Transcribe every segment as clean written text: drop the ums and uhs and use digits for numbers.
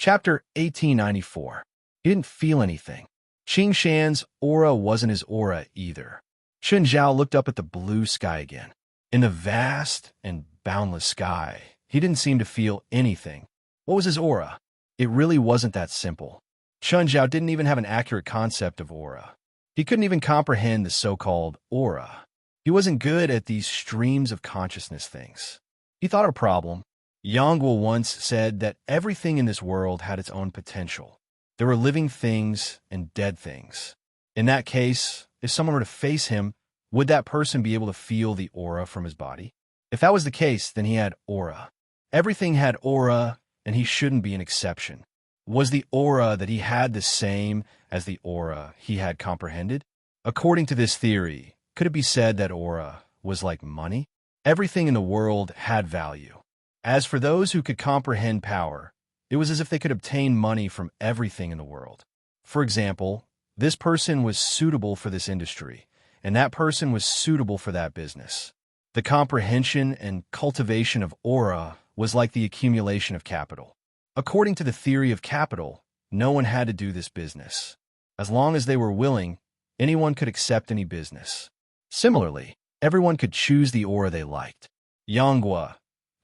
Chapter 1894. He didn't feel anything. Qing Shan's aura wasn't his aura either. Chen Zhao looked up at the blue sky again. In the vast and boundless sky, he didn't seem to feel anything. What was his aura? It really wasn't that simple. Chen Zhao didn't even have an accurate concept of aura. He couldn't even comprehend the so-called aura. He wasn't good at these streams of consciousness things. He thought a problem. Yangguo once said that everything in this world had its own potential. There were living things and dead things. In that case, if someone were to face him, would that person be able to feel the aura from his body? If that was the case, then he had aura. Everything had aura, and he shouldn't be an exception. Was the aura that he had the same as the aura he had comprehended? According to this theory, could it be said that aura was like money? Everything in the world had value. As for those who could comprehend power, it was as if they could obtain money from everything in the world. For example, this person was suitable for this industry, and that person was suitable for that business. The comprehension and cultivation of aura was like the accumulation of capital. According to the theory of capital, no one had to do this business. As long as they were willing, anyone could accept any business. Similarly, everyone could choose the aura they liked. Yangguo,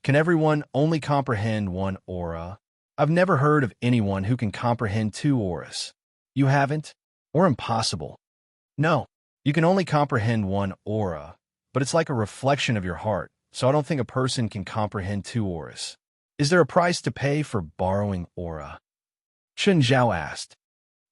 can everyone only comprehend one aura? I've never heard of anyone who can comprehend two auras. You haven't? Or impossible? No, you can only comprehend one aura, but it's like a reflection of your heart, so I don't think a person can comprehend two auras. Is there a price to pay for borrowing aura? Chen Zhao asked.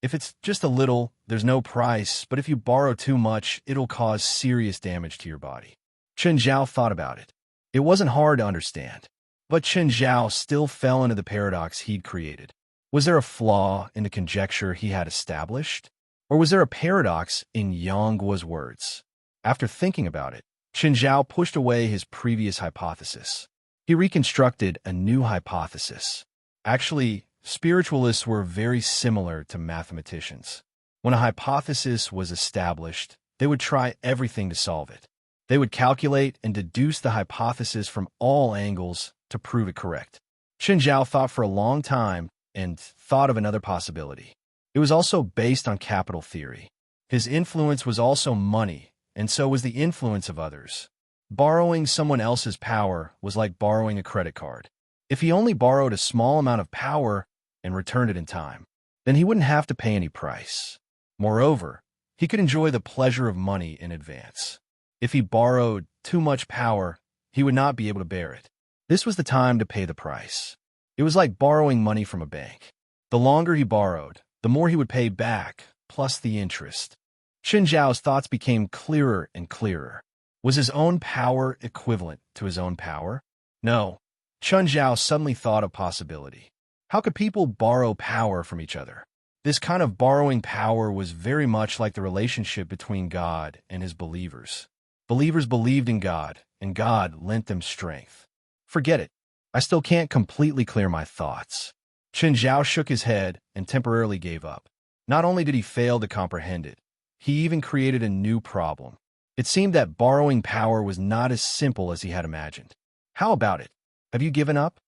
If it's just a little, there's no price, but if you borrow too much, it'll cause serious damage to your body. Chen Zhao thought about it. It wasn't hard to understand, but Chen Zhao still fell into the paradox he'd created. Was there a flaw in the conjecture he had established? Or was there a paradox in Yangguo's words? After thinking about it, Chen Zhao pushed away his previous hypothesis. He reconstructed a new hypothesis. Actually, spiritualists were very similar to mathematicians. When a hypothesis was established, they would try everything to solve it. They would calculate and deduce the hypothesis from all angles to prove it correct. Chen Zhao thought for a long time and thought of another possibility. It was also based on capital theory. His influence was also money, and so was the influence of others. Borrowing someone else's power was like borrowing a credit card. If he only borrowed a small amount of power and returned it in time, then he wouldn't have to pay any price. Moreover, he could enjoy the pleasure of money in advance. If he borrowed too much power, he would not be able to bear it. This was the time to pay the price. It was like borrowing money from a bank. The longer he borrowed, the more he would pay back, plus the interest. Chen Zhao's thoughts became clearer and clearer. Was his own power equivalent to his own power? No. Chen Zhao suddenly thought of possibility. How could people borrow power from each other? This kind of borrowing power was very much like the relationship between God and his believers. Believers believed in God, and God lent them strength. Forget it. I still can't completely clear my thoughts. Chen Zhao shook his head and temporarily gave up. Not only did he fail to comprehend it, he even created a new problem. It seemed that borrowing power was not as simple as he had imagined. How about it? Have you given up?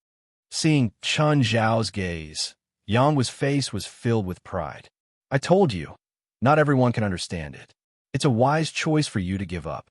Seeing Chen Zhao's gaze, Yangguo's face was filled with pride. I told you, not everyone can understand it. It's a wise choice for you to give up.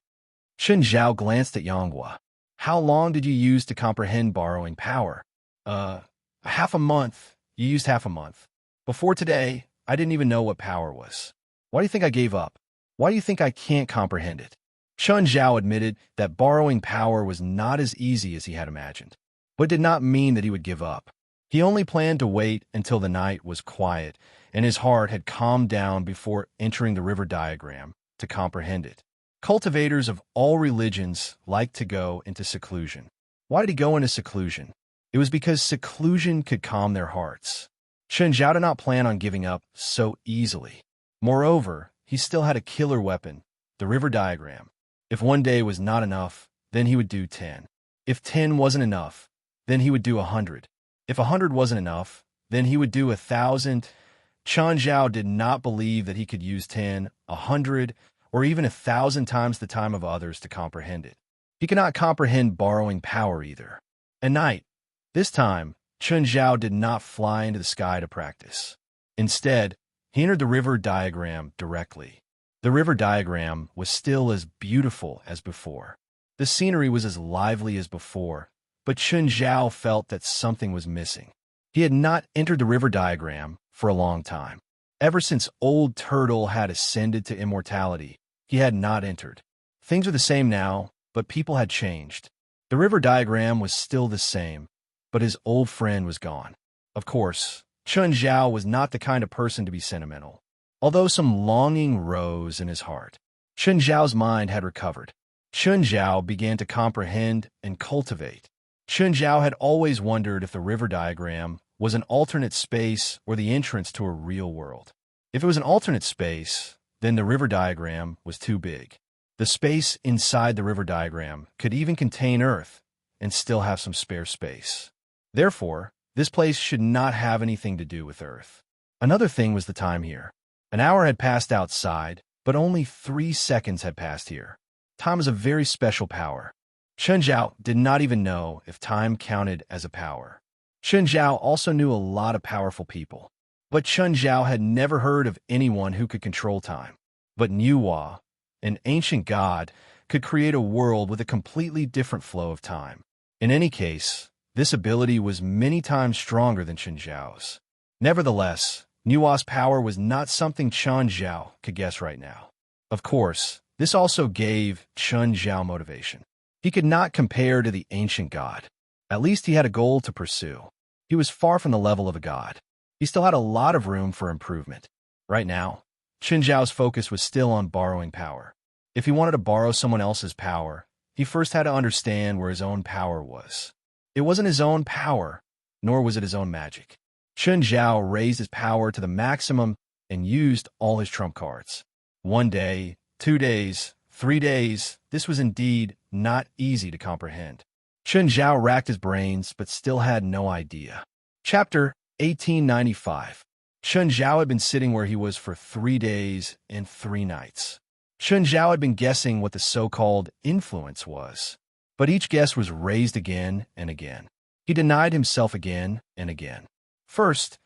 Chen Zhao glanced at Yangguo. How long did you use to comprehend borrowing power? Half a month. You used half a month. Before today, I didn't even know what power was. Why do you think I gave up? Why do you think I can't comprehend it? Chen Zhao admitted that borrowing power was not as easy as he had imagined, but it did not mean that he would give up. He only planned to wait until the night was quiet and his heart had calmed down before entering the river diagram to comprehend it. Cultivators of all religions like to go into seclusion. Why did he go into seclusion? It was because seclusion could calm their hearts. Chen Zhao did not plan on giving up so easily. Moreover, he still had a killer weapon, the river diagram. If one day was not enough, then he would do 10. If 10 wasn't enough, then he would do 100. If 100 wasn't enough, then he would do 1,000. Chen Zhao did not believe that he could use 10, 100, or even 1,000 times the time of others to comprehend it. He could not comprehend borrowing power either. At night, this time, Chun Zhao did not fly into the sky to practice. Instead, he entered the river diagram directly. The river diagram was still as beautiful as before. The scenery was as lively as before, but Chun Zhao felt that something was missing. He had not entered the river diagram for a long time. Ever since Old Turtle had ascended to immortality, he had not entered. Things were the same now, but people had changed. The river diagram was still the same, but his old friend was gone. Of course, Chun Zhao was not the kind of person to be sentimental, although some longing rose in his heart. Chun Zhao's mind had recovered. Chun Zhao began to comprehend and cultivate. Chun Zhao had always wondered if the river diagram was an alternate space or the entrance to a real world. If it was an alternate space, then the river diagram was too big. The space inside the river diagram could even contain Earth and still have some spare space. Therefore, this place should not have anything to do with Earth. Another thing was the time here. An hour had passed outside, but only 3 seconds had passed here. Time is a very special power. Chun Zhao did not even know if time counted as a power. Chun Zhao also knew a lot of powerful people, but Chun Zhao had never heard of anyone who could control time. But Nuwa, an ancient god, could create a world with a completely different flow of time. In any case, this ability was many times stronger than Chun Zhao's. Nevertheless, Nuwa's power was not something Chun Zhao could guess right now. Of course, this also gave Chun Zhao motivation. He could not compare to the ancient god. At least he had a goal to pursue. He was far from the level of a god. He still had a lot of room for improvement. Right now, Chun Zhao's focus was still on borrowing power. If he wanted to borrow someone else's power, he first had to understand where his own power was. It wasn't his own power, nor was it his own magic. Chun Zhao raised his power to the maximum and used all his trump cards. 1 day, 2 days, 3 days, this was indeed not easy to comprehend. Chun Zhao racked his brains, but still had no idea. Chapter 1895. Chun Zhao had been sitting where he was for 3 days and 3 nights. Chun Zhao had been guessing what the so-called influence was, but each guess was raised again and again. He denied himself again and again. First,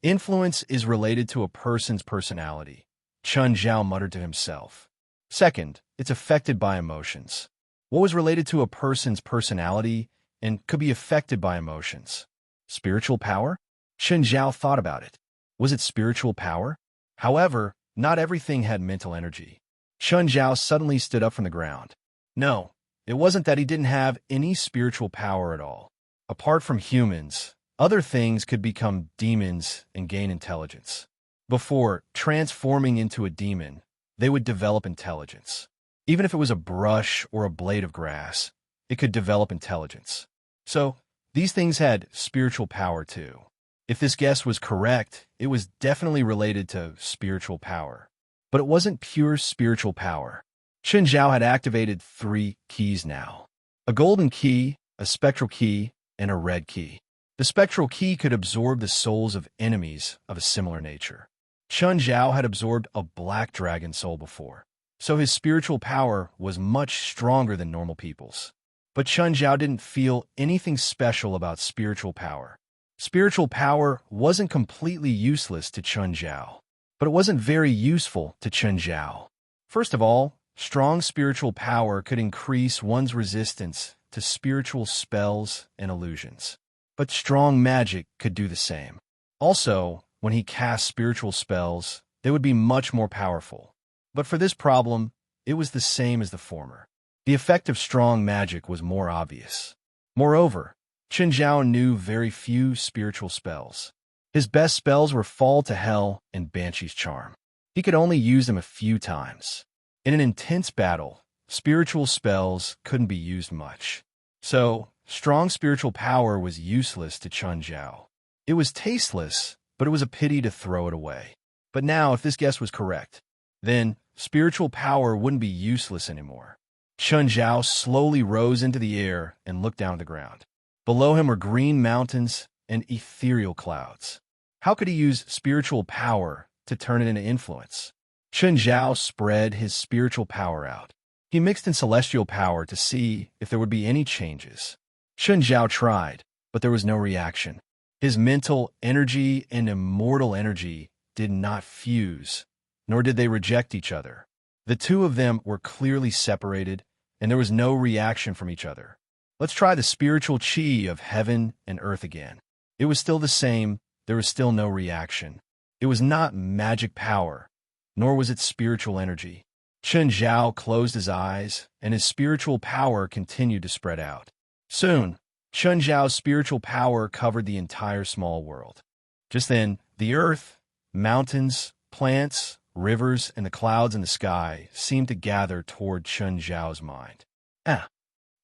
influence is related to a person's personality, Chun Zhao muttered to himself. Second, it's affected by emotions. What was related to a person's personality and could be affected by emotions? Spiritual power? Chun Zhao thought about it. Was it spiritual power? However, not everything had mental energy. Chun Zhao suddenly stood up from the ground. No, it wasn't that he didn't have any spiritual power at all. Apart from humans, other things could become demons and gain intelligence. Before transforming into a demon, they would develop intelligence. Even if it was a brush or a blade of grass, it could develop intelligence. So, these things had spiritual power too. If this guess was correct, it was definitely related to spiritual power. But it wasn't pure spiritual power. Chun Zhao had activated 3 keys now. A golden key, a spectral key, and a red key. The spectral key could absorb the souls of enemies of a similar nature. Chun Zhao had absorbed a black dragon soul before, so his spiritual power was much stronger than normal people's. But Chun Zhao didn't feel anything special about spiritual power. Spiritual power wasn't completely useless to Chun Zhao, but it wasn't very useful to Chun Zhao. First of all, strong spiritual power could increase one's resistance to spiritual spells and illusions. But strong magic could do the same. Also, when he cast spiritual spells, they would be much more powerful. But for this problem, it was the same as the former. The effect of strong magic was more obvious. Moreover, Chun Zhao knew very few spiritual spells. His best spells were Fall to Hell and Banshee's Charm. He could only use them a few times. In an intense battle, spiritual spells couldn't be used much. So, strong spiritual power was useless to Chun Zhao. It was tasteless, but it was a pity to throw it away. But now, if this guess was correct, then spiritual power wouldn't be useless anymore. Chun Zhao slowly rose into the air and looked down at the ground. Below him were green mountains and ethereal clouds. How could he use spiritual power to turn it into influence? Chun Zhao spread his spiritual power out. He mixed in celestial power to see if there would be any changes. Chun Zhao tried, but there was no reaction. His mental energy and immortal energy did not fuse, nor did they reject each other. The two of them were clearly separated, and there was no reaction from each other. Let's try the spiritual chi of heaven and earth again. It was still the same. There was still no reaction. It was not magic power, nor was it spiritual energy. Chen Zhao closed his eyes, and his spiritual power continued to spread out. Soon, Chen Zhao's spiritual power covered the entire small world. Just then, the earth, mountains, plants, rivers, and the clouds in the sky seemed to gather toward Chen Zhao's mind.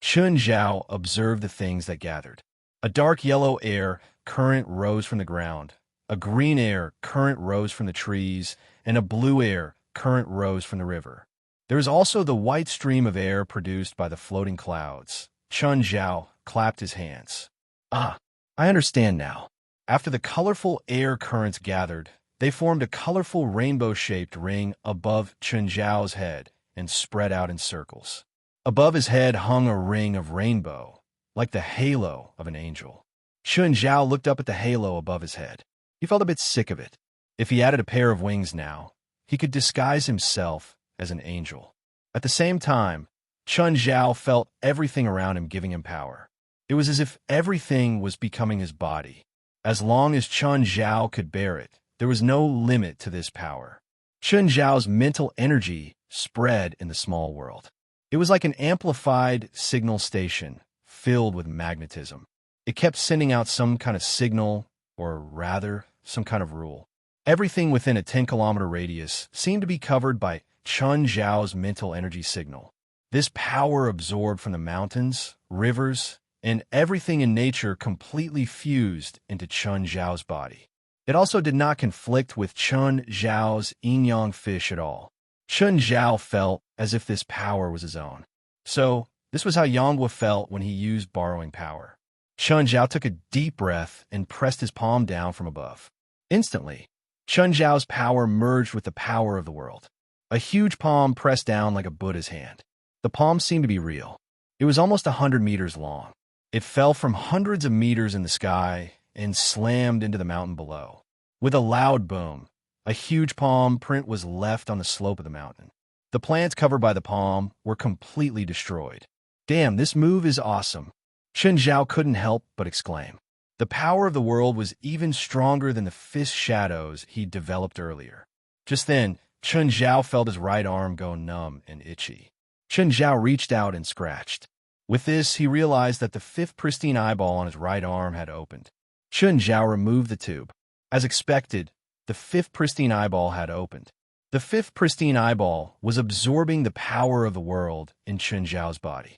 Chen Zhao observed the things that gathered. A dark yellow air current rose from the ground. A green air current rose from the trees, and a blue air current rose from the river. There was also the white stream of air produced by the floating clouds. Chen Zhao clapped his hands. I understand now. After the colorful air currents gathered, they formed a colorful rainbow-shaped ring above Chen Zhao's head and spread out in circles. Above his head hung a ring of rainbow, like the halo of an angel. Chen Zhao looked up at the halo above his head. He felt a bit sick of it. If he added a pair of wings now, he could disguise himself as an angel. At the same time, Chen Zhao felt everything around him giving him power. It was as if everything was becoming his body. As long as Chen Zhao could bear it, there was no limit to this power. Chen Zhao's mental energy spread in the small world. It was like an amplified signal station filled with magnetism. It kept sending out some kind of signal, or rather, some kind of rule. Everything within a 10-kilometer radius seemed to be covered by Chen Zhao's mental energy signal. This power absorbed from the mountains, rivers, and everything in nature completely fused into Chen Zhao's body. It also did not conflict with Chen Zhao's yin-yang fish at all. Chen Zhao felt as if this power was his own. So, this was how Yanghua felt when he used borrowing power. Chen Zhao took a deep breath and pressed his palm down from above. Instantly, Chen Zhao's power merged with the power of the world. A huge palm pressed down like a Buddha's hand. The palm seemed to be real. It was almost 100 meters long. It fell from hundreds of meters in the sky and slammed into the mountain below. With a loud boom, a huge palm print was left on the slope of the mountain. The plants covered by the palm were completely destroyed. Damn, this move is awesome. Chen Zhao couldn't help but exclaim. The power of the world was even stronger than the fist shadows he'd developed earlier. Just then, Chen Zhao felt his right arm go numb and itchy. Chen Zhao reached out and scratched. With this, he realized that the fifth pristine eyeball on his right arm had opened. Chen Zhao removed the tube. As expected, the fifth pristine eyeball had opened. The fifth pristine eyeball was absorbing the power of the world in Chen Zhao's body.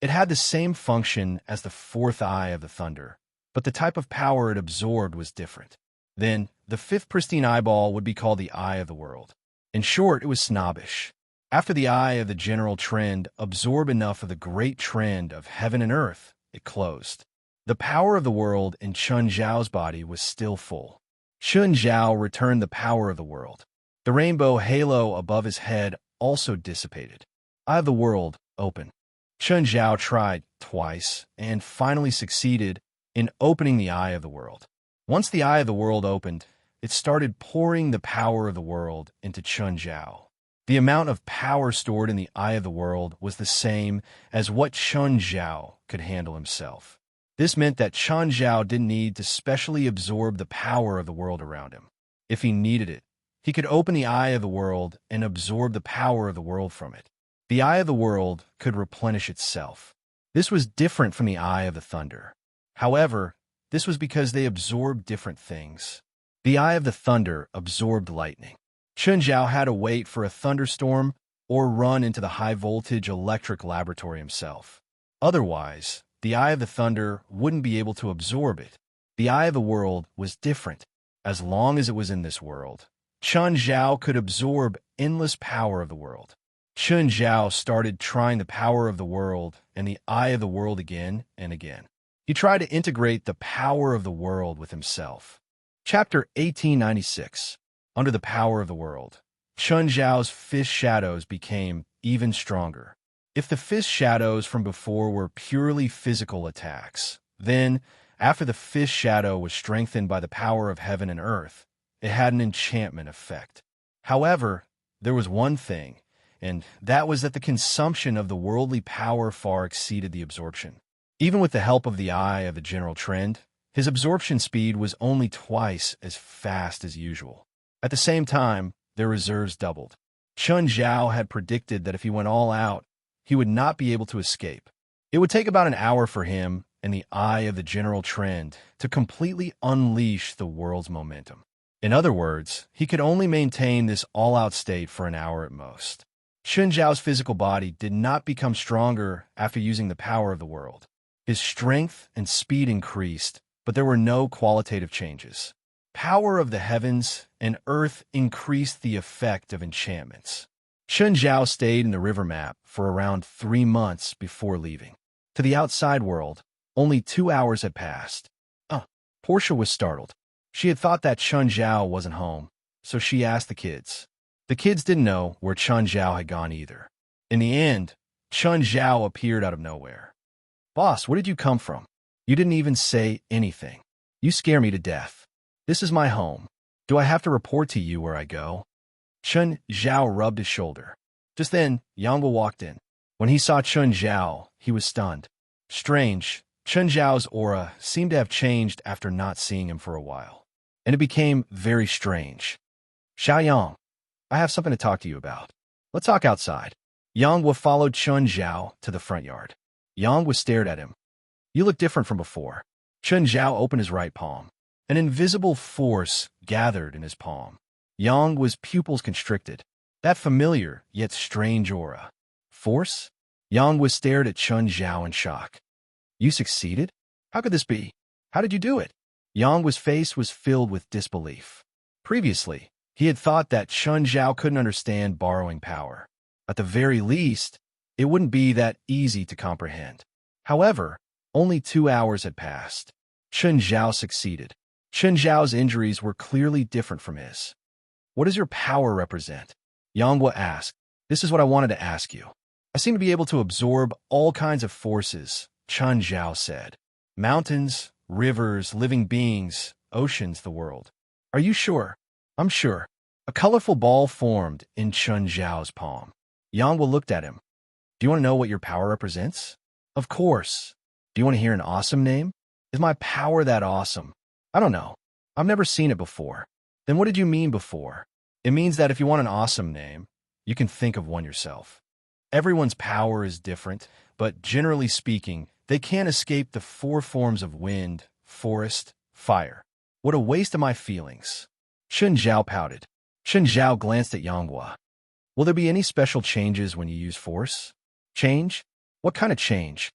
It had the same function as the fourth eye of the thunder, but the type of power it absorbed was different. Then, the fifth pristine eyeball would be called the eye of the world. In short, it was snobbish. After the eye of the general trend absorbed enough of the great trend of heaven and earth, it closed. The power of the world in Chen Zhao's body was still full. Chen Zhao returned the power of the world. The rainbow halo above his head also dissipated. Eye of the world, open. Chen Zhao tried twice and finally succeeded in opening the eye of the world. Once the eye of the world opened, it started pouring the power of the world into Chen Zhao. The amount of power stored in the eye of the world was the same as what Chen Zhao could handle himself. This meant that Chen Zhao didn't need to specially absorb the power of the world around him. If he needed it, he could open the eye of the world and absorb the power of the world from it. The eye of the world could replenish itself. This was different from the eye of the thunder. However, this was because they absorbed different things. The eye of the thunder absorbed lightning. Chen Zhao had to wait for a thunderstorm or run into the high-voltage electric laboratory himself. Otherwise, the eye of the thunder wouldn't be able to absorb it. The eye of the world was different. As long as it was in this world, Chen Zhao could absorb endless power of the world. Chen Zhao started trying the power of the world and the eye of the world again and again. He tried to integrate the power of the world with himself. Chapter 1896. Under the power of the world, Chen Zhao's fist shadows became even stronger. If the fist shadows from before were purely physical attacks, then, After the fish shadow was strengthened by the power of heaven and earth, it had an enchantment effect. However, there was one thing, and that was that the consumption of the worldly power far exceeded the absorption. Even with the help of the eye of the general trend, his absorption speed was only twice as fast as usual. At the same time, their reserves doubled. Chun Zhao had predicted that if he went all out, he would not be able to escape. It would take about an hour for him and the eye of the general trend to completely unleash the world's momentum. In other words, he could only maintain this all-out state for an hour at most. Chun Zhao's physical body did not become stronger after using the power of the world. His strength and speed increased, but there were no qualitative changes. Power of the heavens and earth increased the effect of enchantments. Chun Zhao stayed in the river map for around 3 months before leaving. To the outside world, only 2 hours had passed. Portia was startled. She had thought that Chun Zhao wasn't home, so she asked the kids. The kids didn't know where Chun Zhao had gone either. In the end, Chun Zhao appeared out of nowhere. "Boss, where did you come from? You didn't even say anything. You scare me to death. This is my home. Do I have to report to you where I go?" Chun Zhao rubbed his shoulder. Just then, Yangwa walked in. When he saw Chun Zhao, he was stunned. Strange, Chun Zhao's aura seemed to have changed after not seeing him for a while. And it became very strange. "Xiaoyang, I have something to talk to you about. Let's talk outside." Yangwa followed Chun Zhao to the front yard. Yangwa stared at him. "You look different from before." Chun Zhao opened his right palm. An invisible force gathered in his palm. Yangwa's pupils constricted. That familiar yet strange aura. Force? Yangwa stared at Chun Zhao in shock. "You succeeded? How could this be? How did you do it?" Yangwa's face was filled with disbelief. Previously, he had thought that Chun Zhao couldn't understand borrowing power. At the very least, it wouldn't be that easy to comprehend. However, only 2 hours had passed. Chun Zhao succeeded. Chun Zhao's injuries were clearly different from his. "What does your power represent?" Yangwa asked. "This is what I wanted to ask you." "I seem to be able to absorb all kinds of forces," Chun Zhao said. "Mountains, rivers, living beings, oceans, the world." "Are you sure?" "I'm sure." A colorful ball formed in Chun Zhao's palm. Yangwa looked at him. "Do you want to know what your power represents?" "Of course." "Do you want to hear an awesome name?" "Is my power that awesome?" "I don't know. I've never seen it before." "Then what did you mean before?" "It means that if you want an awesome name, you can think of one yourself." Everyone's power is different, but generally speaking, they can't escape the 4 forms of wind, forest, fire. What a waste of my feelings. Chun Zhao pouted. Chun Zhao glanced at Yangwa. "Will there be any special changes when you use force?" "Change? What kind of change?"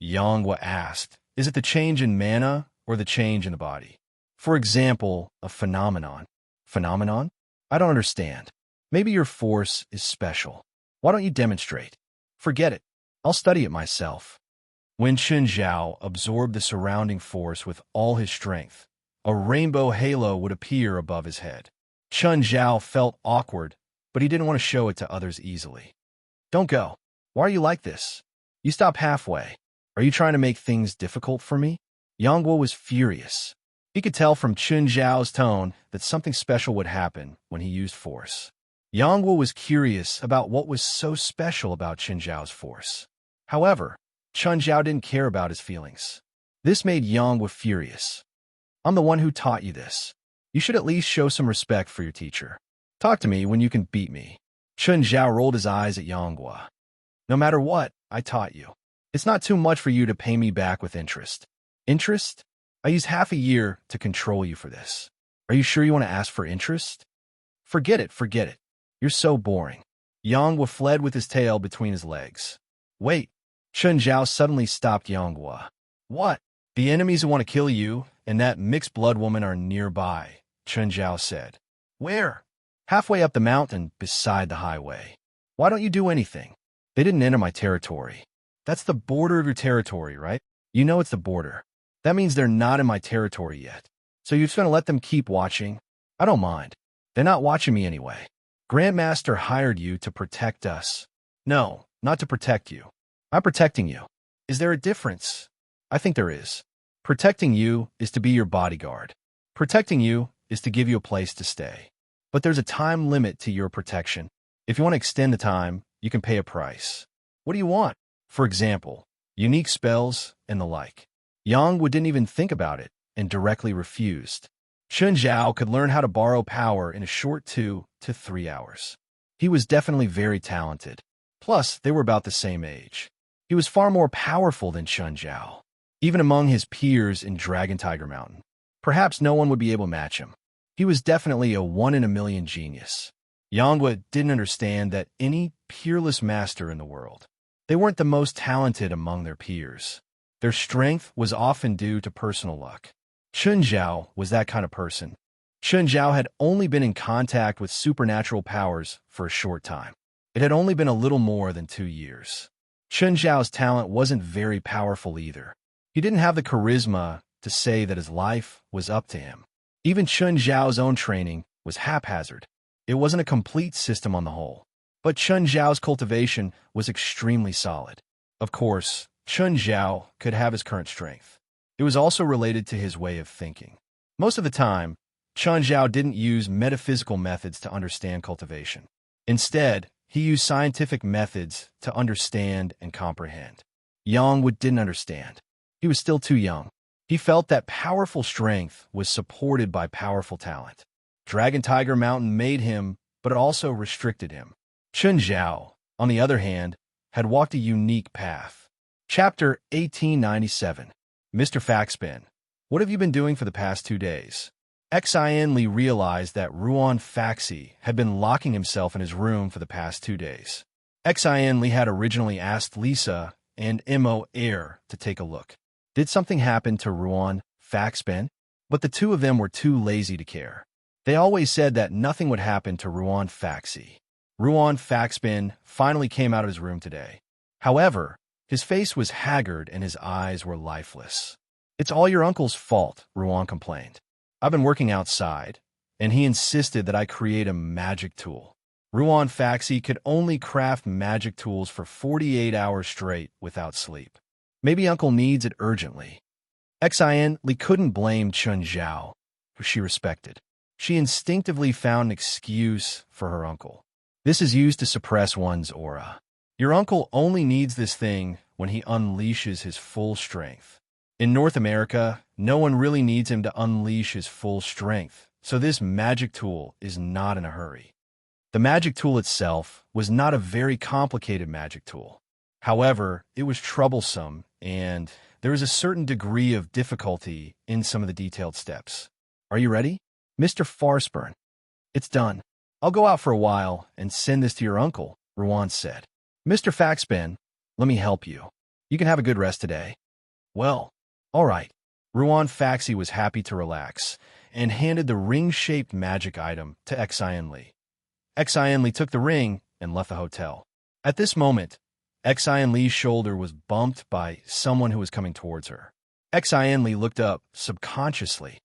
Yangwa asked. "Is it the change in mana or the change in the body? For example, a phenomenon." "Phenomenon? I don't understand." "Maybe your force is special. Why don't you demonstrate?" "Forget it. I'll study it myself." When Chun Zhao absorbed the surrounding force with all his strength, a rainbow halo would appear above his head. Chun Zhao felt awkward, but he didn't want to show it to others easily. "Don't go. Why are you like this? You stop halfway. Are you trying to make things difficult for me?" Yangwa was furious. He could tell from Chun Zhao's tone that something special would happen when he used force. Yangwa was curious about what was so special about Chun Zhao's force. However, Chun Zhao didn't care about his feelings. This made Yangwa furious. "I'm the one who taught you this. You should at least show some respect for your teacher. Talk to me when you can beat me." Chun Zhao rolled his eyes at Yangwa. "No matter what, I taught you. It's not too much for you to pay me back with interest." "Interest? I used half a year to control you for this. Are you sure you want to ask for interest?" Forget it. You're so boring." Yangwa fled with his tail between his legs. "Wait." Chun Zhao suddenly stopped Yangwa. "What?" "The enemies who want to kill you and that mixed blood woman are nearby," Chun Zhao said. "Where?" "Halfway up the mountain, beside the highway." "Why don't you do anything?" "They didn't enter my territory." "That's the border of your territory, right?" "You know it's the border." "That means they're not in my territory yet. So you're just going to let them keep watching?" "I don't mind. They're not watching me anyway." "Grandmaster hired you to protect us." "No, not to protect you. I'm protecting you." "Is there a difference?" "I think there is." Protecting you is to be your bodyguard. Protecting you is to give you a place to stay. But there's a time limit to your protection. If you want to extend the time, you can pay a price. What do you want? For example, unique spells and the like. Yang Wu didn't even think about it and directly refused. Chun Zhao could learn how to borrow power in a short 2 to 3 hours. He was definitely very talented. Plus, they were about the same age. He was far more powerful than Chun Zhao, even among his peers in Dragon Tiger Mountain. Perhaps no one would be able to match him. He was definitely a one-in-a-million genius. Yang Wu didn't understand that any peerless master in the world, they weren't the most talented among their peers. Their strength was often due to personal luck. Chun Zhao was that kind of person. Chun Zhao had only been in contact with supernatural powers for a short time. It had only been a little more than 2 years. Chun Zhao's talent wasn't very powerful either. He didn't have the charisma to say that his life was up to him. Even Chun Zhao's own training was haphazard. It wasn't a complete system on the whole. But Chun Zhao's cultivation was extremely solid. Of course, Chun Zhao could have his current strength. It was also related to his way of thinking. Most of the time, Chun Zhao didn't use metaphysical methods to understand cultivation. Instead, he used scientific methods to understand and comprehend. Yang Wu didn't understand. He was still too young. He felt that powerful strength was supported by powerful talent. Dragon Tiger Mountain made him, but it also restricted him. Chun Zhao, on the other hand, had walked a unique path. Chapter 1897. Mr. Faxpin, what have you been doing for the past 2 days? Xian Li realized that Ruan Faxi had been locking himself in his room for the past 2 days. Xian Li had originally asked Lisa and Mo Air to take a look. Did something happen to Ruan Faxpin? But the two of them were too lazy to care. They always said that nothing would happen to Ruan Faxi. Ruan Faxpin finally came out of his room today. However, his face was haggard and his eyes were lifeless. It's all your uncle's fault, Ruan complained. I've been working outside, and he insisted that I create a magic tool. Ruan Faxi could only craft magic tools for 48 hours straight without sleep. Maybe Uncle needs it urgently. Xian Li couldn't blame Chun Zhao, who she respected. She instinctively found an excuse for her uncle. This is used to suppress one's aura. Your uncle only needs this thing when he unleashes his full strength. In North America, no one really needs him to unleash his full strength, so this magic tool is not in a hurry. The magic tool itself was not a very complicated magic tool. However, it was troublesome, and there is a certain degree of difficulty in some of the detailed steps. Are you ready? Mr. Farsburn. It's done. I'll go out for a while and send this to your uncle, Ruan said. Mr. Faxpin, let me help you. You can have a good rest today. Well, all right. Ruan Faxi was happy to relax and handed the ring-shaped magic item to Xian Li. Xian Li took the ring and left the hotel. At this moment, Xian Li's shoulder was bumped by someone who was coming towards her. Xian Li looked up subconsciously.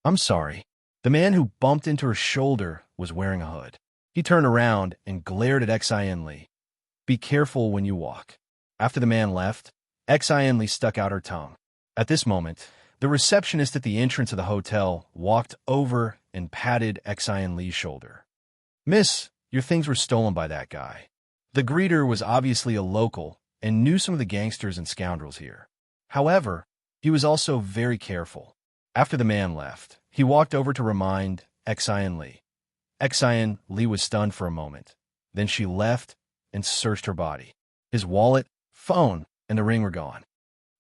I'm sorry. The man who bumped into her shoulder was wearing a hood. He turned around and glared at Xian Li. Be careful when you walk. After the man left, Xian Li stuck out her tongue. At this moment, the receptionist at the entrance of the hotel walked over and patted Xian Li's shoulder. Miss, your things were stolen by that guy. The greeter was obviously a local and knew some of the gangsters and scoundrels here. However, he was also very careful. After the man left, he walked over to remind Xian Li. Xian Li was stunned for a moment. Then she left and searched her body. His wallet, phone, and the ring were gone.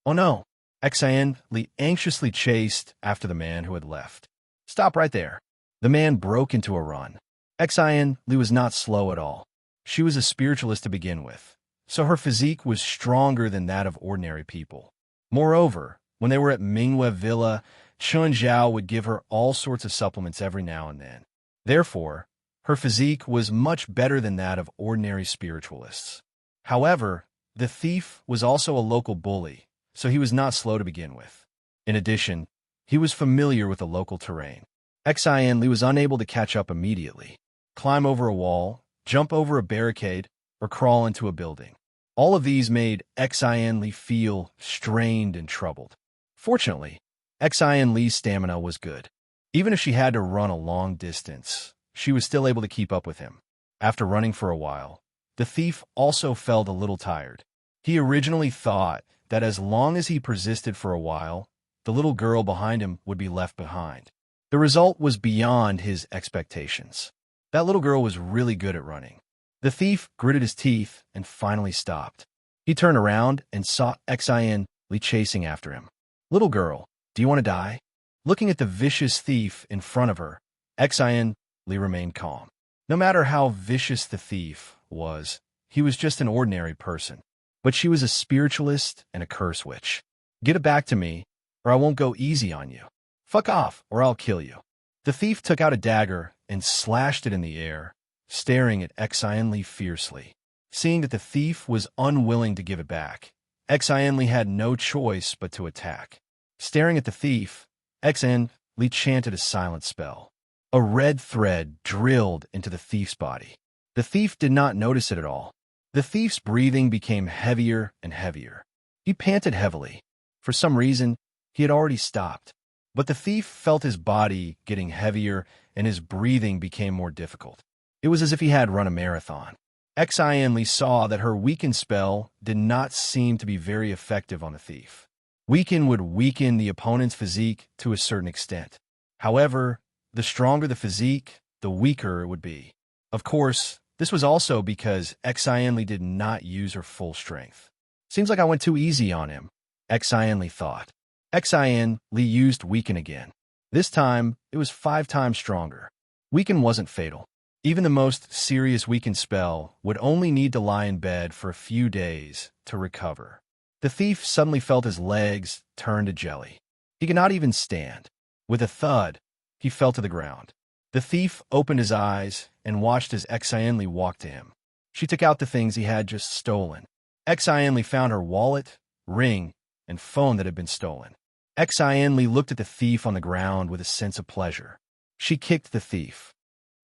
Oh no! Xian Li anxiously chased after the man who had left. Stop right there. The man broke into a run. Xian Li was not slow at all. She was a spiritualist to begin with, so her physique was stronger than that of ordinary people. Moreover, when they were at Minghua Villa, Chun Zhao would give her all sorts of supplements every now and then. Therefore, her physique was much better than that of ordinary spiritualists. However, the thief was also a local bully, so he was not slow to begin with. In addition, he was familiar with the local terrain. Xian Li was unable to catch up immediately, climb over a wall, jump over a barricade, or crawl into a building. All of these made Xian Li feel strained and troubled. Fortunately, Xian Li's stamina was good. Even if she had to run a long distance, she was still able to keep up with him. After running for a while, the thief also felt a little tired. He originally thought that as long as he persisted for a while, the little girl behind him would be left behind. The result was beyond his expectations. That little girl was really good at running. The thief gritted his teeth and finally stopped. He turned around and saw Xian Li chasing after him. "Little girl, do you want to die?" Looking at the vicious thief in front of her, Xian Li remained calm. No matter how vicious the thief was, he was just an ordinary person. But she was a spiritualist and a curse witch. "Get it back to me, or I won't go easy on you. Fuck off, or I'll kill you." The thief took out a dagger and slashed it in the air, staring at Xian Li fiercely. Seeing that the thief was unwilling to give it back, Xian Li had no choice but to attack. Staring at the thief, Xian Li chanted a silent spell. A red thread drilled into the thief's body. The thief did not notice it at all. The thief's breathing became heavier and heavier. He panted heavily. For some reason, he had already stopped. But the thief felt his body getting heavier and his breathing became more difficult. It was as if he had run a marathon. Xian Li saw that her weaken spell did not seem to be very effective on the thief. Weaken would weaken the opponent's physique to a certain extent. However, the stronger the physique, the weaker it would be. Of course, this was also because Xian Li did not use her full strength. "Seems like I went too easy on him," Xian Li thought. Xian Li used Weaken again. This time, it was 5 times stronger. Weaken wasn't fatal. Even the most serious Weaken spell would only need to lie in bed for a few days to recover. The thief suddenly felt his legs turn to jelly. He could not even stand. With a thud, he fell to the ground. The thief opened his eyes and watched as Xian Li walked to him. She took out the things he had just stolen. Xian Li found her wallet, ring, and phone that had been stolen. Xian Li looked at the thief on the ground with a sense of pleasure. She kicked the thief.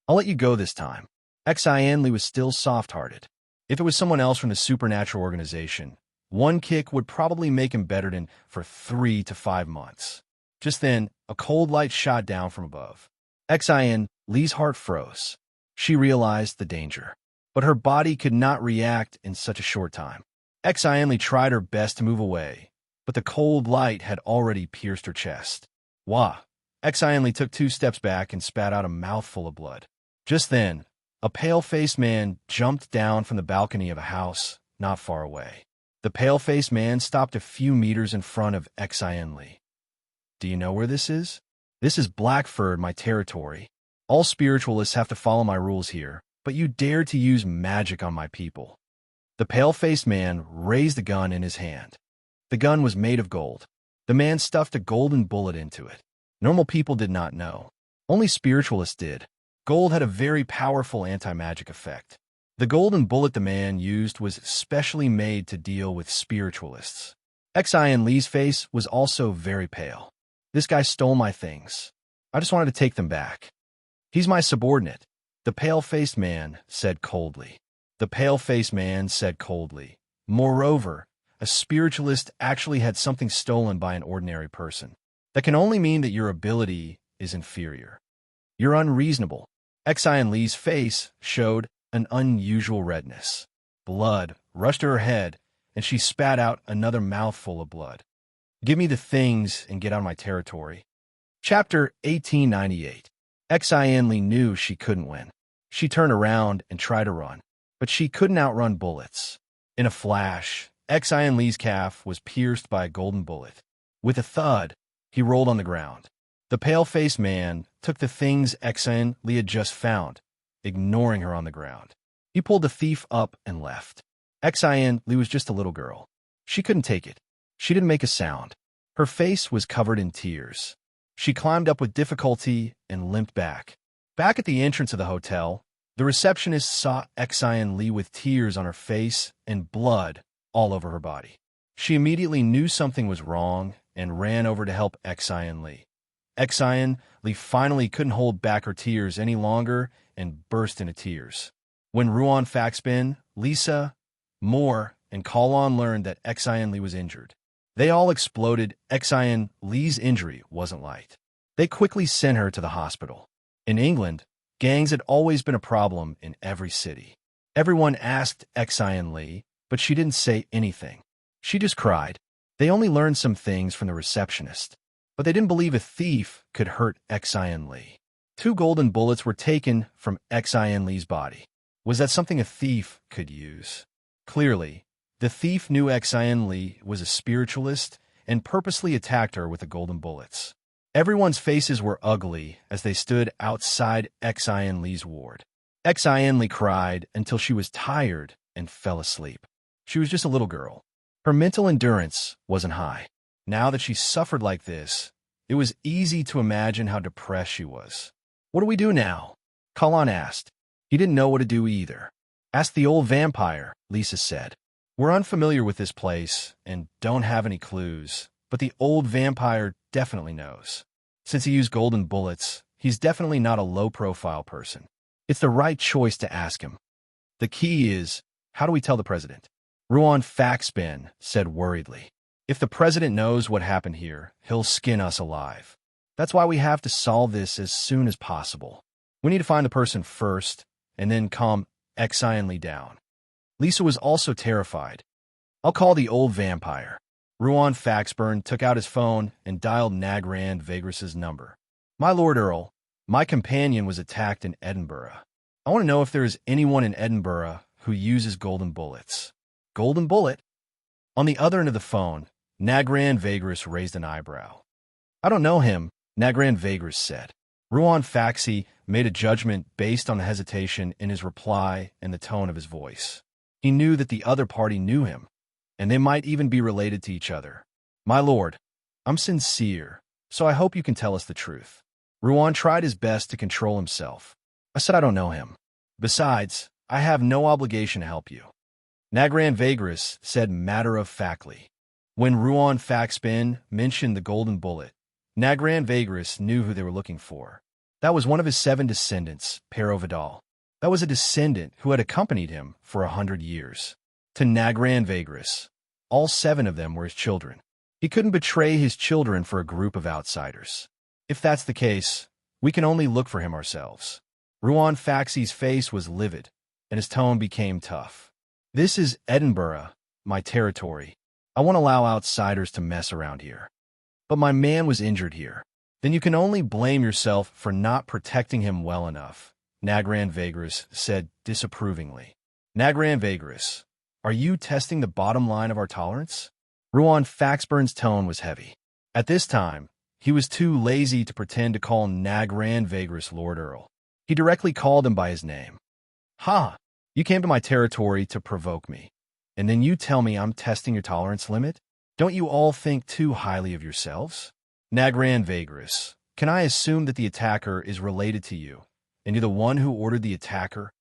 "I'll let you go this time." Xian Li was still soft-hearted. If it was someone else from the supernatural organization, one kick would probably make him bedridden for 3 to 5 months. Just then, a cold light shot down from above. Xian Li's heart froze. She realized the danger. But her body could not react in such a short time. Xian Li tried her best to move away, but the cold light had already pierced her chest. Wah! Xian Li took 2 steps back and spat out a mouthful of blood. Just then, a pale-faced man jumped down from the balcony of a house not far away. The pale-faced man stopped a few meters in front of Xian Li. "Do you know where this is?" "This is Blackford, my territory. All spiritualists have to follow my rules here, but you dared to use magic on my people." The pale-faced man raised the gun in his hand. The gun was made of gold. The man stuffed a golden bullet into it. Normal people did not know. Only spiritualists did. Gold had a very powerful anti-magic effect. The golden bullet the man used was specially made to deal with spiritualists. Xian Li's face was also very pale. "This guy stole my things. I just wanted to take them back." "He's my subordinate," the pale-faced man said coldly. The pale-faced man said coldly, "Moreover, a spiritualist actually had something stolen by an ordinary person. That can only mean that your ability is inferior. You're unreasonable." Xian Li's face showed an unusual redness. Blood rushed to her head, and she spat out another mouthful of blood. "Give me the things and get out of my territory." Chapter 1898. Xian Li knew she couldn't win. She turned around and tried to run, but she couldn't outrun bullets. In a flash, Xian Li's calf was pierced by a golden bullet. With a thud, he rolled on the ground. The pale-faced man took the things Xian Li had just found, ignoring her on the ground. He pulled the thief up and left. Xian Li was just a little girl. She couldn't take it. She didn't make a sound. Her face was covered in tears. She climbed up with difficulty and limped back. Back at the entrance of the hotel, the receptionist saw Xian Li with tears on her face and blood all over her body. She immediately knew something was wrong and ran over to help Xian Li. Xian Li finally couldn't hold back her tears any longer and burst into tears. When Ruan Faxbin, Lisa, Moore, and Kalon learned that Xian Li was injured, They all exploded. Xian Li's injury wasn't light. They quickly sent her to the hospital. In England, gangs had always been a problem in every city. Everyone asked Xian Li, but she didn't say anything. She just cried. They only learned some things from the receptionist, but they didn't believe a thief could hurt Xian Li. 2 golden bullets were taken from Xian Li's body. Was that something a thief could use? Clearly, the thief knew Xian Li was a spiritualist and purposely attacked her with the golden bullets. Everyone's faces were ugly as they stood outside Xian Li's ward. Xian Li cried until she was tired and fell asleep. She was just a little girl. Her mental endurance wasn't high. Now that she suffered like this, it was easy to imagine how depressed she was. What do we do now? Kalon asked. He didn't know what to do either. Ask the old vampire, Lisa said. We're unfamiliar with this place and don't have any clues, but the old vampire definitely knows. Since he used golden bullets, he's definitely not a low-profile person. It's the right choice to ask him. The key is, how do we tell the president? Ruan Faxbin said worriedly. If the president knows what happened here, he'll skin us alive. That's why we have to solve this as soon as possible. We need to find the person first, and then calm Xian Li down. Lisa was also terrified. I'll call the old vampire. Ruan Faxburn took out his phone and dialed Nagrand Vagris's number. My Lord Earl, my companion was attacked in Edinburgh. I want to know if there is anyone in Edinburgh who uses golden bullets. Golden bullet? On the other end of the phone, Nagrand Vagris raised an eyebrow. I don't know him, Nagrand Vagris said. Ruan Faxi made a judgment based on the hesitation in his reply and the tone of his voice. He knew that the other party knew him, and they might even be related to each other. My lord, I'm sincere, so I hope you can tell us the truth. Ruan tried his best to control himself. I said I don't know him. Besides, I have no obligation to help you. Nagrand Vagris said matter-of-factly. When Ruan Faxbin mentioned the golden bullet, Nagrand Vagris knew who they were looking for. That was one of his 7 descendants, Pero Vidal. That was a descendant who had accompanied him for 100 years. To Nagrand Vagris, all 7 of them were his children. He couldn't betray his children for a group of outsiders. If that's the case, we can only look for him ourselves. Ruan Faxi's face was livid, and his tone became tough. This is Edinburgh, my territory. I won't allow outsiders to mess around here. But my man was injured here. Then you can only blame yourself for not protecting him well enough, Nagrand Vagris said disapprovingly. Nagrand Vagris, are you testing the bottom line of our tolerance? Ruan Faxburn's tone was heavy. At this time, he was too lazy to pretend to call Nagrand Vagris Lord Earl. He directly called him by his name. Ha! You came to my territory to provoke me, and then you tell me I'm testing your tolerance limit? Don't you all think too highly of yourselves? Nagrand Vagris, can I assume that the attacker is related to you, and you're the one who ordered the attacker?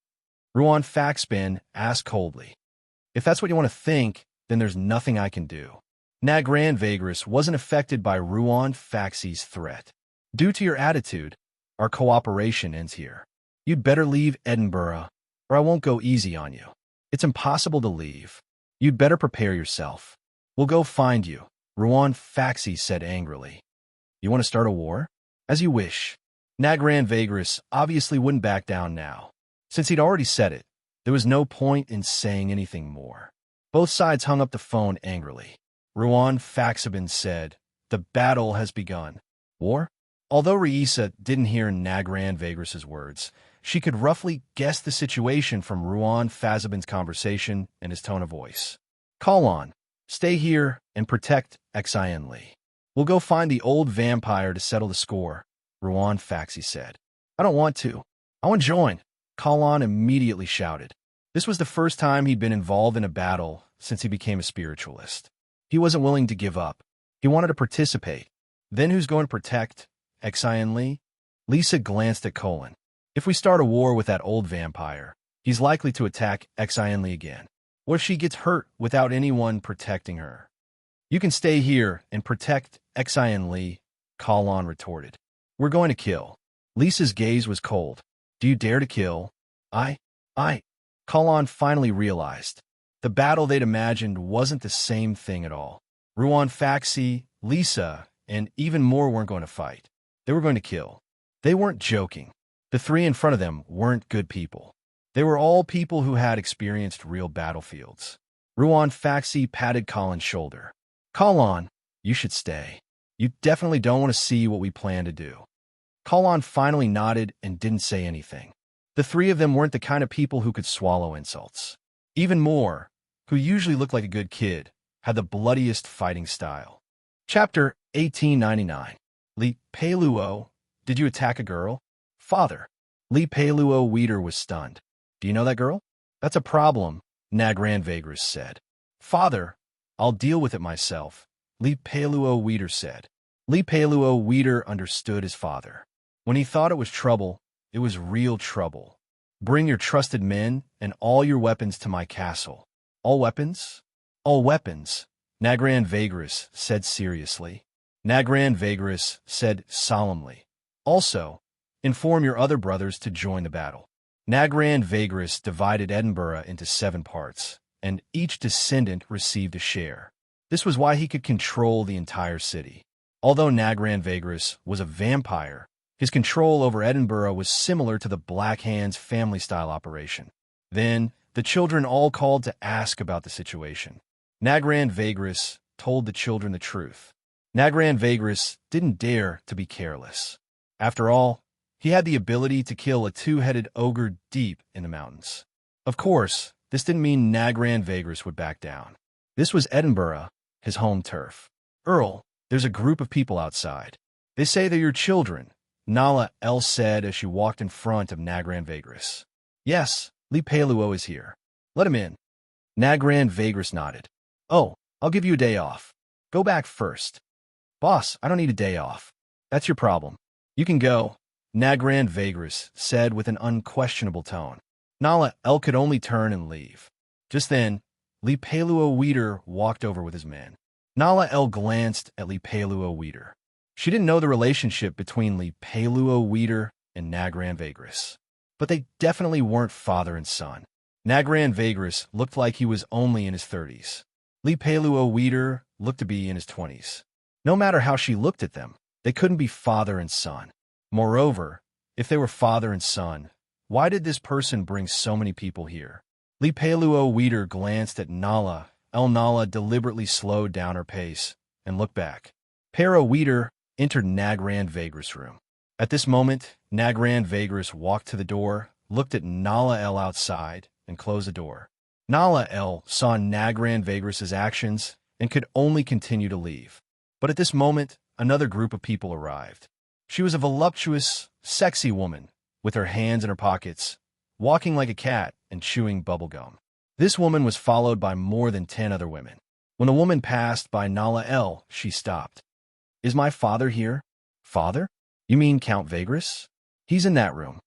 Ruan Faxbin asked coldly. If that's what you want to think, then there's nothing I can do. Nagrand Vagris wasn't affected by Ruan Faxi's threat. Due to your attitude, our cooperation ends here. You'd better leave Edinburgh, or I won't go easy on you. It's impossible to leave. You'd better prepare yourself. We'll go find you, Ruan Faxi said angrily. You want to start a war? As you wish. Nagrand Vagris obviously wouldn't back down now. Since he'd already said it, there was no point in saying anything more. Both sides hung up the phone angrily. Ruan Faxabin said, the battle has begun. War? Although Reisa didn't hear Nagrand Vagris's words, she could roughly guess the situation from Ruan Faxabin's conversation and his tone of voice. Call on. Stay here and protect Xian Li. We'll go find the old vampire to settle the score, Ruan Faxi said. I don't want to. I want to join. Kalon immediately shouted. This was the first time he'd been involved in a battle since he became a spiritualist. He wasn't willing to give up. He wanted to participate. Then who's going to protect Xian Li? Lisa glanced at Colin. If we start a war with that old vampire, he's likely to attack Xian Li again. What if she gets hurt without anyone protecting her? You can stay here and protect Xian Li, Kalon retorted. We're going to kill. Lisa's gaze was cold. Do you dare to kill? I. Kalon finally realized. The battle they'd imagined wasn't the same thing at all. Ruan Faxi, Lisa, and even more weren't going to fight. They were going to kill. They weren't joking. The three in front of them weren't good people. They were all people who had experienced real battlefields. Ruan Faxi patted Colin's shoulder. Colin, you should stay. You definitely don't want to see what we plan to do. Colin finally nodded and didn't say anything. The three of them weren't the kind of people who could swallow insults. Even more, who usually looked like a good kid, had the bloodiest fighting style. Chapter 1899. Li Peiluo, did you attack a girl? Father. Li Peiluo Weeder was stunned. Do you know that girl? That's a problem, Nagran Vagris said. Father, I'll deal with it myself, Li Peiluo Weeder said. Li Peiluo Weeder understood his father. When he thought it was trouble, it was real trouble. Bring your trusted men and all your weapons to my castle. All weapons? All weapons, Nagran Vagris said seriously. Nagran Vagris said solemnly. Also, inform your other brothers to join the battle. Nagran Vagris divided Edinburgh into 7 parts, and each descendant received a share. This was why he could control the entire city. Although Nagran Vagris was a vampire, his control over Edinburgh was similar to the Black Hands family-style operation. Then, the children all called to ask about the situation. Nagran Vagris told the children the truth. Nagran Vagris didn't dare to be careless. After all, he had the ability to kill a 2-headed ogre deep in the mountains. Of course, this didn't mean Nagran Vagris would back down. This was Edinburgh, his home turf. Earl, there's a group of people outside. They say they're your children, Nala El said as she walked in front of Nagran Vagris. Yes, Li Peiluo is here. Let him in. Nagran Vagris nodded. Oh, I'll give you a day off. Go back first. Boss, I don't need a day off. That's your problem. You can go, Nagran Vagris said with an unquestionable tone. Nala El could only turn and leave. Just then, Li Peiluo Weeder walked over with his men. Nala El glanced at Li Peiluo Weeder. She didn't know the relationship between Li Peiluo Weeder and Nagran Vagris. But they definitely weren't father and son. Nagran Vagris looked like he was only in his 30s. Li Peiluo Weeder looked to be in his 20s. No matter how she looked at them, they couldn't be father and son. Moreover, if they were father and son, why did this person bring so many people here? Li Peiluo Weeder glanced at Nala. Nala deliberately slowed down her pace and looked back. Para Weeder entered Nagran Vagris' room. At this moment, Nagran Vagris walked to the door, looked at Nala El outside, and closed the door. Nala El saw Nagran Vagris' actions and could only continue to leave. But at this moment, another group of people arrived. She was a voluptuous, sexy woman, with her hands in her pockets, walking like a cat and chewing bubblegum. This woman was followed by more than 10 other women. When the woman passed by Nala El, she stopped. Is my father here? Father? You mean Count Vagris? He's in that room.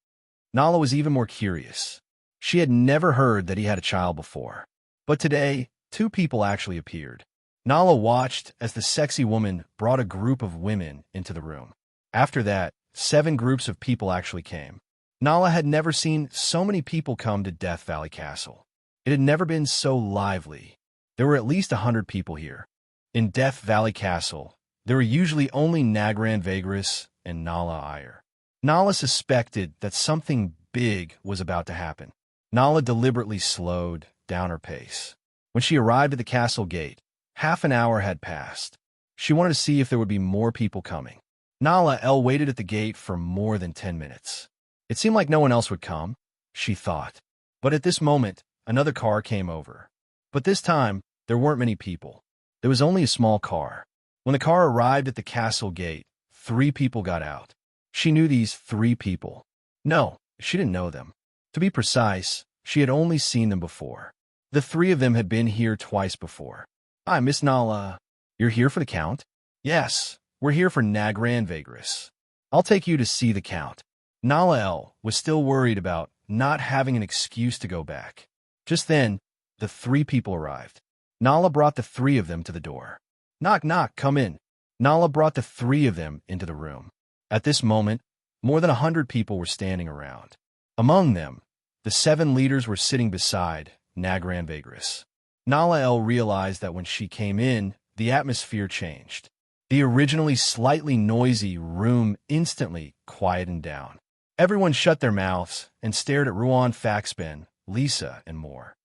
Nala was even more curious. She had never heard that he had a child before. But today, 2 people actually appeared. Nala watched as the sexy woman brought a group of women into the room. After that, 7 groups of people actually came. Nala had never seen so many people come to Death Valley Castle. It had never been so lively. There were at least 100 people here. In Death Valley Castle, there were usually only Nagran Vagris and Nala Iyer. Nala suspected that something big was about to happen. Nala deliberately slowed down her pace. When she arrived at the castle gate, half an hour had passed. She wanted to see if there would be more people coming. Nala El waited at the gate for more than 10 minutes. It seemed like no one else would come, she thought. But at this moment, another car came over. But this time, there weren't many people. There was only a small car. When the car arrived at the castle gate, 3 people got out. She knew these 3 people. No, she didn't know them. To be precise, she had only seen them before. The 3 of them had been here twice before. Hi, Miss Nala. You're here for the Count? Yes, we're here for Nagran Vagris. I'll take you to see the Count. Nala El was still worried about not having an excuse to go back. Just then, the 3 people arrived. Nala brought the 3 of them to the door. Knock, knock, come in. Nala brought the 3 of them into the room. At this moment, more than 100 people were standing around. Among them, the 7 leaders were sitting beside Nagran Vagris. Nala El realized that when she came in, the atmosphere changed. The originally slightly noisy room instantly quietened down. Everyone shut their mouths and stared at Ruan Faxbin, Lisa, and more.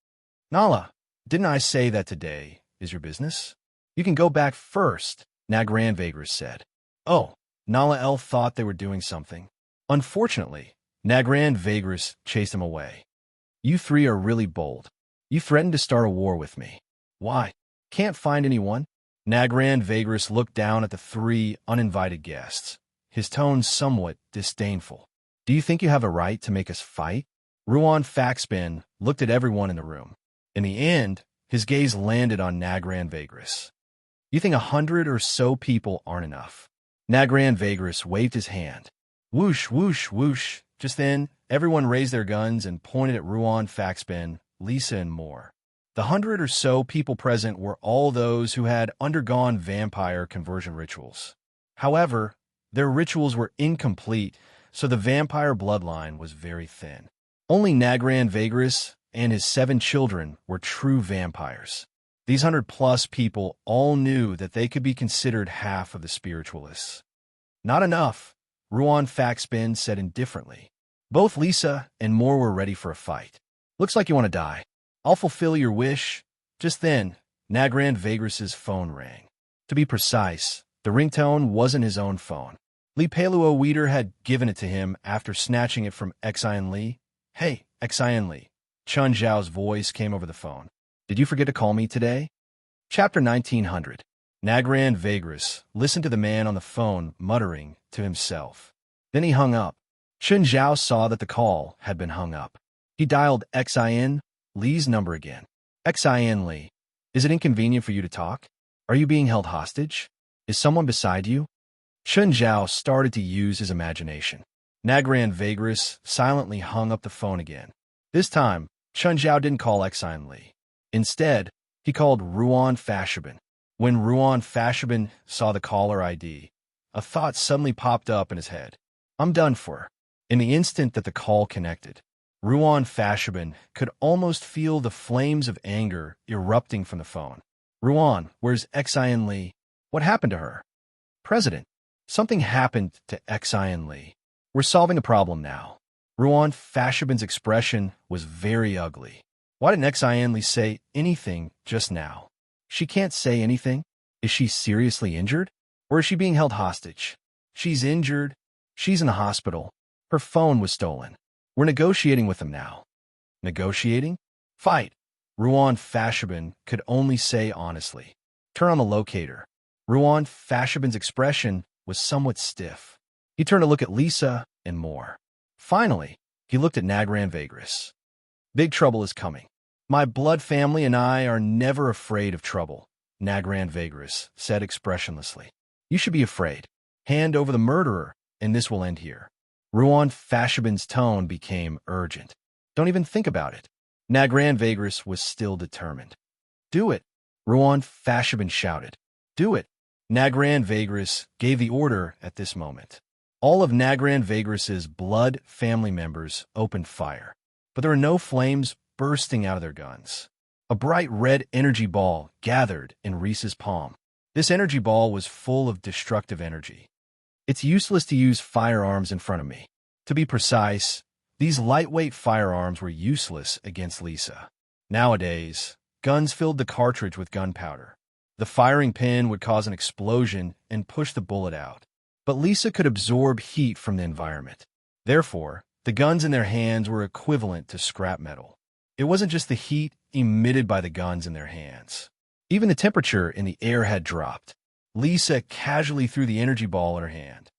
Nala, didn't I say that today is your business? You can go back first, Nagran Vagris said. Oh, Nala El thought they were doing something. Unfortunately, Nagran Vagris chased him away. You three are really bold. You threatened to start a war with me. Why? Can't find anyone? Nagran Vagris looked down at the three uninvited guests, his tone somewhat disdainful. Do you think you have a right to make us fight? Ruan Faxbin looked at everyone in the room. In the end, his gaze landed on Nagran Vagris. You think 100 or so people aren't enough? Nagran Vagris waved his hand. Whoosh, whoosh, whoosh. Just then, everyone raised their guns and pointed at Ruan Faxbin, Lisa, and more. The 100 or so people present were all those who had undergone vampire conversion rituals. However, their rituals were incomplete, so the vampire bloodline was very thin. Only Nagran Vagris and his 7 children were true vampires. These 100-plus people all knew that they could be considered half of the spiritualists. Not enough, Ruan Faxbin said indifferently. Both Lisa and Moore were ready for a fight. Looks like you want to die. I'll fulfill your wish. Just then, Nagran Vagris's phone rang. To be precise, the ringtone wasn't his own phone. Lee Paluo Weeder had given it to him after snatching it from Xian Li. Hey, Xian Li. Chun Zhao's voice came over the phone. Did you forget to call me today? Chapter 1900. Nagran Vagris listened to the man on the phone muttering to himself. Then he hung up. Chun Zhao saw that the call had been hung up. He dialed Xian Li's number again. Xian Li, is it inconvenient for you to talk? Are you being held hostage? Is someone beside you? Chun Zhao started to use his imagination. Nagran Vagris silently hung up the phone again. This time, Chun Zhao didn't call Xian Li. Instead, he called Ruan Fashabin. When Ruan Fashabin saw the caller ID, a thought suddenly popped up in his head. I'm done for. In the instant that the call connected, Ruan Fashabin could almost feel the flames of anger erupting from the phone. Ruan, where's Xian Li? What happened to her? President, something happened to Xian Li. We're solving a problem now. Ruan Fashabin's expression was very ugly. Why didn't Xian Li say anything just now? She can't say anything? Is she seriously injured? Or is she being held hostage? She's injured. She's in the hospital. Her phone was stolen. We're negotiating with them now. Negotiating? Fight. Ruan Fashabin could only say honestly. Turn on the locator. Ruan Fashabin's expression was somewhat stiff. He turned to look at Lisa and more. Finally, he looked at Nagran Vagris. Big trouble is coming. My blood family and I are never afraid of trouble, Nagran Vagris said expressionlessly. You should be afraid. Hand over the murderer, and this will end here. Ruan Fashabin's tone became urgent. Don't even think about it. Nagran Vagris was still determined. Do it, Ruan Fashabin shouted. Do it. Nagran Vagris gave the order at this moment. All of Nagran Vagris's blood family members opened fire, but there were no flames bursting out of their guns. A bright red energy ball gathered in Reese's palm. This energy ball was full of destructive energy. It's useless to use firearms in front of me. To be precise, these lightweight firearms were useless against Lisa. Nowadays, guns filled the cartridge with gunpowder. The firing pin would cause an explosion and push the bullet out. But Lisa could absorb heat from the environment. Therefore, the guns in their hands were equivalent to scrap metal. It wasn't just the heat emitted by the guns in their hands. Even the temperature in the air had dropped. Lisa casually threw the energy ball in her hand.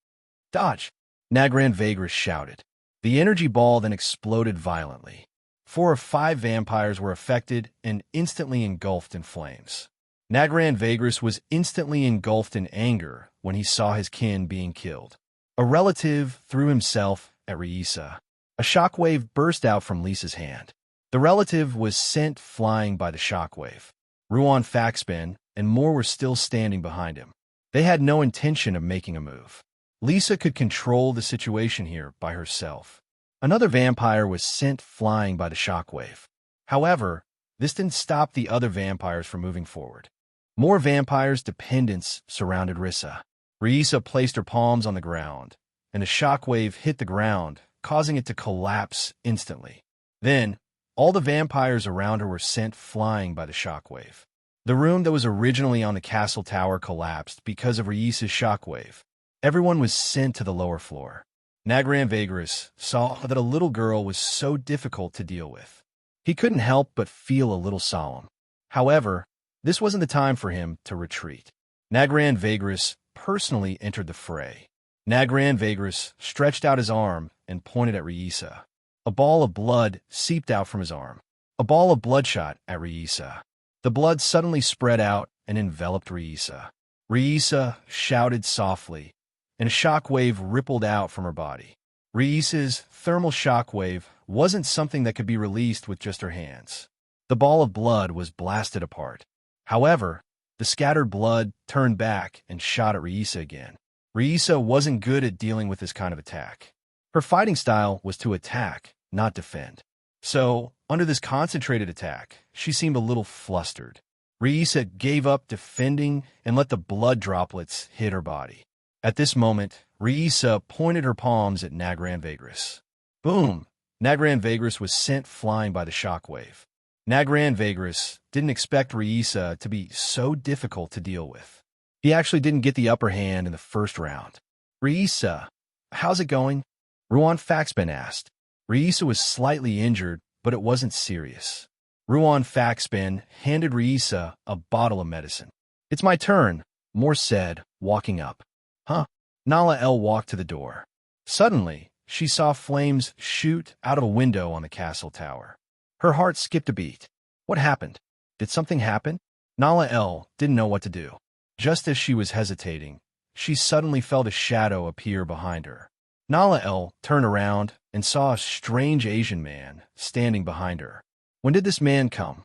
Dodge! Nagran Vagris shouted. The energy ball then exploded violently. 4 of 5 vampires were affected and instantly engulfed in flames. Nagran Vagris was instantly engulfed in anger when he saw his kin being killed. A relative threw himself at Reisa. A shockwave burst out from Lisa's hand. The relative was sent flying by the shockwave. Ruan Faxbin and more were still standing behind him. They had no intention of making a move. Lisa could control the situation here by herself. Another vampire was sent flying by the shockwave. However, this didn't stop the other vampires from moving forward. More vampires' dependents surrounded Rissa. Rissa placed her palms on the ground, and a shockwave hit the ground, causing it to collapse instantly. Then, all the vampires around her were sent flying by the shockwave. The room that was originally on the castle tower collapsed because of Rissa's shockwave. Everyone was sent to the lower floor. Nagran Vagris saw that a little girl was so difficult to deal with. He couldn't help but feel a little solemn. However, this wasn't the time for him to retreat. Nagran Vagris personally entered the fray. Nagran Vagris stretched out his arm and pointed at Rissa. A ball of blood seeped out from his arm. A ball of blood shot at Rissa. The blood suddenly spread out and enveloped Rissa. Rissa shouted softly, and a shockwave rippled out from her body. Rissa's thermal shockwave wasn't something that could be released with just her hands. The ball of blood was blasted apart. However, the scattered blood turned back and shot at Rissa again. Rissa wasn't good at dealing with this kind of attack. Her fighting style was to attack, not defend. So, under this concentrated attack, she seemed a little flustered. Rissa gave up defending and let the blood droplets hit her body. At this moment, Rissa pointed her palms at Nagran Vagris. Boom! Nagran Vagris was sent flying by the shockwave. Nagran Vagris didn't expect Rissa to be so difficult to deal with. He actually didn't get the upper hand in the first round. Rissa, how's it going? Ruan Faxben asked. Rissa was slightly injured, but it wasn't serious. Ruan Faxben handed Rissa a bottle of medicine. It's my turn, Morse said, walking up. Huh? Nala El walked to the door. Suddenly, she saw flames shoot out of a window on the castle tower. Her heart skipped a beat. What happened? Did something happen? Nala El didn't know what to do. Just as she was hesitating, she suddenly felt a shadow appear behind her. Nala El turned around and saw a strange Asian man standing behind her. When did this man come?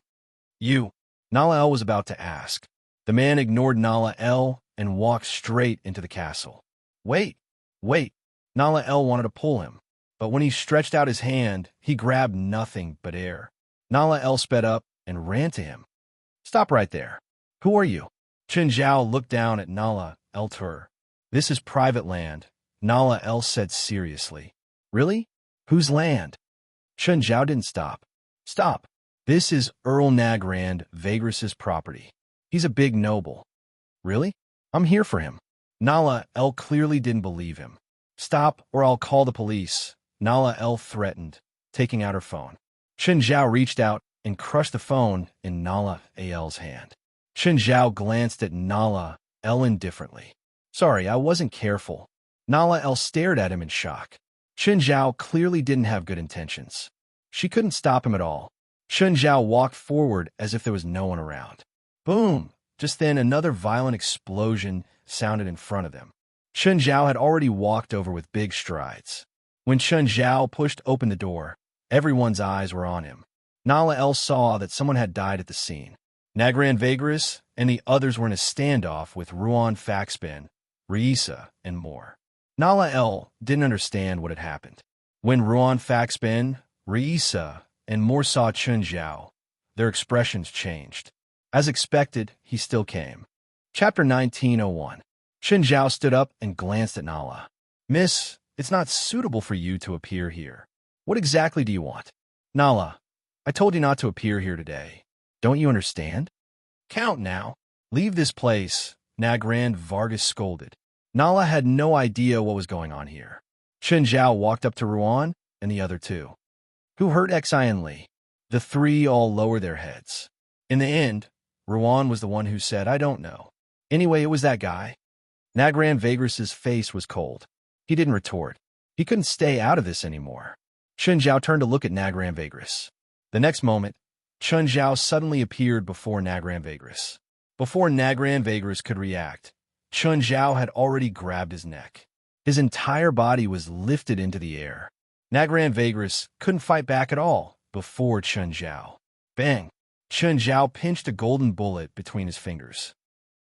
You. Nala El was about to ask. The man ignored Nala El and walked straight into the castle. Wait. Nala El wanted to pull him, but when he stretched out his hand, he grabbed nothing but air. Nala El sped up and ran to him. Stop right there. Who are you? Chen Zhao looked down at Nala El Tur. This is private land, Nala El said seriously. Really? Whose land? Chen Zhao didn't stop. Stop. This is Earl Nagrand Vagris's property. He's a big noble. Really? I'm here for him. Nala El clearly didn't believe him. Stop or I'll call the police, Nala El threatened, taking out her phone. Chen Zhao reached out and crushed the phone in Nala El's hand. Chen Zhao glanced at Nala El indifferently. Sorry, I wasn't careful. Nala El stared at him in shock. Chen Zhao clearly didn't have good intentions. She couldn't stop him at all. Chen Zhao walked forward as if there was no one around. Boom! Just then, another violent explosion sounded in front of them. Chen Zhao had already walked over with big strides. When Chen Zhao pushed open the door, everyone's eyes were on him. Nala El saw that someone had died at the scene. Nagran Vagris and the others were in a standoff with Ruan Faxben, Rissa, and more. Nala El didn't understand what had happened. When Ruan Faxben, Rissa, and more saw Chen Zhao, their expressions changed. As expected, he still came. Chapter 1901. Chen Zhao stood up and glanced at Nala. Miss, it's not suitable for you to appear here. What exactly do you want? Nala, I told you not to appear here today. Don't you understand? Count now. Leave this place, Nagrand Vargas scolded. Nala had no idea what was going on here. Chen Zhao walked up to Ruan and the other two. Who hurt Xian Li? The three all lowered their heads. In the end, Ruan was the one who said, I don't know. Anyway, it was that guy. Nagran Vagris's face was cold. He didn't retort. He couldn't stay out of this anymore. Chen Zhao turned to look at Nagran Vagris. The next moment, Chen Zhao suddenly appeared before Nagran Vagris. Before Nagran Vagris could react, Chen Zhao had already grabbed his neck. His entire body was lifted into the air. Nagran Vagris couldn't fight back at all before Chen Zhao. Bang! Chen Zhao pinched a golden bullet between his fingers.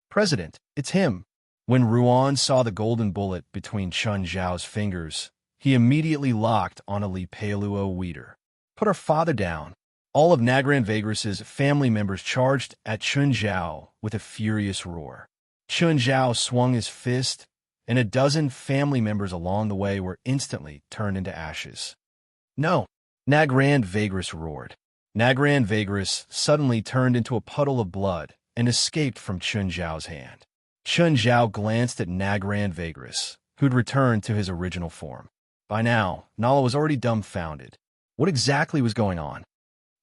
President, it's him. When Ruan saw the golden bullet between Chen Zhao's fingers, he immediately locked on a Li Peiluo Weeder. Put our father down. All of Nagran Vagrus's family members charged at Chun Zhao with a furious roar. Chun Zhao swung his fist, and a dozen family members along the way were instantly turned into ashes. No! Nagran Vagrus roared. Nagran Vagrus suddenly turned into a puddle of blood and escaped from Chun Zhao's hand. Chun Zhao glanced at Nagran Vagrus, who'd returned to his original form. By now, Nala was already dumbfounded. What exactly was going on?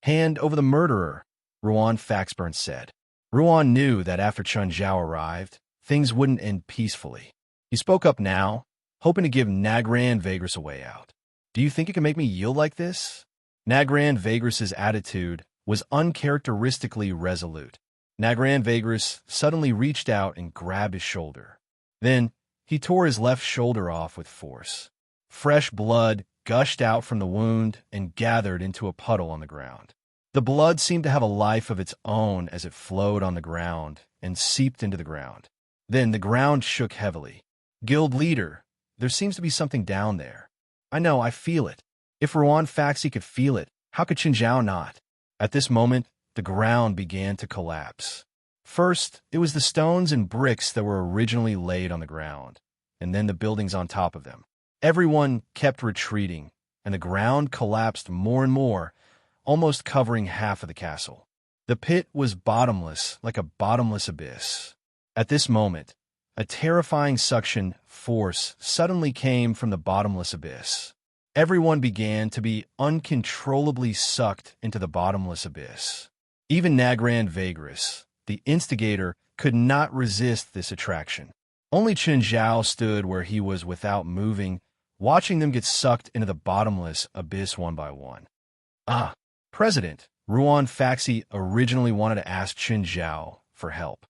Hand over the murderer, Ruan Faxburn said. Ruan knew that after Chun Zhao arrived, things wouldn't end peacefully. He spoke up now, hoping to give Nagran Vagrus a way out. Do you think you can make me yield like this? Nagran Vagrus's attitude was uncharacteristically resolute. Nagran Vagrus suddenly reached out and grabbed his shoulder. Then, he tore his left shoulder off with force. Fresh blood gushed out from the wound and gathered into a puddle on the ground. The blood seemed to have a life of its own as it flowed on the ground and seeped into the ground. Then the ground shook heavily. Guild leader, there seems to be something down there. I know, I feel it. If Ruan Faxi could feel it, how could Chun Zhao not? At this moment, the ground began to collapse. First, it was the stones and bricks that were originally laid on the ground, and then the buildings on top of them. Everyone kept retreating, and the ground collapsed more and more, almost covering half of the castle. The pit was bottomless, like a bottomless abyss. At this moment, a terrifying suction force suddenly came from the bottomless abyss. Everyone began to be uncontrollably sucked into the bottomless abyss. Even Nagran Vagrus, the instigator, could not resist this attraction. Only Chun Zhao stood where he was without moving, watching them get sucked into the bottomless abyss one by one. President, Ruan Faxi originally wanted to ask Chun Zhao for help.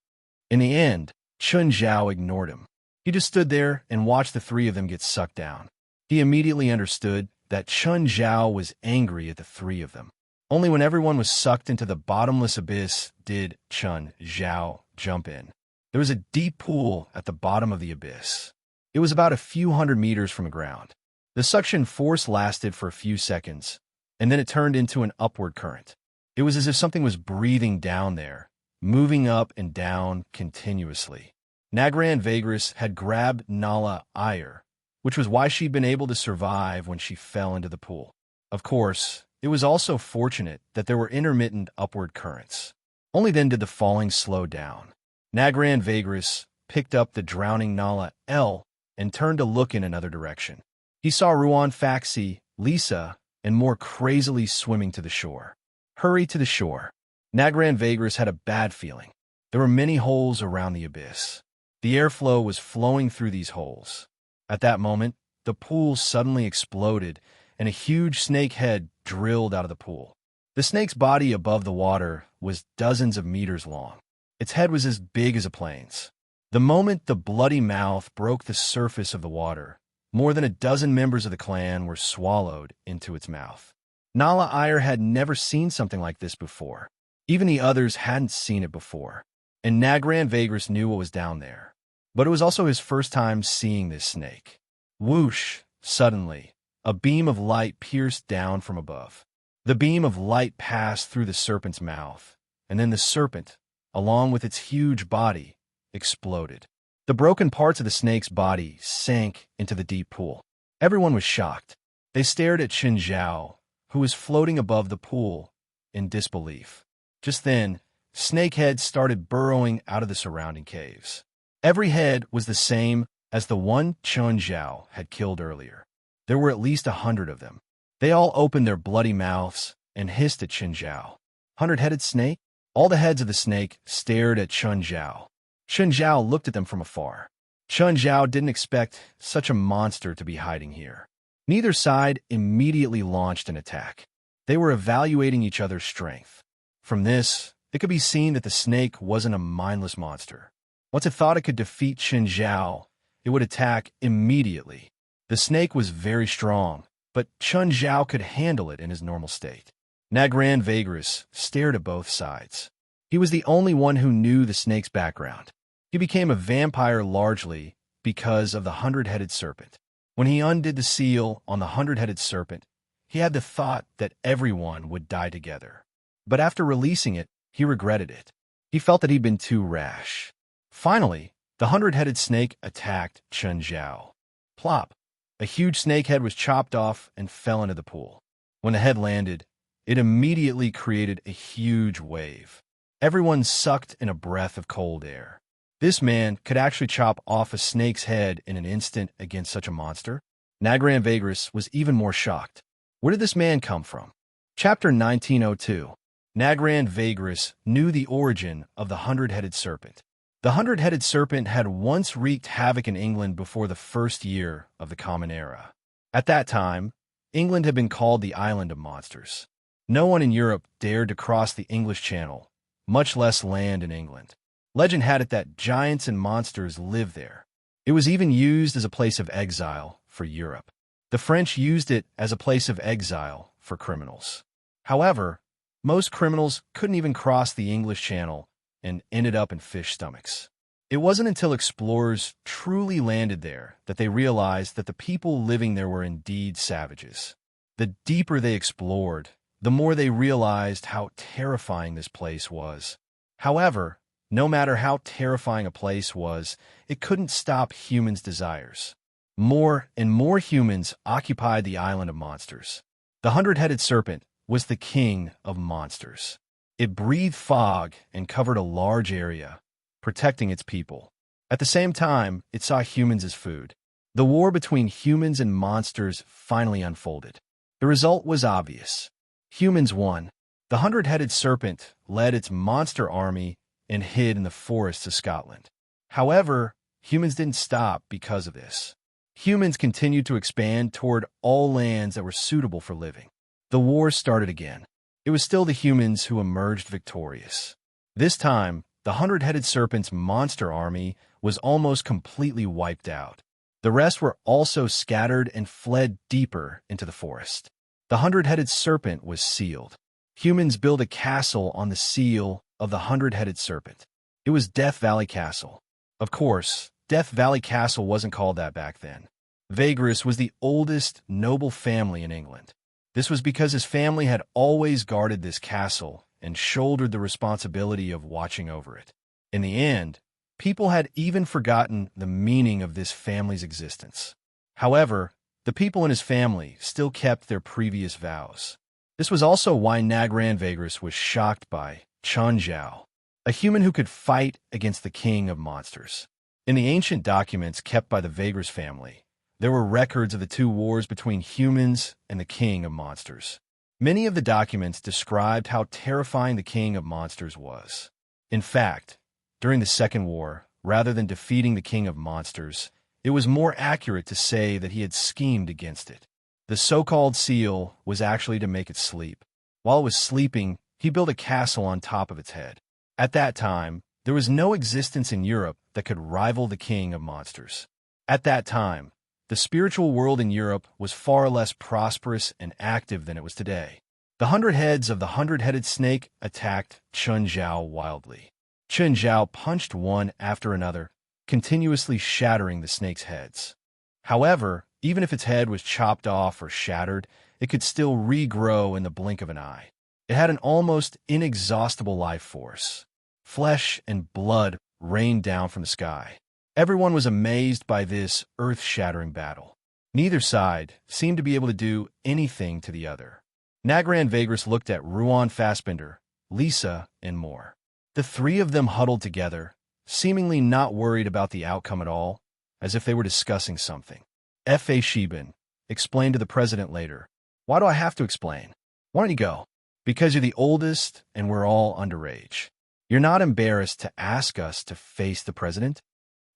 In the end, Chun Zhao ignored him. He just stood there and watched the three of them get sucked down. He immediately understood that Chun Zhao was angry at the three of them. Only when everyone was sucked into the bottomless abyss did Chun Zhao jump in. There was a deep pool at the bottom of the abyss. It was about a few hundred meters from the ground. The suction force lasted for a few seconds, and then it turned into an upward current. It was as if something was breathing down there, moving up and down continuously. Nagran Vagrus had grabbed Nala Iyer, which was why she'd been able to survive when she fell into the pool. Of course, it was also fortunate that there were intermittent upward currents. Only then did the falling slow down. Nagran Vagrus picked up the drowning Nala L and turned to look in another direction. He saw Ruan Faxi, Lisa, and more crazily swimming to the shore. Hurry to the shore. Nagran Vagrus had a bad feeling. There were many holes around the abyss. The airflow was flowing through these holes. At that moment, the pool suddenly exploded, and a huge snake head drilled out of the pool. The snake's body above the water was dozens of meters long. Its head was as big as a plane's. The moment the bloody mouth broke the surface of the water, more than a dozen members of the clan were swallowed into its mouth. Nala Iyer had never seen something like this before. Even the others hadn't seen it before, and Nagran Vagrus knew what was down there. But it was also his first time seeing this snake. Whoosh! Suddenly, a beam of light pierced down from above. The beam of light passed through the serpent's mouth, and then the serpent, along with its huge body, exploded. The broken parts of the snake's body sank into the deep pool. Everyone was shocked. They stared at Chun Zhao, who was floating above the pool, in disbelief. Just then, snake heads started burrowing out of the surrounding caves. Every head was the same as the one Chun Zhao had killed earlier. There were at least 100 of them. They all opened their bloody mouths and hissed at Chun Zhao. 100-headed snake? All the heads of the snake stared at Chun Zhao. Chun Zhao looked at them from afar. Chun Zhao didn't expect such a monster to be hiding here. Neither side immediately launched an attack. They were evaluating each other's strength. From this, it could be seen that the snake wasn't a mindless monster. Once it thought it could defeat Chun Zhao, it would attack immediately. The snake was very strong, but Chun Zhao could handle it in his normal state. Nagran Vagrus stared at both sides. He was the only one who knew the snake's background. He became a vampire largely because of the 100-headed serpent. When he undid the seal on the 100-headed serpent, he had the thought that everyone would die together. But after releasing it, he regretted it. He felt that he'd been too rash. Finally, the 100-headed snake attacked Chen Zhao. Plop! A huge snake head was chopped off and fell into the pool. When the head landed, it immediately created a huge wave. Everyone sucked in a breath of cold air. This man could actually chop off a snake's head in an instant against such a monster? Nagran Vagris was even more shocked. Where did this man come from? Chapter 1902. Nagran Vagris knew the origin of the 100-headed serpent. The 100-headed serpent had once wreaked havoc in England before the first year of the Common Era. At that time, England had been called the Island of Monsters. No one in Europe dared to cross the English Channel, much less land in England. Legend had it that giants and monsters lived there. It was even used as a place of exile for Europe. The French used it as a place of exile for criminals. However, most criminals couldn't even cross the English Channel and ended up in fish stomachs. It wasn't until explorers truly landed there that they realized that the people living there were indeed savages. The deeper they explored, the more they realized how terrifying this place was. However, no matter how terrifying a place was, it couldn't stop humans' desires. More and more humans occupied the island of monsters. The 100-headed serpent was the king of monsters. It breathed fog and covered a large area, protecting its people. At the same time, it saw humans as food. The war between humans and monsters finally unfolded. The result was obvious. Humans won. The 100-headed serpent led its monster army and hid in the forests of Scotland. However, humans didn't stop because of this. Humans continued to expand toward all lands that were suitable for living. The war started again. It was still the humans who emerged victorious. This time, the 100-headed serpent's monster army was almost completely wiped out. The rest were also scattered and fled deeper into the forest. The 100-headed serpent was sealed. Humans built a castle on the seal of the 100-headed serpent. It was Death Valley Castle. Of course, Death Valley Castle wasn't called that back then. Vagris was the oldest noble family in England. This was because his family had always guarded this castle and shouldered the responsibility of watching over it. In the end, people had even forgotten the meaning of this family's existence. However, the people in his family still kept their previous vows. This was also why Nagran Vagris was shocked by Chen Zhao, a human who could fight against the king of monsters. In the ancient documents kept by the Vagris family, there were records of the two wars between humans and the king of monsters. Many of the documents described how terrifying the king of monsters was. In fact, during the Second War, rather than defeating the king of monsters, it was more accurate to say that he had schemed against it. The so-called seal was actually to make it sleep. While it was sleeping, he built a castle on top of its head. At that time, there was no existence in Europe that could rival the king of monsters. At that time, the spiritual world in Europe was far less prosperous and active than it was today. The 100 heads of the 100-headed snake attacked Chen Zhao wildly. Chen Zhao punched one after another, continuously shattering the snake's heads. However, even if its head was chopped off or shattered, it could still regrow in the blink of an eye. It had an almost inexhaustible life force. Flesh and blood rained down from the sky. Everyone was amazed by this earth-shattering battle. Neither side seemed to be able to do anything to the other. Nagran Vagris looked at Ruan Fassbender, Lisa, and more. The three of them huddled together, seemingly not worried about the outcome at all, as if they were discussing something. F.A. Sheben explained to the president later, "Why do I have to explain? Why don't you go? Because you're the oldest and we're all underage. You're not embarrassed to ask us to face the president?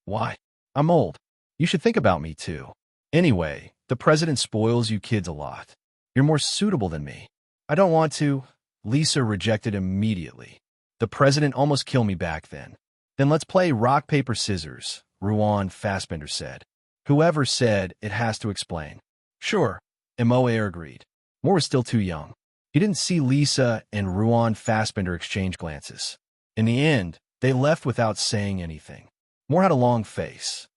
Why? I'm old. You should think about me too. Anyway, the president spoils you kids a lot. You're more suitable than me. I don't want to." Lisa rejected immediately. "The president almost killed me back then." "Then let's play rock, paper, scissors," Ruan Fassbender said. "Whoever said it has to explain." "Sure," Moair agreed. Moore was still too young. He didn't see Lisa and Ruan Fassbender exchange glances. In the end, they left without saying anything. Moore had a long face.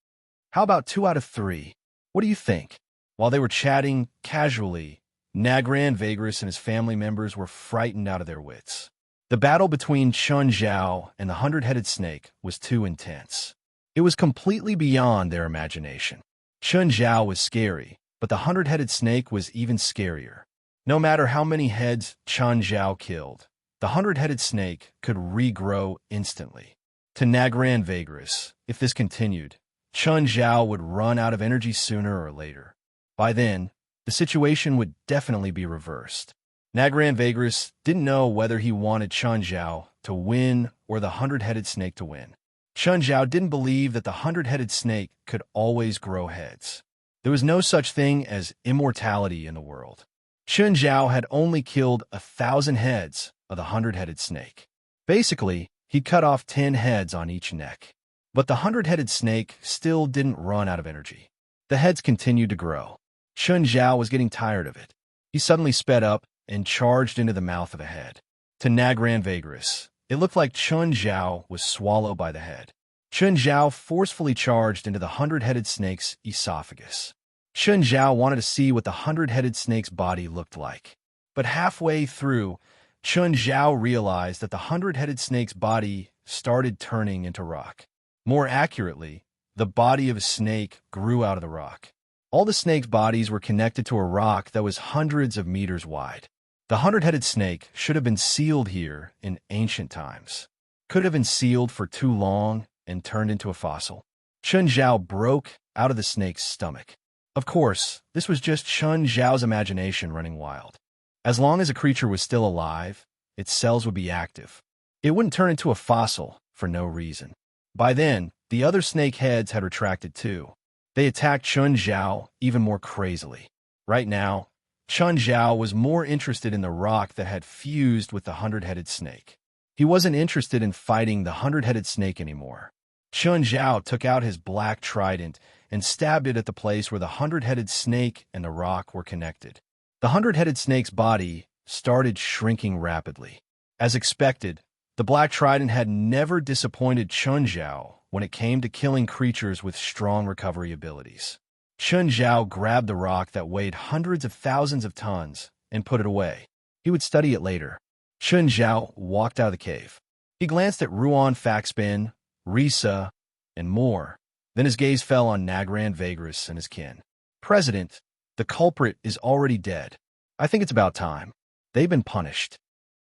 "How about 2 out of 3? What do you think?" While they were chatting casually, Nagran Vagris and his family members were frightened out of their wits. The battle between Chun Zhao and the 100-headed snake was too intense. It was completely beyond their imagination. Chun Zhao was scary, but the 100-headed snake was even scarier. No matter how many heads Chun Zhao killed, the 100-headed snake could regrow instantly. To Nagran Vagris, if this continued, Chun Zhao would run out of energy sooner or later. By then, the situation would definitely be reversed. Nagran Vagris didn't know whether he wanted Chun Zhao to win or the 100-headed snake to win. Chun Zhao didn't believe that the 100-headed snake could always grow heads. There was no such thing as immortality in the world. Chun Zhao had only killed 1,000 heads of the 100-headed snake. Basically, he cut off 10 heads on each neck. But the 100-headed snake still didn't run out of energy. The heads continued to grow. Chun Zhao was getting tired of it. He suddenly sped up and charged into the mouth of a head. To Nagran Vagris, it looked like Chun Zhao was swallowed by the head. Chun Zhao forcefully charged into the 100-headed snake's esophagus. Chun Zhao wanted to see what the 100-headed snake's body looked like. But halfway through, Chun Zhao realized that the 100-headed snake's body started turning into rock. More accurately, the body of a snake grew out of the rock. All the snake's bodies were connected to a rock that was hundreds of meters wide. The 100-headed snake should have been sealed here in ancient times. Could have been sealed for too long and turned into a fossil. Chun Zhao broke out of the snake's stomach. Of course, this was just Chun Zhao's imagination running wild. As long as a creature was still alive, its cells would be active. It wouldn't turn into a fossil for no reason. By then, the other snake heads had retracted too. They attacked Chun Zhao even more crazily. Right now, Chun Zhao was more interested in the rock that had fused with the 100-headed snake. He wasn't interested in fighting the 100-headed snake anymore. Chun Zhao took out his black trident and stabbed it at the place where the 100-headed snake and the rock were connected. The 100-headed snake's body started shrinking rapidly. As expected, the black trident had never disappointed Chun Zhao when it came to killing creatures with strong recovery abilities. Chun Zhao grabbed the rock that weighed hundreds of thousands of tons and put it away. He would study it later. Chun Zhao walked out of the cave. He glanced at Ruan Faxbin, Risa, and more. Then his gaze fell on Nagran Vagris and his kin. President, the culprit is already dead. I think it's about time. They've been punished.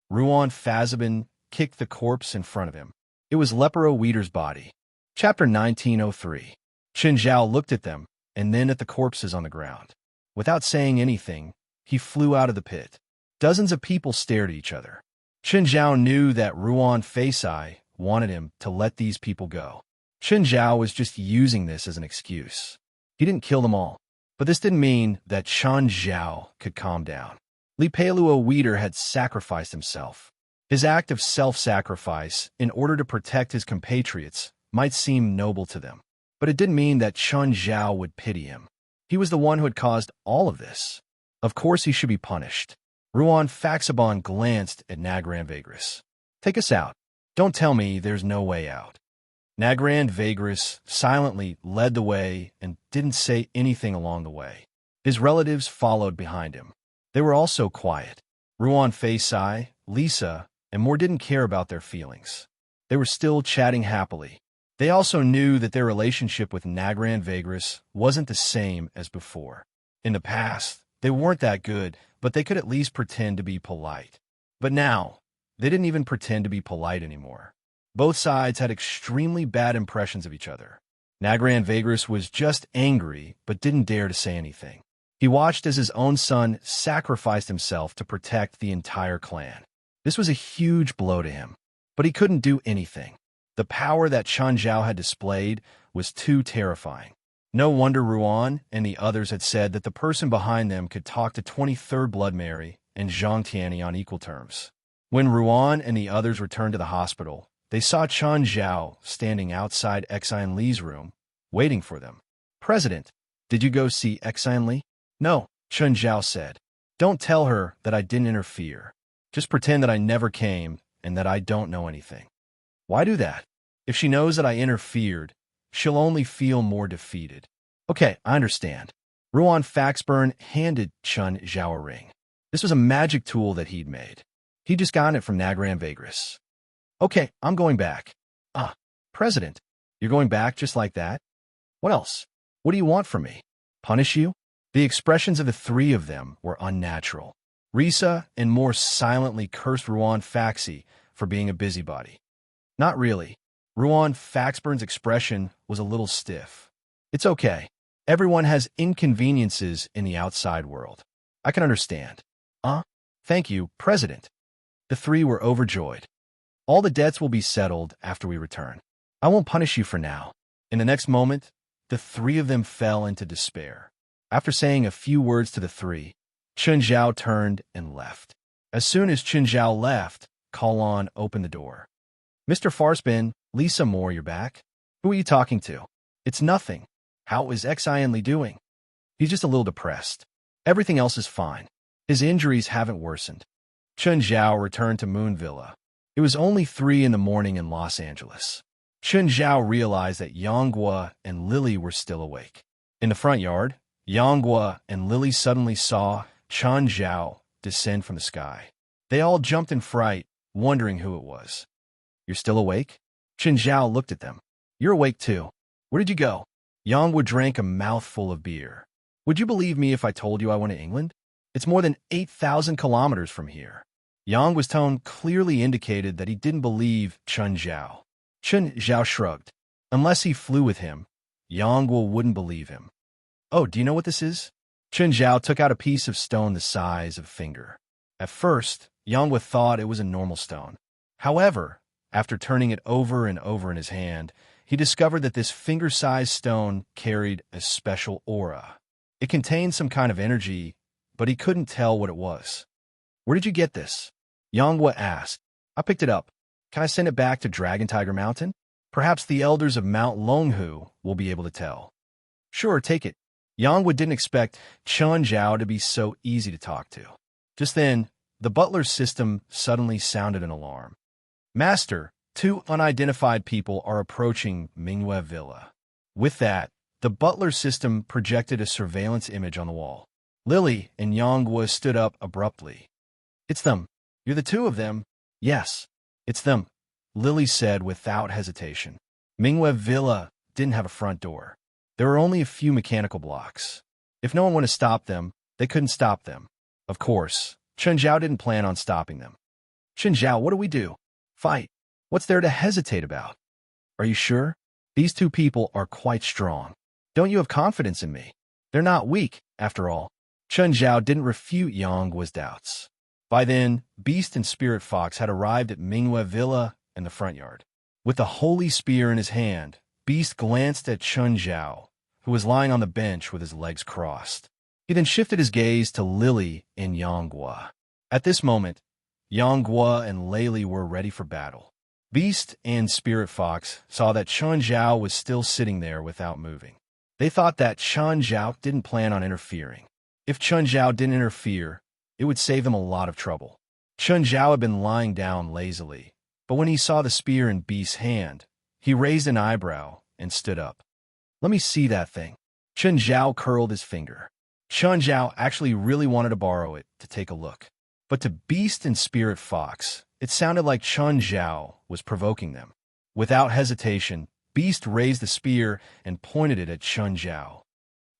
Ruan Faxbin kicked the corpse in front of him. It was Lepero Weeder's body. Chapter 1903. Chun Zhao looked at them, and then at the corpses on the ground. Without saying anything, he flew out of the pit. Dozens of people stared at each other. Chun Zhao knew that Ruan Faxai wanted him to let these people go. Chun Zhao was just using this as an excuse. He didn't kill them all, but this didn't mean that Chun Zhao could calm down. Lepero Weeder had sacrificed himself. His act of self-sacrifice in order to protect his compatriots might seem noble to them, but it didn't mean that Chun Zhao would pity him. He was the one who had caused all of this. Of course he should be punished. Ruan Faxabon glanced at Nagran Vagris. Take us out. Don't tell me there's no way out. Nagran Vagris silently led the way and didn't say anything along the way. His relatives followed behind him. They were also quiet. Ruan Faxai, Lisa, and more didn't care about their feelings. They were still chatting happily. They also knew that their relationship with Nagran Vagris wasn't the same as before. In the past, they weren't that good, but they could at least pretend to be polite. But now, they didn't even pretend to be polite anymore. Both sides had extremely bad impressions of each other. Nagran Vagris was just angry, but didn't dare to say anything. He watched as his own son sacrificed himself to protect the entire clan. This was a huge blow to him, but he couldn't do anything. The power that Chun Zhao had displayed was too terrifying. No wonder Ruan and the others had said that the person behind them could talk to 23rd Blood Mary and Zhang Tianyi on equal terms. When Ruan and the others returned to the hospital, they saw Chun Zhao standing outside Exine Li's room, waiting for them. President, did you go see Exine Li? No, Chun Zhao said. Don't tell her that I didn't interfere. Just pretend that I never came and that I don't know anything. Why do that? If she knows that I interfered, she'll only feel more defeated. Okay, I understand. Ruan Faxburn handed Chun Zhao a ring. This was a magic tool that he'd made. He'd just gotten it from Nagram Vagris. Okay, I'm going back. Ah, President, you're going back just like that? What else? What do you want from me? Punish you? The expressions of the three of them were unnatural. Risa and more silently cursed Ruan Faxi for being a busybody. Not really. Ruan Faxburn's expression was a little stiff. It's okay. Everyone has inconveniences in the outside world. I can understand. Thank you, President. The three were overjoyed. All the debts will be settled after we return. I won't punish you for now. In the next moment, the three of them fell into despair. After saying a few words to the three, Chun Zhao turned and left. As soon as Chun Zhao left, Kalon opened the door. Mr. Farspin, Lisa Moore, you're back? Who are you talking to? It's nothing. How is Xianli doing? He's just a little depressed. Everything else is fine. His injuries haven't worsened. Chun Zhao returned to Moon Villa. It was only 3 in the morning in Los Angeles. Chun Zhao realized that Yanghua and Lily were still awake. In the front yard, Yanghua and Lily suddenly saw Chun Zhao descend from the sky. They all jumped in fright, wondering who it was. You're still awake? Chun Zhao looked at them. You're awake too. Where did you go? Yanghua drank a mouthful of beer. Would you believe me if I told you I went to England? It's more than 8,000 kilometers from here. Yanghua's tone clearly indicated that he didn't believe Chun Zhao. Chun Zhao shrugged. Unless he flew with him, Yanghua wouldn't believe him. Oh, do you know what this is? Chun Zhao took out a piece of stone the size of a finger. At first, Yanghua thought it was a normal stone. However, after turning it over and over in his hand, he discovered that this finger-sized stone carried a special aura. It contained some kind of energy, but he couldn't tell what it was. Where did you get this? Yanghua asked. I picked it up. Can I send it back to Dragon Tiger Mountain? Perhaps the elders of Mount Longhu will be able to tell. Sure, take it. Yanghua didn't expect Chun Zhao to be so easy to talk to. Just then, the butler's system suddenly sounded an alarm. Master, 2 unidentified people are approaching Mingyue Villa. With that, the butler system projected a surveillance image on the wall. Lily and Yanghua stood up abruptly. It's them. You're the 2 of them. Yes, it's them, Lily said without hesitation. Mingyue Villa didn't have a front door. There were only a few mechanical blocks. If no one wanted to stop them, they couldn't stop them. Of course, Chun Zhao didn't plan on stopping them. Chun Zhao, what do we do? Fight. What's there to hesitate about? Are you sure? These 2 people are quite strong. Don't you have confidence in me? They're not weak, after all. Chun Zhao didn't refute Yanghua's doubts. By then, Beast and Spirit Fox had arrived at Mingyue Villa in the front yard. With the holy spear in his hand, Beast glanced at Chun Zhao, who was lying on the bench with his legs crossed. He then shifted his gaze to Lily and Yanghua. At this moment, Yanghua and Lily were ready for battle. Beast and Spirit Fox saw that Chun Zhao was still sitting there without moving. They thought that Chun Zhao didn't plan on interfering. If Chun Zhao didn't interfere, it would save them a lot of trouble. Chun Zhao had been lying down lazily, but when he saw the spear in Beast's hand, he raised an eyebrow and stood up. Let me see that thing. Chun Zhao curled his finger. Chun Zhao actually really wanted to borrow it to take a look. But to Beast and Spirit Fox, it sounded like Chun Zhao was provoking them. Without hesitation, Beast raised the spear and pointed it at Chun Zhao.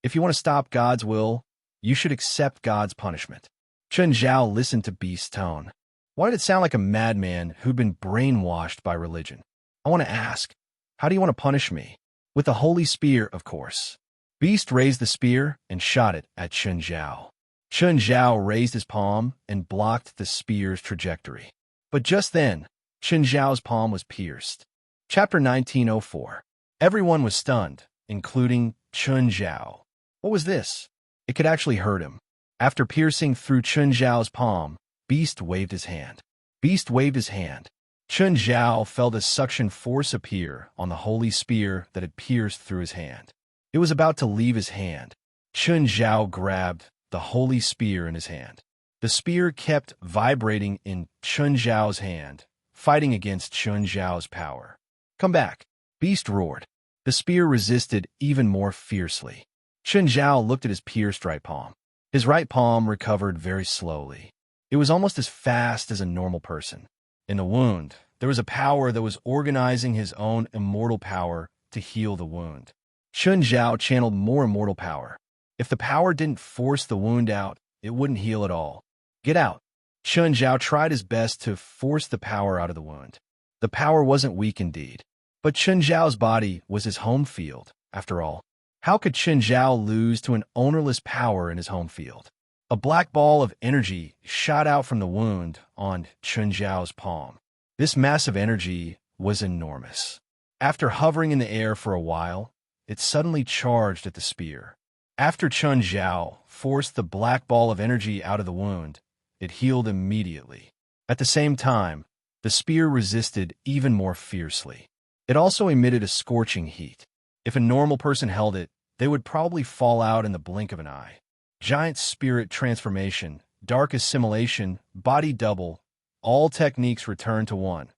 If you want to stop God's will, you should accept God's punishment. Chun Zhao listened to Beast's tone. Why did it sound like a madman who'd been brainwashed by religion? I want to ask, how do you want to punish me? With the holy spear, of course. Beast raised the spear and shot it at Chun Zhao. Chun Zhao raised his palm and blocked the spear's trajectory. But just then, Chun Zhao's palm was pierced. Chapter 1904. Everyone was stunned, including Chun Zhao. What was this? It could actually hurt him. After piercing through Chun Zhao's palm, Beast waved his hand. Beast waved his hand. Chun Zhao felt a suction force appear on the holy spear that had pierced through his hand. It was about to leave his hand. Chun Zhao grabbed the holy spear in his hand. The spear kept vibrating in Chun Zhao's hand, fighting against Chun Zhao's power. Come back, Beast roared. The spear resisted even more fiercely. Chen Zhao looked at his pierced right palm. His right palm recovered very slowly. It was almost as fast as a normal person. In the wound, there was a power that was organizing his own immortal power to heal the wound. Chen Zhao channeled more immortal power. If the power didn't force the wound out, it wouldn't heal at all. Get out. Chen Zhao tried his best to force the power out of the wound. The power wasn't weak indeed. But Chen Zhao's body was his home field, after all. How could Chen Zhao lose to an ownerless power in his home field? A black ball of energy shot out from the wound on Chen Zhao's palm. This massive energy was enormous. After hovering in the air for a while, it suddenly charged at the spear. After Chen Zhao forced the black ball of energy out of the wound, it healed immediately. At the same time, the spear resisted even more fiercely. It also emitted a scorching heat. If a normal person held it, they would probably fall out in the blink of an eye. Giant spirit transformation, dark assimilation, body double, all techniques returned to one.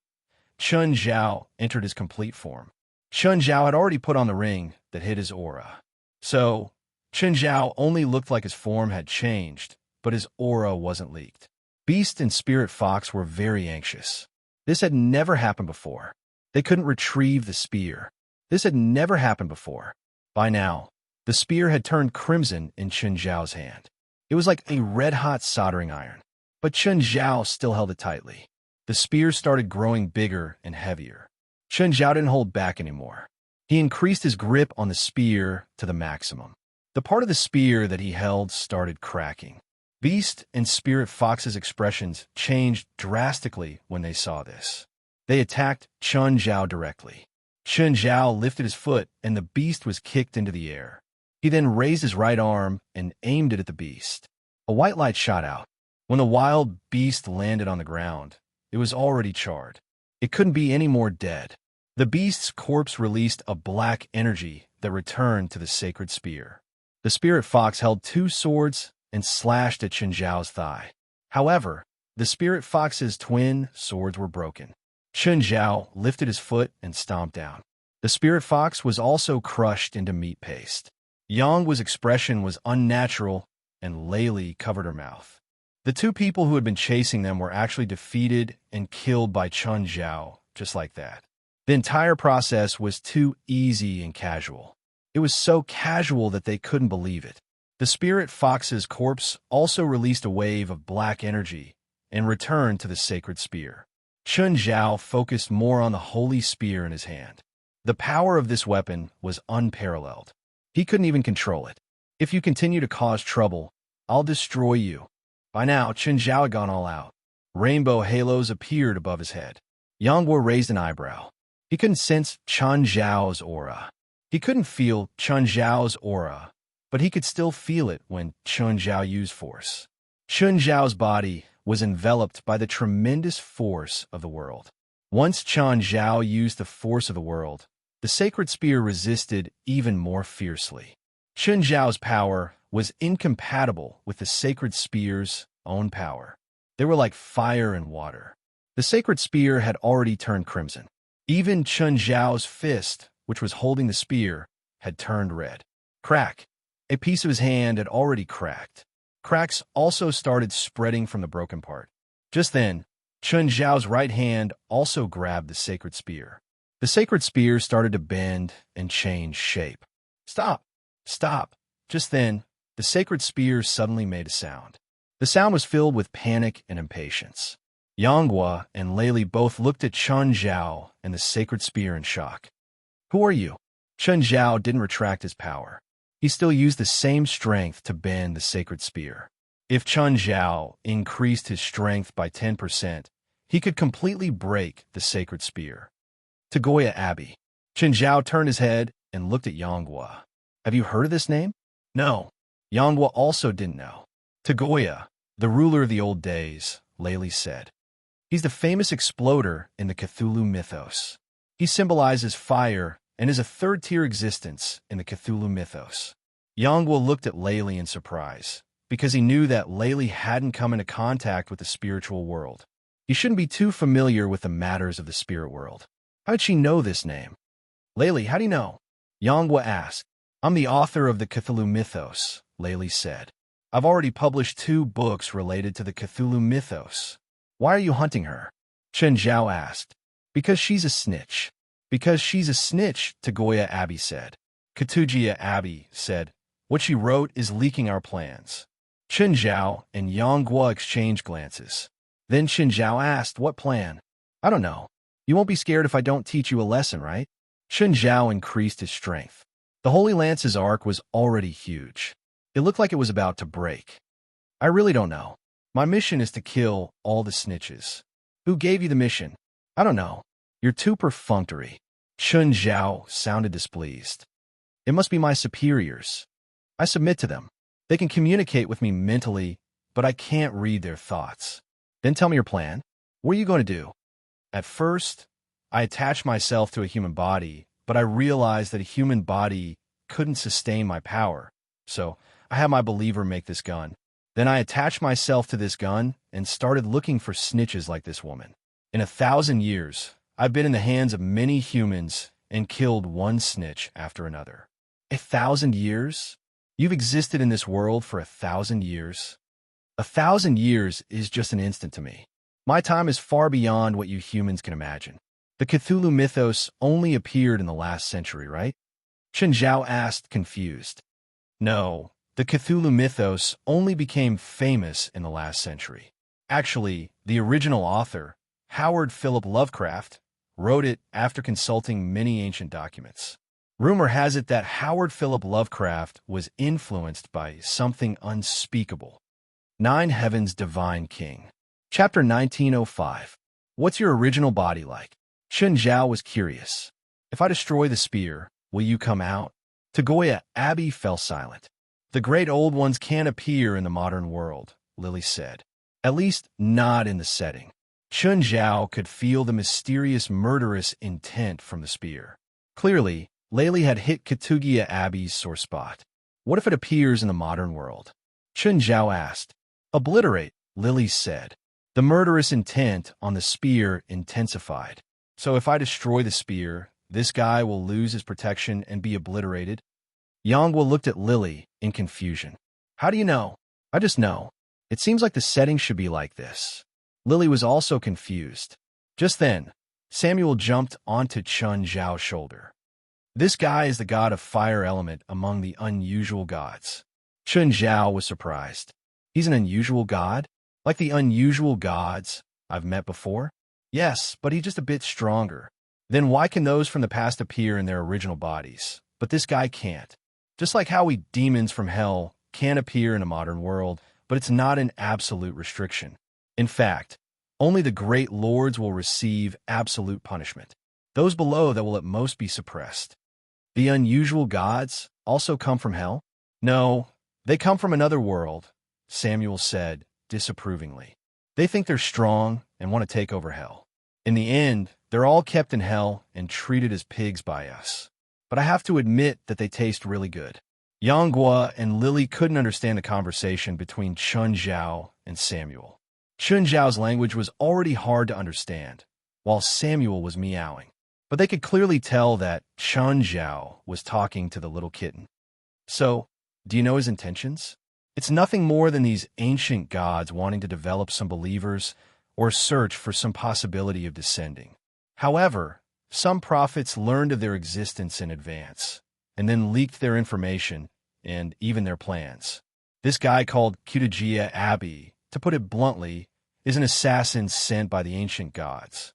Chen Zhao entered his complete form. Chen Zhao had already put on the ring that hid his aura. So, Chen Zhao only looked like his form had changed, but his aura wasn't leaked. Beast and Spirit Fox were very anxious. This had never happened before. They couldn't retrieve the spear. This had never happened before. By now, the spear had turned crimson in Chen Zhao's hand. It was like a red-hot soldering iron. But Chen Zhao still held it tightly. The spear started growing bigger and heavier. Chen Zhao didn't hold back anymore. He increased his grip on the spear to the maximum. The part of the spear that he held started cracking. Beast and Spirit Fox's expressions changed drastically when they saw this. They attacked Chen Zhao directly. Chen Zhao lifted his foot, and the beast was kicked into the air. He then raised his right arm and aimed it at the beast. A white light shot out. When the wild beast landed on the ground, it was already charred. It couldn't be any more dead. The beast's corpse released a black energy that returned to the sacred spear. The Spirit Fox held two swords and slashed at Chen Zhao's thigh. However, the Spirit Fox's twin swords were broken. Chen Zhao lifted his foot and stomped down. The Spirit Fox was also crushed into meat paste. Yang's expression was unnatural, and Layli covered her mouth. The two people who had been chasing them were actually defeated and killed by Chen Zhao, just like that. The entire process was too easy and casual. It was so casual that they couldn't believe it. The Spirit Fox's corpse also released a wave of black energy and returned to the sacred spear. Chen Zhao focused more on the holy spear in his hand. The power of this weapon was unparalleled. He couldn't even control it. If you continue to cause trouble, I'll destroy you. By now, Chen Zhao had gone all out. Rainbow halos appeared above his head. Yangguo raised an eyebrow. He couldn't sense Chen Zhao's aura. He couldn't feel Chen Zhao's aura, but he could still feel it when Chen Zhao used force. Chen Zhao's body was enveloped by the tremendous force of the world. Once Chen Zhao used the force of the world, the sacred spear resisted even more fiercely. Chen Zhao's power was incompatible with the sacred spear's own power. They were like fire and water. The sacred spear had already turned crimson. Even Chen Zhao's fist, which was holding the spear, had turned red. Crack! A piece of his hand had already cracked. Cracks also started spreading from the broken part. Just then, Chen Zhao's right hand also grabbed the sacred spear. The sacred spear started to bend and change shape. Stop! Stop! Just then, the sacred spear suddenly made a sound. The sound was filled with panic and impatience. Yangguo and Layli both looked at Chen Zhao and the sacred spear in shock. Who are you? Chen Zhao didn't retract his power. He still used the same strength to bend the sacred spear. If Chen Zhao increased his strength by 10%, he could completely break the sacred spear. Tagoya Abbey. Chen Zhao turned his head and looked at Yangguo. Have you heard of this name? No. Yangguo also didn't know. Tagoya, the ruler of the old days, Layli said. He's the famous exploder in the Cthulhu mythos. He symbolizes fire and is a third-tier existence in the Cthulhu mythos. Yangguo looked at Layli in surprise, because he knew that Layli hadn't come into contact with the spiritual world. He shouldn't be too familiar with the matters of the spirit world. How did she know this name? Layli, how do you know? Yangguo asked. I'm the author of the Cthulhu mythos, Layli said. I've already published 2 books related to the Cthulhu mythos. Why are you hunting her? Chen Zhao asked. Because she's a snitch. Because she's a snitch, Tagoya Abbey said. Katugia Abbey said, what she wrote is leaking our plans. Chen Zhao and Yang Guo exchanged glances. Then Chen Zhao asked, what plan? I don't know. You won't be scared if I don't teach you a lesson, right? Chen Zhao increased his strength. The Holy Lance's arc was already huge. It looked like it was about to break. I really don't know. My mission is to kill all the snitches. Who gave you the mission? I don't know. You're too perfunctory. Chen Zhao sounded displeased. It must be my superiors. I submit to them. They can communicate with me mentally, but I can't read their thoughts. Then tell me your plan. What are you going to do? At first, I attached myself to a human body, but I realized that a human body couldn't sustain my power. So I had my believer make this gun. Then I attached myself to this gun and started looking for snitches like this woman. In 1,000 years, I've been in the hands of many humans and killed one snitch after another. 1,000 years? You've existed in this world for 1,000 years? 1,000 years is just an instant to me. My time is far beyond what you humans can imagine. The Cthulhu mythos only appeared in the last century, right? Chen Zhao asked, confused. No, the Cthulhu mythos only became famous in the last century. Actually, the original author, Howard Philip Lovecraft, wrote it after consulting many ancient documents. Rumor has it that Howard Philip Lovecraft was influenced by something unspeakable. 9 Heaven's Divine King. Chapter 1905. What's your original body like? Chen Zhao was curious. If I destroy the spear, will you come out? Tagoya Abbey fell silent. The great old ones can't appear in the modern world, Lily said. At least not in the setting. Chen Zhao could feel the mysterious murderous intent from the spear. Clearly, Layli had hit Katugia Abbey's sore spot. What if it appears in the modern world? Chen Zhao asked. Obliterate, Lily said. The murderous intent on the spear intensified. So if I destroy the spear, this guy will lose his protection and be obliterated? Yangwa looked at Lily in confusion. How do you know? I just know. It seems like the setting should be like this. Lily was also confused. Just then, Samuel jumped onto Chen Zhao's shoulder. This guy is the god of fire element among the unusual gods. Chen Zhao was surprised. He's an unusual god? Like the unusual gods I've met before? Yes, but he's just a bit stronger. Then why can those from the past appear in their original bodies, but this guy can't? Just like how we demons from hell can appear in a modern world, but it's not an absolute restriction. In fact, only the great lords will receive absolute punishment. Those below that will at most be suppressed. The unusual gods also come from hell? No, they come from another world, Samuel said disapprovingly. They think they're strong and want to take over hell. In the end, they're all kept in hell and treated as pigs by us. But I have to admit that they taste really good. Yanghua and Lily couldn't understand the conversation between Chen Zhao and Samuel. Chen Zhao's language was already hard to understand, while Samuel was meowing. But they could clearly tell that Chen Zhao was talking to the little kitten. So, do you know his intentions? It's nothing more than these ancient gods wanting to develop some believers or search for some possibility of descending. However, some prophets learned of their existence in advance, and then leaked their information and even their plans. This guy called Kutagia Abbey, to put it bluntly, is an assassin sent by the ancient gods.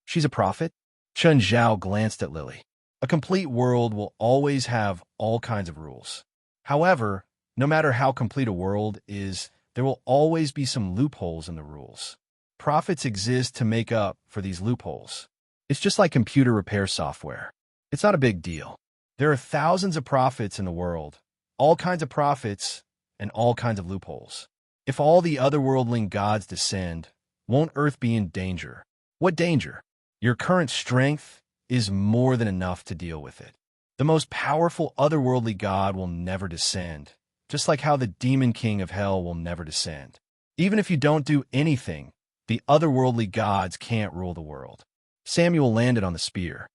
She's a prophet? Chen Zhao glanced at Lily. A complete world will always have all kinds of rules. However, no matter how complete a world is, there will always be some loopholes in the rules. Prophets exist to make up for these loopholes. It's just like computer repair software. It's not a big deal. There are thousands of prophets in the world, all kinds of prophets, and all kinds of loopholes. If all the otherworldling gods descend, won't Earth be in danger? What danger? Your current strength is more than enough to deal with it. The most powerful otherworldly god will never descend, just like how the demon king of hell will never descend. Even if you don't do anything, the otherworldly gods can't rule the world. Samuel landed on the spear.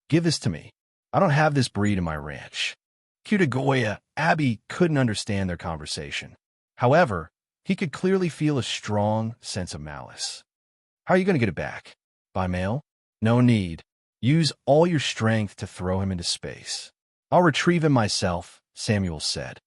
Give this to me. I don't have this breed in my ranch. Kutagoya, Abby couldn't understand their conversation. However, he could clearly feel a strong sense of malice. How are you going to get it back? By mail? No need. Use all your strength to throw him into space. I'll retrieve him myself, Samuel said.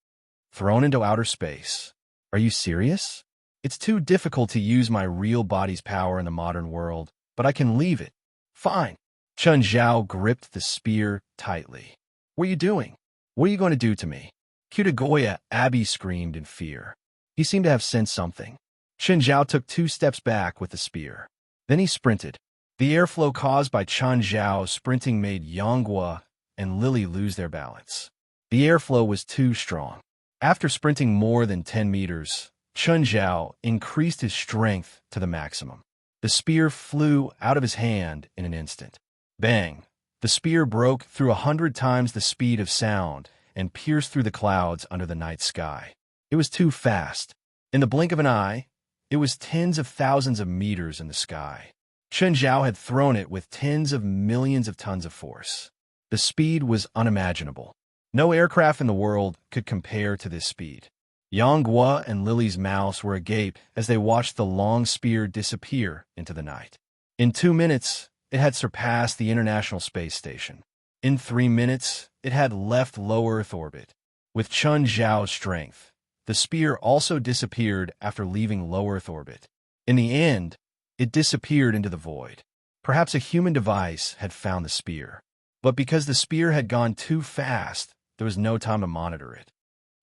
Thrown into outer space. Are you serious? It's too difficult to use my real body's power in the modern world, but I can leave it. Fine. Chun Zhao gripped the spear tightly. What are you doing? What are you going to do to me? Kutagoya, Abby screamed in fear. He seemed to have sensed something. Chun Zhao took 2 steps back with the spear. Then he sprinted. The airflow caused by Chun Zhao's sprinting made Yonghua and Lily lose their balance. The airflow was too strong. After sprinting more than 10 meters, Chun Zhao increased his strength to the maximum. The spear flew out of his hand in an instant. Bang! The spear broke through 100 times the speed of sound and pierced through the clouds under the night sky. It was too fast. In the blink of an eye, it was tens of thousands of meters in the sky. Chun Zhao had thrown it with tens of millions of tons of force. The speed was unimaginable. No aircraft in the world could compare to this speed. Yonghua and Lily's mouths were agape as they watched the long spear disappear into the night. In 2 minutes, it had surpassed the International Space Station. In 3 minutes, it had left low Earth orbit. With Chun Zhao's strength, the spear also disappeared after leaving low Earth orbit. In the end, it disappeared into the void. Perhaps a human device had found the spear. But because the spear had gone too fast, there was no time to monitor it.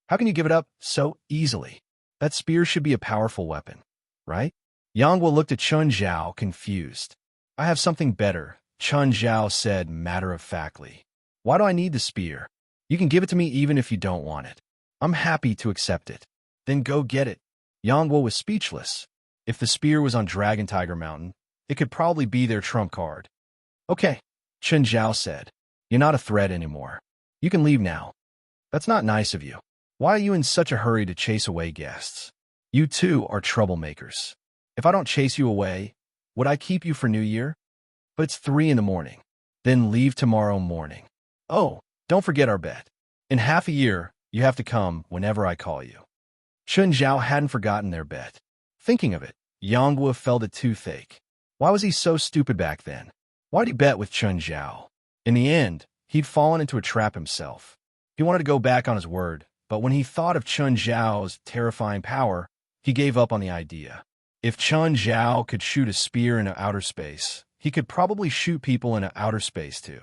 How can you give it up so easily? That spear should be a powerful weapon, right? Yonghua looked at Chun Zhao, confused. I have something better, Chun Zhao said matter-of-factly. Why do I need the spear? You can give it to me even if you don't want it. I'm happy to accept it. Then go get it. Yonghua was speechless. If the spear was on Dragon Tiger Mountain, it could probably be their trump card. Okay, Chun Zhao said. You're not a threat anymore. You can leave now. That's not nice of you. Why are you in such a hurry to chase away guests? You two are troublemakers. If I don't chase you away, would I keep you for New Year? But it's 3 in the morning. Then leave tomorrow morning. Oh, don't forget our bet. In half a year, you have to come whenever I call you. Chun Zhao hadn't forgotten their bet. Thinking of it, Yonghua felt a toothache. Why was he so stupid back then? Why'd he bet with Chun Zhao? In the end, he'd fallen into a trap himself. He wanted to go back on his word, but when he thought of Chun Zhao's terrifying power, he gave up on the idea. If Chun Zhao could shoot a spear into outer space, he could probably shoot people into outer space too.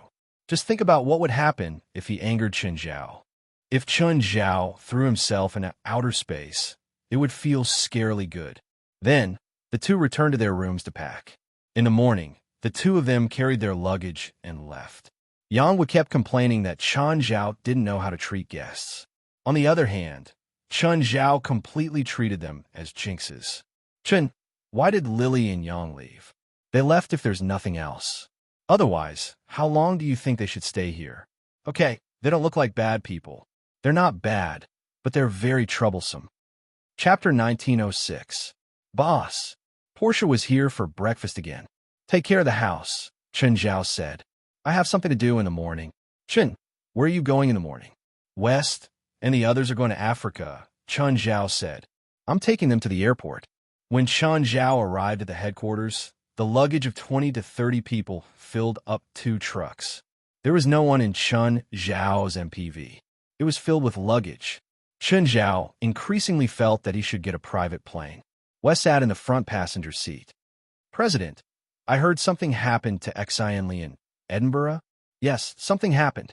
Just think about what would happen if he angered Chun Zhao. If Chun Zhao threw himself into outer space, it would feel scarily good. Then, the two returned to their rooms to pack. In the morning, the two of them carried their luggage and left. Yonghua kept complaining that Chun Zhao didn't know how to treat guests. On the other hand, Chun Zhao completely treated them as jinxes. Chun, why did Lily and Yang leave? They left if there's nothing else. Otherwise, how long do you think they should stay here? Okay, they don't look like bad people. They're not bad, but they're very troublesome. Chapter 1906. Boss, Portia was here for breakfast again. Take care of the house, Chun Zhao said. I have something to do in the morning. Chun, where are you going in the morning? West, and the others are going to Africa, Chun Zhao said. I'm taking them to the airport. When Chun Zhao arrived at the headquarters, the luggage of 20 to 30 people filled up 2 trucks. There was no one in Chun Zhao's MPV. It was filled with luggage. Chun Zhao increasingly felt that he should get a private plane. Wes sat in the front passenger seat. President, I heard something happened to Xian Li in Edinburgh? Yes, something happened.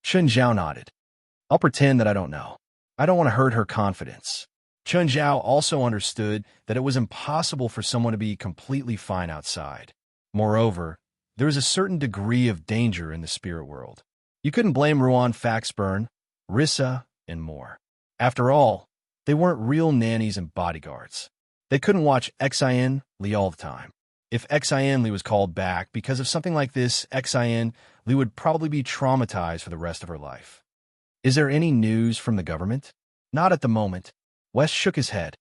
Chun Zhao nodded. I'll pretend that I don't know. I don't want to hurt her confidence. Chun Zhao also understood that it was impossible for someone to be completely fine outside. Moreover, there was a certain degree of danger in the spirit world. You couldn't blame Ruan Faxburn, Rissa, and more. After all, they weren't real nannies and bodyguards. They couldn't watch Xian Li all the time. If Xian Li was called back because of something like this, Xian Li would probably be traumatized for the rest of her life. Is there any news from the government? Not at the moment. West shook his head.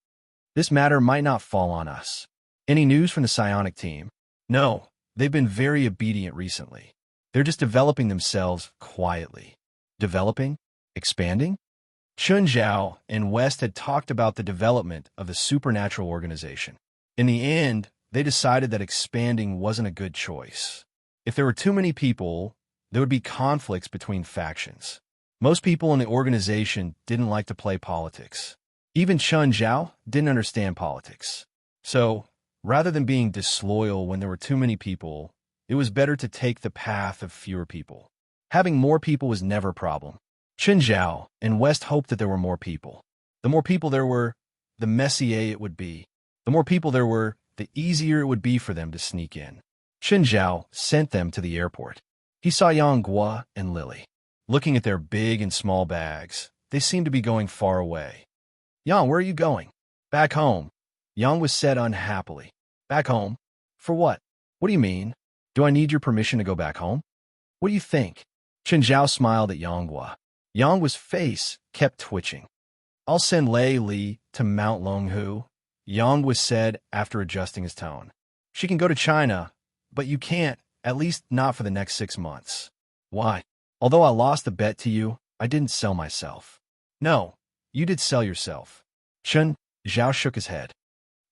This matter might not fall on us. Any news from the psionic team? No, they've been very obedient recently. They're just developing themselves quietly. Developing? Expanding? Chun Zhao and West had talked about the development of the supernatural organization. In the end, they decided that expanding wasn't a good choice. If there were too many people, there would be conflicts between factions. Most people in the organization didn't like to play politics. Even Chun Zhao didn't understand politics. So, rather than being disloyal when there were too many people, it was better to take the path of fewer people. Having more people was never a problem. Chun Zhao and West hoped that there were more people. The more people there were, the messier it would be. The more people there were, the easier it would be for them to sneak in. Chun Zhao sent them to the airport. He saw Yang Guo and Lily. Looking at their big and small bags, they seemed to be going far away. Yang, where are you going? Back home. Yang was said unhappily. Back home? For what? What do you mean? Do I need your permission to go back home? What do you think? Chun Zhao smiled at Yang Guo. Yang Guo's face kept twitching. I'll send Lei Li to Mount Longhu, Yang was said after adjusting his tone. She can go to China, but you can't, at least not for the next 6 months. Why? Although I lost the bet to you, I didn't sell myself. No, you did sell yourself. Chun Zhao shook his head.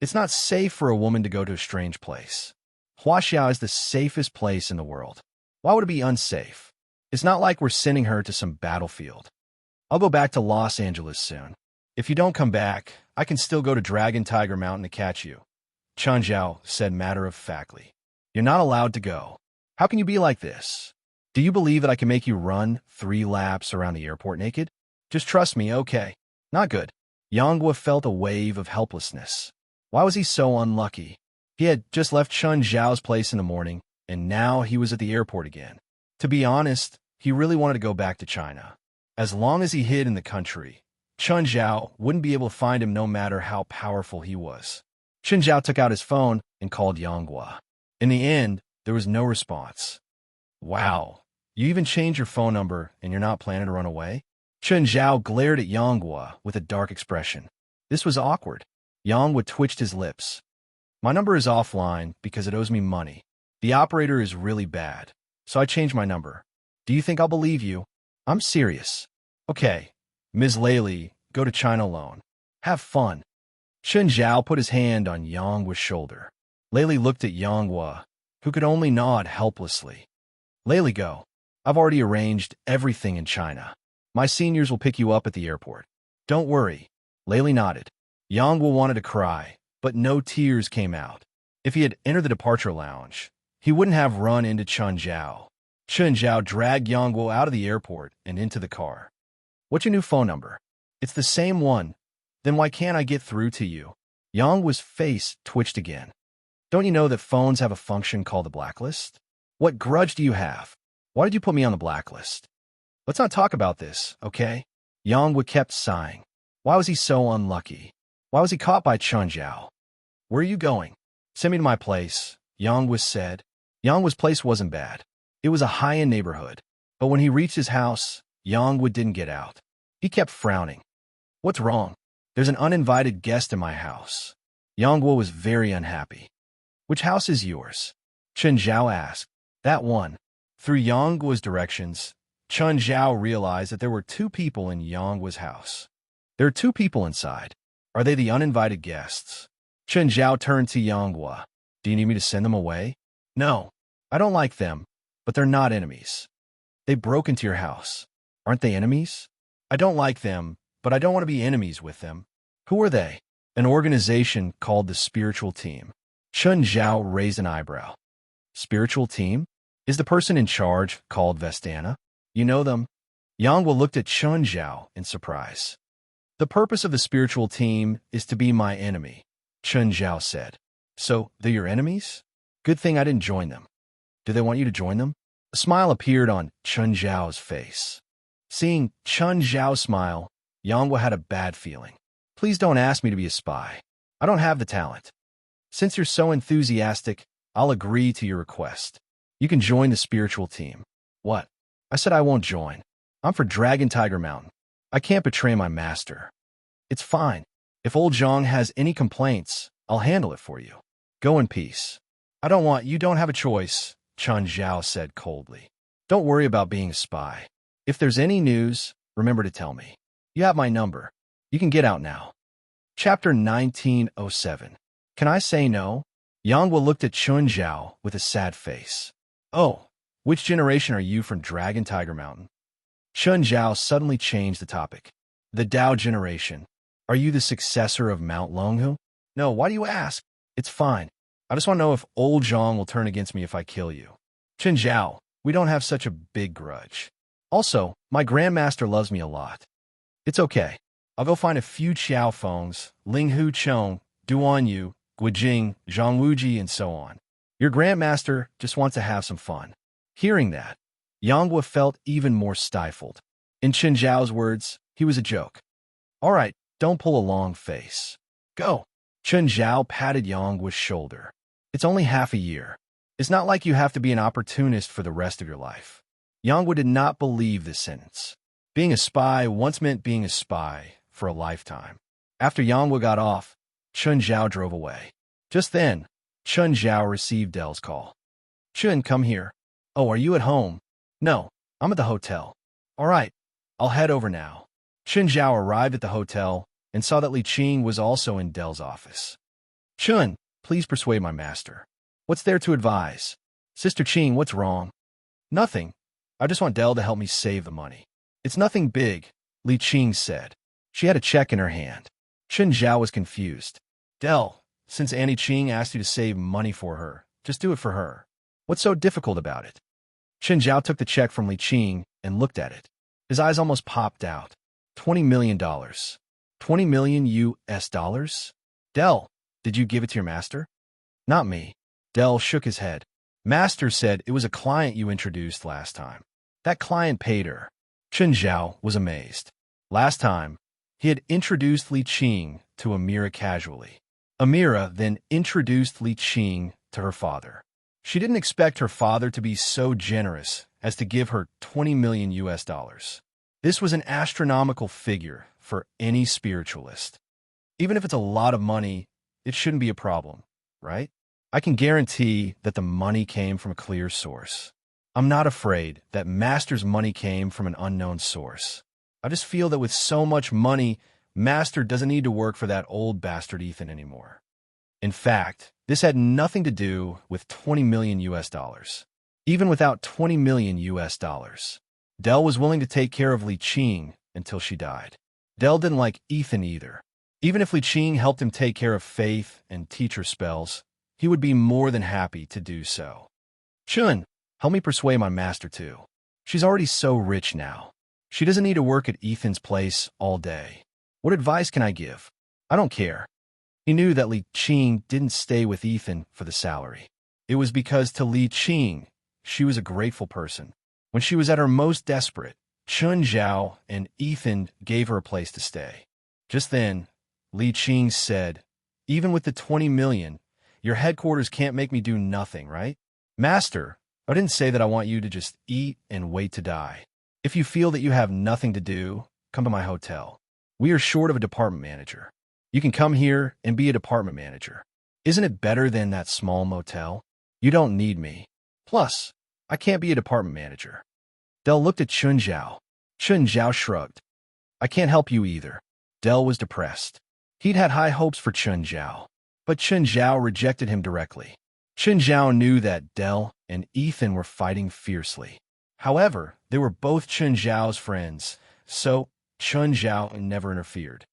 It's not safe for a woman to go to a strange place. Huaxiao is the safest place in the world. Why would it be unsafe? It's not like we're sending her to some battlefield. I'll go back to Los Angeles soon. If you don't come back, I can still go to Dragon Tiger Mountain to catch you. Chun Zhao said matter-of-factly. You're not allowed to go. How can you be like this? Do you believe that I can make you run 3 laps around the airport naked? Just trust me, okay? Not good. Yang Guo felt a wave of helplessness. Why was he so unlucky? He had just left Chun Zhao's place in the morning, and now he was at the airport again. To be honest, he really wanted to go back to China. As long as he hid in the country, Chun Zhao wouldn't be able to find him no matter how powerful he was. Chun Zhao took out his phone and called Yang Guo. In the end, there was no response. Wow, you even changed your phone number and you're not planning to run away? Chun Zhao glared at Yang Guo with a dark expression. This was awkward. Yang Guo twitched his lips. My number is offline because it owes me money. The operator is really bad, so I changed my number. Do you think I'll believe you? I'm serious. Okay, Ms. Lely, go to China alone. Have fun. Chun Zhao put his hand on Yang Guo's shoulder. Lely looked at Yang Guo, who could only nod helplessly. Lely, go. I've already arranged everything in China. My seniors will pick you up at the airport. Don't worry. Lely nodded. Yang Guo wanted to cry, but no tears came out. If he had entered the departure lounge, he wouldn't have run into Chun Zhao. Chun Zhao dragged Yang Guo out of the airport and into the car. What's your new phone number? It's the same one. Then why can't I get through to you? Yang Guo's face twitched again. Don't you know that phones have a function called the blacklist? What grudge do you have? Why did you put me on the blacklist? Let's not talk about this, okay? Yang Guo kept sighing. Why was he so unlucky? Why was he caught by Chun Zhao? Where are you going? Send me to my place, Yang Guo said. Yang Guo's place wasn't bad. It was a high-end neighborhood. But when he reached his house, Yang Guo didn't get out. He kept frowning. What's wrong? There's an uninvited guest in my house. Yang Guo was very unhappy. Which house is yours? Chun Zhao asked. That one. Through Yang Guo's directions, Chun Zhao realized that there were 2 people in Yang Guo's house. There are 2 people inside. Are they the uninvited guests? Chun Zhao turned to Yang Guo. Do you need me to send them away? No. I don't like them, but they're not enemies. They broke into your house. Aren't they enemies? I don't like them, but I don't want to be enemies with them. Who are they? An organization called the Spiritual Team. Chun Zhao raised an eyebrow. Spiritual Team? Is the person in charge called Vestana? You know them? Yang Guo looked at Chun Zhao in surprise. The purpose of the Spiritual Team is to be my enemy, Chun Zhao said. So, they're your enemies? Good thing I didn't join them. Do they want you to join them? A smile appeared on Chun Zhao's face. Seeing Chun Zhao smile, Yang Guo had a bad feeling. Please don't ask me to be a spy. I don't have the talent. Since you're so enthusiastic, I'll agree to your request. You can join the Spiritual Team. What? I said I won't join. I'm for Dragon Tiger Mountain. I can't betray my master. It's fine. If old Zhang has any complaints, I'll handle it for you. Go in peace. You don't have a choice, Chun Zhao said coldly. Don't worry about being a spy. If there's any news, remember to tell me. You have my number. You can get out now. Chapter 1907. Can I say no? Yanghua looked at Chun Zhao with a sad face. Oh, which generation are you from Dragon Tiger Mountain? Chun Zhao suddenly changed the topic. The Dao generation. Are you the successor of Mount Longhu? No, why do you ask? It's fine. I just want to know if old Zhang will turn against me if I kill you. Chun Zhao, we don't have such a big grudge. Also, my grandmaster loves me a lot. It's okay. I'll go find a few Qiao Fengs, Ling Hu Chong, Duan Yu, Guijing, Zhang Wuji, and so on. Your grandmaster just wants to have some fun. Hearing that, Yanghua felt even more stifled. In Chun Zhao's words, he was a joke. All right, don't pull a long face. Go. Chun Zhao patted Yanghua's shoulder. It's only half a year. It's not like you have to be an opportunist for the rest of your life. Yanghua did not believe this sentence. Being a spy once meant being a spy for a lifetime. After Yanghua got off, Chun Zhao drove away. Just then, Chun Zhao received Dell's call. Chun, come here. Oh, are you at home? No, I'm at the hotel. All right, I'll head over now. Chun Zhao arrived at the hotel and saw that Li Qing was also in Dell's office. Chun, please persuade my master. What's there to advise? Sister Qing, what's wrong? Nothing. I just want Dell to help me save the money. It's nothing big, Li Qing said. She had a check in her hand. Chun Zhao was confused. Dell, since Annie Qing asked you to save money for her, just do it for her. What's so difficult about it? Chun Zhao took the check from Li Qing and looked at it. His eyes almost popped out. $20 million. 20 million US dollars? Dell, did you give it to your master? Not me. Dell shook his head. Master said it was a client you introduced last time. That client paid her. Chun Zhao was amazed. Last time, he had introduced Li Qing to Amira casually. Amira then introduced Li Qing to her father. She didn't expect her father to be so generous as to give her 20 million US dollars. This was an astronomical figure for any spiritualist. Even if it's a lot of money, it shouldn't be a problem, right? I can guarantee that the money came from a clear source. I'm not afraid that Master's money came from an unknown source. I just feel that with so much money, Master doesn't need to work for that old bastard Ethan anymore. In fact, this had nothing to do with 20 million US dollars. Even without 20 million US dollars, Dell was willing to take care of Li Qing until she died. Dell didn't like Ethan either. Even if Li Qing helped him take care of Faith and teach her spells, he would be more than happy to do so. Chun, help me persuade my master too. She's already so rich now. She doesn't need to work at Ethan's place all day. What advice can I give? I don't care. He knew that Li Qing didn't stay with Ethan for the salary. It was because to Li Qing, she was a grateful person. When she was at her most desperate, Chun Zhao and Ethan gave her a place to stay. Just then, Li Qing said, even with the 20 million, your headquarters can't make me do nothing, right? Master, I didn't say that I want you to just eat and wait to die. If you feel that you have nothing to do, come to my hotel. We are short of a department manager. You can come here and be a department manager. Isn't it better than that small motel? You don't need me. Plus, I can't be a department manager. Dell looked at Chun Zhao. Chun Zhao shrugged. I can't help you either. Dell was depressed. He'd had high hopes for Chun Zhao, but Chun Zhao rejected him directly. Chun Zhao knew that Dell and Ethan were fighting fiercely. However, they were both Chun Zhao's friends, so Chun Zhao never interfered.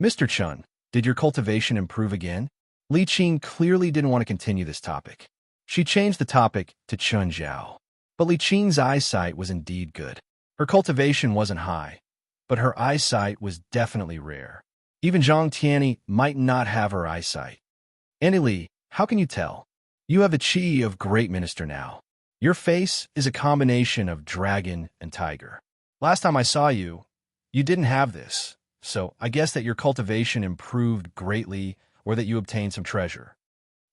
Mr. Chun, did your cultivation improve again? Li Qing clearly didn't want to continue this topic. She changed the topic to Chun Zhao. But Li Qing's eyesight was indeed good. Her cultivation wasn't high, but her eyesight was definitely rare. Even Zhang Tianyi might not have her eyesight. Annie Li, how can you tell? You have the chi of great minister now. Your face is a combination of dragon and tiger. Last time I saw you, you didn't have this, so I guess that your cultivation improved greatly or that you obtained some treasure.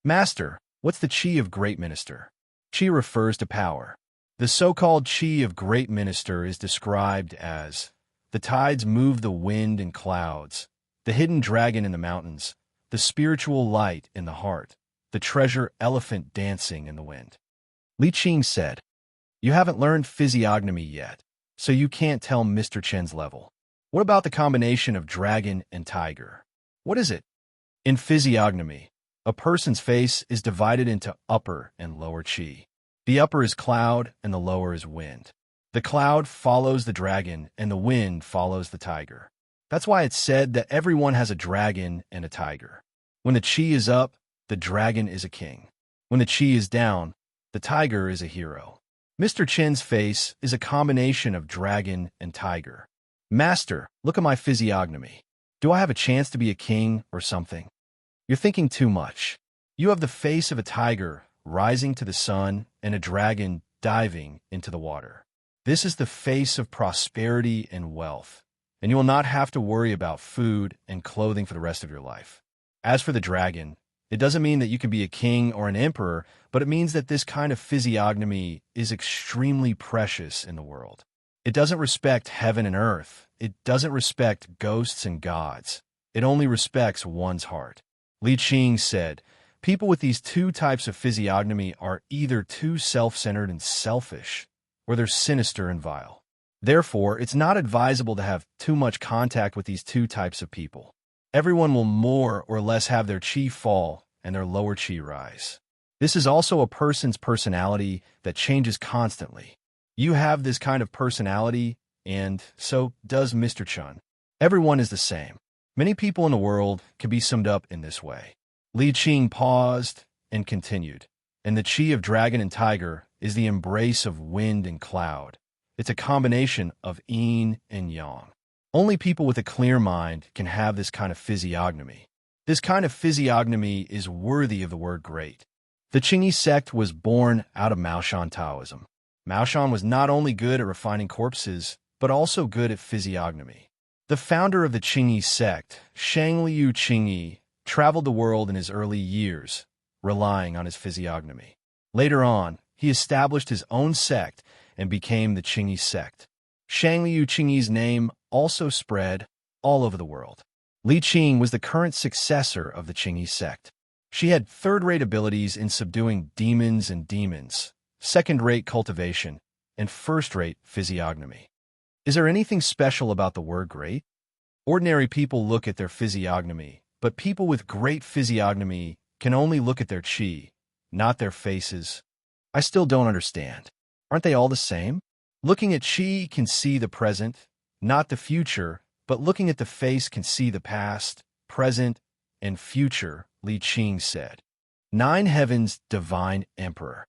Master, what's the chi of great minister? Chi refers to power. The so-called chi of great minister is described as the tides move the wind and clouds, the hidden dragon in the mountains, the spiritual light in the heart, the treasure elephant dancing in the wind. Li Qing said, you haven't learned physiognomy yet. So you can't tell Mr. Chen's level. What about the combination of dragon and tiger? What is it? In physiognomy, a person's face is divided into upper and lower chi. The upper is cloud and the lower is wind. The cloud follows the dragon and the wind follows the tiger. That's why it's said that everyone has a dragon and a tiger. When the chi is up, the dragon is a king. When the chi is down, the tiger is a hero. Mr. Chen's face is a combination of dragon and tiger. Master, look at my physiognomy. Do I have a chance to be a king or something? You're thinking too much. You have the face of a tiger rising to the sun and a dragon diving into the water. This is the face of prosperity and wealth, and you will not have to worry about food and clothing for the rest of your life. As for the dragon, it doesn't mean that you can be a king or an emperor, but it means that this kind of physiognomy is extremely precious in the world. It doesn't respect heaven and earth. It doesn't respect ghosts and gods. It only respects one's heart. Li Qing said, people with these two types of physiognomy are either too self-centered and selfish, or they're sinister and vile. Therefore, it's not advisable to have too much contact with these two types of people. Everyone will more or less have their chi fall and their lower chi rise. This is also a person's personality that changes constantly. You have this kind of personality, and so does Mr. Chen. Everyone is the same. Many people in the world can be summed up in this way. Li Qing paused and continued. And the chi of dragon and tiger is the embrace of wind and cloud. It's a combination of yin and yang. Only people with a clear mind can have this kind of physiognomy. This kind of physiognomy is worthy of the word great. The Qingyi sect was born out of Maoshan Taoism. Maoshan was not only good at refining corpses, but also good at physiognomy. The founder of the Qingyi sect, Shangliu Qingyi, traveled the world in his early years, relying on his physiognomy. Later on, he established his own sect and became the Qingyi sect. Shangliu Qingyi's name also spread all over the world. Li Qing was the current successor of the Qingyi sect. She had third-rate abilities in subduing demons and demons, second-rate cultivation, and first-rate physiognomy. Is there anything special about the word great? Ordinary people look at their physiognomy, but people with great physiognomy can only look at their chi, not their faces. I still don't understand. Aren't they all the same? Looking at chi can see the present, not the future, but looking at the face can see the past, present, and future, Li Qing said. 9 Heavens Divine Emperor.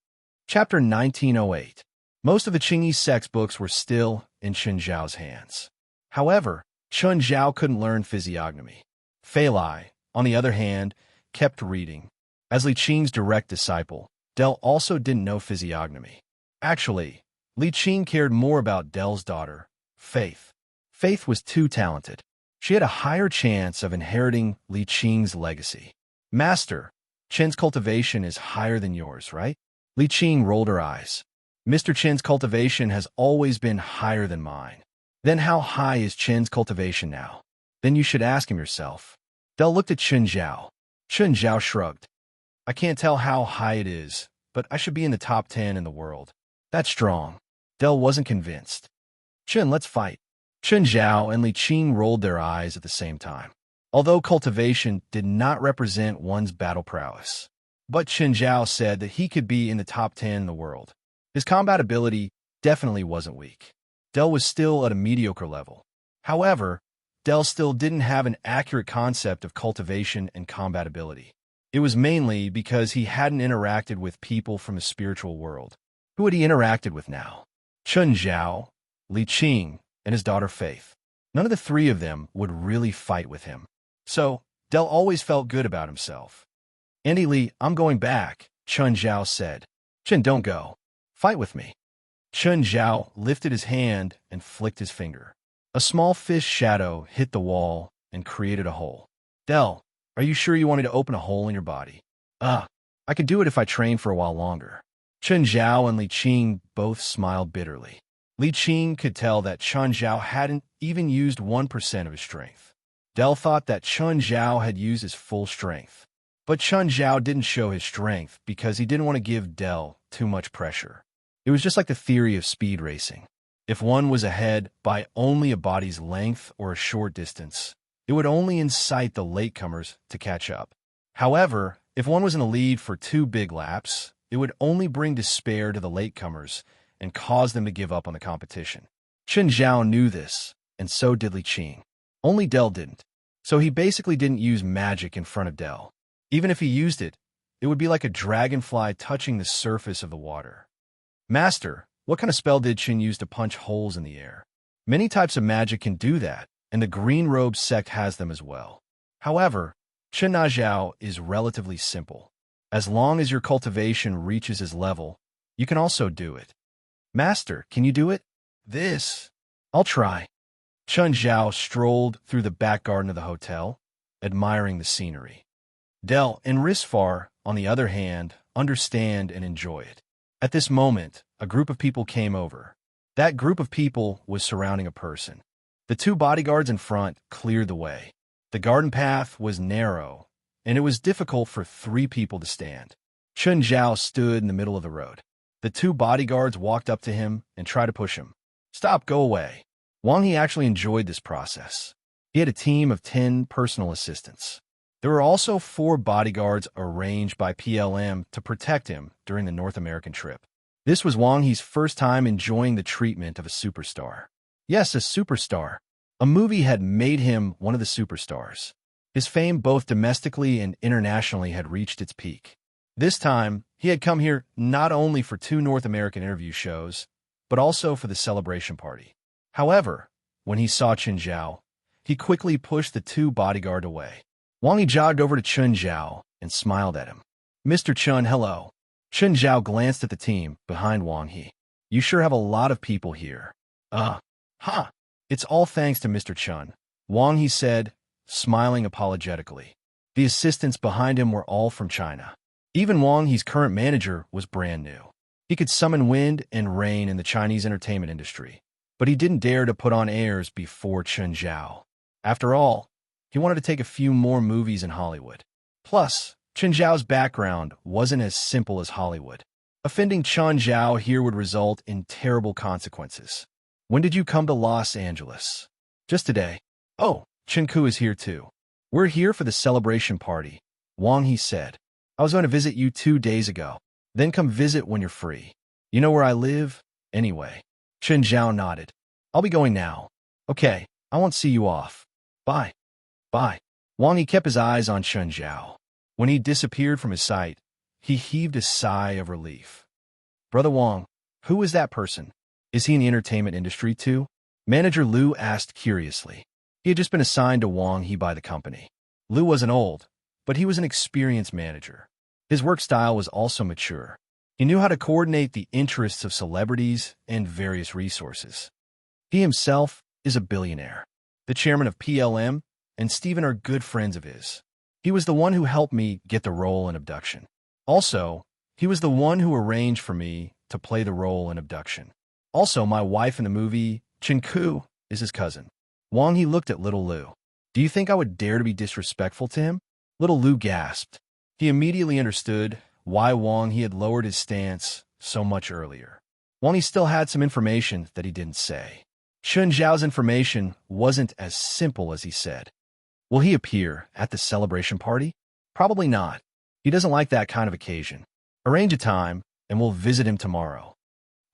Chapter 1908. Most of the Qingyi sect's books were still in Chen Zhao's hands. However, Chen Zhao couldn't learn physiognomy. Fei Lai, on the other hand, kept reading. As Li Qing's direct disciple, Dell also didn't know physiognomy. Actually, Li Qing cared more about Dell's daughter, Faith. Faith was too talented. She had a higher chance of inheriting Li Qing's legacy. Master, Chen's cultivation is higher than yours, right? Li Qing rolled her eyes. Mr. Chen's cultivation has always been higher than mine. Then how high is Chen's cultivation now? Then you should ask him yourself. Dell looked at Chen Zhao. Chen Zhao shrugged. I can't tell how high it is, but I should be in the top 10 in the world. That's strong. Dell wasn't convinced. Chen, let's fight. Chen Zhao and Li Qing rolled their eyes at the same time. Although cultivation did not represent one's battle prowess, but Chen Zhao said that he could be in the top 10 in the world. His combat ability definitely wasn't weak. Dell was still at a mediocre level. However, Dell still didn't have an accurate concept of cultivation and combat ability. It was mainly because he hadn't interacted with people from the spiritual world. Who had he interacted with now? Chen Zhao, Li Qing, and his daughter Faith. None of the 3 of them would really fight with him. So, Dell always felt good about himself. Andy Li, I'm going back, Chen Zhao said. Chen, don't go. Fight with me. Chen Zhao lifted his hand and flicked his finger. A small fish shadow hit the wall and created a hole. Dell, are you sure you wanted to open a hole in your body? I could do it if I trained for a while longer. Chen Zhao and Li Qing both smiled bitterly. Li Qing could tell that Chen Zhao hadn't even used 1% of his strength. Dell thought that Chen Zhao had used his full strength. But Chen Zhao didn't show his strength because he didn't want to give Dell too much pressure. It was just like the theory of speed racing. If one was ahead by only a body's length or a short distance, it would only incite the latecomers to catch up. However, if one was in a lead for 2 big laps, it would only bring despair to the latecomers and cause them to give up on the competition. Chen Zhao knew this, and so did Li Qing. Only Dell didn't. So he basically didn't use magic in front of Dell. Even if he used it, it would be like a dragonfly touching the surface of the water. Master, what kind of spell did Qin use to punch holes in the air? Many types of magic can do that, and the Green Robe sect has them as well. However, Chen Na Zhao is relatively simple. As long as your cultivation reaches his level, you can also do it. Master, can you do it? This. I'll try. Chen Zhao strolled through the back garden of the hotel, admiring the scenery. Dell and Risfar, on the other hand, understand and enjoy it. At this moment, a group of people came over. That group of people was surrounding a person. The 2 bodyguards in front cleared the way. The garden path was narrow, and it was difficult for 3 people to stand. Chen Zhao stood in the middle of the road. The 2 bodyguards walked up to him and tried to push him. Stop, go away. Wang He actually enjoyed this process. He had a team of 10 personal assistants. There were also 4 bodyguards arranged by PLM to protect him during the North American trip. This was Wang He's first time enjoying the treatment of a superstar. Yes, a superstar. A movie had made him one of the superstars. His fame both domestically and internationally had reached its peak. This time, he had come here not only for 2 North American interview shows, but also for the celebration party. However, when he saw Chen Zhao, he quickly pushed the 2 bodyguards away. Wang He jogged over to Chen Zhao and smiled at him. Mr. Chen, hello. Chen Zhao glanced at the team behind Wang He. You sure have a lot of people here. It's all thanks to Mr. Chen, Wang He said, smiling apologetically. The assistants behind him were all from China. Even Wang He's current manager was brand new. He could summon wind and rain in the Chinese entertainment industry, but he didn't dare to put on airs before Chen Zhao. After all, he wanted to take a few more movies in Hollywood. Plus, Chen Zhao's background wasn't as simple as Hollywood. Offending Chen Zhao here would result in terrible consequences. When did you come to Los Angeles? Just today. Oh, Chen Ku is here too. We're here for the celebration party, Wang He said. I was going to visit you 2 days ago. Then come visit when you're free. You know where I live? Anyway. Chen Zhao nodded. I'll be going now. Okay, I won't see you off. Bye. Bye. Wang He kept his eyes on Chen Zhao. When he disappeared from his sight, he heaved a sigh of relief. Brother Wang, who is that person? Is he in the entertainment industry too? Manager Liu asked curiously. He had just been assigned to Wang He by the company. Liu wasn't old, but he was an experienced manager. His work style was also mature. He knew how to coordinate the interests of celebrities and various resources. He himself is a billionaire. The chairman of PLM and Stephen are good friends of his. He was the one who helped me get the role in Abduction. Also, he was the one who arranged for me to play the role in Abduction. Also, my wife in the movie, Chen Ku, is his cousin. Wang He looked at little Liu. Do you think I would dare to be disrespectful to him? Little Liu gasped. He immediately understood why Wang He had lowered his stance so much earlier. Wang He still had some information that he didn't say. Chen Zhao's information wasn't as simple as he said. Will he appear at the celebration party? Probably not. He doesn't like that kind of occasion. Arrange a time, and we'll visit him tomorrow.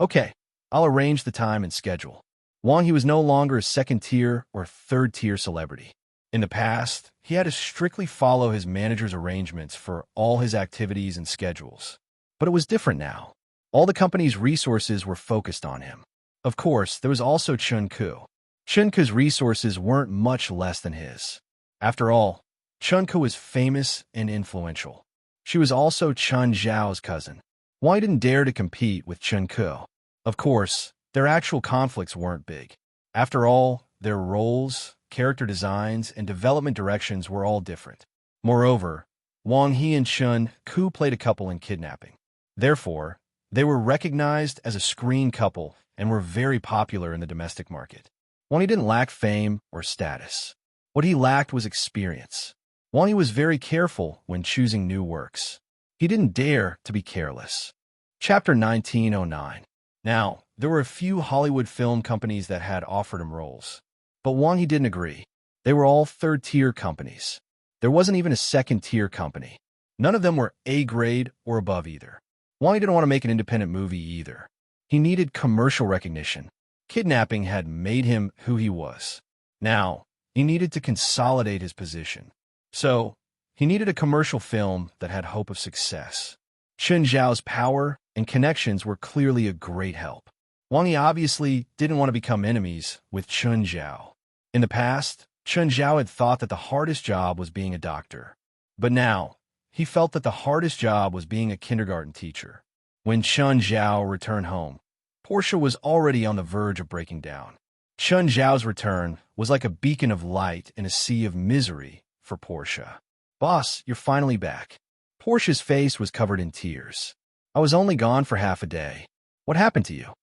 Okay, I'll arrange the time and schedule. Wang He was no longer a second-tier or third-tier celebrity. In the past, he had to strictly follow his manager's arrangements for all his activities and schedules. But it was different now. All the company's resources were focused on him. Of course, there was also Chen Ku. Chen Ku's resources weren't much less than his. After all, Chen Ku was famous and influential. She was also Chen Zhao's cousin. Why didn't dare to compete with Chen Ku? Of course, their actual conflicts weren't big. After all, their roles, character designs, and development directions were all different. Moreover, Wang He and Chen Ku played a couple in Kidnapping. Therefore, they were recognized as a screen couple and were very popular in the domestic market. Wang He didn't lack fame or status. What he lacked was experience. Wang He was very careful when choosing new works. He didn't dare to be careless. Chapter 1909. Now, There were a few Hollywood film companies that had offered him roles, but Wang He didn't agree. They were all third-tier companies. There wasn't even a second-tier company. None of them were A-grade or above either. Wang He didn't want to make an independent movie either. He needed commercial recognition. Kidnapping had made him who he was. Now, he needed to consolidate his position. So, he needed a commercial film that had hope of success. Chen Zhao's power and connections were clearly a great help. Wang Yi obviously didn't want to become enemies with Chen Zhao. In the past, Chen Zhao had thought that the hardest job was being a doctor. But now, he felt that the hardest job was being a kindergarten teacher. When Chen Zhao returned home, Portia was already on the verge of breaking down. Chen Zhao's return was like a beacon of light in a sea of misery for Portia. "Boss, you're finally back." Portia's face was covered in tears. "I was only gone for half a day. What happened to you?"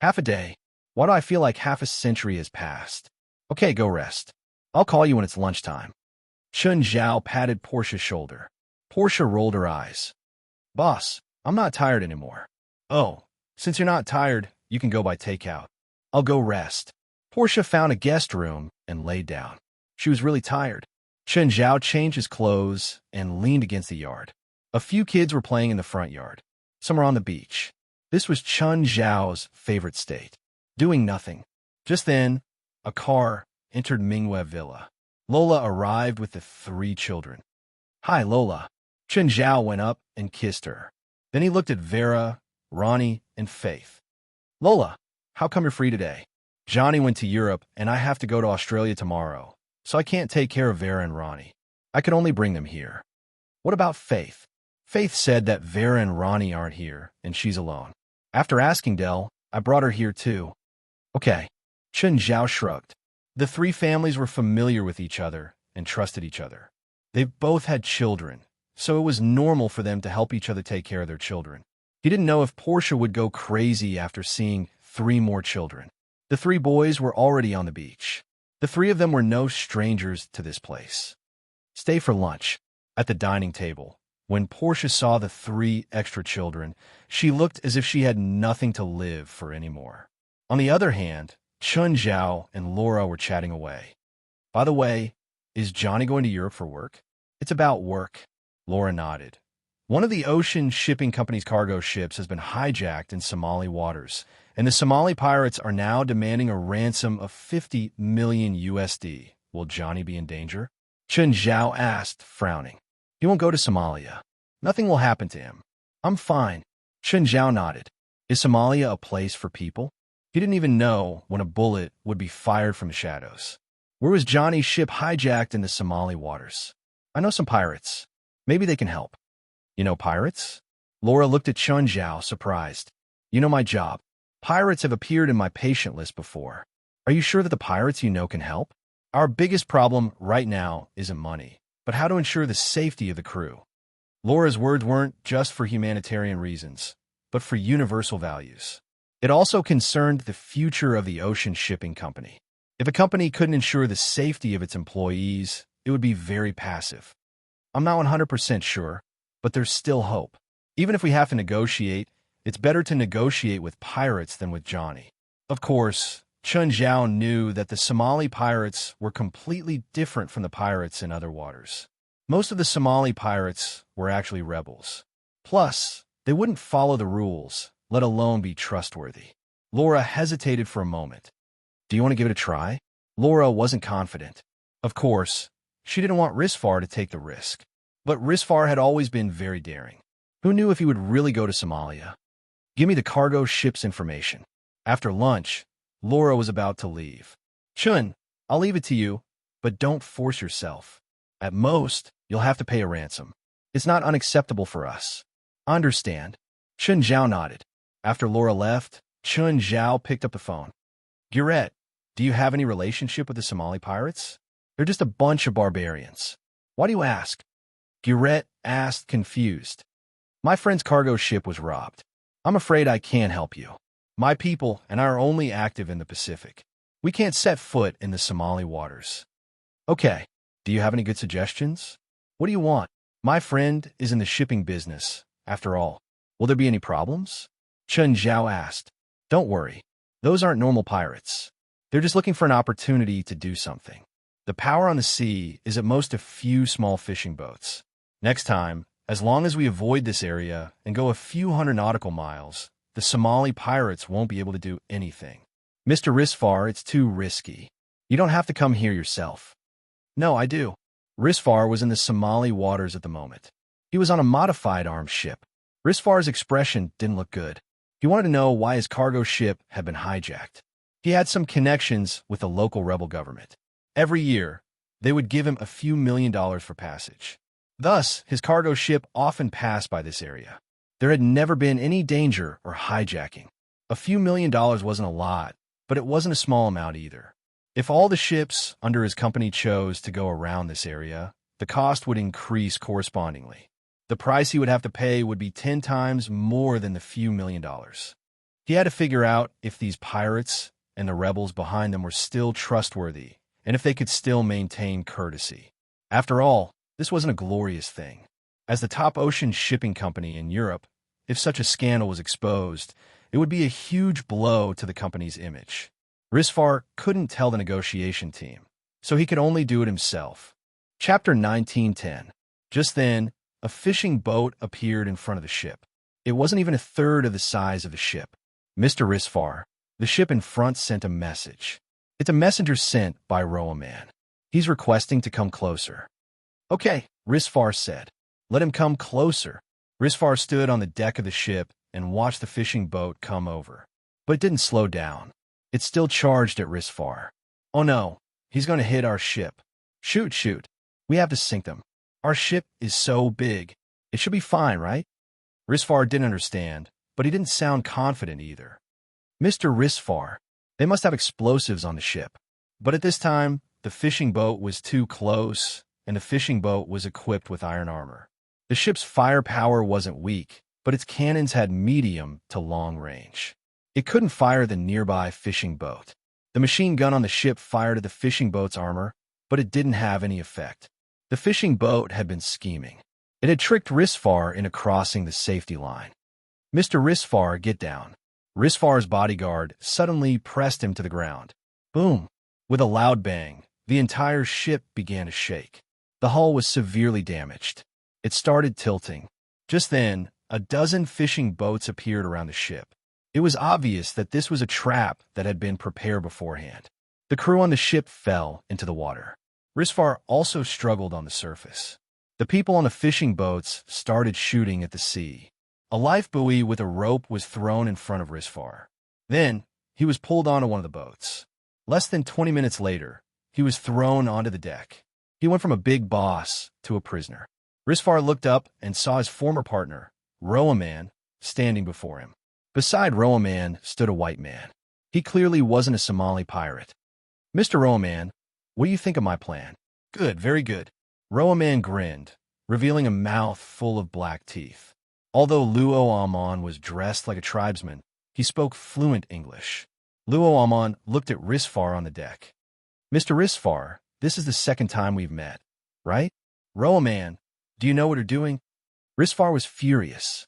"Half a day? Why do I feel like half a century has passed?" "Okay, go rest. I'll call you when it's lunchtime." Chen Zhao patted Portia's shoulder. Portia rolled her eyes. "Boss, I'm not tired anymore." "Oh, since you're not tired, you can go by takeout. I'll go rest." Portia found a guest room and laid down. She was really tired. Chen Zhao changed his clothes and leaned against the yard. A few kids were playing in the front yard. Some were on the beach. This was Chen Zhao's favorite state. Doing nothing. Just then, a car entered Mingwei Villa. Lola arrived with the 3 children. "Hi, Lola." Chen Zhao went up and kissed her. Then he looked at Vera, Ronnie, and Faith. "Lola, how come you're free today?" "Johnny went to Europe, and I have to go to Australia tomorrow, so I can't take care of Vera and Ronnie. I could only bring them here." "What about Faith?" "Faith said that Vera and Ronnie aren't here, and she's alone. After asking Dell, I brought her here too." "Okay." Chen Zhao shrugged. The 3 families were familiar with each other and trusted each other. They both had children, so it was normal for them to help each other take care of their children. He didn't know if Portia would go crazy after seeing 3 more children. The 3 boys were already on the beach. The 3 of them were no strangers to this place. "Stay for lunch." At the dining table, when Portia saw the 3 extra children, she looked as if she had nothing to live for anymore. On the other hand, Chen Zhao and Laura were chatting away. "By the way, is Johnny going to Europe for work?" "It's about work." Laura nodded. "One of the ocean shipping company's cargo ships has been hijacked in Somali waters, and the Somali pirates are now demanding a ransom of 50 million USD. Will Johnny be in danger?" Chen Zhao asked, frowning. "He won't go to Somalia. Nothing will happen to him. I'm fine." Chen Zhao nodded. Is Somalia a place for people? He didn't even know when a bullet would be fired from the shadows. Where was Johnny's ship hijacked in the Somali waters? "I know some pirates. Maybe they can help." "You know pirates?" Laura looked at Chen Zhao, surprised. "You know my job. Pirates have appeared in my patient list before. Are you sure that the pirates you know can help? Our biggest problem right now isn't money, but how to ensure the safety of the crew." Laura's words weren't just for humanitarian reasons, but for universal values. It also concerned the future of the ocean shipping company. If a company couldn't ensure the safety of its employees, it would be very passive. "I'm not 100% sure, but there's still hope. Even if we have to negotiate, it's better to negotiate with pirates than with Johnny." Of course, Chen Zhao knew that the Somali pirates were completely different from the pirates in other waters. Most of the Somali pirates were actually rebels. Plus, they wouldn't follow the rules, let alone be trustworthy. Laura hesitated for a moment. "Do you want to give it a try?" Laura wasn't confident. Of course, she didn't want Risfar to take the risk. But Risfar had always been very daring. Who knew if he would really go to Somalia? "Give me the cargo ship's information." After lunch, Laura was about to leave. "Chun, I'll leave it to you, but don't force yourself. At most, you'll have to pay a ransom. It's not unacceptable for us." "I understand." Chen Zhao nodded. After Laura left, Chen Zhao picked up the phone. "Gurette, do you have any relationship with the Somali pirates?" "They're just a bunch of barbarians." "Why do you ask?" Gurette asked, confused. "My friend's cargo ship was robbed. I'm afraid I can't help you. My people and I are only active in the Pacific. We can't set foot in the Somali waters." "Okay. Do you have any good suggestions?" "What do you want?" "My friend is in the shipping business, after all." "Will there be any problems?" Chen Zhao asked. Don't worry. Those aren't normal pirates. They're just looking for an opportunity to do something. The power on the sea is at most a few small fishing boats. Next time, as long as we avoid this area and go a few hundred nautical miles, the Somali pirates won't be able to do anything. Mr. Risfar, it's too risky. You don't have to come here yourself. No, I do. Risfar was in the Somali waters at the moment. He was on a modified armed ship. Risfar's expression didn't look good. He wanted to know why his cargo ship had been hijacked. He had some connections with the local rebel government. Every year, they would give him a few $1 million for passage. Thus, his cargo ship often passed by this area. There had never been any danger or hijacking. A few $1 million wasn't a lot, but it wasn't a small amount either. If all the ships under his company chose to go around this area, the cost would increase correspondingly. The price he would have to pay would be 10 times more than the few $1 million. He had to figure out if these pirates and the rebels behind them were still trustworthy and if they could still maintain courtesy. After all, this wasn't a glorious thing. As the top ocean shipping company in Europe, if such a scandal was exposed, it would be a huge blow to the company's image. Risfar couldn't tell the negotiation team, so he could only do it himself. Chapter 1910. Just then, a fishing boat appeared in front of the ship. It wasn't even a third of the size of the ship. Mr. Risfar, the ship in front sent a message. It's a messenger sent by Roaman. He's requesting to come closer. Okay, Risfar said. Let him come closer. Risfar stood on the deck of the ship and watched the fishing boat come over. But it didn't slow down. It still charged at Risfar. Oh no, he's going to hit our ship. Shoot, shoot. We have to sink them. Our ship is so big. It should be fine, right? Risfar didn't understand, but he didn't sound confident either. Mr. Risfar, they must have explosives on the ship. But at this time, the fishing boat was too close, and the fishing boat was equipped with iron armor. The ship's firepower wasn't weak, but its cannons had medium to long range. It couldn't fire the nearby fishing boat. The machine gun on the ship fired at the fishing boat's armor, but it didn't have any effect. The fishing boat had been scheming. It had tricked Risfar into crossing the safety line. Mr. Risfar, get down. Risfar's bodyguard suddenly pressed him to the ground. Boom! With a loud bang, the entire ship began to shake. The hull was severely damaged. It started tilting. Just then, a dozen fishing boats appeared around the ship. It was obvious that this was a trap that had been prepared beforehand. The crew on the ship fell into the water. Risfar also struggled on the surface. The people on the fishing boats started shooting at the sea. A life buoy with a rope was thrown in front of Risfar. Then, he was pulled onto one of the boats. Less than 20 minutes later, he was thrown onto the deck. He went from a big boss to a prisoner. Risfar looked up and saw his former partner, Roaman, standing before him. Beside Roaman stood a white man. He clearly wasn't a Somali pirate. Mr. Roaman, what do you think of my plan? Good, very good. Roaman grinned, revealing a mouth full of black teeth. Although Luo Amon was dressed like a tribesman, he spoke fluent English. Luo Amon looked at Risfar on the deck. Mr. Risfar, this is the second time we've met, right? Roaman, do you know what you're doing? Risfar was furious.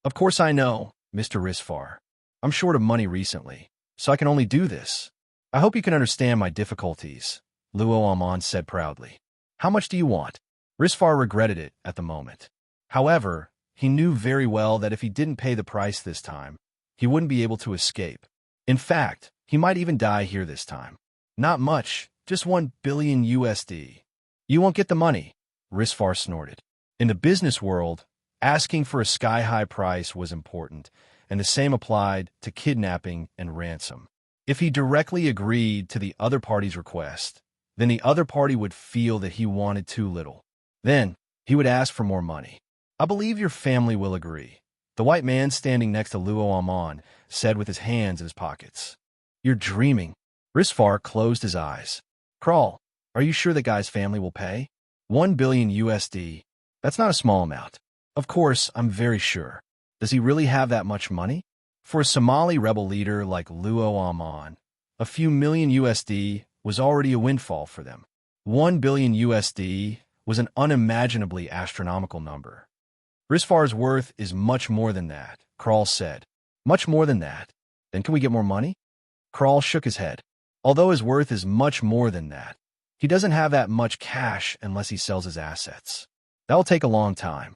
Of course I know, Mr. Risfar. I'm short of money recently, so I can only do this. I hope you can understand my difficulties, Luo Amon said proudly. How much do you want? Risfar regretted it at the moment. However, he knew very well that if he didn't pay the price this time, he wouldn't be able to escape. In fact, he might even die here this time. Not much, just 1 billion USD. You won't get the money, Risfar snorted. In the business world, asking for a sky-high price was important, and the same applied to kidnapping and ransom. If he directly agreed to the other party's request, then the other party would feel that he wanted too little. Then, he would ask for more money. I believe your family will agree, the white man standing next to Luo Amon said with his hands in his pockets. You're dreaming. Risfar closed his eyes. Crawl, are you sure the guy's family will pay? 1 billion USD. That's not a small amount. Of course, I'm very sure. Does he really have that much money? For a Somali rebel leader like Luo Amon, a few million USD was already a windfall for them. 1 billion USD was an unimaginably astronomical number. Risfar's worth is much more than that, Kral said. Much more than that. Then can we get more money? Crawl shook his head. Although his worth is much more than that, he doesn't have that much cash unless he sells his assets. That'll take a long time.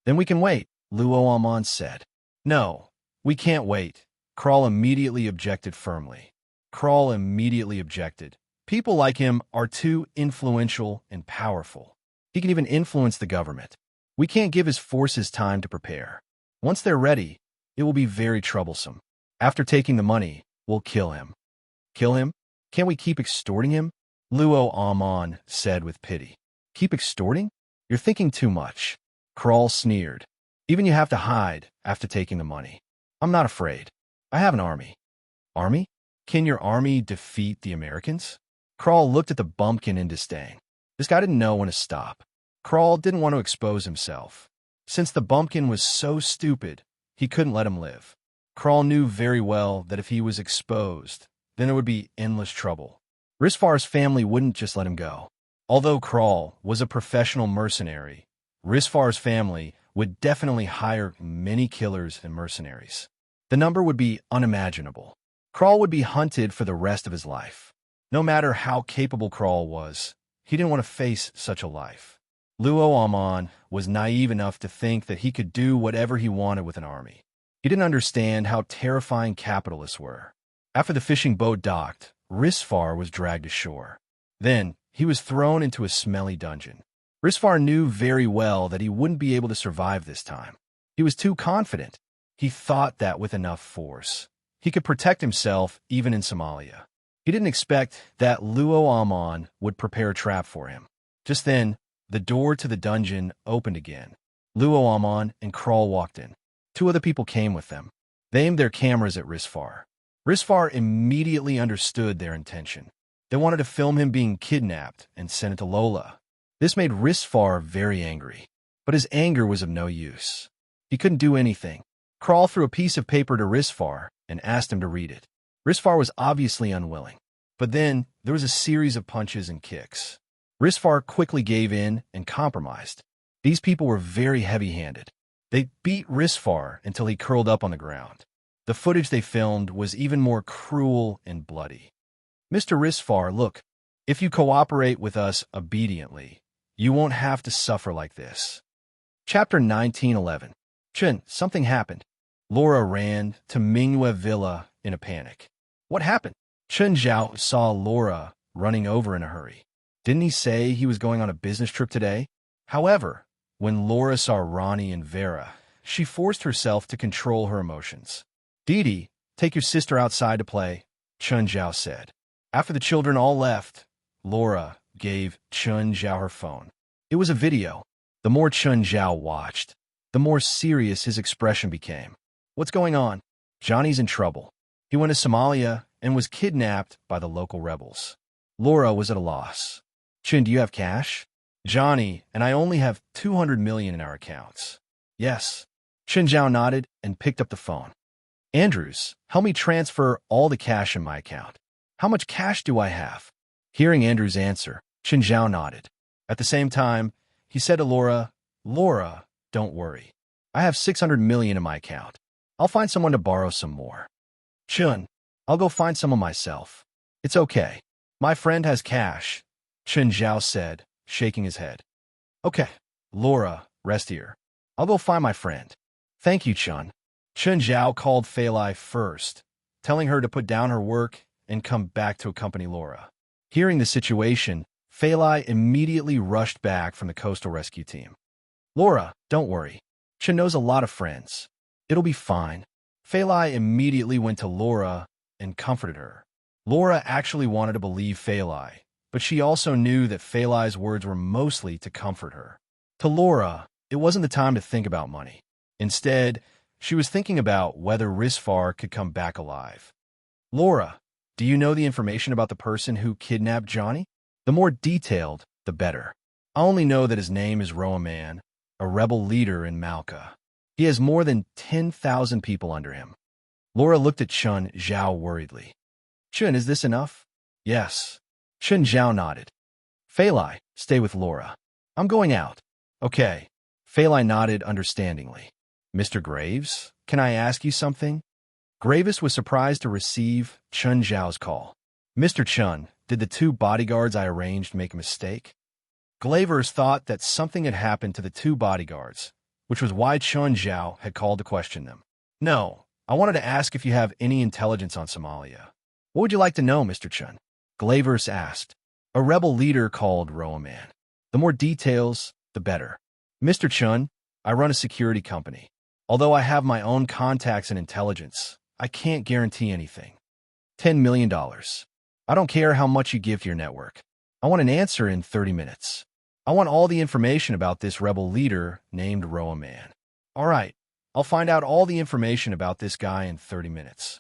Then we can wait, Luo Amon said. No, we can't wait. Crawl immediately objected firmly. Crawl immediately objected. People like him are too influential and powerful. He can even influence the government. We can't give his forces time to prepare. Once they're ready, it will be very troublesome. After taking the money, we'll kill him. Kill him? Can't we keep extorting him? Luo Amon said with pity. Keep extorting? You're thinking too much. Crawl sneered. Even you have to hide after taking the money. I'm not afraid. I have an army. Army? Can your army defeat the Americans? Crawl looked at the bumpkin in disdain. This guy didn't know when to stop. Crawl didn't want to expose himself. Since the bumpkin was so stupid, he couldn't let him live. Crawl knew very well that if he was exposed, then it would be endless trouble. Risfar's family wouldn't just let him go. Although Crawl was a professional mercenary, Risfar's family would definitely hire many killers and mercenaries. The number would be unimaginable. Crawl would be hunted for the rest of his life. No matter how capable Crawl was, he didn't want to face such a life. Luo Amon was naive enough to think that he could do whatever he wanted with an army. He didn't understand how terrifying capitalists were. After the fishing boat docked, Risfar was dragged ashore. Then, he was thrown into a smelly dungeon. Risfar knew very well that he wouldn't be able to survive this time. He was too confident. He thought that with enough force, he could protect himself even in Somalia. He didn't expect that Luo Amon would prepare a trap for him. Just then, the door to the dungeon opened again. Luo Amon and Crawl walked in. Two other people came with them. They aimed their cameras at Risfar. Risfar immediately understood their intention. They wanted to film him being kidnapped and send it to Lola. This made Risfar very angry, but his anger was of no use. He couldn't do anything. Crawl threw a piece of paper to Risfar and asked him to read it. Risfar was obviously unwilling, but then there was a series of punches and kicks. Risfar quickly gave in and compromised. These people were very heavy-handed. They beat Risfar until he curled up on the ground. The footage they filmed was even more cruel and bloody. Mr. Risfar, look, if you cooperate with us obediently, you won't have to suffer like this. Chapter 1911. Chun, something happened. Laura ran to Mingyue Villa in a panic. What happened? Chun Zhao saw Laura running over in a hurry. Didn't he say he was going on a business trip today? However, when Laura saw Ronnie and Vera, she forced herself to control her emotions. Didi, take your sister outside to play, Chun Zhao said. After the children all left, Laura gave Chun Zhao her phone. It was a video. The more Chun Zhao watched, the more serious his expression became. What's going on? Johnny's in trouble. He went to Somalia and was kidnapped by the local rebels. Laura was at a loss. Chun, do you have cash? Johnny and I only have 200 million in our accounts. Yes. Chun Zhao nodded and picked up the phone. Andrews, help me transfer all the cash in my account. How much cash do I have? Hearing Andrews' answer, Chun Zhao nodded. At the same time, he said to Laura, Laura, don't worry. I have 600 million in my account. I'll find someone to borrow some more. Chun, I'll go find someone myself. It's okay. My friend has cash, Chun Zhao said, shaking his head. Okay, Laura, rest here. I'll go find my friend. Thank you, Chun. Chun Zhao called Fei Lai first, telling her to put down her work and come back to accompany Laura. Hearing the situation, Fei Lai immediately rushed back from the coastal rescue team. Laura, don't worry. Chun knows a lot of friends. It'll be fine. Fei Lai immediately went to Laura and comforted her. Laura actually wanted to believe Fei Lai, but she also knew that Fei Lai's words were mostly to comfort her. To Laura, it wasn't the time to think about money. Instead, she was thinking about whether Risfar could come back alive. Laura, do you know the information about the person who kidnapped Johnny? The more detailed, the better. I only know that his name is Roaman, a rebel leader in Malka. He has more than 10,000 people under him. Laura looked at Chun Zhao worriedly. Chun, is this enough? Yes. Chun Zhao nodded. Fei Lai, stay with Laura. I'm going out. Okay. Fei Lai nodded understandingly. Mr. Graves, can I ask you something? Gravis was surprised to receive Chun Zhao's call. "Mr. Chun, did the two bodyguards I arranged make a mistake?" Glavers thought that something had happened to the two bodyguards, which was why Chun Zhao had called to question them. "No, I wanted to ask if you have any intelligence on Somalia." "What would you like to know, Mr. Chun?" Glavers asked. "A rebel leader called Roaman. The more details, the better." "Mr. Chun, I run a security company. Although I have my own contacts and intelligence, I can't guarantee anything. $10 million. I don't care how much you give to your network. I want an answer in 30 minutes. I want all the information about this rebel leader named Roaman." "All right, I'll find out all the information about this guy in 30 minutes.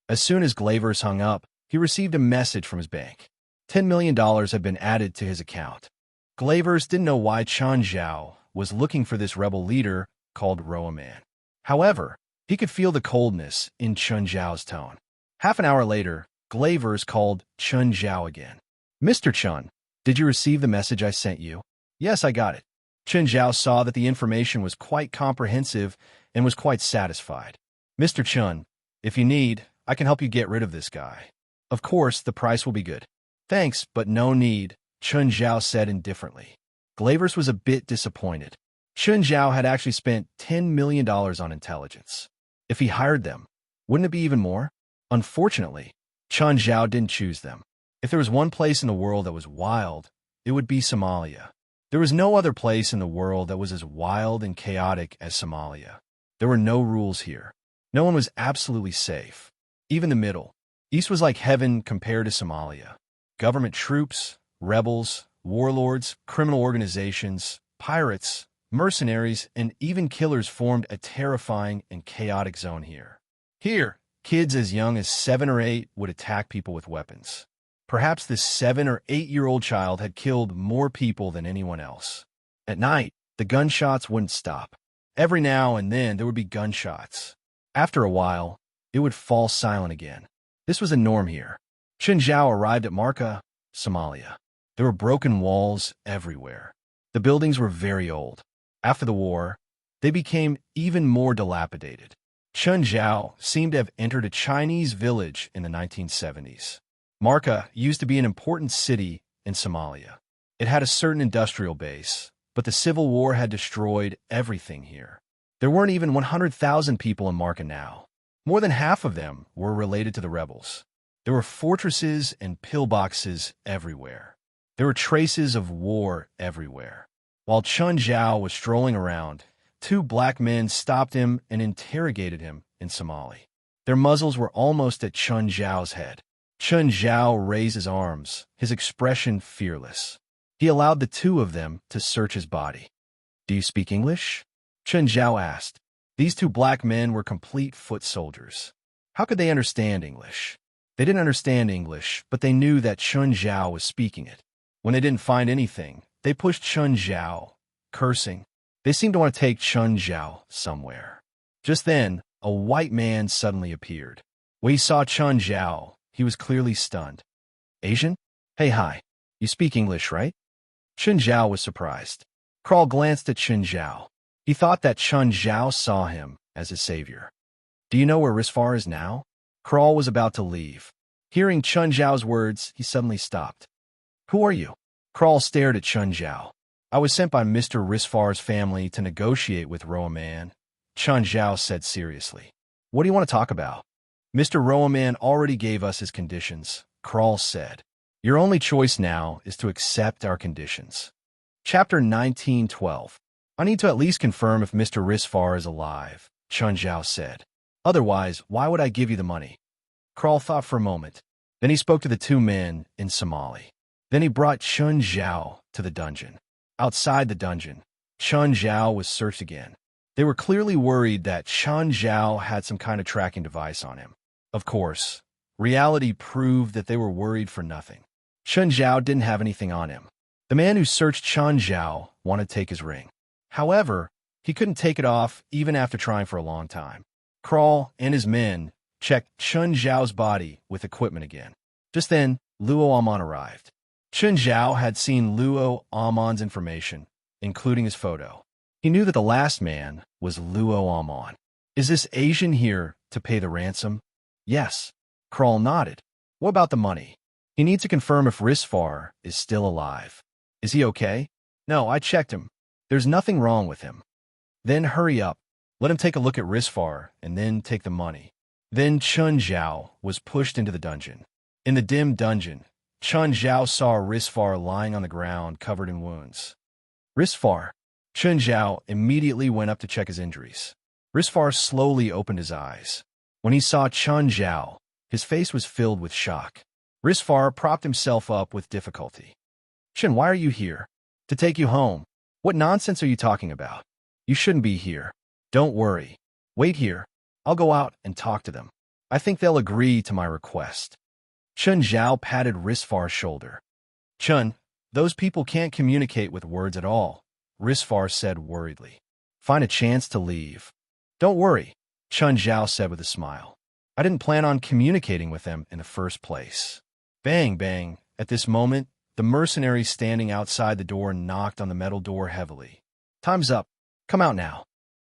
As soon as Glavers hung up, he received a message from his bank. $10 million had been added to his account. Glavers didn't know why Chun Zhao was looking for this rebel leader called Roaman. However, he could feel the coldness in Chun Zhao's tone. Half an hour later, Glavers called Chun Zhao again. "Mr. Chun, did you receive the message I sent you?" "Yes, I got it." Chun Zhao saw that the information was quite comprehensive and was quite satisfied. "Mr. Chun, if you need, I can help you get rid of this guy. Of course, the price will be good." "Thanks, but no need," Chun Zhao said indifferently. Glavers was a bit disappointed. Chun Zhao had actually spent $10 million on intelligence. If he hired them, wouldn't it be even more? Unfortunately, Chun Zhao didn't choose them. If there was one place in the world that was wild, it would be Somalia. There was no other place in the world that was as wild and chaotic as Somalia. There were no rules here. No one was absolutely safe. Even the Middle East was like heaven compared to Somalia. Government troops, rebels, warlords, criminal organizations, pirates, mercenaries, and even killers formed a terrifying and chaotic zone here. Here, kids as young as 7 or 8 would attack people with weapons. Perhaps this 7 or 8-year-old child had killed more people than anyone else. At night, the gunshots wouldn't stop. Every now and then, there would be gunshots. After a while, it would fall silent again. This was a norm here. Chun Zhao arrived at Marca, Somalia. There were broken walls everywhere. The buildings were very old. After the war, they became even more dilapidated. Chun Zhao seemed to have entered a Chinese village in the 1970s. Marca used to be an important city in Somalia. It had a certain industrial base, but the civil war had destroyed everything here. There weren't even 100,000 people in Marca now. More than half of them were related to the rebels. There were fortresses and pillboxes everywhere. There were traces of war everywhere. While Chun Zhao was strolling around, 2 black men stopped him and interrogated him in Somali. Their muzzles were almost at Chun Zhao's head. Chun Zhao raised his arms, his expression fearless. He allowed the 2 of them to search his body. "Do you speak English?" Chun Zhao asked. These 2 black men were complete foot soldiers. How could they understand English? They didn't understand English, but they knew that Chun Zhao was speaking it. When they didn't find anything, they pushed Chun Zhao, cursing. They seemed to want to take Chun Zhao somewhere. Just then, a white man suddenly appeared. When he saw Chun Zhao, he was clearly stunned. "Asian? Hey, hi. You speak English, right?" Chun Zhao was surprised. Crawl glanced at Chun Zhao. He thought that Chun Zhao saw him as his savior. "Do you know where Risfar is now?" Crawl was about to leave. Hearing Chun Zhao's words, he suddenly stopped. "Who are you?" Crawl stared at Chun Zhao. "I was sent by Mr. Risfar's family to negotiate with Roaman," Chun Zhao said seriously. "What do you want to talk about?" "Mr. Roaman already gave us his conditions," Crawl said. "Your only choice now is to accept our conditions." Chapter 19:12. "I need to at least confirm if Mr. Risfar is alive," Chun Zhao said. "Otherwise, why would I give you the money?" Crawl thought for a moment. Then he spoke to the 2 men in Somali. Then he brought Chun Zhao to the dungeon. Outside the dungeon, Chun Zhao was searched again. They were clearly worried that Chun Zhao had some kind of tracking device on him. Of course, reality proved that they were worried for nothing. Chun Zhao didn't have anything on him. The man who searched Chun Zhao wanted to take his ring. However, he couldn't take it off even after trying for a long time. Crawl and his men checked Chun Zhao's body with equipment again. Just then, Luo Amon arrived. Chun Zhao had seen Luo Amon's information, including his photo. He knew that the last man was Luo Amon. "Is this Asian here to pay the ransom?" Yes. Kral nodded. What about the money? He needs to confirm if Risfar is still alive. Is he okay? No, I checked him. There's nothing wrong with him. Then hurry up. Let him take a look at Risfar and then take the money. Then Chun Zhao was pushed into the dungeon. In the dim dungeon, Chun Zhao saw Risfar lying on the ground covered in wounds. Risfar. Chun Zhao immediately went up to check his injuries. Risfar slowly opened his eyes. When he saw Chun Zhao, his face was filled with shock. Risfar propped himself up with difficulty. Chun, why are you here? To take you home. What nonsense are you talking about? You shouldn't be here. Don't worry. Wait here. I'll go out and talk to them. I think they'll agree to my request. Chun Zhao patted Risfar's shoulder. Chun, those people can't communicate with words at all, Risfar said worriedly. Find a chance to leave. Don't worry, Chun Zhao said with a smile. I didn't plan on communicating with them in the first place. Bang, bang. At this moment, the mercenary standing outside the door knocked on the metal door heavily. Time's up. Come out now.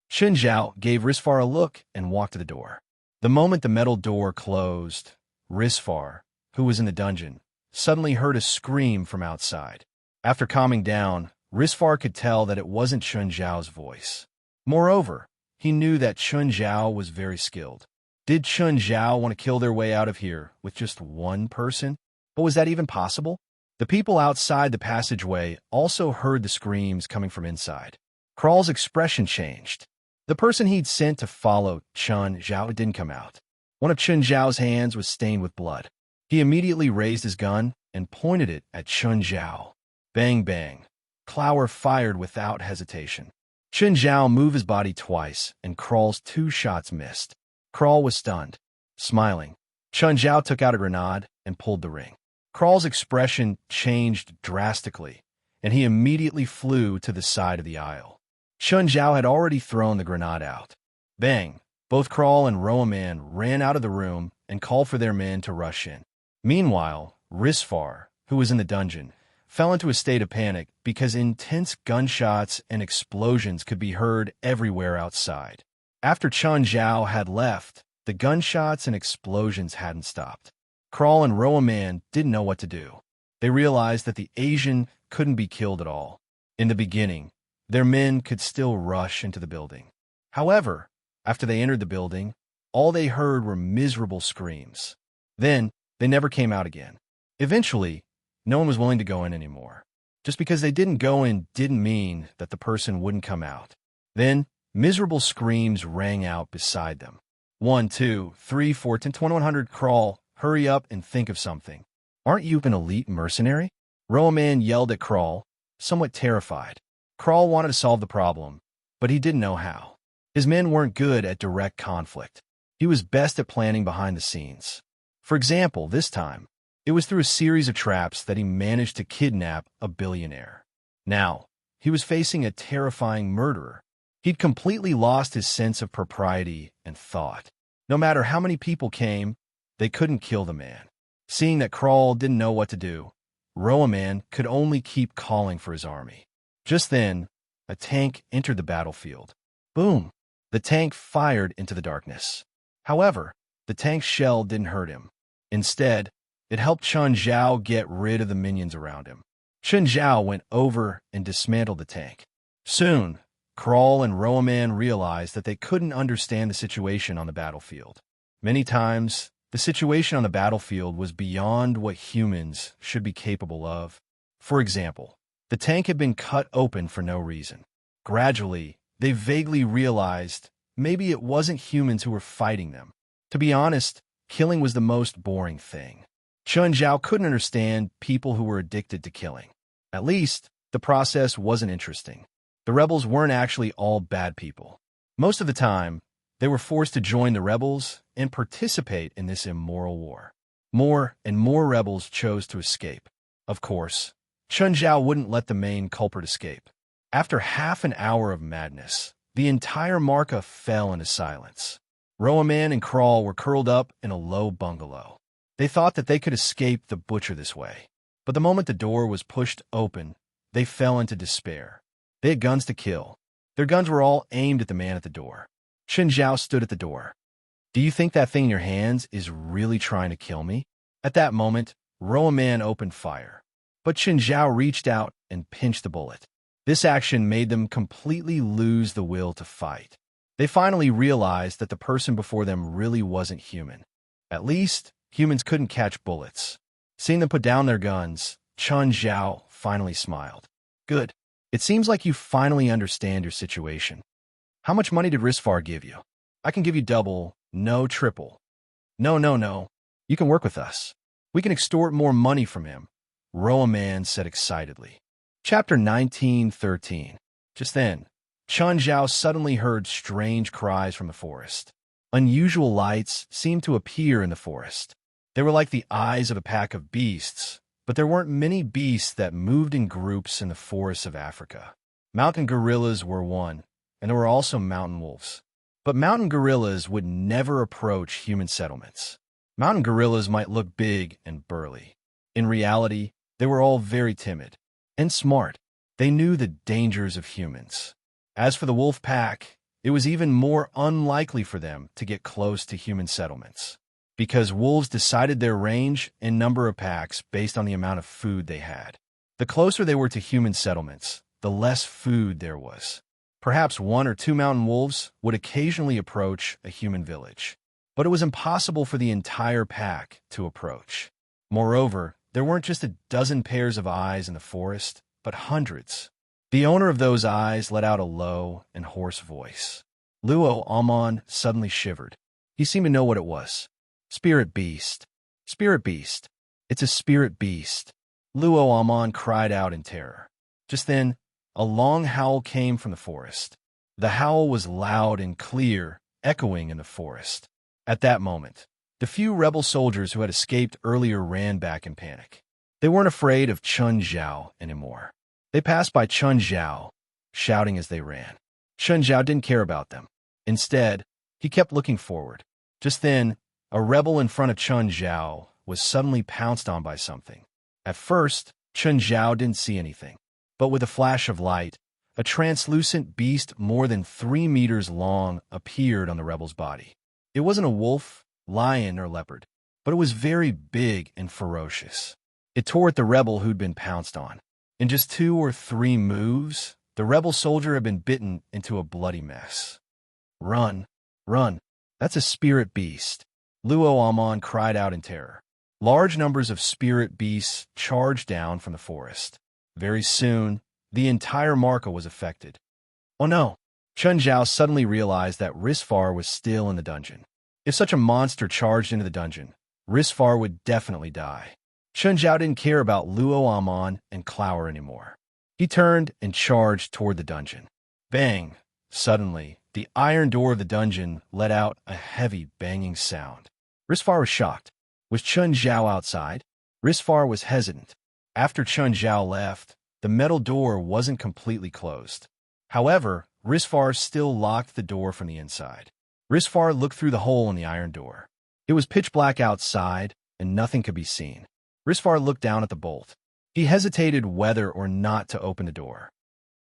Chun Zhao gave Risfar a look and walked to the door. The moment the metal door closed, Risfar, who was in the dungeon, suddenly heard a scream from outside. After calming down, Risfar could tell that it wasn't Chun Zhao's voice. Moreover, he knew that Chun Zhao was very skilled. Did Chun Zhao want to kill their way out of here with just one person? But was that even possible? The people outside the passageway also heard the screams coming from inside. Kral's expression changed. The person he'd sent to follow Chun Zhao didn't come out. One of Chun Zhao's hands was stained with blood. He immediately raised his gun and pointed it at Chun Zhao. Bang, bang. Clower fired without hesitation. Chun Zhao moved his body twice, and Kral's 2 shots missed. Kral was stunned. Smiling, Chun Zhao took out a grenade and pulled the ring. Kral's expression changed drastically, and he immediately flew to the side of the aisle. Chun Zhao had already thrown the grenade out. Bang! Both Kral and Roaman ran out of the room and called for their men to rush in. Meanwhile, Risfar, who was in the dungeon, fell into a state of panic because intense gunshots and explosions could be heard everywhere outside. After Chun Zhao had left, the gunshots and explosions hadn't stopped. Kral and Roaman didn't know what to do. They realized that the Asian couldn't be killed at all. In the beginning, their men could still rush into the building. However, after they entered the building, all they heard were miserable screams. Then, they never came out again. Eventually, no one was willing to go in anymore. Just because they didn't go in didn't mean that the person wouldn't come out. Then, miserable screams rang out beside them. 1, 2, 3, 4, 10, 2100, Kral, hurry up and think of something. Aren't you an elite mercenary? Roaman yelled at Kral, somewhat terrified. Kral wanted to solve the problem, but he didn't know how. His men weren't good at direct conflict. He was best at planning behind the scenes. For example, this time, it was through a series of traps that he managed to kidnap a billionaire. Now, he was facing a terrifying murderer. He'd completely lost his sense of propriety and thought. No matter how many people came, they couldn't kill the man. Seeing that Kral didn't know what to do, Roaman could only keep calling for his army. Just then, a tank entered the battlefield. Boom! The tank fired into the darkness. However, the tank's shell didn't hurt him. Instead, it helped Chun Zhao get rid of the minions around him. Chun Zhao went over and dismantled the tank. Soon, Kral and Roaman realized that they couldn't understand the situation on the battlefield. Many times, the situation on the battlefield was beyond what humans should be capable of. For example, the tank had been cut open for no reason. Gradually, they vaguely realized maybe it wasn't humans who were fighting them. To be honest, killing was the most boring thing. Chun Zhao couldn't understand people who were addicted to killing. At least, the process wasn't interesting. The rebels weren't actually all bad people. Most of the time, they were forced to join the rebels and participate in this immoral war. More and more rebels chose to escape. Of course, Chun Zhao wouldn't let the main culprit escape. After half an hour of madness, the entire Marca fell into silence. Roaman and Kral were curled up in a low bungalow. They thought that they could escape the butcher this way. But the moment the door was pushed open, they fell into despair. They had guns to kill. Their guns were all aimed at the man at the door. Chun Zhao stood at the door. Do you think that thing in your hands is really trying to kill me? At that moment, Roaman opened fire. But Chen Zhao reached out and pinched the bullet. This action made them completely lose the will to fight. They finally realized that the person before them really wasn't human. At least, humans couldn't catch bullets. Seeing them put down their guns, Chen Zhao finally smiled. Good. It seems like you finally understand your situation. How much money did Risfar give you? I can give you double, no triple. No. You can work with us. We can extort more money from him, Roaman said excitedly. Chapter 19:13. Just then, Chen Zhao suddenly heard strange cries from the forest. Unusual lights seemed to appear in the forest. They were like the eyes of a pack of beasts, but there weren't many beasts that moved in groups in the forests of Africa. Mountain gorillas were one, and there were also mountain wolves. But mountain gorillas would never approach human settlements. Mountain gorillas might look big and burly. In reality, they were all very timid and smart. They knew the dangers of humans. As for the wolf pack, it was even more unlikely for them to get close to human settlements, because wolves decided their range and number of packs based on the amount of food they had. The closer they were to human settlements, the less food there was. Perhaps 1 or 2 mountain wolves would occasionally approach a human village, but it was impossible for the entire pack to approach. Moreover, there weren't just a dozen pairs of eyes in the forest, but hundreds. The owner of those eyes let out a low and hoarse voice. Luo Amon suddenly shivered. He seemed to know what it was. Spirit beast. Spirit beast. It's a spirit beast. Luo Amon cried out in terror. Just then, a long howl came from the forest. The howl was loud and clear, echoing in the forest. At that moment, the few rebel soldiers who had escaped earlier ran back in panic. They weren't afraid of Chen Zhao anymore. They passed by Chen Zhao, shouting as they ran. Chen Zhao didn't care about them. Instead, he kept looking forward. Just then, a rebel in front of Chen Zhao was suddenly pounced on by something. At first, Chen Zhao didn't see anything. But with a flash of light, a translucent beast more than 3 meters long appeared on the rebel's body. It wasn't a wolf, lion, or leopard, but it was very big and ferocious. It tore at the rebel who'd been pounced on. In just 2 or 3 moves, the rebel soldier had been bitten into a bloody mess. Run, run, that's a spirit beast, Luo Amon cried out in terror. Large numbers of spirit beasts charged down from the forest. Very soon, the entire marca was affected. Oh no! Chen Zhao suddenly realized that Risfar was still in the dungeon. If such a monster charged into the dungeon, Risfar would definitely die. Chen Zhao didn't care about Luo Amon and Clower anymore. He turned and charged toward the dungeon. Bang! Suddenly, the iron door of the dungeon let out a heavy banging sound. Risfar was shocked. Was Chen Zhao outside? Risfar was hesitant. After Chen Zhao left, the metal door wasn't completely closed. However, Risfar still locked the door from the inside. Risfar looked through the hole in the iron door. It was pitch black outside, and nothing could be seen. Risfar looked down at the bolt. He hesitated whether or not to open the door.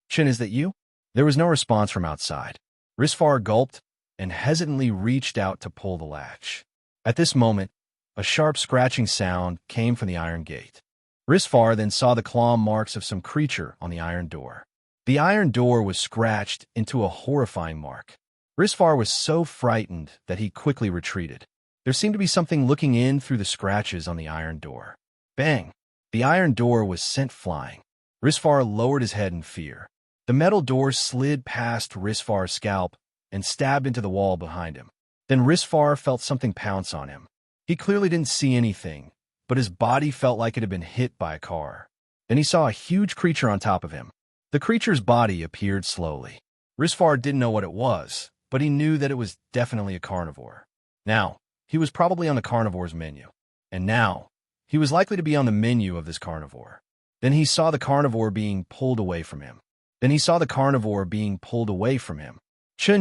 Chen, is that you? There was no response from outside. Risfar gulped and hesitantly reached out to pull the latch. At this moment, a sharp scratching sound came from the iron gate. Risfar then saw the claw marks of some creature on the iron door. The iron door was scratched into a horrifying mark. Risfar was so frightened that he quickly retreated. There seemed to be something looking in through the scratches on the iron door. Bang! The iron door was sent flying. Risfar lowered his head in fear. The metal door slid past Risfar's scalp and stabbed into the wall behind him. Then Risfar felt something pounce on him. He clearly didn't see anything, but his body felt like it had been hit by a car. Then he saw a huge creature on top of him. The creature's body appeared slowly. Risfar didn't know what it was, but he knew that it was definitely a carnivore. Now, he was probably on the carnivore's menu. And now, he was likely to be on the menu of this carnivore. Then he saw the carnivore being pulled away from him. Chen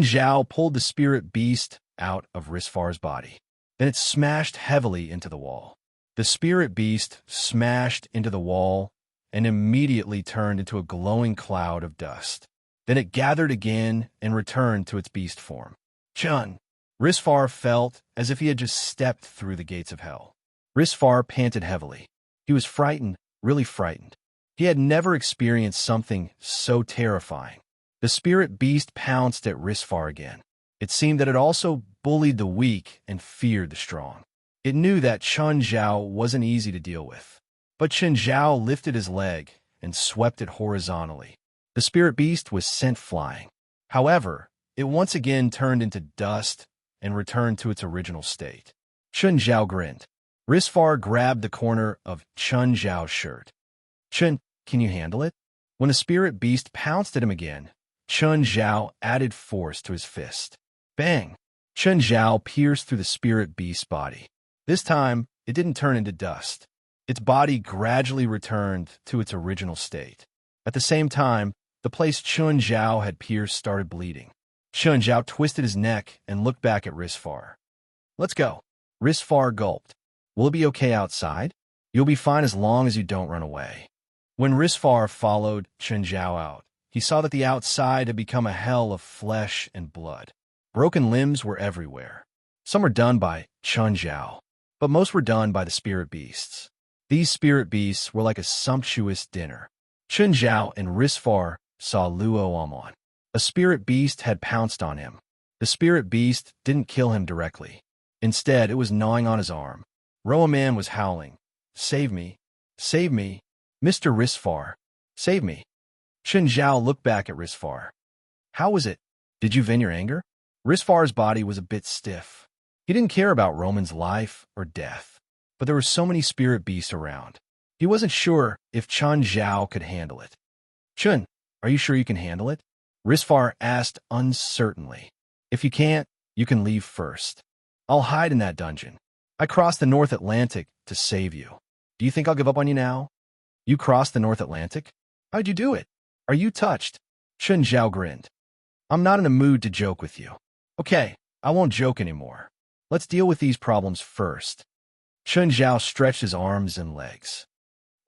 Zhao pulled the spirit beast out of Risfar's body. Then it smashed heavily into the wall. The spirit beast smashed into the wall and immediately turned into a glowing cloud of dust. Then it gathered again and returned to its beast form. Chun! Risfar felt as if he had just stepped through the gates of hell. Risfar panted heavily. He was frightened, really frightened. He had never experienced something so terrifying. The spirit beast pounced at Risfar again. It seemed that it also bullied the weak and feared the strong. It knew that Chun Zhao wasn't easy to deal with. But Chun Zhao lifted his leg and swept it horizontally. The spirit beast was sent flying. However, it once again turned into dust and returned to its original state. Chun Zhao grinned. Risfar grabbed the corner of Chun Zhao's shirt. Chun, can you handle it? When the spirit beast pounced at him again, Chun Zhao added force to his fist. Bang! Chun Zhao pierced through the spirit beast's body. This time, it didn't turn into dust. Its body gradually returned to its original state. At the same time, the place Chun Zhao had pierced started bleeding. Chun Zhao twisted his neck and looked back at Risfar. Let's go. Risfar gulped. Will it be okay outside? You'll be fine as long as you don't run away. When Risfar followed Chun Zhao out, he saw that the outside had become a hell of flesh and blood. Broken limbs were everywhere. Some were done by Chun Zhao, but most were done by the spirit beasts. These spirit beasts were like a sumptuous dinner. Chun Zhao and Risfar saw Luo Amon. A spirit beast had pounced on him. The spirit beast didn't kill him directly. Instead, it was gnawing on his arm. Roaman was howling. Save me. Save me. Mr. Risfar. Save me. Chun Zhao looked back at Risfar. How was it? Did you vent your anger? Risfar's body was a bit stiff. He didn't care about Roman's life or death, but there were so many spirit beasts around. He wasn't sure if Chun Zhao could handle it. Chun, are you sure you can handle it? Risfar asked uncertainly. If you can't, you can leave first. I'll hide in that dungeon. I crossed the North Atlantic to save you. Do you think I'll give up on you now? You crossed the North Atlantic? How'd you do it? Are you touched? Chun Zhao grinned. I'm not in a mood to joke with you. Okay, I won't joke anymore. Let's deal with these problems first. Chun Zhao stretched his arms and legs.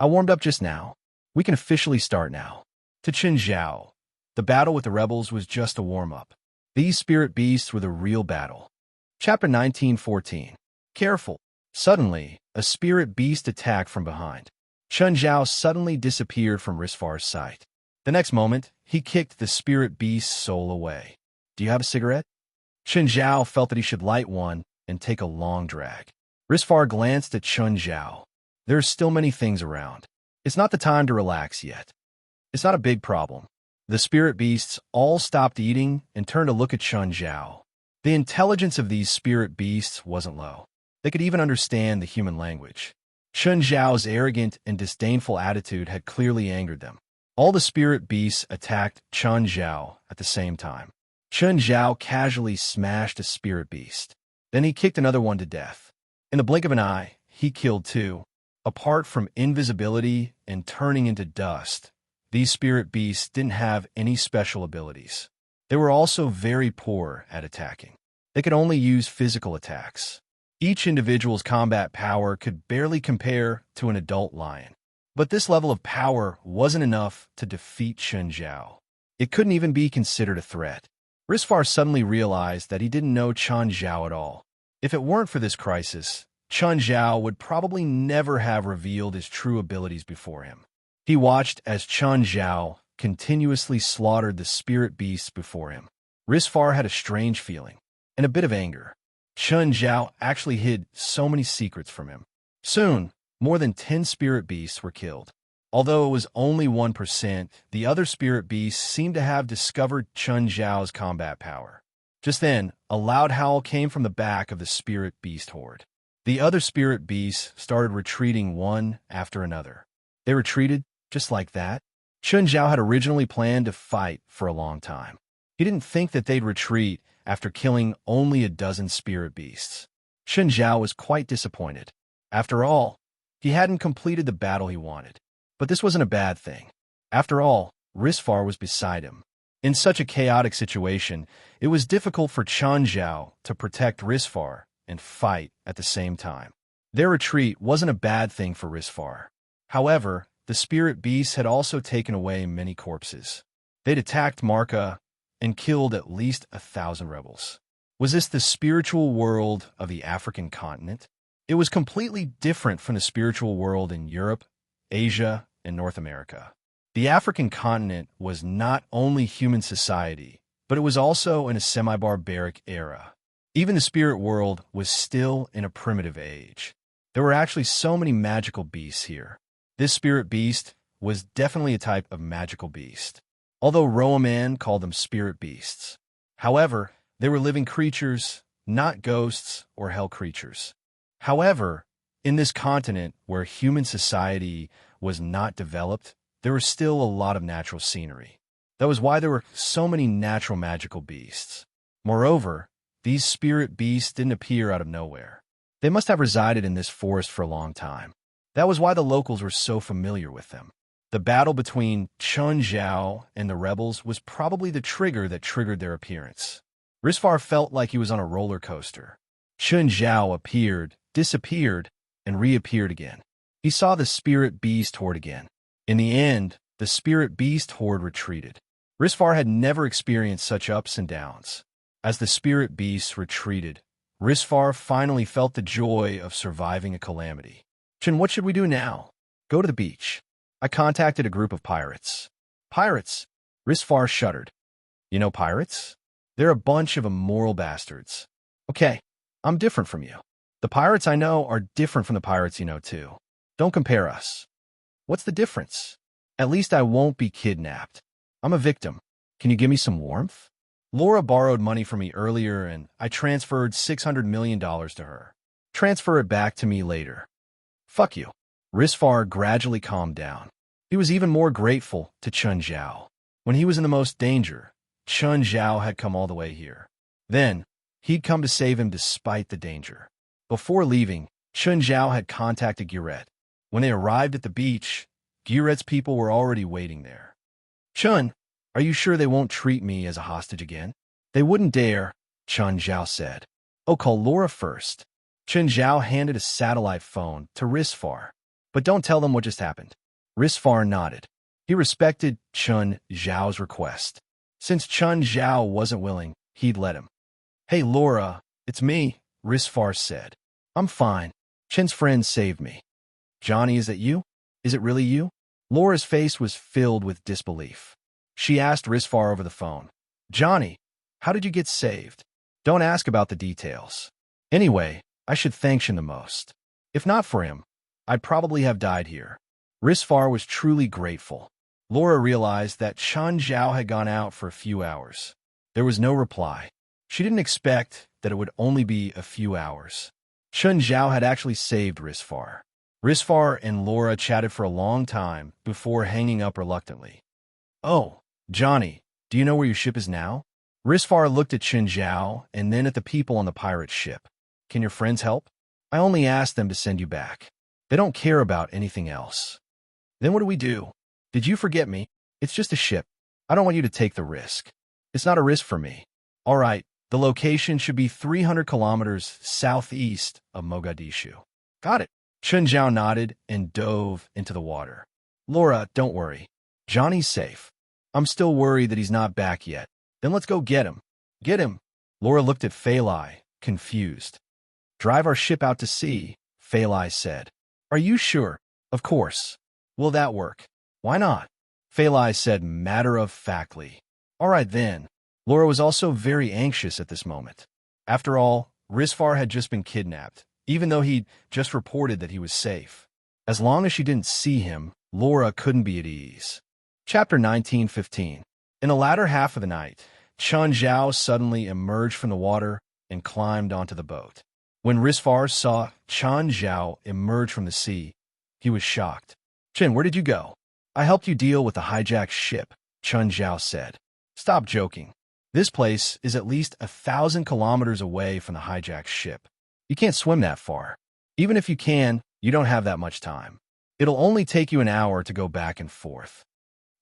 I warmed up just now. We can officially start now. To Chun Zhao, the battle with the rebels was just a warm-up. These spirit beasts were the real battle. Chapter 19:14. Careful. Suddenly, a spirit beast attacked from behind. Chun Zhao suddenly disappeared from Risfar's sight. The next moment, he kicked the spirit beast's soul away. Do you have a cigarette? Chun Zhao felt that he should light one and take a long drag. Risfar glanced at Chun Zhao. There are still many things around. It's not the time to relax yet. It's not a big problem. The spirit beasts all stopped eating and turned to look at Chun Zhao. The intelligence of these spirit beasts wasn't low. They could even understand the human language. Chun Zhao's arrogant and disdainful attitude had clearly angered them. All the spirit beasts attacked Chun Zhao at the same time. Chun Zhao casually smashed a spirit beast. Then he kicked another one to death. In the blink of an eye, he killed two. Apart from invisibility and turning into dust, these spirit beasts didn't have any special abilities. They were also very poor at attacking. They could only use physical attacks. Each individual's combat power could barely compare to an adult lion. But this level of power wasn't enough to defeat Chun Zhao. It couldn't even be considered a threat. Risfar suddenly realized that he didn't know Chun Zhao at all. If it weren't for this crisis, Chun Zhao would probably never have revealed his true abilities before him. He watched as Chun Zhao continuously slaughtered the spirit beasts before him. Risfar had a strange feeling, and a bit of anger. Chun Zhao actually hid so many secrets from him. Soon, more than 10 spirit beasts were killed. Although it was only 1%, the other spirit beasts seemed to have discovered Chun Zhao's combat power. Just then, a loud howl came from the back of the spirit beast horde. The other spirit beasts started retreating one after another. They retreated just like that. Chun Zhao had originally planned to fight for a long time. He didn't think that they'd retreat after killing only a dozen spirit beasts. Chun Zhao was quite disappointed. After all, he hadn't completed the battle he wanted. But this wasn't a bad thing. After all, Risfar was beside him. In such a chaotic situation, it was difficult for Chun Zhao to protect Risfar and fight at the same time. Their retreat wasn't a bad thing for Risfar. However, the spirit beasts had also taken away many corpses. They'd attacked Marka and killed at least 1,000 rebels. Was this the spiritual world of the African continent? It was completely different from the spiritual world in Europe, Asia, and North America. The African continent was not only human society, but it was also in a semi-barbaric era. Even the spirit world was still in a primitive age. There were actually so many magical beasts here. This spirit beast was definitely a type of magical beast, although Roman called them spirit beasts. However, they were living creatures, not ghosts or hell creatures. However, in this continent where human society was not developed, there was still a lot of natural scenery. That was why there were so many natural magical beasts. Moreover, these spirit beasts didn't appear out of nowhere. They must have resided in this forest for a long time. That was why the locals were so familiar with them. The battle between Chun Zhao and the rebels was probably the trigger that triggered their appearance. Risfar felt like he was on a roller coaster. Chun Zhao appeared, disappeared, and reappeared again. He saw the spirit beast horde again. In the end, the spirit beast horde retreated. Risfar had never experienced such ups and downs. As the spirit beasts retreated, Risfar finally felt the joy of surviving a calamity. Chin, what should we do now? Go to the beach. I contacted a group of pirates. Pirates? Risfar shuddered. You know pirates? They're a bunch of immoral bastards. Okay, I'm different from you. The pirates I know are different from the pirates you know too. Don't compare us. What's the difference? At least I won't be kidnapped. I'm a victim. Can you give me some warmth? Laura borrowed money from me earlier and I transferred $600 million to her. Transfer it back to me later. Fuck you. Risfar gradually calmed down. He was even more grateful to Chun Zhao. When he was in the most danger, Chun Zhao had come all the way here. Then, he'd come to save him despite the danger. Before leaving, Chun Zhao had contacted Guret. When they arrived at the beach, Guret's people were already waiting there. Chun, are you sure they won't treat me as a hostage again? They wouldn't dare, Chun Zhao said. Oh, call Laura first. Chun Zhao handed a satellite phone to Risfar. But don't tell them what just happened. Risfar nodded. He respected Chun Zhao's request. Since Chun Zhao wasn't willing, he'd let him. Hey, Laura, it's me, Risfar said. I'm fine. Chin's friend saved me. Johnny, is that you? Is it really you? Laura's face was filled with disbelief. She asked Risfar over the phone. Johnny, how did you get saved? Don't ask about the details. Anyway, I should thank Chin the most. If not for him, I'd probably have died here. Risfar was truly grateful. Laura realized that Chun Zhao had gone out for a few hours. There was no reply. She didn't expect that it would only be a few hours. Chun Zhao had actually saved Risfar. Risfar and Laura chatted for a long time before hanging up reluctantly. Oh, Johnny, do you know where your ship is now? Risfar looked at Chun Zhao and then at the people on the pirate ship. Can your friends help? I only asked them to send you back. They don't care about anything else. Then what do we do? Did you forget me? It's just a ship. I don't want you to take the risk. It's not a risk for me. All right, the location should be 300 kilometers southeast of Mogadishu. Got it. Chun Zhao nodded and dove into the water. Laura, don't worry. Johnny's safe. I'm still worried that he's not back yet. Then let's go get him. Get him. Laura looked at Phalai, confused. Drive our ship out to sea, Phalai said. Are you sure? Of course. Will that work? Why not? Phalai said matter-of-factly. All right then. Laura was also very anxious at this moment. After all, Risfar had just been kidnapped, even though he'd just reported that he was safe. As long as she didn't see him, Laura couldn't be at ease. Chapter 19:15. In the latter half of the night, Chun Zhao suddenly emerged from the water and climbed onto the boat. When Risfar saw Chun Zhao emerge from the sea, he was shocked. Chin, where did you go? I helped you deal with the hijacked ship, Chun Zhao said. Stop joking. This place is at least 1,000 kilometers away from the hijacked ship. You can't swim that far. Even if you can, you don't have that much time. It'll only take you an hour to go back and forth.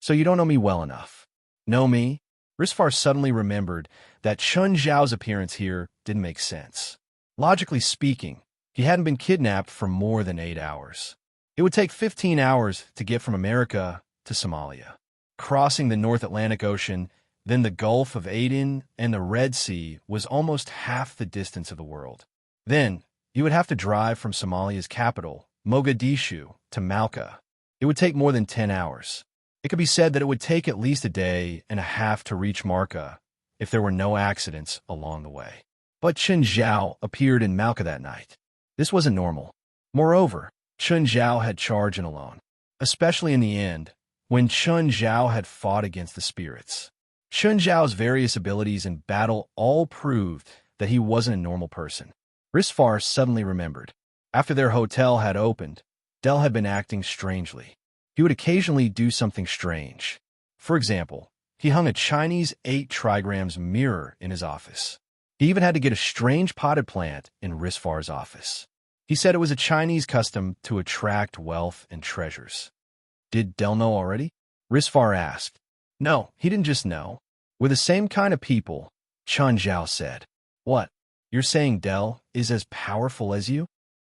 So you don't know me well enough. Know me? Risfar suddenly remembered that Chun Zhao's appearance here didn't make sense. Logically speaking, he hadn't been kidnapped for more than 8 hours. It would take 15 hours to get from America to Somalia. Crossing the North Atlantic Ocean Then the Gulf of Aden and the Red Sea was almost half the distance of the world. Then you would have to drive from Somalia's capital, Mogadishu, to Malka. It would take more than 10 hours. It could be said that it would take at least a day and a half to reach Marca if there were no accidents along the way. But Chen Zhao appeared in Malka that night. This wasn't normal. Moreover, Chen Zhao had charged in alone, especially in the end, when Chen Zhao had fought against the spirits. Chen Zhao's various abilities in battle all proved that he wasn't a normal person. Risfar suddenly remembered. After their hotel had opened, Del had been acting strangely. He would occasionally do something strange. For example, he hung a Chinese 8 trigrams mirror in his office. He even had to get a strange potted plant in Risfar's office. He said it was a Chinese custom to attract wealth and treasures. Did Del know already? Risfar asked. No, he didn't just know. We're the same kind of people, Chen Zhao said. What? You're saying Del is as powerful as you?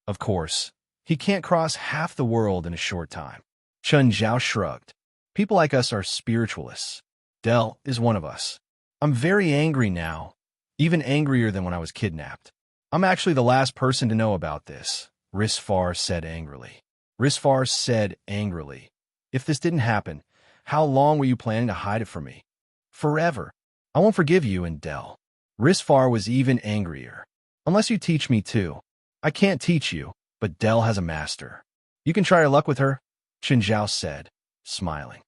Of course. He can't cross half the world in a short time. Chen Zhao shrugged. People like us are spiritualists. Del is one of us. I'm very angry now, even angrier than when I was kidnapped. I'm actually the last person to know about this, Risfar said angrily. Risfar said angrily. If this didn't happen, how long were you planning to hide it from me? Forever. I won't forgive you and Del. Risfar was even angrier. Unless you teach me too. I can't teach you, but Del has a master. You can try your luck with her, Chen Zhao said, smiling.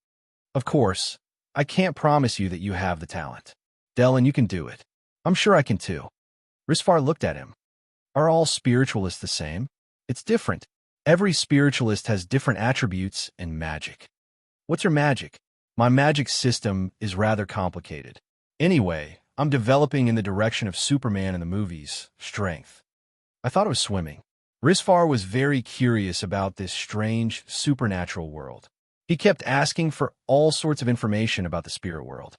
Of course, I can't promise you that you have the talent. Del, and you can do it. I'm sure I can too. Risfar looked at him. Are all spiritualists the same? It's different. Every spiritualist has different attributes and magic. What's your magic? My magic system is rather complicated. Anyway, I'm developing in the direction of Superman in the movies, strength. I thought it was swimming. Risfar was very curious about this strange, supernatural world. He kept asking for all sorts of information about the spirit world.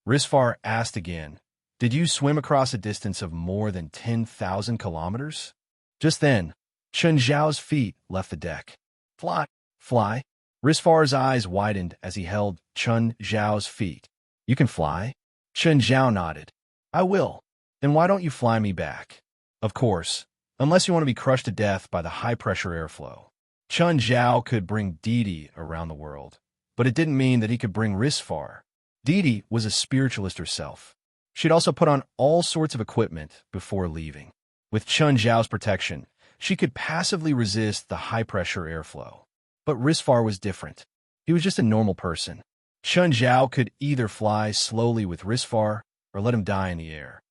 Risfar asked again, did you swim across a distance of more than 10,000 kilometers? Just then, Chen Zhao's feet left the deck. Fly, fly. Risfar's eyes widened as he held Chen Zhao's feet. You can fly? Chen Zhao nodded. I will. Then why don't you fly me back? Of course, unless you want to be crushed to death by the high-pressure airflow. Chen Zhao could bring Didi around the world, but it didn't mean that he could bring Risfar. Didi was a spiritualist herself. She'd also put on all sorts of equipment before leaving. With Chen Zhao's protection, she could passively resist the high-pressure airflow. But Risfar was different. He was just a normal person. Chen Zhao could either fly slowly with Risfar or let him die in the air.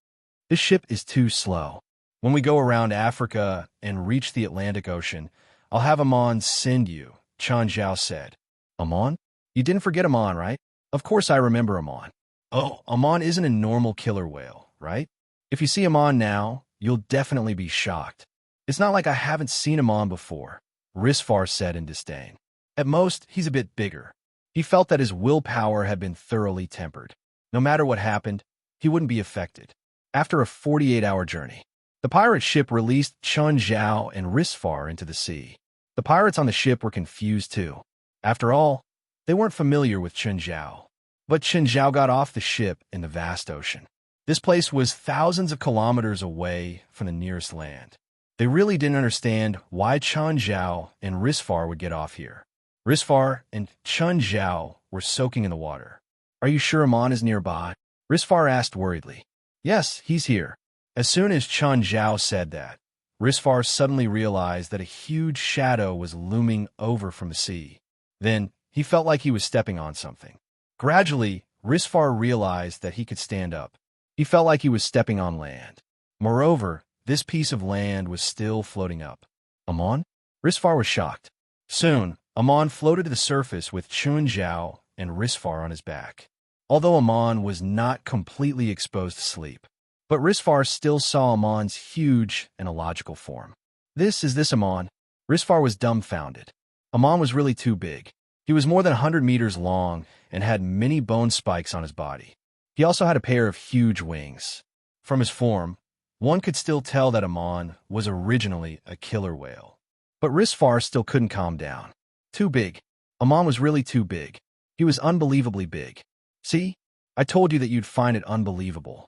This ship is too slow. When we go around Africa and reach the Atlantic Ocean, I'll have Amon send you, Chen Zhao said. Amon? You didn't forget Amon, right? Of course I remember Amon. Oh, Amon isn't a normal killer whale, right? If you see Amon now, you'll definitely be shocked. It's not like I haven't seen Amon before, Risfar said in disdain. At most, he's a bit bigger. He felt that his willpower had been thoroughly tempered. No matter what happened, he wouldn't be affected. After a 48-hour journey, the pirate ship released Chen Zhao and Risfar into the sea. The pirates on the ship were confused too. After all, they weren't familiar with Chen Zhao. But Chen Zhao got off the ship in the vast ocean. This place was thousands of kilometers away from the nearest land. They really didn't understand why Chen Zhao and Risfar would get off here. Risfar and Chen Zhao were soaking in the water. Are you sure Amon is nearby? Risfar asked worriedly. Yes, he's here. As soon as Chen Zhao said that, Risfar suddenly realized that a huge shadow was looming over from the sea. Then, he felt like he was stepping on something. Gradually, Risfar realized that he could stand up. He felt like he was stepping on land. Moreover, this piece of land was still floating up. Amon? Risfar was shocked. Soon, Amon floated to the surface with Chen Zhao and Risfar on his back. Although Amon was not completely exposed to sleep, but Risfar still saw Amon's huge and illogical form. This Amon? Risfar was dumbfounded. Amon was really too big. He was more than 100 meters long and had many bone spikes on his body. He also had a pair of huge wings. From his form, one could still tell that Amon was originally a killer whale. But Risfar still couldn't calm down. Too big. Amon was really too big. He was unbelievably big. See? I told you that you'd find it unbelievable.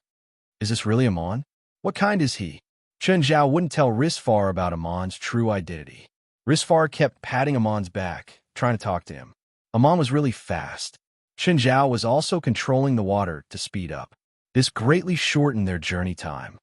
Is this really Amon? What kind is he? Chen Zhao wouldn't tell Risfar about Amon's true identity. Risfar kept patting Amon's back, trying to talk to him. Amon was really fast. Chen Zhao was also controlling the water to speed up. This greatly shortened their journey time.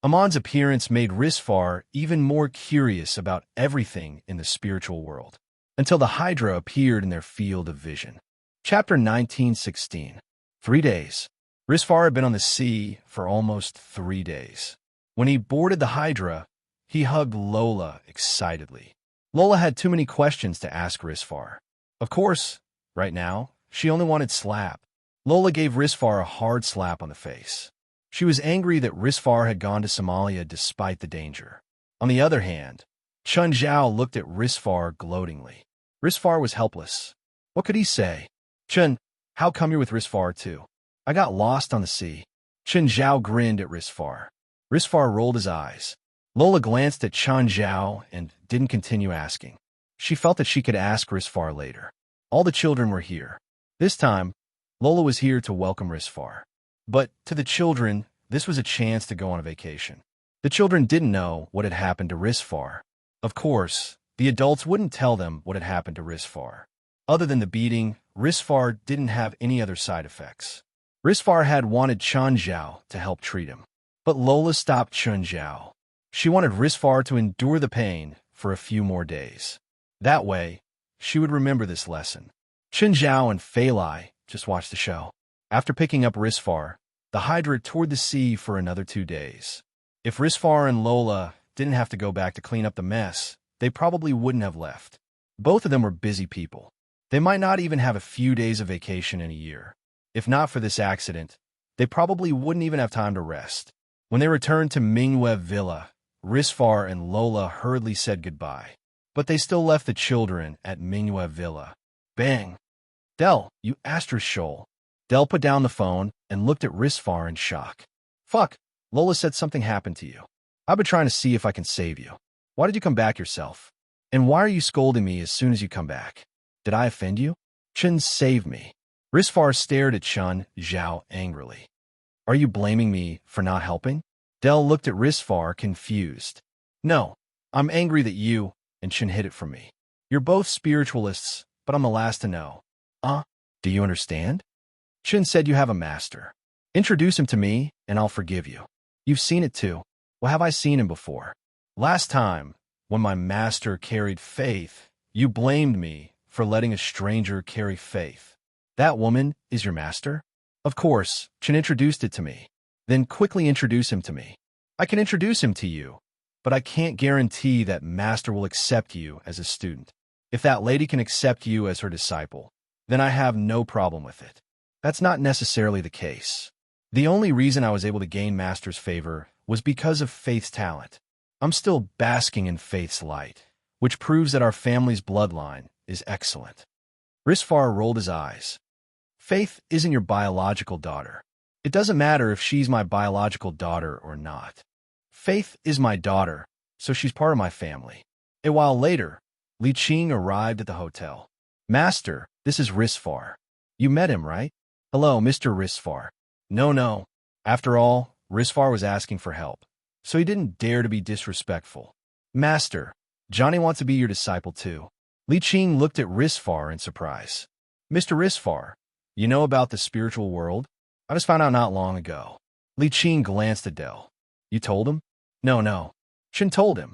Amon's appearance made Risfar even more curious about everything in the spiritual world, until the Hydra appeared in their field of vision. Chapter 1916. 3 days. Risfar had been on the sea for almost 3 days. When he boarded the Hydra, he hugged Lola excitedly. Lola had too many questions to ask Risfar. Of course, right now, she only wanted slap. Lola gave Risfar a hard slap on the face. She was angry that Risfar had gone to Somalia despite the danger. On the other hand, Chun Zhao looked at Risfar gloatingly. Risfar was helpless. What could he say? Chun, how come you're with Risfar too? I got lost on the sea. Chun Zhao grinned at Risfar. Risfar rolled his eyes. Lola glanced at Chun Zhao and didn't continue asking. She felt that she could ask Risfar later. All the children were here. This time, Lola was here to welcome Risfar. But to the children, this was a chance to go on a vacation. The children didn't know what had happened to Risfar. Of course, the adults wouldn't tell them what had happened to Risfar. Other than the beating, Risfar didn't have any other side effects. Risfar had wanted Chun Zhao to help treat him. But Lola stopped Chun Zhao. She wanted Risfar to endure the pain for a few more days. That way, she would remember this lesson. Chun Zhao and Fei Lai just watched the show. After picking up Risfar, the Hydra toured the sea for another 2 days. If Risfar and Lola didn't have to go back to clean up the mess, they probably wouldn't have left. Both of them were busy people. They might not even have a few days of vacation in a year. If not for this accident, they probably wouldn't even have time to rest. When they returned to Mingyue Villa, Risfar and Lola hurriedly said goodbye. But they still left the children at Mingyue Villa. Bang! Del, you astroshole. Del put down the phone and looked at Risfar in shock. Fuck, Lola said something happened to you. I've been trying to see if I can save you. Why did you come back yourself? And why are you scolding me as soon as you come back? Did I offend you? Chun, save me. Risfar stared at Chun Zhao angrily. Are you blaming me for not helping? Del looked at Risfar confused. No, I'm angry that you and Chun hid it from me. You're both spiritualists, but I'm the last to know. Do you understand? Chun said you have a master. Introduce him to me, and I'll forgive you. You've seen it too. Well, have I seen him before? Last time, when my master carried faith, you blamed me for letting a stranger carry faith. That woman is your master? Of course, Chun introduced it to me. Then quickly introduce him to me. I can introduce him to you, but I can't guarantee that master will accept you as a student. If that lady can accept you as her disciple, then I have no problem with it. That's not necessarily the case. The only reason I was able to gain master's favor was because of Faith's talent. I'm still basking in Faith's light, which proves that our family's bloodline is excellent. Risfar rolled his eyes. Faith isn't your biological daughter. It doesn't matter if she's my biological daughter or not. Faith is my daughter, so she's part of my family. A while later, Li Qing arrived at the hotel. Master, this is Risfar. You met him, right? Hello, Mr. Risfar. No. After all, Risfar was asking for help, so he didn't dare to be disrespectful. Master, Johnny wants to be your disciple too. Li Qing looked at Risfar in surprise. Mr. Risfar, you know about the spiritual world? I just found out not long ago. Li Qing glanced at Del. You told him? No. Shin told him.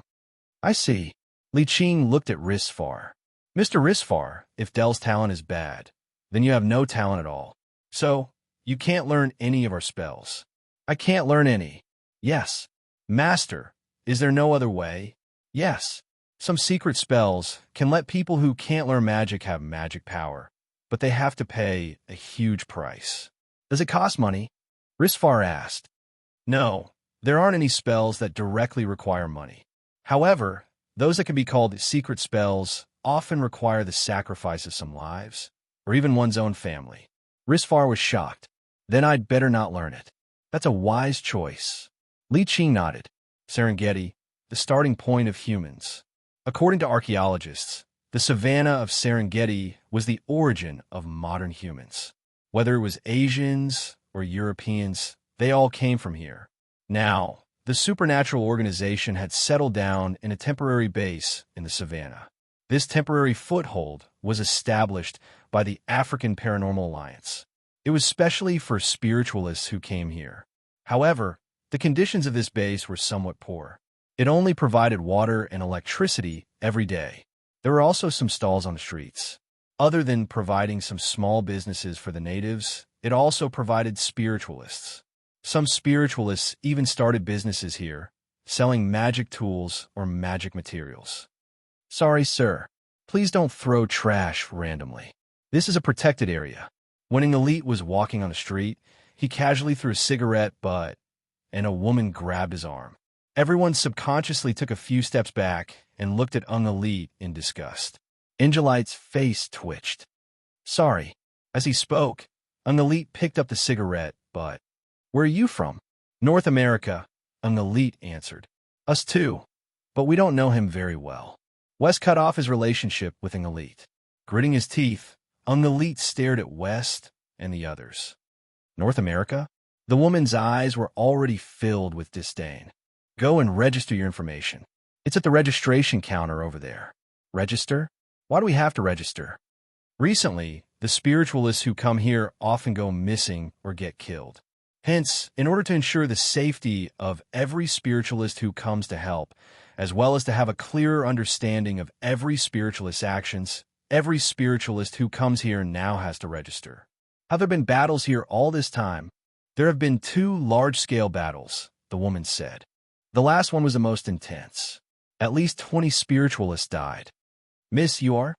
I see. Li Qing looked at Risfar. Mr. Risfar, if Del's talent is bad, then you have no talent at all. So, you can't learn any of our spells. I can't learn any. Yes. Master, is there no other way? Yes. Some secret spells can let people who can't learn magic have magic power, but they have to pay a huge price. Does it cost money? Risfar asked. No, there aren't any spells that directly require money. However, those that can be called secret spells often require the sacrifice of some lives, or even one's own family. Risfar was shocked. Then I'd better not learn it. That's a wise choice. Li Qing nodded. Serengeti, the starting point of humans. According to archaeologists, the savanna of Serengeti was the origin of modern humans. Whether it was Asians or Europeans, they all came from here. Now, the supernatural organization had settled down in a temporary base in the savannah. This temporary foothold was established by the African Paranormal Alliance. It was specially for spiritualists who came here. However, the conditions of this base were somewhat poor. It only provided water and electricity every day. There were also some stalls on the streets. Other than providing some small businesses for the natives, it also provided spiritualists. Some spiritualists even started businesses here, selling magic tools or magic materials. Sorry, sir. Please don't throw trash randomly. This is a protected area. When an elite was walking on the street, he casually threw a cigarette butt, and a woman grabbed his arm. Everyone subconsciously took a few steps back and looked at Ung Elite in disgust. Angelite's face twitched. Sorry. As he spoke, Ung Elite picked up the cigarette butt. Where are you from? North America, Ung Elite answered. Us too, but we don't know him very well. West cut off his relationship with Ung Elite. Gritting his teeth, Ung Elite stared at West and the others. North America? The woman's eyes were already filled with disdain. Go and register your information. It's at the registration counter over there. Register? Why do we have to register? Recently, the spiritualists who come here often go missing or get killed. Hence, in order to ensure the safety of every spiritualist who comes to help, as well as to have a clearer understanding of every spiritualist's actions, every spiritualist who comes here now has to register. Have there been battles here all this time? There have been 2 large-scale battles, the woman said. The last one was the most intense. At least 20 spiritualists died. Miss, you are?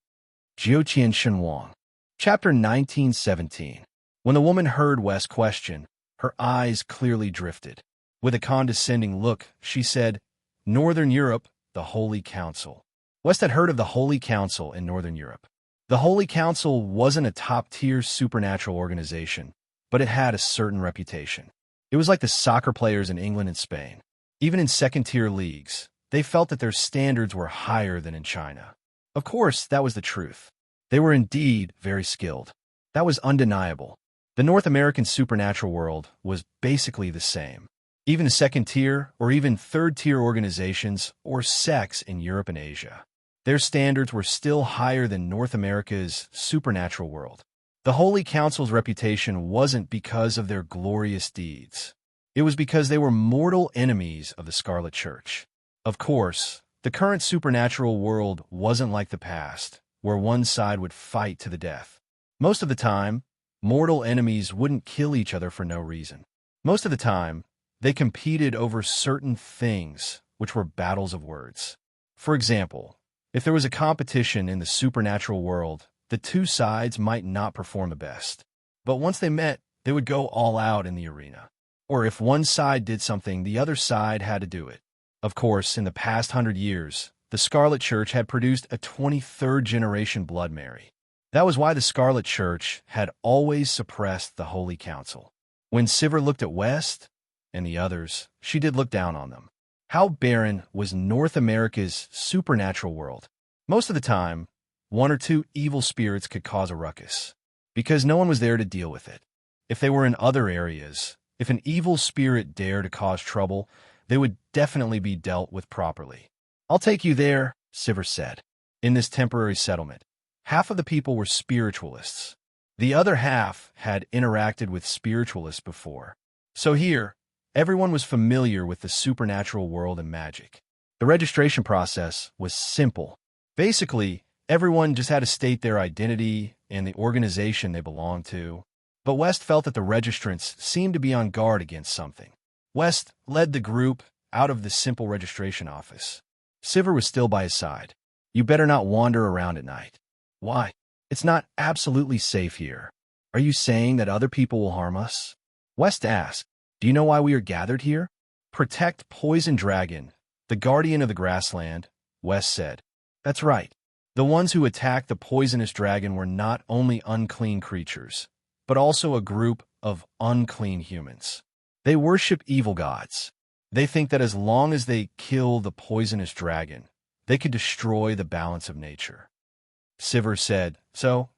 Jiuqian Shenwang. Chapter 1917. When the woman heard West's question, her eyes clearly drifted. With a condescending look, she said, Northern Europe, the Holy Council. West had heard of the Holy Council in Northern Europe. The Holy Council wasn't a top-tier supernatural organization, but it had a certain reputation. It was like the soccer players in England and Spain. Even in second-tier leagues, they felt that their standards were higher than in China. Of course, that was the truth. They were indeed very skilled. That was undeniable. The North American supernatural world was basically the same. Even the second-tier or even third-tier organizations or sects in Europe and Asia, their standards were still higher than North America's supernatural world. The Holy Council's reputation wasn't because of their glorious deeds. It was because they were mortal enemies of the Scarlet Church. Of course, the current supernatural world wasn't like the past, where one side would fight to the death. Most of the time, mortal enemies wouldn't kill each other for no reason. Most of the time, they competed over certain things, which were battles of words. For example, if there was a competition in the supernatural world, the 2 sides might not perform the best. But once they met, they would go all out in the arena. Or if one side did something, the other side had to do it. Of course, in the past 100 years, the Scarlet Church had produced a 23rd generation Blood Mary. That was why the Scarlet Church had always suppressed the Holy Council. When Sivir looked at West and the others, she did look down on them. How barren was North America's supernatural world? Most of the time, 1 or 2 evil spirits could cause a ruckus, because no one was there to deal with it. If they were in other areas, if an evil spirit dared to cause trouble, they would definitely be dealt with properly. I'll take you there, Sivir said. In this temporary settlement, half of the people were spiritualists. The other half had interacted with spiritualists before. So here, everyone was familiar with the supernatural world and magic. The registration process was simple. Basically, everyone just had to state their identity and the organization they belonged to. But West felt that the registrants seemed to be on guard against something. West led the group out of the simple registration office. Sivir was still by his side. You better not wander around at night. Why? It's not absolutely safe here. Are you saying that other people will harm us? West asked. Do you know why we are gathered here? Protect Poison Dragon, the guardian of the grassland, West said. That's right. The ones who attacked the poisonous dragon were not only unclean creatures, but also a group of unclean humans. They worship evil gods. They think that as long as they kill the poisonous dragon, they could destroy the balance of nature. Sivir said, so,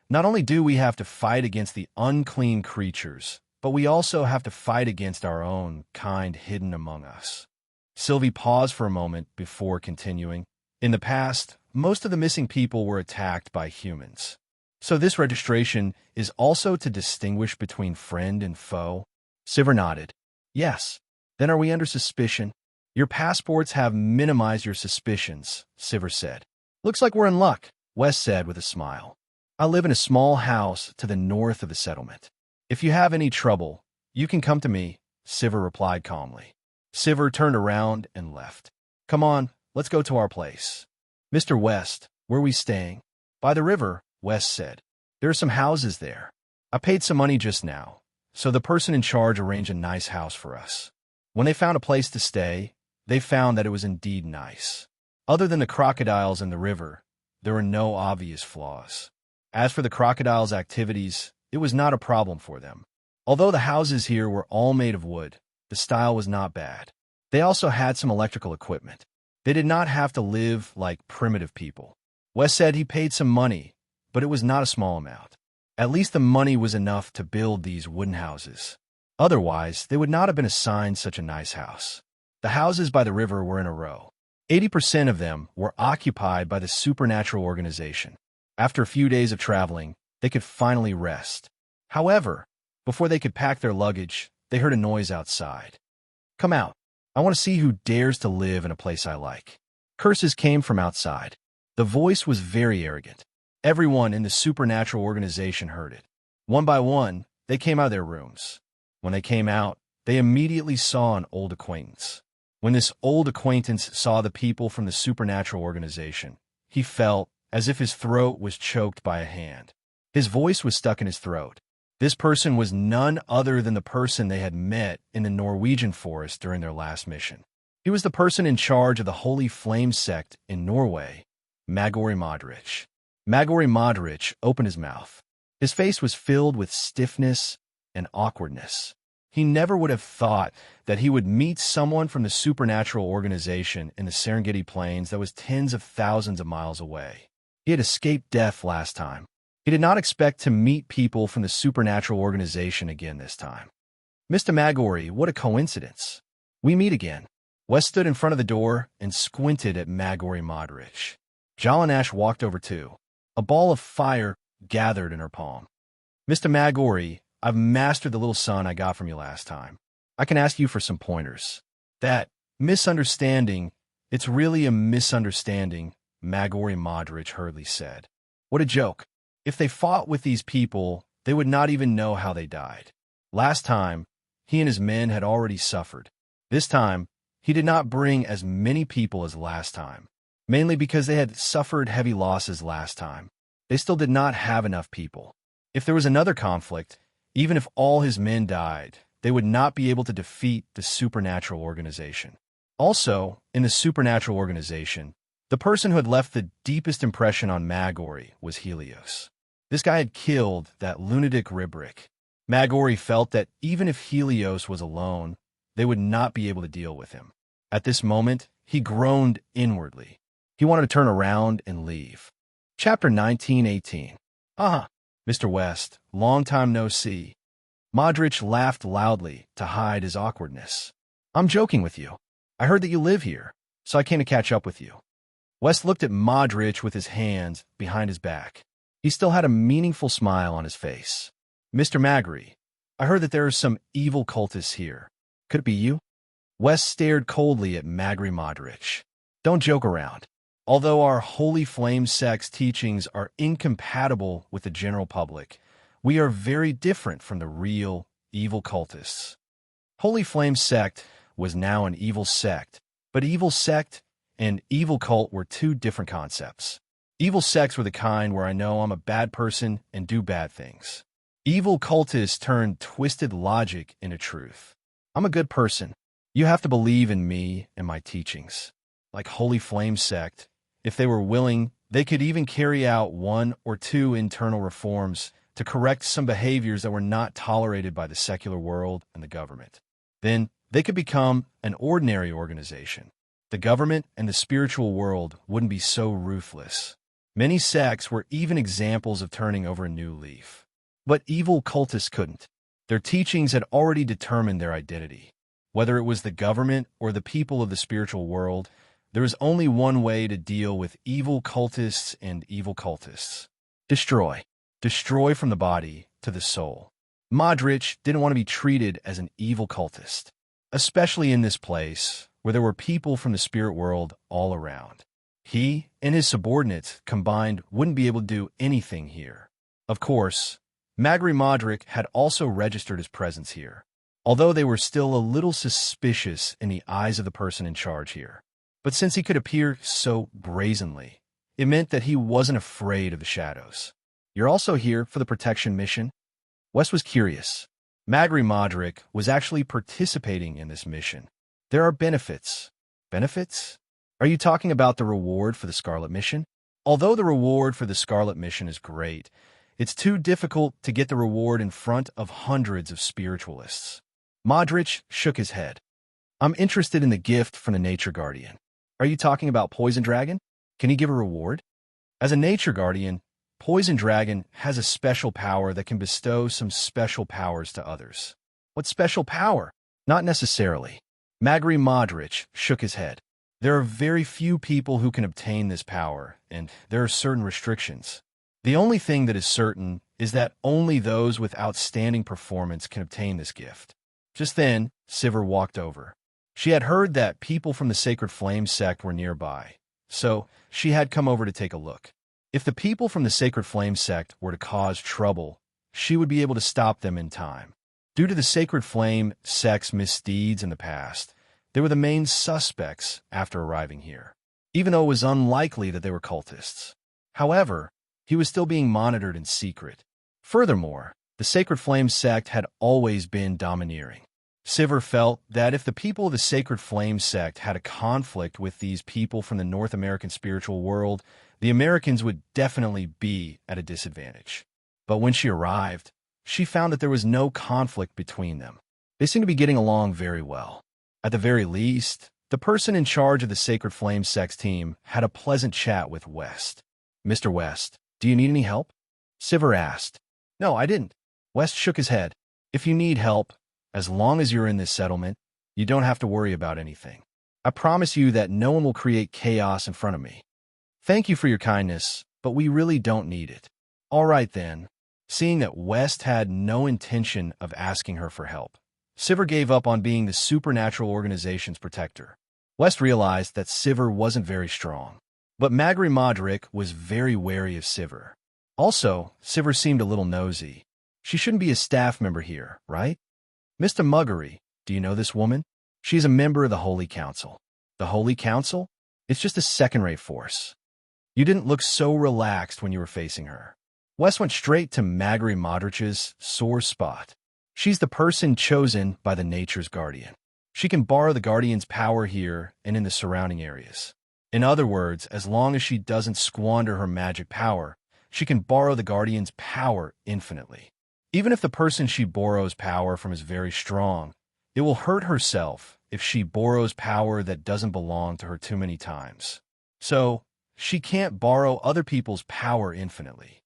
not only do we have to fight against the unclean creatures, but we also have to fight against our own kind hidden among us. Sylvie paused for a moment before continuing. In the past, most of the missing people were attacked by humans. So this registration is also to distinguish between friend and foe? Sivir nodded. Yes. Then are we under suspicion? Your passports have minimized your suspicions, Sivir said. Looks like we're in luck, Wes said with a smile. I live in a small house to the north of the settlement. If you have any trouble, you can come to me, Sivir replied calmly. Sivir turned around and left. Come on, let's go to our place. Mr. West, where are we staying? By the river, West said. There are some houses there. I paid some money just now, so the person in charge arranged a nice house for us. When they found a place to stay, they found that it was indeed nice. Other than the crocodiles and the river, there were no obvious flaws. As for the crocodiles' activities, it was not a problem for them. Although the houses here were all made of wood, the style was not bad. They also had some electrical equipment. They did not have to live like primitive people. Wes said he paid some money, but it was not a small amount. At least the money was enough to build these wooden houses. Otherwise, they would not have been assigned such a nice house. The houses by the river were in a row. 80% of them were occupied by the supernatural organization. After a few days of traveling, they could finally rest. However, before they could pack their luggage, they heard a noise outside. Come out. I want to see who dares to live in a place I like. Curses came from outside. The voice was very arrogant. Everyone in the supernatural organization heard it. One by one, they came out of their rooms. When they came out, they immediately saw an old acquaintance. When this old acquaintance saw the people from the supernatural organization, he felt as if his throat was choked by a hand. His voice was stuck in his throat. This person was none other than the person they had met in the Norwegian forest during their last mission. He was the person in charge of the Holy Flame sect in Norway, Magori Modric. Magori Modric opened his mouth. His face was filled with stiffness and awkwardness. He never would have thought that he would meet someone from the supernatural organization in the Serengeti Plains that was tens of thousands of miles away. He had escaped death last time. He did not expect to meet people from the supernatural organization again this time. Mr. Magori, what a coincidence. We meet again. Wes stood in front of the door and squinted at Magori Modric. Jalanash walked over too. A ball of fire gathered in her palm. Mr. Magori, I've mastered the little son I got from you last time. I can ask you for some pointers. That misunderstanding, it's really a misunderstanding, Magori Modric hurriedly said. What a joke. If they fought with these people, they would not even know how they died. Last time, he and his men had already suffered. This time, he did not bring as many people as last time, mainly because they had suffered heavy losses last time. They still did not have enough people. If there was another conflict, even if all his men died, they would not be able to defeat the supernatural organization. Also, in the supernatural organization, the person who had left the deepest impression on Magori was Helios. This guy had killed that lunatic Ribrick. Magori felt that even if Helios was alone, they would not be able to deal with him. At this moment, he groaned inwardly. He wanted to turn around and leave. Chapter 19:18. Mr. West, long time no see. Modric laughed loudly to hide his awkwardness. I'm joking with you. I heard that you live here, so I came to catch up with you. West looked at Modric with his hands behind his back. He still had a meaningful smile on his face. Mr. Magri, I heard that there are some evil cultists here. Could it be you? West stared coldly at Magri Modric. Don't joke around. Although our Holy Flame sect's teachings are incompatible with the general public, we are very different from the real evil cultists. Holy Flame sect was now an evil sect, but evil sect and evil cult were two different concepts. Evil sects were the kind where I know I'm a bad person and do bad things. Evil cultists turned twisted logic into truth. I'm a good person. You have to believe in me and my teachings. Like Holy Flame sect, if they were willing, they could even carry out 1 or 2 internal reforms to correct some behaviors that were not tolerated by the secular world and the government. Then they could become an ordinary organization. The government and the spiritual world wouldn't be so ruthless. Many sects were even examples of turning over a new leaf. But evil cultists couldn't. Their teachings had already determined their identity. Whether it was the government or the people of the spiritual world, there was only one way to deal with evil cultists and evil cultists. Destroy. Destroy from the body to the soul. Modric didn't want to be treated as an evil cultist, especially in this place where there were people from the spirit world all around. He and his subordinates combined wouldn't be able to do anything here. Of course, Magri Modric had also registered his presence here, although they were still a little suspicious in the eyes of the person in charge here. But since he could appear so brazenly, it meant that he wasn't afraid of the shadows. You're also here for the protection mission? Wes was curious. Magri Modric was actually participating in this mission. There are benefits. Benefits? Are you talking about the reward for the Scarlet Mission? Although the reward for the Scarlet Mission is great, it's too difficult to get the reward in front of hundreds of spiritualists. Modric shook his head. I'm interested in the gift from the Nature Guardian. Are you talking about Poison Dragon? Can he give a reward? As a Nature Guardian, Poison Dragon has a special power that can bestow some special powers to others. What special power? Not necessarily. Magri Modric shook his head. There are very few people who can obtain this power, and there are certain restrictions. The only thing that is certain is that only those with outstanding performance can obtain this gift. Just then, Sivir walked over. She had heard that people from the Sacred Flame sect were nearby, so she had come over to take a look. If the people from the Sacred Flame sect were to cause trouble, she would be able to stop them in time. Due to the Sacred Flame sect's misdeeds in the past, they were the main suspects after arriving here, even though it was unlikely that they were cultists. However, he was still being monitored in secret. Furthermore, the Sacred Flame sect had always been domineering. Sivir felt that if the people of the Sacred Flame sect had a conflict with these people from the North American spiritual world, the Americans would definitely be at a disadvantage. But when she arrived, she found that there was no conflict between them. They seemed to be getting along very well. At the very least, the person in charge of the Sacred Flame sect's team had a pleasant chat with West. Mr. West, do you need any help? Sivir asked. No, I didn't. West shook his head. If you need help, as long as you're in this settlement, you don't have to worry about anything. I promise you that no one will create chaos in front of me. Thank you for your kindness, but we really don't need it. All right then. Seeing that West had no intention of asking her for help, Sivir gave up on being the supernatural organization's protector. West realized that Sivir wasn't very strong, but Magri Modric was very wary of Sivir. Also, Sivir seemed a little nosy. She shouldn't be a staff member here, right? Mr. Muggery, do you know this woman? She's a member of the Holy Council. The Holy Council? It's just a second-rate force. You didn't look so relaxed when you were facing her. Wes went straight to Magri Modric's sore spot. She's the person chosen by the Nature's Guardian. She can borrow the Guardian's power here and in the surrounding areas. In other words, as long as she doesn't squander her magic power, she can borrow the Guardian's power infinitely. Even if the person she borrows power from is very strong, it will hurt herself if she borrows power that doesn't belong to her too many times. So, she can't borrow other people's power infinitely.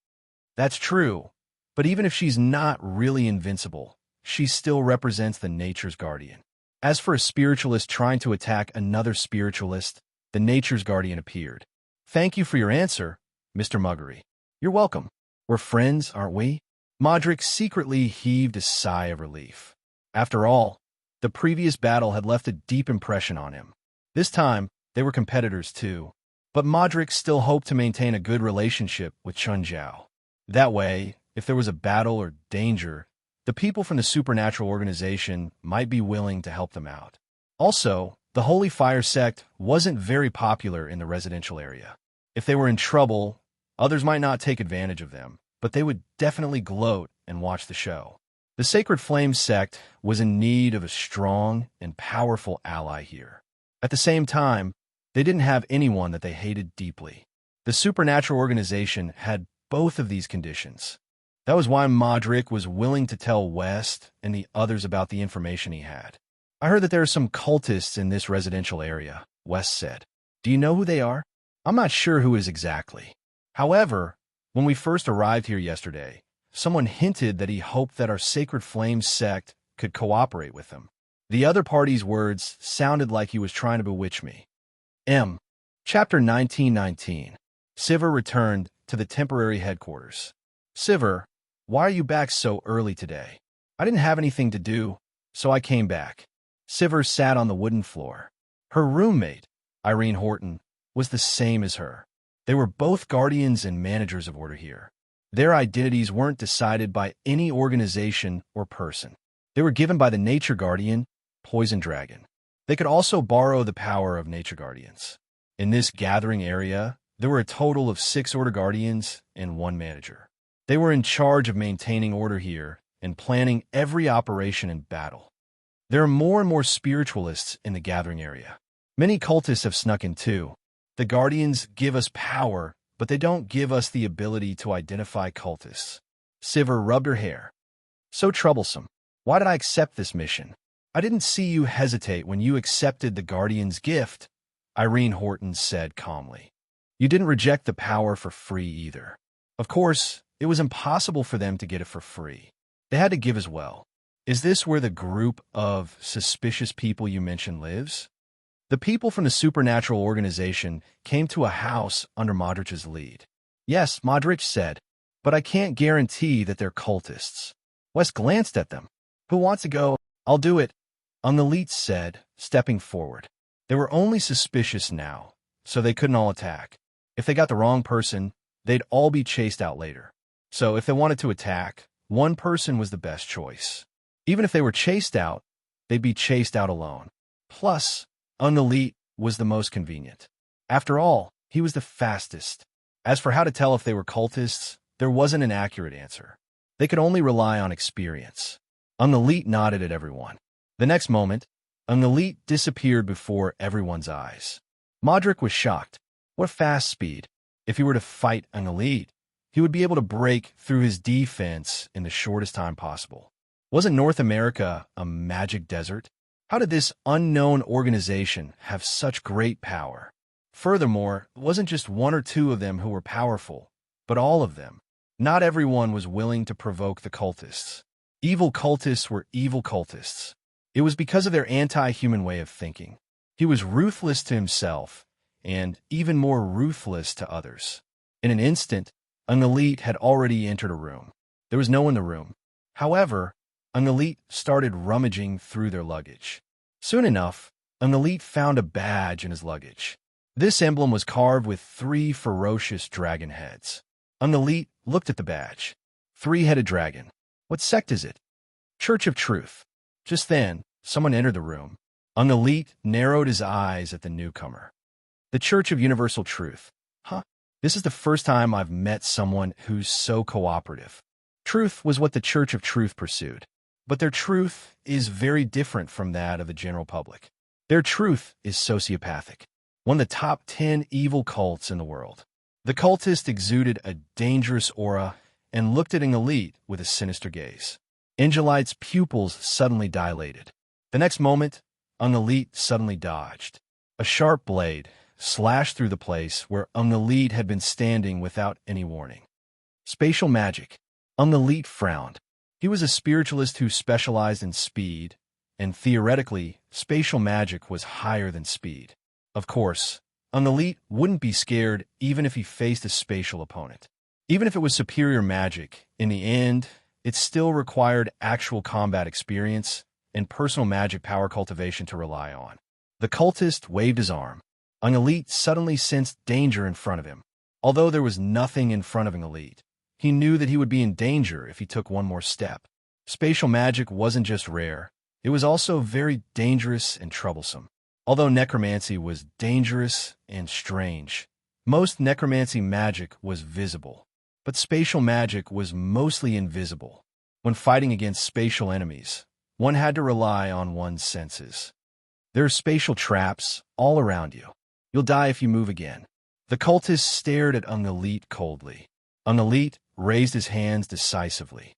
That's true, but even if she's not really invincible, she still represents the Nature's Guardian. As for a spiritualist trying to attack another spiritualist, the Nature's Guardian appeared. Thank you for your answer, Mr. Muggery. You're welcome. We're friends, aren't we? Modric secretly heaved a sigh of relief. After all, the previous battle had left a deep impression on him. This time, they were competitors too, but Modric still hoped to maintain a good relationship with Chun Zhao. That way, if there was a battle or danger, the people from the supernatural organization might be willing to help them out. Also, the Holy Fire sect wasn't very popular in the residential area. If they were in trouble, others might not take advantage of them, but they would definitely gloat and watch the show. The Sacred Flame sect was in need of a strong and powerful ally here. At the same time, they didn't have anyone that they hated deeply. The supernatural organization had both of these conditions. That was why Modric was willing to tell West and the others about the information he had. I heard that there are some cultists in this residential area, West said. Do you know who they are? I'm not sure who it is exactly. However, when we first arrived here yesterday, someone hinted that he hoped that our Sacred Flame sect could cooperate with him. The other party's words sounded like he was trying to bewitch me. Chapter 1919. Sivir returned to the temporary headquarters. Sivir, why are you back so early today? I didn't have anything to do, so I came back. Sivir sat on the wooden floor. Her roommate, Irene Horton, was the same as her. They were both guardians and managers of order here. Their identities weren't decided by any organization or person. They were given by the Nature Guardian, Poison Dragon. They could also borrow the power of Nature Guardians. In this gathering area, there were a total of 6 Order Guardians and 1 manager. They were in charge of maintaining order here and planning every operation in battle. There are more and more spiritualists in the gathering area. Many cultists have snuck in too. The Guardians give us power, but they don't give us the ability to identify cultists. Sivir rubbed her hair. So troublesome. Why did I accept this mission? I didn't see you hesitate when you accepted the Guardian's gift, Irene Horton said calmly. You didn't reject the power for free either. Of course, it was impossible for them to get it for free. They had to give as well. Is this where the group of suspicious people you mentioned lives? The people from the supernatural organization came to a house under Modric's lead. Yes, Modric said, but I can't guarantee that they're cultists. Wes glanced at them. Who wants to go? I'll do it. Unleet said, stepping forward. They were only suspicious now, so they couldn't all attack. If they got the wrong person, they'd all be chased out later. So if they wanted to attack, one person was the best choice. Even if they were chased out, they'd be chased out alone. Plus, Unleet was the most convenient. After all, he was the fastest. As for how to tell if they were cultists, there wasn't an accurate answer. They could only rely on experience. Unleet nodded at everyone. The next moment, Unleet disappeared before everyone's eyes. Modric was shocked. What fast speed. If he were to fight Unleet, he would be able to break through his defense in the shortest time possible. Wasn't North America a magic desert? How did this unknown organization have such great power? Furthermore, it wasn't just 1 or 2 of them who were powerful, but all of them. Not everyone was willing to provoke the cultists. Evil cultists were evil cultists. It was because of their anti-human way of thinking. He was ruthless to himself, and even more ruthless to others. In an instant, an elite had already entered a room. There was no one in the room. However, an elite started rummaging through their luggage. Soon enough, an elite found a badge in his luggage. This emblem was carved with 3 ferocious dragon heads. An elite looked at the badge. 3-headed dragon. What sect is it? Church of Truth. Just then, someone entered the room. An elite narrowed his eyes at the newcomer. The Church of Universal Truth. Huh? This is the first time I've met someone who's so cooperative. Truth was what the Church of Truth pursued. But their truth is very different from that of the general public. Their truth is sociopathic. One of the top 10 evil cults in the world. The cultist exuded a dangerous aura and looked at an elite with a sinister gaze. Angelite's pupils suddenly dilated. The next moment, an elite suddenly dodged. A sharp blade slashed through the place where an elite had been standing without any warning. Spatial magic. An elite frowned. He was a spiritualist who specialized in speed, and theoretically, spatial magic was higher than speed. Of course, an elite wouldn't be scared even if he faced a spatial opponent. Even if it was superior magic, in the end, it still required actual combat experience and personal magic power cultivation to rely on. The cultist waved his arm. An elite suddenly sensed danger in front of him. Although there was nothing in front of an elite, he knew that he would be in danger if he took one more step. Spatial magic wasn't just rare, it was also very dangerous and troublesome. Although necromancy was dangerous and strange, most necromancy magic was visible. But spatial magic was mostly invisible. When fighting against spatial enemies, one had to rely on one's senses. There are spatial traps all around you. You'll die if you move again. The cultist stared at an elite coldly. An elite raised his hands decisively.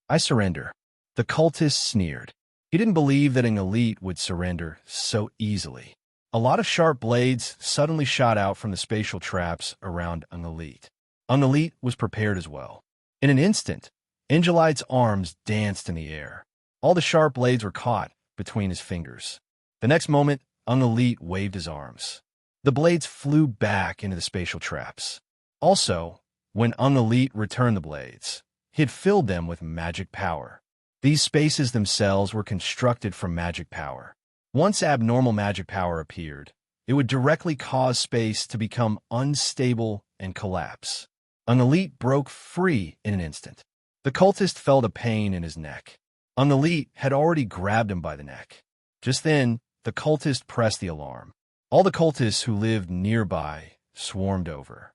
I surrender. The cultist sneered. He didn't believe that an elite would surrender so easily. A lot of sharp blades suddenly shot out from the spatial traps around an elite. An elite was prepared as well. In an instant, Angelite's arms danced in the air. All the sharp blades were caught between his fingers. The next moment, Unelite waved his arms. The blades flew back into the spatial traps. Also, when Unelite returned the blades, he had filled them with magic power. These spaces themselves were constructed from magic power. Once abnormal magic power appeared, it would directly cause space to become unstable and collapse. Unelite broke free in an instant. The cultist felt a pain in his neck. Unelite had already grabbed him by the neck. Just then, the cultist pressed the alarm. All the cultists who lived nearby swarmed over.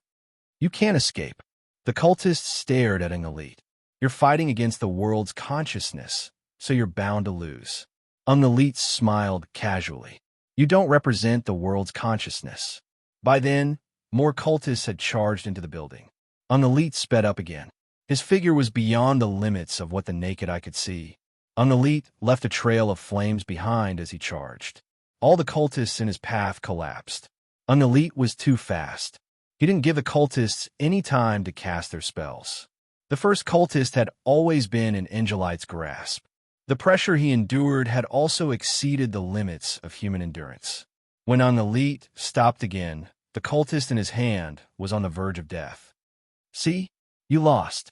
You can't escape. The cultists stared at Unelite. You're fighting against the world's consciousness, so you're bound to lose. Unelite smiled casually. You don't represent the world's consciousness. By then, more cultists had charged into the building. Unelite sped up again. His figure was beyond the limits of what the naked eye could see. Unelite left a trail of flames behind as he charged. All the cultists in his path collapsed. Unelite was too fast. He didn't give the cultists any time to cast their spells. The first cultist had always been in Angelite's grasp. The pressure he endured had also exceeded the limits of human endurance. When Unelite stopped again, the cultist in his hand was on the verge of death. See? You lost.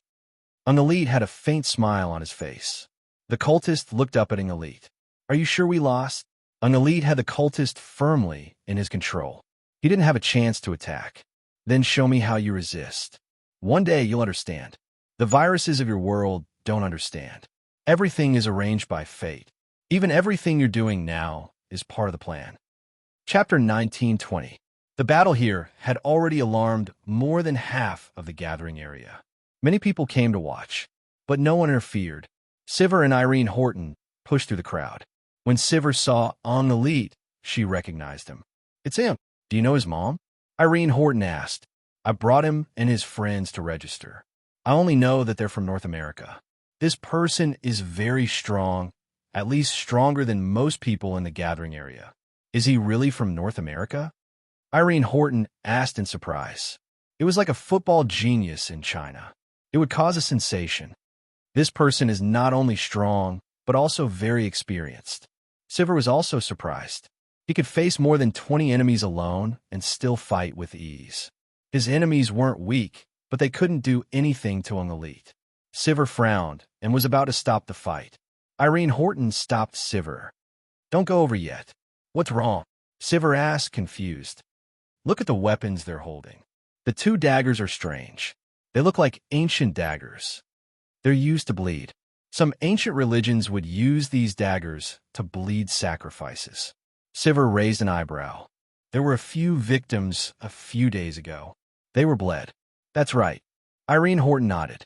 Unelite had a faint smile on his face. The cultist looked up at Unelite. Are you sure we lost? Unelite had the cultist firmly in his control. He didn't have a chance to attack. Then show me how you resist. One day you'll understand. The viruses of your world don't understand. Everything is arranged by fate. Even everything you're doing now is part of the plan. Chapter 1920. The battle here had already alarmed more than half of the gathering area. Many people came to watch, but no one interfered. Sivert and Irene Horton pushed through the crowd. When Sivert saw Unelite, she recognized him. It's him. Do you know his mom? Irene Horton asked. I brought him and his friends to register. I only know that they're from North America. This person is very strong, at least stronger than most people in the gathering area. Is he really from North America? Irene Horton asked in surprise. It was like a football genius in China. It would cause a sensation. This person is not only strong, but also very experienced. Sivert was also surprised. He could face more than 20 enemies alone and still fight with ease. His enemies weren't weak, but they couldn't do anything to Unelite. Sivert frowned and was about to stop the fight. Irene Horton stopped Sivert. Don't go over yet. What's wrong? Sivert asked, confused. Look at the weapons they're holding. The two daggers are strange. They look like ancient daggers. They're used to bleed. Some ancient religions would use these daggers to bleed sacrifices. Sivert raised an eyebrow. There were a few victims a few days ago. They were bled. That's right. Irene Horton nodded.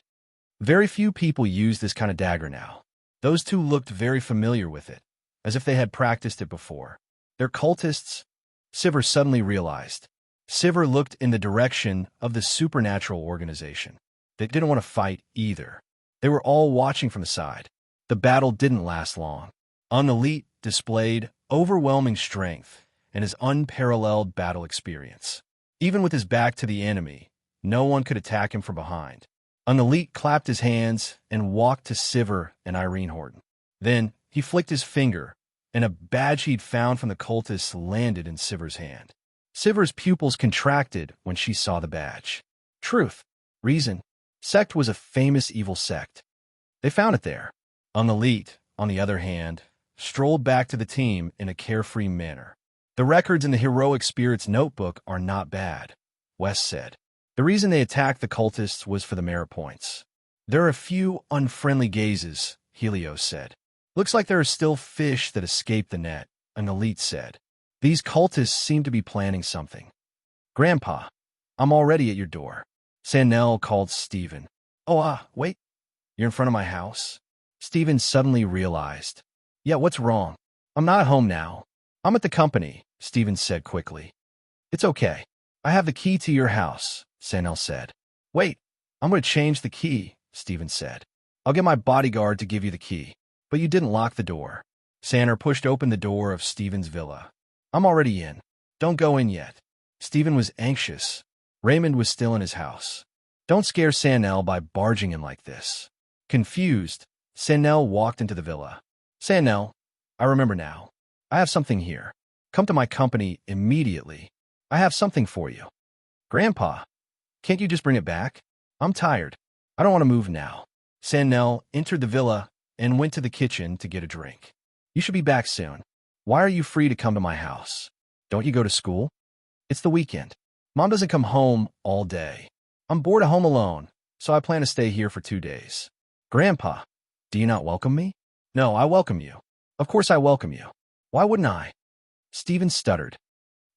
Very few people use this kind of dagger now. Those two looked very familiar with it, as if they had practiced it before. They're cultists? Sivert suddenly realized. Sivert looked in the direction of the supernatural organization. They didn't want to fight either. They were all watching from the side. The battle didn't last long. Unelite displayed overwhelming strength and his unparalleled battle experience. Even with his back to the enemy, no one could attack him from behind. Unelite clapped his hands and walked to Sivert and Irene Horton. Then he flicked his finger, and a badge he'd found from the cultists landed in Sivert's hand. Sivert's pupils contracted when she saw the badge. Truth, reason, sect was a famous evil sect. They found it there. Unelite, on the other hand, strolled back to the team in a carefree manner. The records in the Heroic Spirit's notebook are not bad, West said. The reason they attacked the cultists was for the merit points. There are a few unfriendly gazes, Helios said. Looks like there are still fish that escaped the net, Unelite said. These cultists seem to be planning something. Grandpa, I'm already at your door. Sandel called Stephen. Wait. You're in front of my house? Stephen suddenly realized. Yeah, what's wrong? I'm not home now. I'm at the company, Stephen said quickly. It's okay. I have the key to your house, Sandel said. Wait, I'm going to change the key, Stephen said. I'll get my bodyguard to give you the key. But you didn't lock the door. Sandler pushed open the door of Stephen's villa. I'm already in. Don't go in yet. Stephen was anxious. Raymond was still in his house. Don't scare Sandel by barging in like this. Confused, Sannel walked into the villa. Sannel, I remember now. I have something here. Come to my company immediately. I have something for you. Grandpa, can't you just bring it back? I'm tired. I don't want to move now. Sannel entered the villa and went to the kitchen to get a drink. You should be back soon. Why are you free to come to my house? Don't you go to school? It's the weekend. Mom doesn't come home all day. I'm bored at home alone, so I plan to stay here for 2 days. Grandpa, do you not welcome me? No, I welcome you. Of course I welcome you. Why wouldn't I? Stephen stuttered.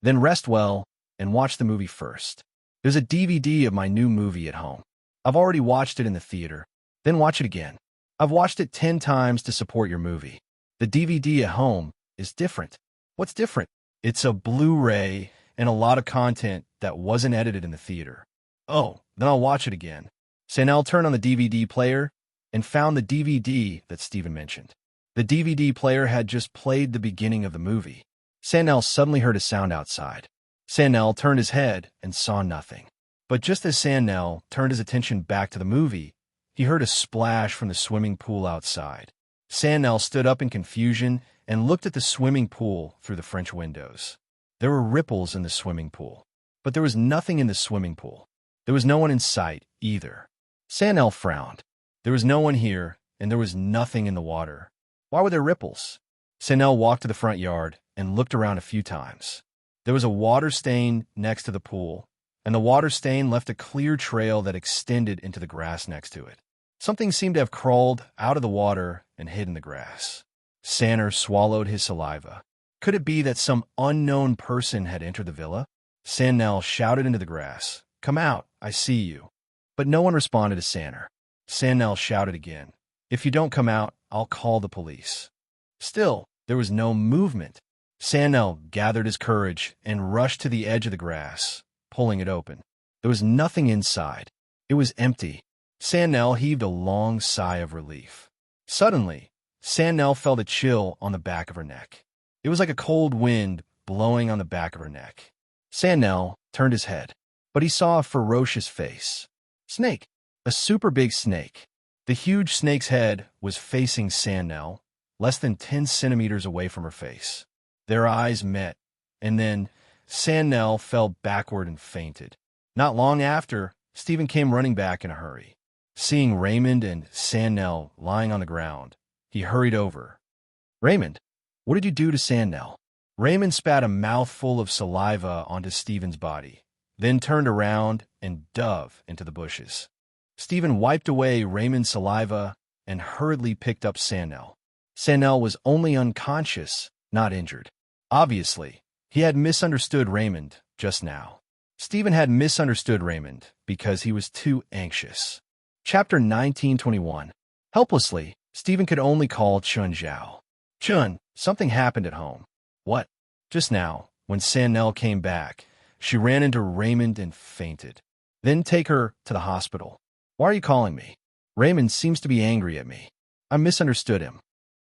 Then rest well and watch the movie first. There's a DVD of my new movie at home. I've already watched it in the theater. Then watch it again. I've watched it 10 times to support your movie. The DVD at home is different. What's different? It's a Blu-ray and a lot of content that wasn't edited in the theater. Oh, then I'll watch it again. Sannel turned on the DVD player and found the DVD that Stephen mentioned. The DVD player had just played the beginning of the movie. Sannel suddenly heard a sound outside. Sannel turned his head and saw nothing. But just as Sannel turned his attention back to the movie, he heard a splash from the swimming pool outside. Sannel stood up in confusion and looked at the swimming pool through the French windows. There were ripples in the swimming pool, but there was nothing in the swimming pool. There was no one in sight either. Sannel frowned. There was no one here, and there was nothing in the water. Why were there ripples? Sannel walked to the front yard and looked around a few times. There was a water stain next to the pool, and the water stain left a clear trail that extended into the grass next to it. Something seemed to have crawled out of the water and hid in the grass. Sannel swallowed his saliva. Could it be that some unknown person had entered the villa? Sannel shouted into the grass, "Come out, I see you." But no one responded to Sannel. Sannel shouted again, "If you don't come out, I'll call the police." Still, there was no movement. Sannel gathered his courage and rushed to the edge of the grass, pulling it open. There was nothing inside. It was empty. Sannel heaved a long sigh of relief. Suddenly, Sannel felt a chill on the back of her neck. It was like a cold wind blowing on the back of her neck. Sannel turned his head, but he saw a ferocious face. Snake. A super big snake. The huge snake's head was facing Sannel, less than 10 centimeters away from her face. Their eyes met, and then Sannel fell backward and fainted. Not long after, Stephen came running back in a hurry. Seeing Raymond and Sannel lying on the ground, he hurried over. "Raymond, what did you do to Sannel?" Raymond spat a mouthful of saliva onto Stephen's body, then turned around and dove into the bushes. Stephen wiped away Raymond's saliva and hurriedly picked up Sannel. Sannel was only unconscious, not injured. Obviously, he had misunderstood Raymond just now. Stephen had misunderstood Raymond because he was too anxious. Chapter 1921. Helplessly, Stephen could only call Chun Zhao. "Chun, something happened at home." "What?" "Just now, when Sannel came back, she ran into Raymond and fainted. Then take her to the hospital." "Why are you calling me?" "Raymond seems to be angry at me. I misunderstood him."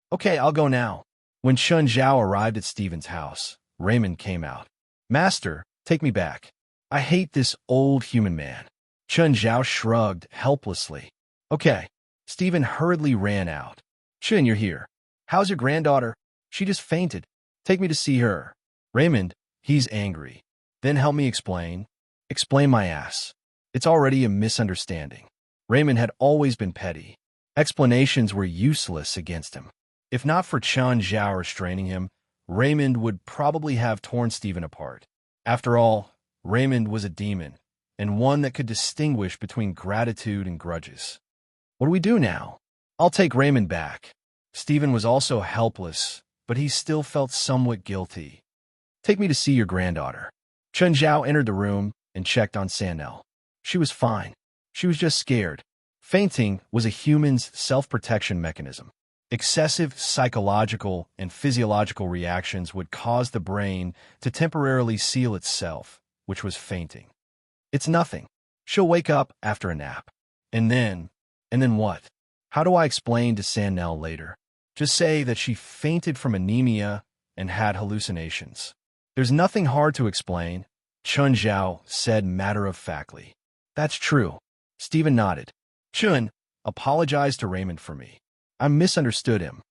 "Okay, I'll go now." When Chun Zhao arrived at Stephen's house, Raymond came out. "Master, take me back. I hate this old human man." Chun Zhao shrugged helplessly. "Okay." Stephen hurriedly ran out. "Chun, you're here. How's your granddaughter?" "She just fainted. Take me to see her." "Raymond, he's angry." "Then help me explain." "Explain my ass. It's already a misunderstanding." Raymond had always been petty. Explanations were useless against him. If not for Chun Zhao restraining him, Raymond would probably have torn Stephen apart. After all, Raymond was a demon, and one that could distinguish between gratitude and grudges. "What do we do now?" "I'll take Raymond back." Stephen was also helpless, but he still felt somewhat guilty. "Take me to see your granddaughter." Chun Zhao entered the room and checked on Sannel. She was fine. She was just scared. Fainting was a human's self-protection mechanism. Excessive psychological and physiological reactions would cause the brain to temporarily seal itself, which was fainting. "It's nothing. She'll wake up after a nap." And then what? How do I explain to Sannel later? Just say that she fainted from anemia and had hallucinations. "There's nothing hard to explain," Chun Zhao said matter-of-factly. "That's true." Stephen nodded. "Chun, apologize to Raymond for me. I misunderstood him.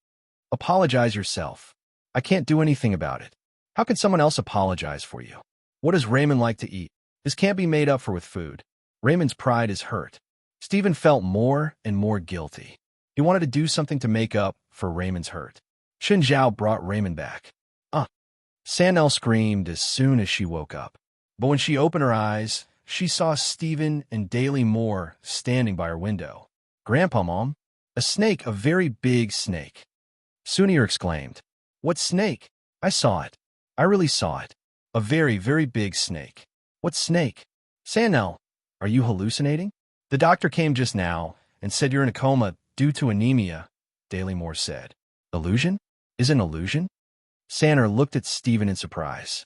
Apologize yourself. I can't do anything about it. How can someone else apologize for you? What does Raymond like to eat? This can't be made up for with food. Raymond's pride is hurt. Stephen felt more and more guilty. He wanted to do something to make up for Raymond's hurt. Chen Zhao brought Raymond back. Sandel screamed as soon as she woke up. But when she opened her eyes, she saw Stephen and Daly Moore standing by her window. Grandpa, Mom, a snake, a very big snake. Sunir exclaimed. What snake? I saw it. I really saw it. A very, very big snake. What snake? Sandel, are you hallucinating? The doctor came just now and said you're in a coma due to anemia, Daly Moore said. Illusion? Is it an illusion? Sandler looked at Stephen in surprise.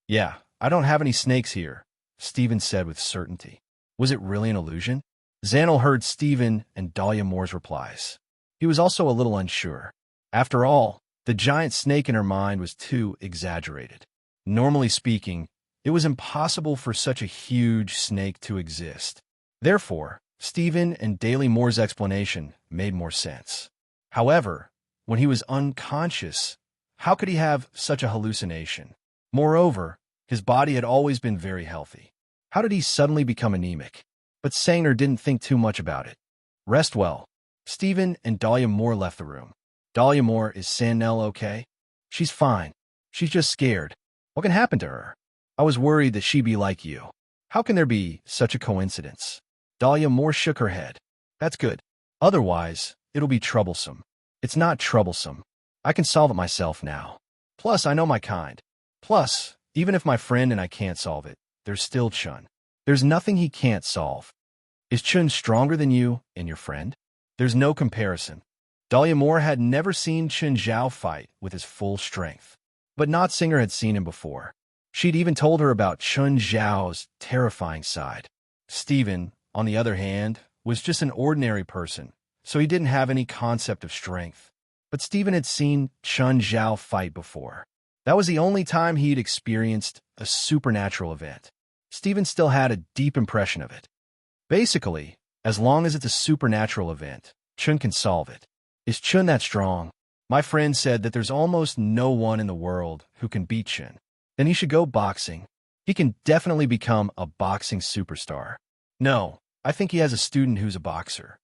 Yeah, I don't have any snakes here, Stephen said with certainty. Was it really an illusion? Xanel heard Stephen and Dahlia Moore's replies. He was also a little unsure. After all, the giant snake in her mind was too exaggerated. Normally speaking, it was impossible for such a huge snake to exist. Therefore, Stephen and Daly Moore's explanation made more sense. However, when he was unconscious, how could he have such a hallucination? Moreover, his body had always been very healthy. How did he suddenly become anemic? But Sanger didn't think too much about it. Rest well. Stephen and Dahlia Moore left the room. Dahlia Moore, is Sandel okay? She's fine. She's just scared. What can happen to her? I was worried that she'd be like you. How can there be such a coincidence? Dahlia Moore shook her head. That's good. Otherwise, it'll be troublesome. It's not troublesome. I can solve it myself now. Plus, I know my kind. Plus, even if my friend and I can't solve it, there's still Chun. There's nothing he can't solve. Is Chun stronger than you and your friend? There's no comparison. Dahlia Moore had never seen Chen Zhao fight with his full strength. But Not Singer had seen him before. She'd even told her about Chen Zhao's terrifying side. Stephen, on the other hand, was just an ordinary person, so he didn't have any concept of strength. But Stephen had seen Chen Zhao fight before. That was the only time he'd experienced a supernatural event. Stephen still had a deep impression of it. Basically, as long as it's a supernatural event, Chun can solve it. Is Chun that strong? My friend said that there's almost no one in the world who can beat Chun. Then he should go boxing. He can definitely become a boxing superstar. No, I think he has a student who's a boxer.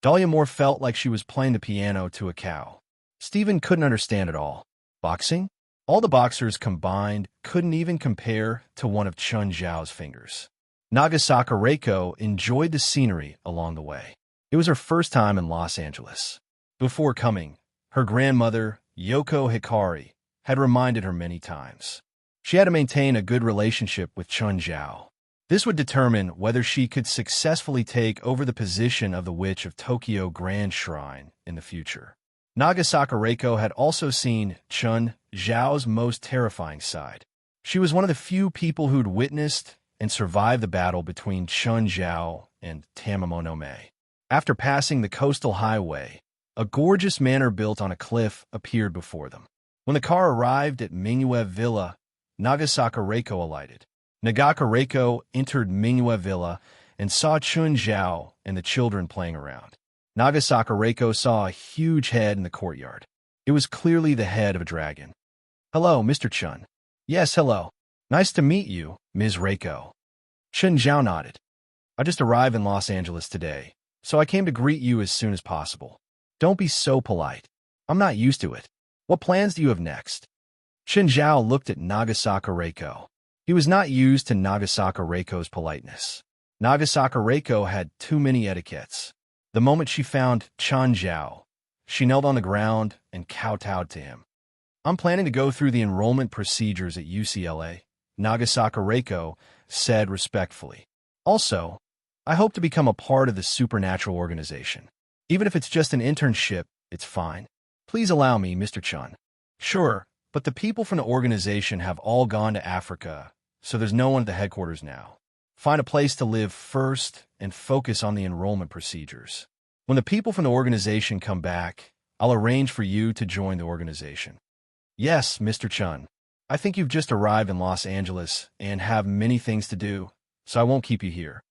Dahlia Moore felt like she was playing the piano to a cow. Stephen couldn't understand it all. Boxing? All the boxers combined couldn't even compare to one of Chun Zhao's fingers. Nagasaka Reiko enjoyed the scenery along the way. It was her first time in Los Angeles. Before coming, her grandmother, Yoko Hikari, had reminded her many times. She had to maintain a good relationship with Chun Zhao. This would determine whether she could successfully take over the position of the Witch of Tokyo Grand Shrine in the future. Nagasaka Reiko had also seen Chun Zhao's most terrifying side. She was one of the few people who'd witnessed and survived the battle between Chun Zhao and Tamamonome. After passing the coastal highway, a gorgeous manor built on a cliff appeared before them. When the car arrived at Mingyue Villa, Nagasaka Reiko alighted. Nagaka Reiko entered Mingyue Villa and saw Chun Zhao and the children playing around. Nagasaka Reiko saw a huge head in the courtyard. It was clearly the head of a dragon. Hello, Mr. Chun. Yes, hello. Nice to meet you, Ms. Reiko. Chun Zhao nodded. I just arrived in Los Angeles today, so I came to greet you as soon as possible. Don't be so polite. I'm not used to it. What plans do you have next? Chun Zhao looked at Nagasaka Reiko. He was not used to Nagasaka Reiko's politeness. Nagasaka Reiko had too many etiquettes. The moment she found Chun Zhao, she knelt on the ground and kowtowed to him. I'm planning to go through the enrollment procedures at UCLA, Nagasaka Reiko said respectfully. Also, I hope to become a part of the supernatural organization. Even if it's just an internship, it's fine. Please allow me, Mr. Chun. Sure, but the people from the organization have all gone to Africa, so there's no one at the headquarters now. Find a place to live first and focus on the enrollment procedures. When the people from the organization come back, I'll arrange for you to join the organization. Yes, Mr. Chun. I think you've just arrived in Los Angeles and have many things to do, so I won't keep you here.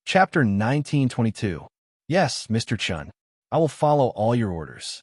Chapter 1922. Yes, Mr. Chun. I will follow all your orders.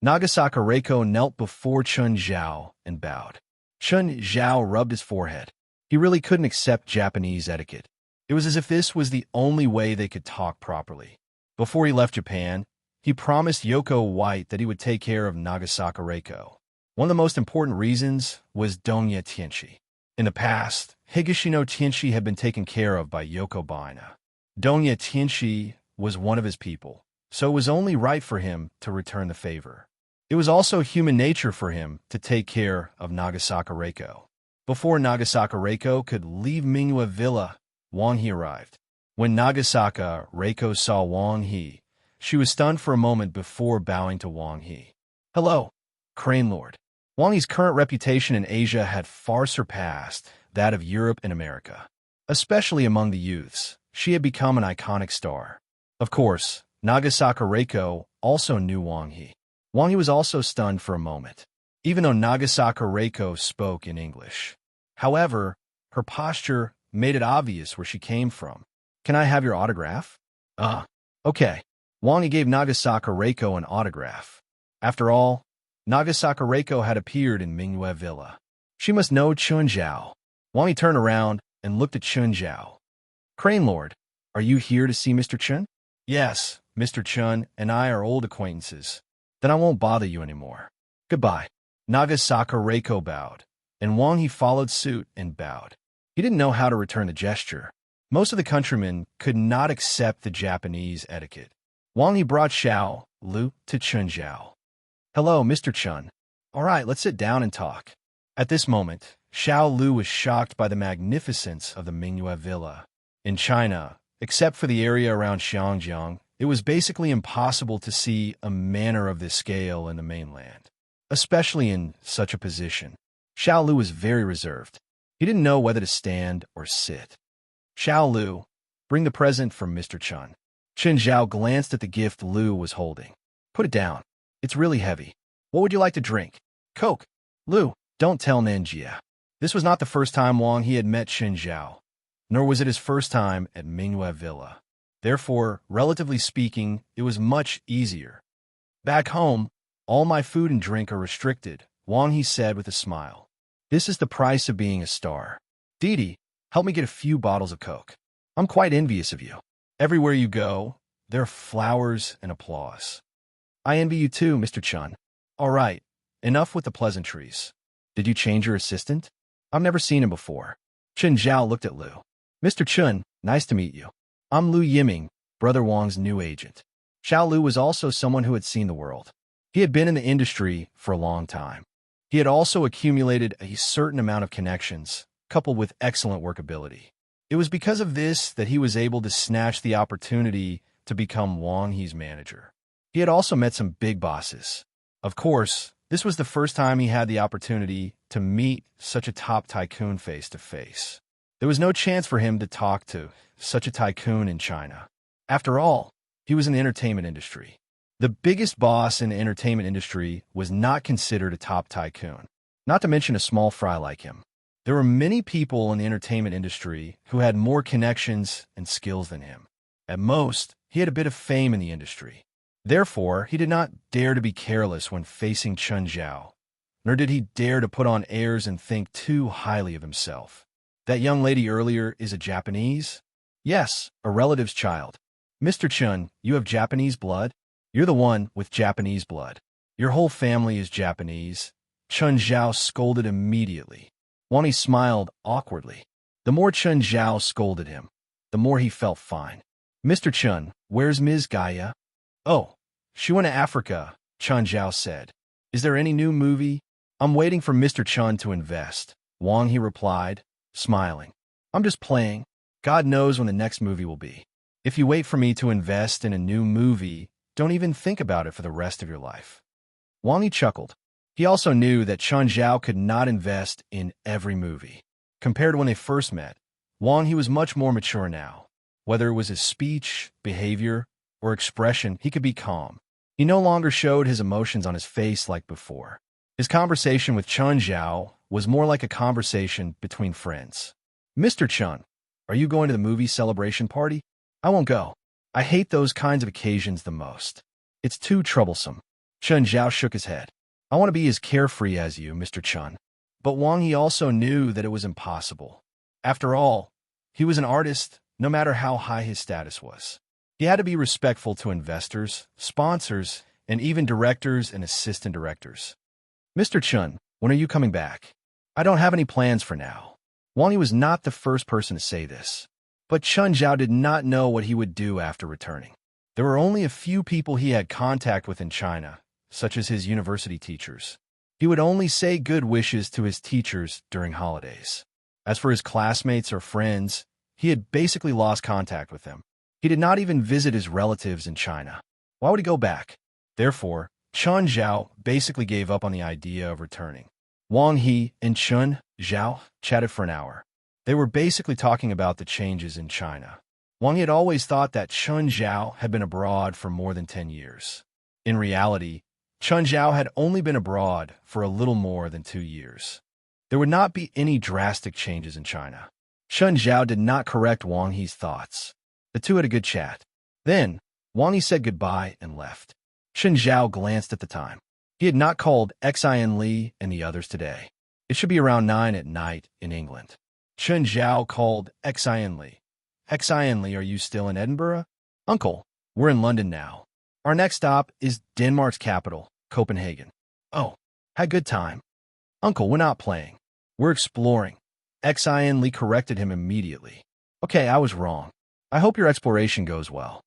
Nagasaka Reiko knelt before Chun Zhao and bowed. Chun Zhao rubbed his forehead. He really couldn't accept Japanese etiquette. It was as if this was the only way they could talk properly. Before he left Japan, he promised Yoko White that he would take care of Nagasaka Reiko. One of the most important reasons was Donya Tianchi. In the past, Higashino Tianchi had been taken care of by Yoko Baina. Donya Tianchi was one of his people, so it was only right for him to return the favor. It was also human nature for him to take care of Nagasaka Reiko. Before Nagasaka Reiko could leave Mingyue Villa, Wang He arrived. When Nagasaka Reiko saw Wang He, she was stunned for a moment before bowing to Wang He. Hello, Crane Lord. Wang He's current reputation in Asia had far surpassed that of Europe and America. Especially among the youths, she had become an iconic star. Of course, Nagasaka Reiko also knew Wang He. Wang He was also stunned for a moment, even though Nagasaka Reiko spoke in English. However, her posture made it obvious where she came from. Can I have your autograph? Okay. Wang He gave Nagasaka Reiko an autograph. After all, Nagasaka Reiko had appeared in Mingyue Villa. She must know Chun Zhao. Wang He turned around and looked at Chun Zhao. Crane Lord, are you here to see Mr. Chun? Yes, Mr. Chun and I are old acquaintances. Then I won't bother you anymore. Goodbye. Nagasaka Reiko bowed, and Wang He followed suit and bowed. He didn't know how to return the gesture. Most of the countrymen could not accept the Japanese etiquette. Wang He brought Xiao Lu to Chun Zhao. Hello, Mr. Chun. All right, let's sit down and talk. At this moment, Xiao Lu was shocked by the magnificence of the Mingyue Villa. In China, except for the area around Xiangjiang, it was basically impossible to see a manor of this scale in the mainland, especially in such a position. Xiao Lu was very reserved. He didn't know whether to stand or sit. Xiao Lu, bring the present from Mr. Chun. Chun Zhao glanced at the gift Lu was holding. Put it down. It's really heavy. What would you like to drink? Coke. Lu, don't tell Nanjia. This was not the first time Wang He had met Chun Zhao, nor was it his first time at Mingyue Villa. Therefore, relatively speaking, it was much easier. Back home, all my food and drink are restricted, Wang He said with a smile. This is the price of being a star. Didi, help me get a few bottles of Coke. I'm quite envious of you. Everywhere you go, there are flowers and applause. I envy you too, Mr. Chun. All right, enough with the pleasantries. Did you change your assistant? I've never seen him before. Chun Zhao looked at Lu. Mr. Chun, nice to meet you. I'm Lu Yiming, Brother Wang's new agent. Xiao Lu was also someone who had seen the world. He had been in the industry for a long time. He had also accumulated a certain amount of connections, coupled with excellent workability. It was because of this that he was able to snatch the opportunity to become Wang He's manager. He had also met some big bosses. Of course, this was the first time he had the opportunity to meet such a top tycoon face to face. There was no chance for him to talk to such a tycoon in China. After all, he was in the entertainment industry. The biggest boss in the entertainment industry was not considered a top tycoon, not to mention a small fry like him. There were many people in the entertainment industry who had more connections and skills than him. At most, he had a bit of fame in the industry. Therefore, he did not dare to be careless when facing Chun Zhao, nor did he dare to put on airs and think too highly of himself. That young lady earlier is a Japanese? Yes, a relative's child. Mr. Chun, you have Japanese blood? You're the one with Japanese blood. Your whole family is Japanese. Chun Zhao scolded immediately. Wang He smiled awkwardly. The more Chun Zhao scolded him, the more he felt fine. Mr. Chun, where's Ms. Gaia? Oh, she went to Africa, Chun Zhao said. Is there any new movie? I'm waiting for Mr. Chun to invest, Wang He replied, smiling. I'm just playing. God knows when the next movie will be. If you wait for me to invest in a new movie, don't even think about it for the rest of your life. Wang He chuckled. He also knew that Chun Zhao could not invest in every movie. Compared to when they first met, Wang He was much more mature now. Whether it was his speech, behavior, or expression, he could be calm. He no longer showed his emotions on his face like before. His conversation with Chun Zhao was more like a conversation between friends. Mr. Chun, are you going to the movie celebration party? I won't go. I hate those kinds of occasions the most. It's too troublesome. Chen Zhao shook his head. I want to be as carefree as you, Mr. Chen. But Wang He also knew that it was impossible. After all, he was an artist, no matter how high his status was. He had to be respectful to investors, sponsors, and even directors and assistant directors. Mr. Chen, when are you coming back? I don't have any plans for now. Wang He was not the first person to say this. But Chen Zhao did not know what he would do after returning. There were only a few people he had contact with in China, such as his university teachers. He would only say good wishes to his teachers during holidays. As for his classmates or friends, he had basically lost contact with them. He did not even visit his relatives in China. Why would he go back? Therefore, Chen Zhao basically gave up on the idea of returning. Wang He and Chen Zhao chatted for an hour. They were basically talking about the changes in China. Wang He had always thought that Chen Zhao had been abroad for more than 10 years. In reality, Chen Zhao had only been abroad for a little more than 2 years. There would not be any drastic changes in China. Chen Zhao did not correct Wang He's thoughts. The two had a good chat. Then, Wang He said goodbye and left. Chen Zhao glanced at the time. He had not called Xin Li and the others today. It should be around 9 at night in England. Chen Zhao called Xin Li. Xin Li, are you still in Edinburgh? Uncle, we're in London now. Our next stop is Denmark's capital, Copenhagen. Oh, had a good time. Uncle, we're not playing. We're exploring. Xin Li corrected him immediately. Okay, I was wrong. I hope your exploration goes well.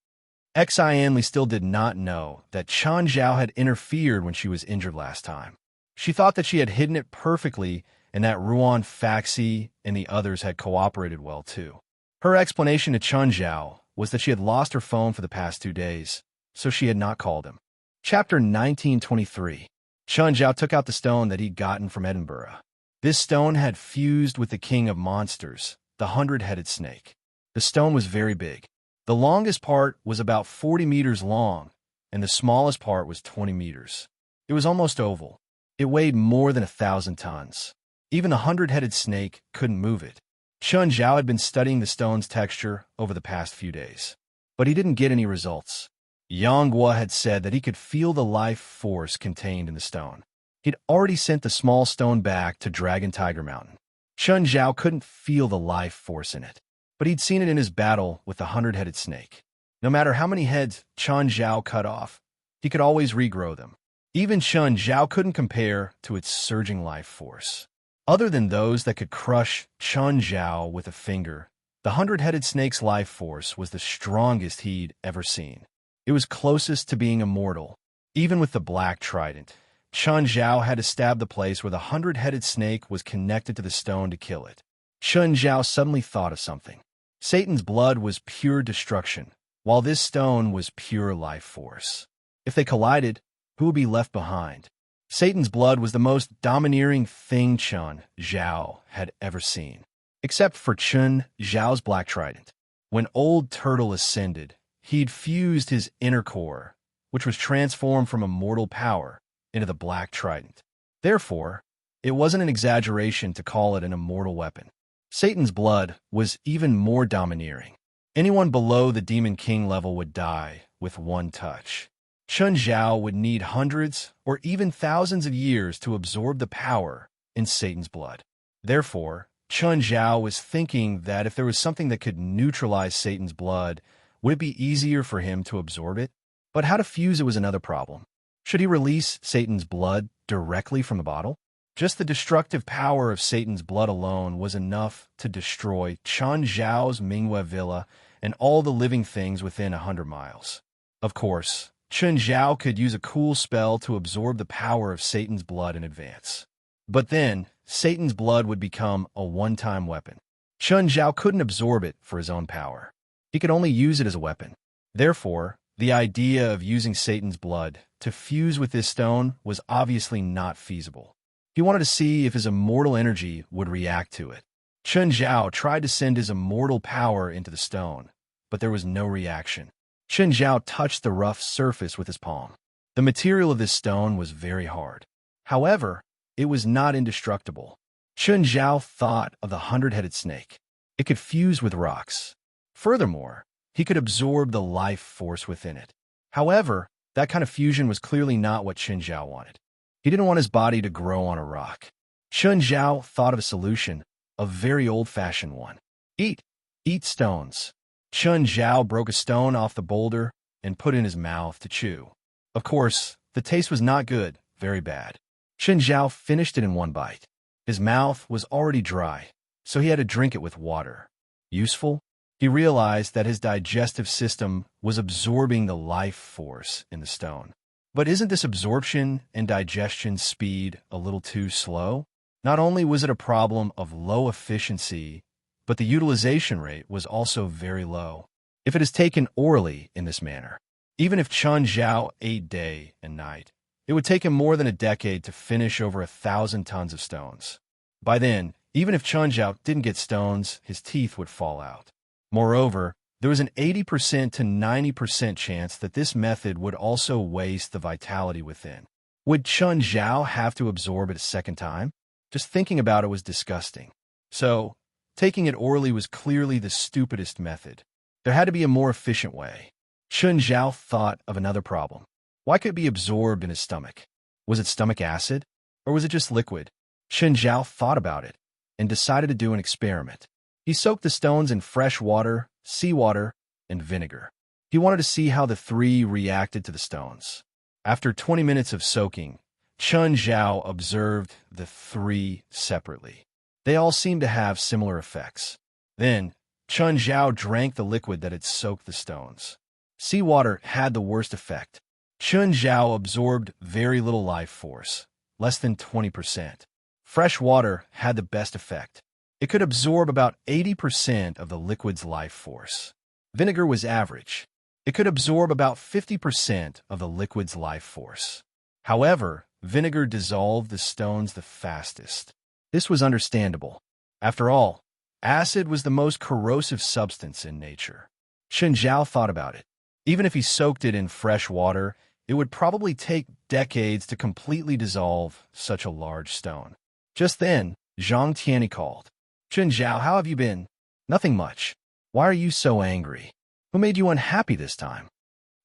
Xin Li still did not know that Chen Zhao had interfered when she was injured last time. She thought that she had hidden it perfectly and that Ruan Faxi and the others had cooperated well too. Her explanation to Chen Zhao was that she had lost her phone for the past 2 days, so she had not called him. Chapter 1923. Chen Zhao took out the stone that he'd gotten from Edinburgh. This stone had fused with the king of monsters, the 100-headed snake. The stone was very big. The longest part was about 40 meters long, and the smallest part was 20 meters. It was almost oval. It weighed more than 1,000 tons. Even the 100-headed snake couldn't move it. Chen Zhao had been studying the stone's texture over the past few days, but he didn't get any results. Yang Guo had said that he could feel the life force contained in the stone. He'd already sent the small stone back to Dragon Tiger Mountain. Chen Zhao couldn't feel the life force in it, but he'd seen it in his battle with the 100-headed snake. No matter how many heads Chen Zhao cut off, he could always regrow them. Even Chen Zhao couldn't compare to its surging life force. Other than those that could crush Chen Zhao with a finger, the 100-headed snake's life force was the strongest he'd ever seen. It was closest to being immortal. Even with the black trident, Chen Zhao had to stab the place where the 100-headed snake was connected to the stone to kill it. Chen Zhao suddenly thought of something. Satan's blood was pure destruction, while this stone was pure life force. If they collided, who would be left behind? Satan's blood was the most domineering thing Chen Zhao had ever seen, except for Chen Zhao's black trident. When Old Turtle ascended, he'd fused his inner core, which was transformed from immortal power, into the black trident. Therefore, it wasn't an exaggeration to call it an immortal weapon. Satan's blood was even more domineering. Anyone below the Demon King level would die with one touch. Chen Zhao would need hundreds or even thousands of years to absorb the power in Satan's blood. Therefore, Chen Zhao was thinking that if there was something that could neutralize Satan's blood, would it be easier for him to absorb it? But how to fuse it was another problem. Should he release Satan's blood directly from the bottle? Just the destructive power of Satan's blood alone was enough to destroy Chen Zhao's Mingwei Villa and all the living things within 100 miles. Of course, Chen Zhao could use a cool spell to absorb the power of Satan's blood in advance. But then, Satan's blood would become a one-time weapon. Chen Zhao couldn't absorb it for his own power. He could only use it as a weapon. Therefore, the idea of using Satan's blood to fuse with this stone was obviously not feasible. He wanted to see if his immortal energy would react to it. Chen Zhao tried to send his immortal power into the stone, but there was no reaction. Chen Zhao touched the rough surface with his palm. The material of this stone was very hard. However, it was not indestructible. Chen Zhao thought of the 100-headed snake. It could fuse with rocks. Furthermore, he could absorb the life force within it. However, that kind of fusion was clearly not what Chen Zhao wanted. He didn't want his body to grow on a rock. Chen Zhao thought of a solution, a very old-fashioned one. Eat. Eat stones. Chen Zhao broke a stone off the boulder and put it in his mouth to chew. Of course, the taste was not good, very bad. Chen Zhao finished it in one bite. His mouth was already dry, so he had to drink it with water. Useful? He realized that his digestive system was absorbing the life force in the stone. But isn't this absorption and digestion speed a little too slow? Not only was it a problem of low efficiency, but the utilization rate was also very low. If it is taken orally in this manner, even if Chen Zhao ate day and night, it would take him more than a decade to finish over 1,000 tons of stones. By then, even if Chen Zhao didn't get stones, his teeth would fall out. Moreover, there was an 80% to 90% chance that this method would also waste the vitality within. Would Chen Zhao have to absorb it a second time? Just thinking about it was disgusting. So, taking it orally was clearly the stupidest method. There had to be a more efficient way. Chen Zhao thought of another problem. Why could it be absorbed in his stomach? Was it stomach acid? Or was it just liquid? Chen Zhao thought about it and decided to do an experiment. He soaked the stones in fresh water, seawater, and vinegar. He wanted to see how the three reacted to the stones. After 20 minutes of soaking, Chen Zhao observed the three separately. They all seemed to have similar effects. Then, Chen Zhao drank the liquid that had soaked the stones. Seawater had the worst effect. Chen Zhao absorbed very little life force, less than 20%. Fresh water had the best effect. It could absorb about 80% of the liquid's life force. Vinegar was average. It could absorb about 50% of the liquid's life force. However, vinegar dissolved the stones the fastest. This was understandable. After all, acid was the most corrosive substance in nature. Chen Zhao thought about it. Even if he soaked it in fresh water, it would probably take decades to completely dissolve such a large stone. Just then, Zhang Tianyi called. Chen Zhao, how have you been? Nothing much. Why are you so angry? Who made you unhappy this time?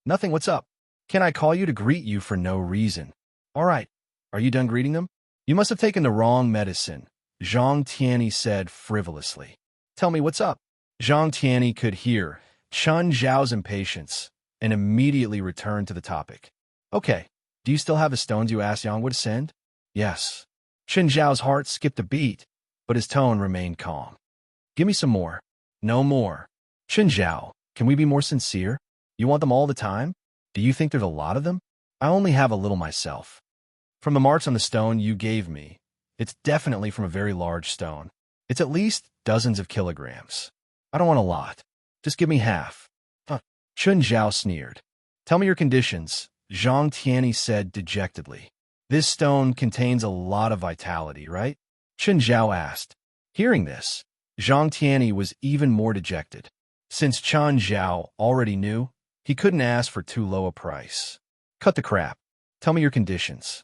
Nothing, what's up? Can I call you to greet you for no reason? All right, are you done greeting them? You must have taken the wrong medicine, Zhang Tianyi said frivolously. Tell me what's up. Zhang Tianyi could hear Chen Zhao's impatience and immediately returned to the topic. Okay, do you still have the stones you asked Yang would send? Yes. Chen Zhao's heart skipped a beat, but his tone remained calm. Give me some more. No more. Chen Zhao, can we be more sincere? You want them all the time? Do you think there's a lot of them? I only have a little myself. From the marks on the stone you gave me, it's definitely from a very large stone. It's at least dozens of kilograms. I don't want a lot. Just give me half. Chen Zhao sneered. Tell me your conditions, Zhang Tianyi said dejectedly. This stone contains a lot of vitality, right? Chen Zhao asked. Hearing this, Zhang Tianyi was even more dejected. Since Chen Zhao already knew, he couldn't ask for too low a price. Cut the crap. Tell me your conditions.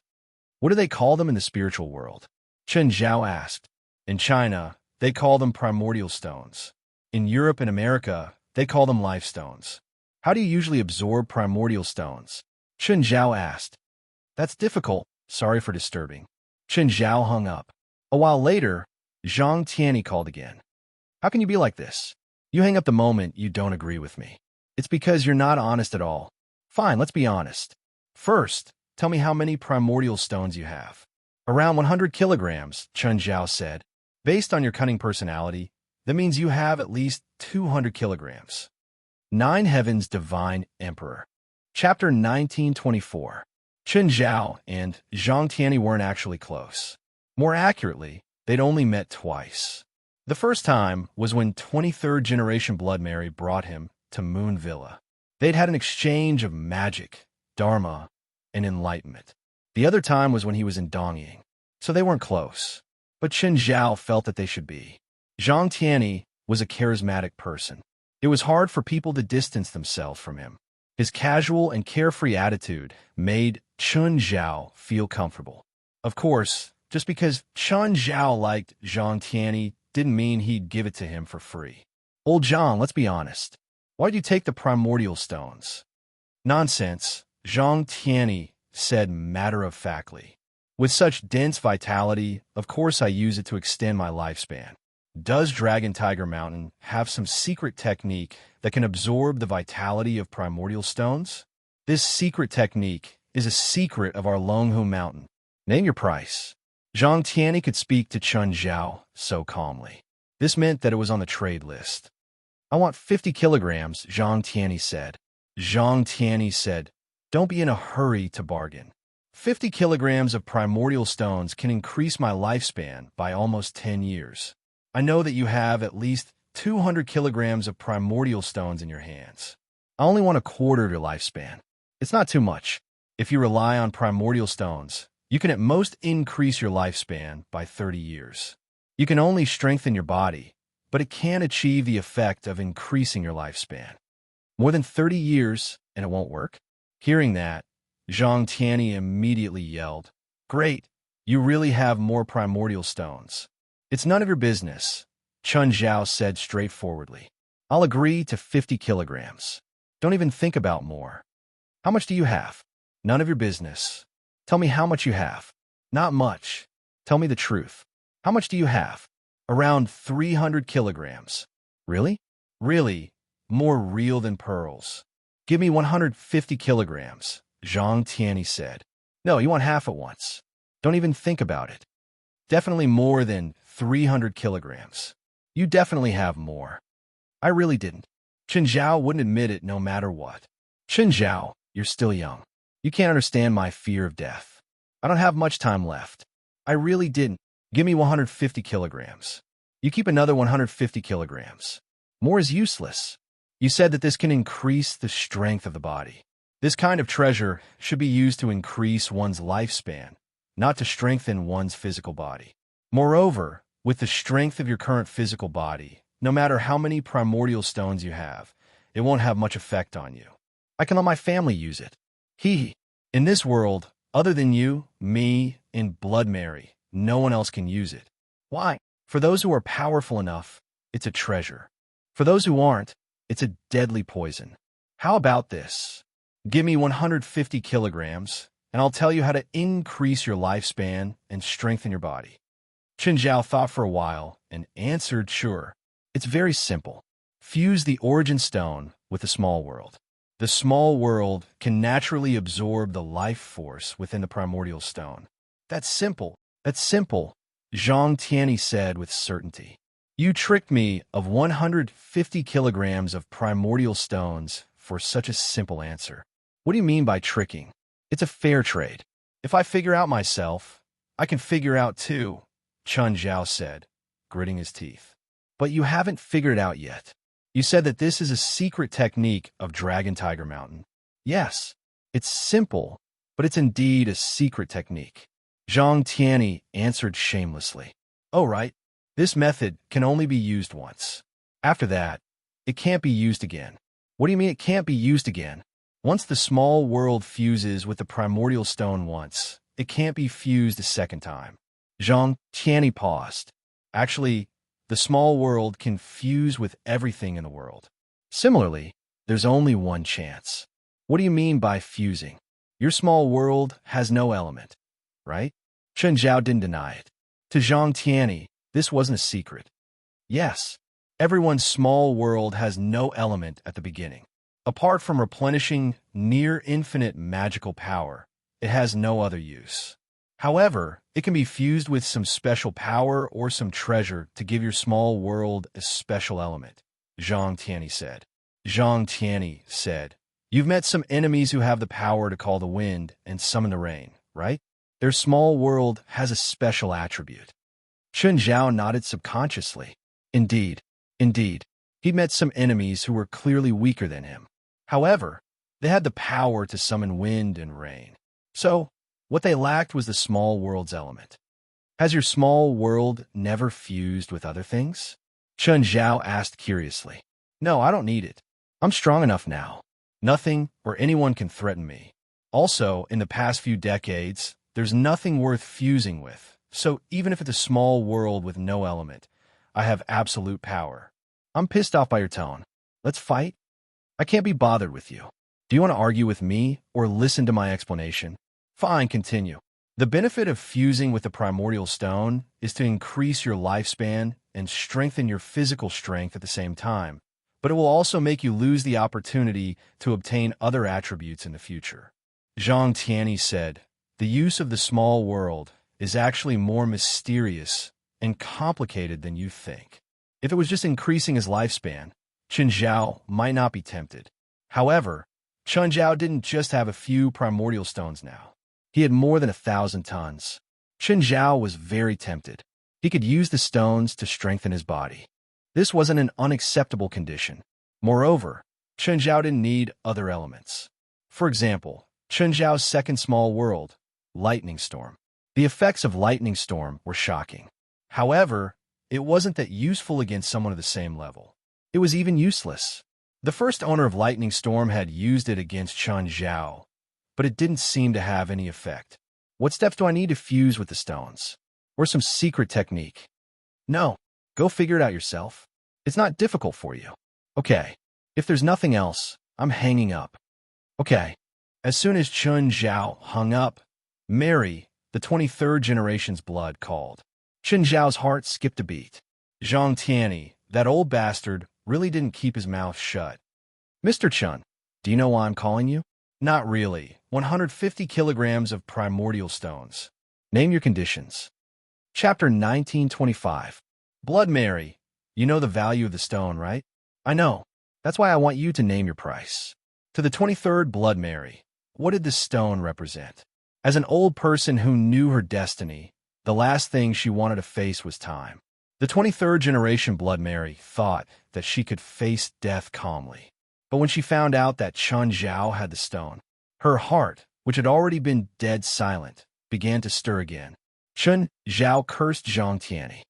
What do they call them in the spiritual world? Chen Zhao asked. In China, they call them primordial stones. In Europe and America, they call them life stones. How do you usually absorb primordial stones? Chen Zhao asked. That's difficult. Sorry for disturbing. Chen Zhao hung up. A while later, Zhang Tianyi called again. How can you be like this? You hang up the moment you don't agree with me. It's because you're not honest at all. Fine, let's be honest. First, tell me how many primordial stones you have. Around 100 kilograms, Chen Zhao said. Based on your cunning personality, that means you have at least 200 kilograms. Nine Heavens Divine Emperor. Chapter 1924. Chen Zhao and Zhang Tianyi weren't actually close. More accurately, they'd only met twice. The first time was when 23rd generation Blood Mary brought him to Moon Villa. They'd had an exchange of magic, dharma, and enlightenment. The other time was when he was in Dongying, so they weren't close. But Chen Zhao felt that they should be. Zhang Tianyi was a charismatic person. It was hard for people to distance themselves from him. His casual and carefree attitude made Chen Zhao feel comfortable. Of course, just because Chen Zhao liked Zhang Tianyi didn't mean he'd give it to him for free. Old Zhang, let's be honest. Why'd you take the primordial stones? Nonsense, Zhang Tianyi said matter-of-factly. With such dense vitality, of course I use it to extend my lifespan. Does Dragon Tiger Mountain have some secret technique that can absorb the vitality of primordial stones? This secret technique is a secret of our Longhu Mountain. Name your price. Zhang Tianyi could speak to Chun Zhao so calmly. This meant that it was on the trade list. I want 50 kilograms, Zhang Tianyi said. Zhang Tianyi said, don't be in a hurry to bargain. 50 kilograms of primordial stones can increase my lifespan by almost 10 years. I know that you have at least 200 kilograms of primordial stones in your hands. I only want a quarter of your lifespan. It's not too much. If you rely on primordial stones, you can at most increase your lifespan by 30 years. You can only strengthen your body, but it can achieve the effect of increasing your lifespan. More than 30 years, and it won't work? Hearing that, Zhang Tianyi immediately yelled, Great, you really have more primordial stones. It's none of your business, Chun Zhao said straightforwardly. I'll agree to 50 kilograms. Don't even think about more. How much do you have? None of your business. Tell me how much you have. Not much. Tell me the truth. How much do you have? Around 300 kilograms. Really? Really? More real than pearls. Give me 150 kilograms, Zhang Tianyi said. No, you want half at once. Don't even think about it. Definitely more than 300 kilograms. You definitely have more. I really didn't. Chun Zhao wouldn't admit it no matter what. Chun Zhao, you're still young. You can't understand my fear of death. I don't have much time left. I really didn't. Give me 150 kilograms. You keep another 150 kilograms. More is useless. You said that this can increase the strength of the body. This kind of treasure should be used to increase one's lifespan, not to strengthen one's physical body. Moreover, with the strength of your current physical body, no matter how many primordial stones you have, it won't have much effect on you. I can let my family use it. In this world, other than you, me, and Blood Mary, no one else can use it. Why? For those who are powerful enough, it's a treasure. For those who aren't, it's a deadly poison. How about this? Give me 150 kilograms, and I'll tell you how to increase your lifespan and strengthen your body. Chun Zhao thought for a while and answered, sure. It's very simple. Fuse the origin stone with the small world. The small world can naturally absorb the life force within the primordial stone. That's simple. That's simple, Zhang Tianyi said with certainty. You tricked me of 150 kilograms of primordial stones for such a simple answer. What do you mean by tricking? It's a fair trade. If I figure out myself, I can figure out too, Chun Zhao said, gritting his teeth. But you haven't figured it out yet. You said that this is a secret technique of Dragon Tiger Mountain. Yes, it's simple, but it's indeed a secret technique. Zhang Tianyi answered shamelessly. Oh, right. This method can only be used once. After that, it can't be used again. What do you mean it can't be used again? Once the small world fuses with the primordial stone once, it can't be fused a second time. Zhang Tianyi paused. Actually, the small world can fuse with everything in the world. Similarly, there's only one chance. What do you mean by fusing? Your small world has no element, right? Chun Zhao didn't deny it. To Zhang Tianyi, this wasn't a secret. Yes, everyone's small world has no element at the beginning. Apart from replenishing near-infinite magical power, it has no other use. However, it can be fused with some special power or some treasure to give your small world a special element, Zhang Tianyi said. Zhang Tianyi said, You've met some enemies who have the power to call the wind and summon the rain, right? Their small world has a special attribute. Chun Zhao nodded subconsciously. Indeed. He met some enemies who were clearly weaker than him. However, they had the power to summon wind and rain. So, what they lacked was the small world's element. Has your small world never fused with other things? Chun Zhao asked curiously. No, I don't need it. I'm strong enough now. Nothing or anyone can threaten me. Also, in the past few decades, there's nothing worth fusing with. So even if it's a small world with no element, I have absolute power. I'm pissed off by your tone. Let's fight? I can't be bothered with you. Do you want to argue with me or listen to my explanation? Fine, continue. The benefit of fusing with the primordial stone is to increase your lifespan and strengthen your physical strength at the same time, but it will also make you lose the opportunity to obtain other attributes in the future. Zhang Tianyi said, the use of the small world is actually more mysterious and complicated than you think. If it was just increasing his lifespan, Chen Zhao might not be tempted. However, Chen Zhao didn't just have a few primordial stones now. He had more than 1,000 tons. Chen Zhao was very tempted. He could use the stones to strengthen his body. This wasn't an unacceptable condition. Moreover, Chen Zhao didn't need other elements. For example, Chen Zhao's second small world, Lightning Storm. The effects of Lightning Storm were shocking. However, it wasn't that useful against someone of the same level. It was even useless. The first owner of Lightning Storm had used it against Chen Zhao, but it didn't seem to have any effect. What steps do I need to fuse with the stones? Or some secret technique? No, go figure it out yourself. It's not difficult for you. Okay, if there's nothing else, I'm hanging up. Okay. As soon as Chen Zhao hung up, Mary, the 23rd generation's blood, called. Chen Zhao's heart skipped a beat. Zhang Tianyi, that old bastard, really didn't keep his mouth shut. Mr. Chen, do you know why I'm calling you? Not really. 150 kilograms of primordial stones. Name your conditions. Chapter 1925. Blood Mary. You know the value of the stone, right? I know. That's why I want you to name your price. To the 23rd Blood Mary, what did the stone represent? As an old person who knew her destiny, the last thing she wanted to face was time. The 23rd generation Blood Mary thought that she could face death calmly. But when she found out that Chen Zhao had the stone, her heart, which had already been dead silent, began to stir again. Chen Zhao cursed Zhang Tianyi.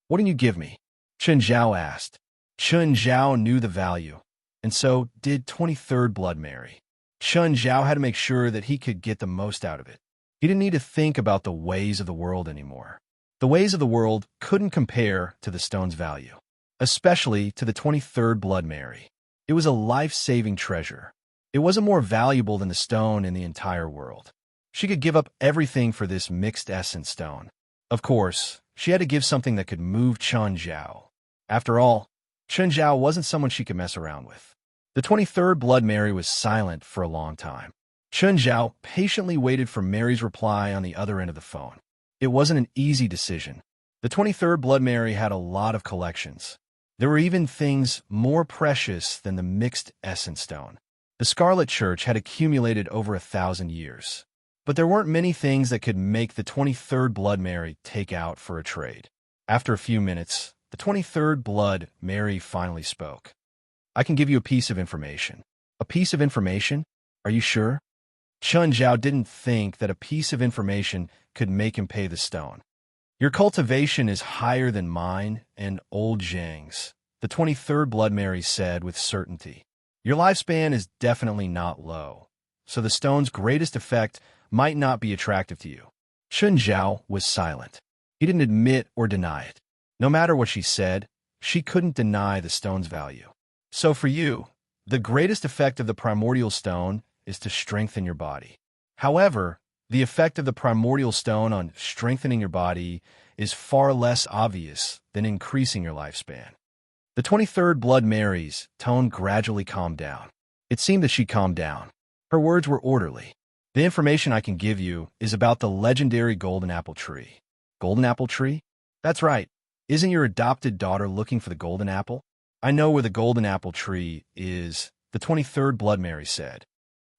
What can you give me? Chen Zhao asked. Chen Zhao knew the value, and so did 23rd Blood Mary. Chen Zhao had to make sure that he could get the most out of it. He didn't need to think about the ways of the world anymore. The ways of the world couldn't compare to the stone's value, especially to the 23rd Blood Mary. It was a life-saving treasure. It wasn't more valuable than the stone in the entire world. She could give up everything for this mixed essence stone. Of course, she had to give something that could move Chen Zhao. After all, Chen Zhao wasn't someone she could mess around with. The 23rd Blood Mary was silent for a long time. Chen Zhao patiently waited for Mary's reply on the other end of the phone. It wasn't an easy decision. The 23rd Blood Mary had a lot of collections. There were even things more precious than the mixed essence stone. The Scarlet Church had accumulated over 1,000 years. But there weren't many things that could make the 23rd Blood Mary take out for a trade. After a few minutes, the 23rd Blood Mary finally spoke. I can give you a piece of information. A piece of information? Are you sure? Chen Zhao didn't think that a piece of information could make him pay the stone. Your cultivation is higher than mine and old Zhang's, the 23rd Blood Mary said with certainty. Your lifespan is definitely not low, so the stone's greatest effect might not be attractive to you. Chen Zhao was silent. He didn't admit or deny it. No matter what she said, she couldn't deny the stone's value. So for you, the greatest effect of the primordial stone is to strengthen your body. However, the effect of the primordial stone on strengthening your body is far less obvious than increasing your lifespan. The 23rd Blood Mary's tone gradually calmed down. It seemed that she calmed down. Her words were orderly. The information I can give you is about the legendary golden apple tree. Golden apple tree? That's right. Isn't your adopted daughter looking for the golden apple? I know where the golden apple tree is, the 23rd Blood Mary said.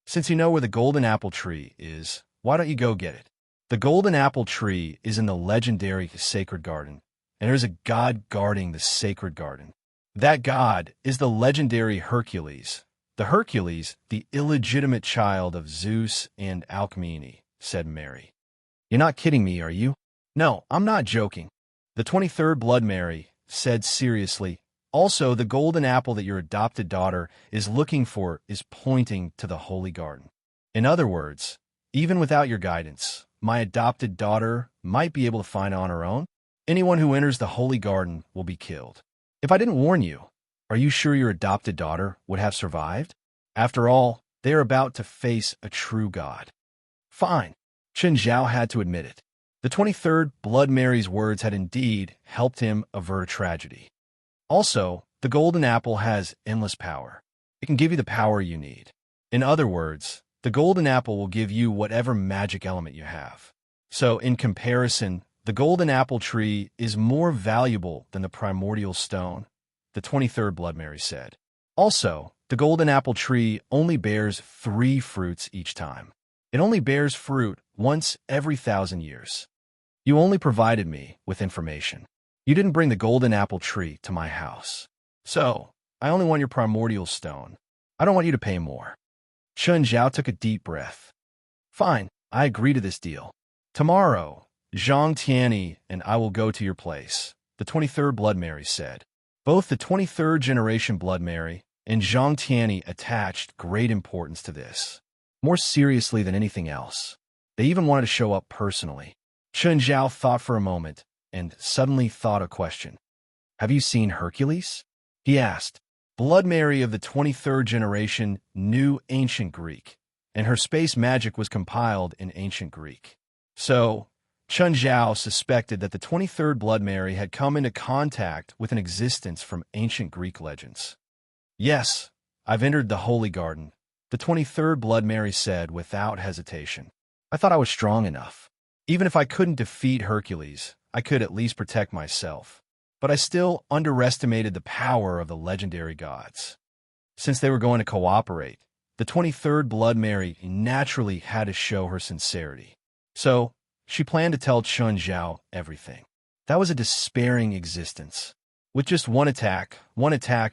Since you know where the golden apple tree is, why don't you go get it? The golden apple tree is in the legendary sacred garden, and there's a god guarding the sacred garden. That god is the legendary Hercules. The Hercules, the illegitimate child of Zeus and Alcmene, said Mary. You're not kidding me, are you? No, I'm not joking. The 23rd Blood Mary said seriously. Also, the golden apple that your adopted daughter is looking for is pointing to the holy garden. In other words, even without your guidance, my adopted daughter might be able to find it on her own. Anyone who enters the holy garden will be killed. If I didn't warn you, Are you sure your adopted daughter would have survived? After all, they are about to face a true god. Fine. Chen Zhao had to admit it. The 23rd Blood Mary's words had indeed helped him avert a tragedy. Also, the golden apple has endless power. It can give you the power you need. In other words, the golden apple will give you whatever magic element you have. So, in comparison, the golden apple tree is more valuable than the primordial stone, the 23rd Blood Mary said. Also, the golden apple tree only bears 3 fruits each time. It only bears fruit once every 1,000 years. You only provided me with information. You didn't bring the golden apple tree to my house. So, I only want your primordial stone. I don't want you to pay more. Chen Zhao took a deep breath. Fine, I agree to this deal. Tomorrow, Zhang Tianyi and I will go to your place, the 23rd Blood Mary said. Both the 23rd generation Blood Mary and Zhang Tianyi attached great importance to this, more seriously than anything else. They even wanted to show up personally. Chen Zhao thought for a moment and suddenly thought a question. Have you seen Hercules? He asked. Blood Mary of the 23rd generation knew ancient Greek, and her space magic was compiled in ancient Greek. So, Chen Zhao suspected that the 23rd Blood Mary had come into contact with an existence from ancient Greek legends. Yes, I've entered the Holy Garden, the 23rd Blood Mary said without hesitation. I thought I was strong enough. Even if I couldn't defeat Hercules, I could at least protect myself. But I still underestimated the power of the legendary gods. Since they were going to cooperate, the 23rd Blood Mary naturally had to show her sincerity. So, she planned to tell Chen Zhao everything. That was a despairing existence. With just one attack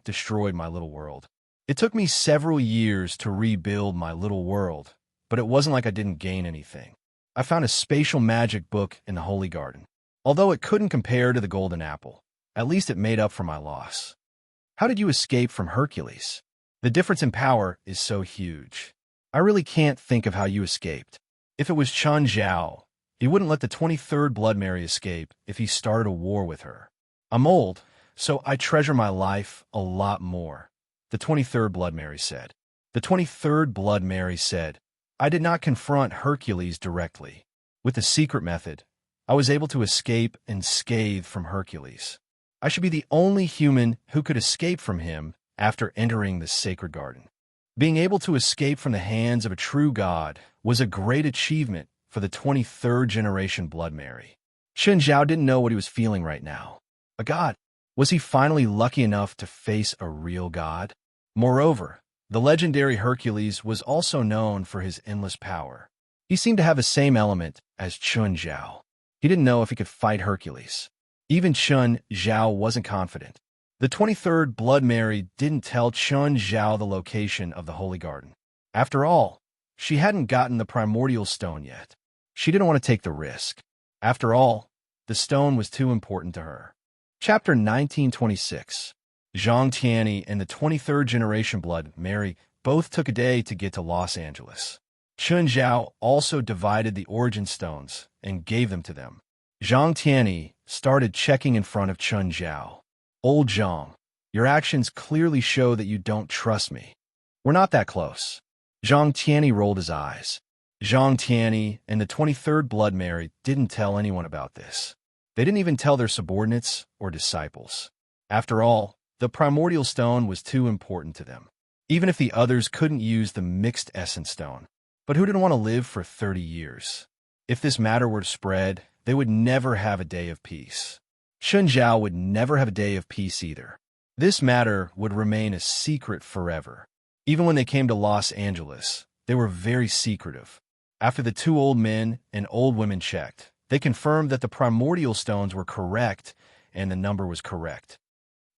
destroyed my little world. It took me several years to rebuild my little world, but it wasn't like I didn't gain anything. I found a spatial magic book in the Holy Garden. Although it couldn't compare to the golden apple, at least it made up for my loss. How did you escape from Hercules? The difference in power is so huge. I really can't think of how you escaped. If it was Chen Zhao, he wouldn't let the 23rd Blood Mary escape if he started a war with her. I'm old, so I treasure my life a lot more, the 23rd Blood Mary said. The 23rd Blood Mary said, I did not confront Hercules directly. With the secret method, I was able to escape unscathed from Hercules. I should be the only human who could escape from him after entering the sacred garden. Being able to escape from the hands of a true god was a great achievement for the 23rd generation Blood Mary. Chen Zhao didn't know what he was feeling right now. A god? Was he finally lucky enough to face a real god? Moreover, the legendary Hercules was also known for his endless power. He seemed to have the same element as Chen Zhao. He didn't know if he could fight Hercules. Even Chen Zhao wasn't confident. The 23rd Blood Mary didn't tell Chen Zhao the location of the Holy Garden. After all, she hadn't gotten the primordial stone yet. She didn't want to take the risk. After all, the stone was too important to her. Chapter 1926. Zhang Tianyi and the 23rd generation Blood Mary both took a day to get to Los Angeles. Chen Zhao also divided the origin stones and gave them to them. Zhang Tianyi started checking in front of Chen Zhao. Old Zhang, your actions clearly show that you don't trust me. We're not that close. Zhang Tianyi rolled his eyes. Zhang Tianyi and the 23rd Blood Mary didn't tell anyone about this. They didn't even tell their subordinates or disciples. After all, the primordial stone was too important to them, even if the others couldn't use the mixed essence stone. But who didn't want to live for 30 years? If this matter were to spread, they would never have a day of peace. Chen Zhao would never have a day of peace either. This matter would remain a secret forever. Even when they came to Los Angeles, they were very secretive. After the 2 old men and old women checked, they confirmed that the primordial stones were correct and the number was correct.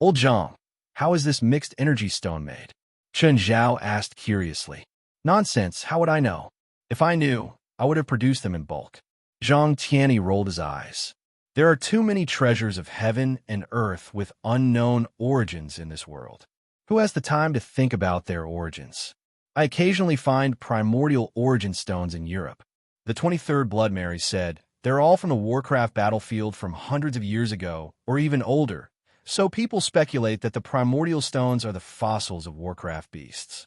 Old Zhang, how is this mixed energy stone made? Chen Zhao asked curiously. Nonsense, how would I know? If I knew, I would have produced them in bulk. Zhang Tianyi rolled his eyes. There are too many treasures of heaven and earth with unknown origins in this world. Who has the time to think about their origins? I occasionally find primordial origin stones in Europe. The 23rd Blood Mary said, they're all from the Warcraft battlefield from hundreds of years ago, or even older, So people speculate that the primordial stones are the fossils of Warcraft beasts.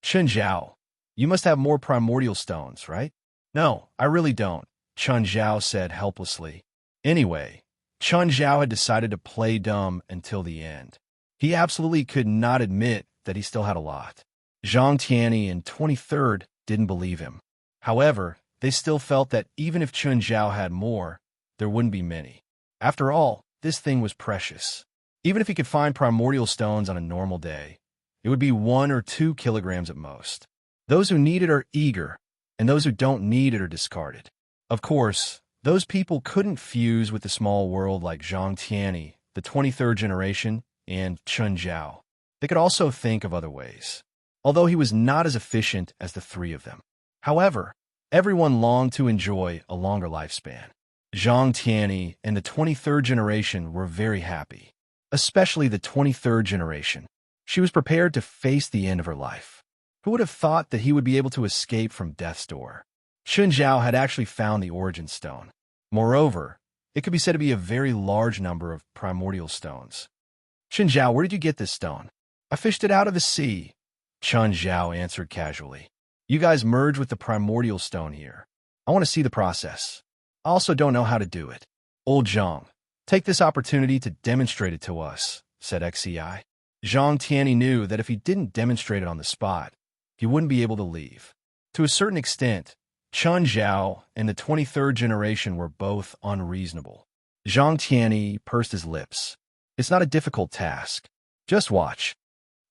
Chen Zhao, you must have more primordial stones, right? No, I really don't, Chun Zhao said helplessly. Anyway, Chun Zhao had decided to play dumb until the end. He absolutely could not admit that he still had a lot. Zhang Tianyi and 23rd didn't believe him. However, they still felt that even if Chun Zhao had more, there wouldn't be many. After all, this thing was precious. Even if he could find primordial stones on a normal day, it would be 1 or 2 kilograms at most. Those who need it are eager, and those who don't need it are discarded. Of course, those people couldn't fuse with the small world like Zhang Tianyi, the 23rd generation, and Chun Zhao. They could also think of other ways, although he was not as efficient as the three of them. However, everyone longed to enjoy a longer lifespan. Zhang Tianyi and the 23rd generation were very happy, especially the 23rd generation. She was prepared to face the end of her life. Who would have thought that he would be able to escape from death's door? Chun Zhao had actually found the origin stone. Moreover, it could be said to be a very large number of primordial stones. Chun Zhao, where did you get this stone? I fished it out of the sea, Chun Zhao answered casually. You guys merge with the primordial stone here. I want to see the process. I also don't know how to do it. Old Zhang, take this opportunity to demonstrate it to us, said XCI. Zhang Tianyi knew that if he didn't demonstrate it on the spot, he wouldn't be able to leave. To a certain extent, Chun Zhao and the 23rd generation were both unreasonable. Zhang Tianyi pursed his lips. It's not a difficult task. Just watch.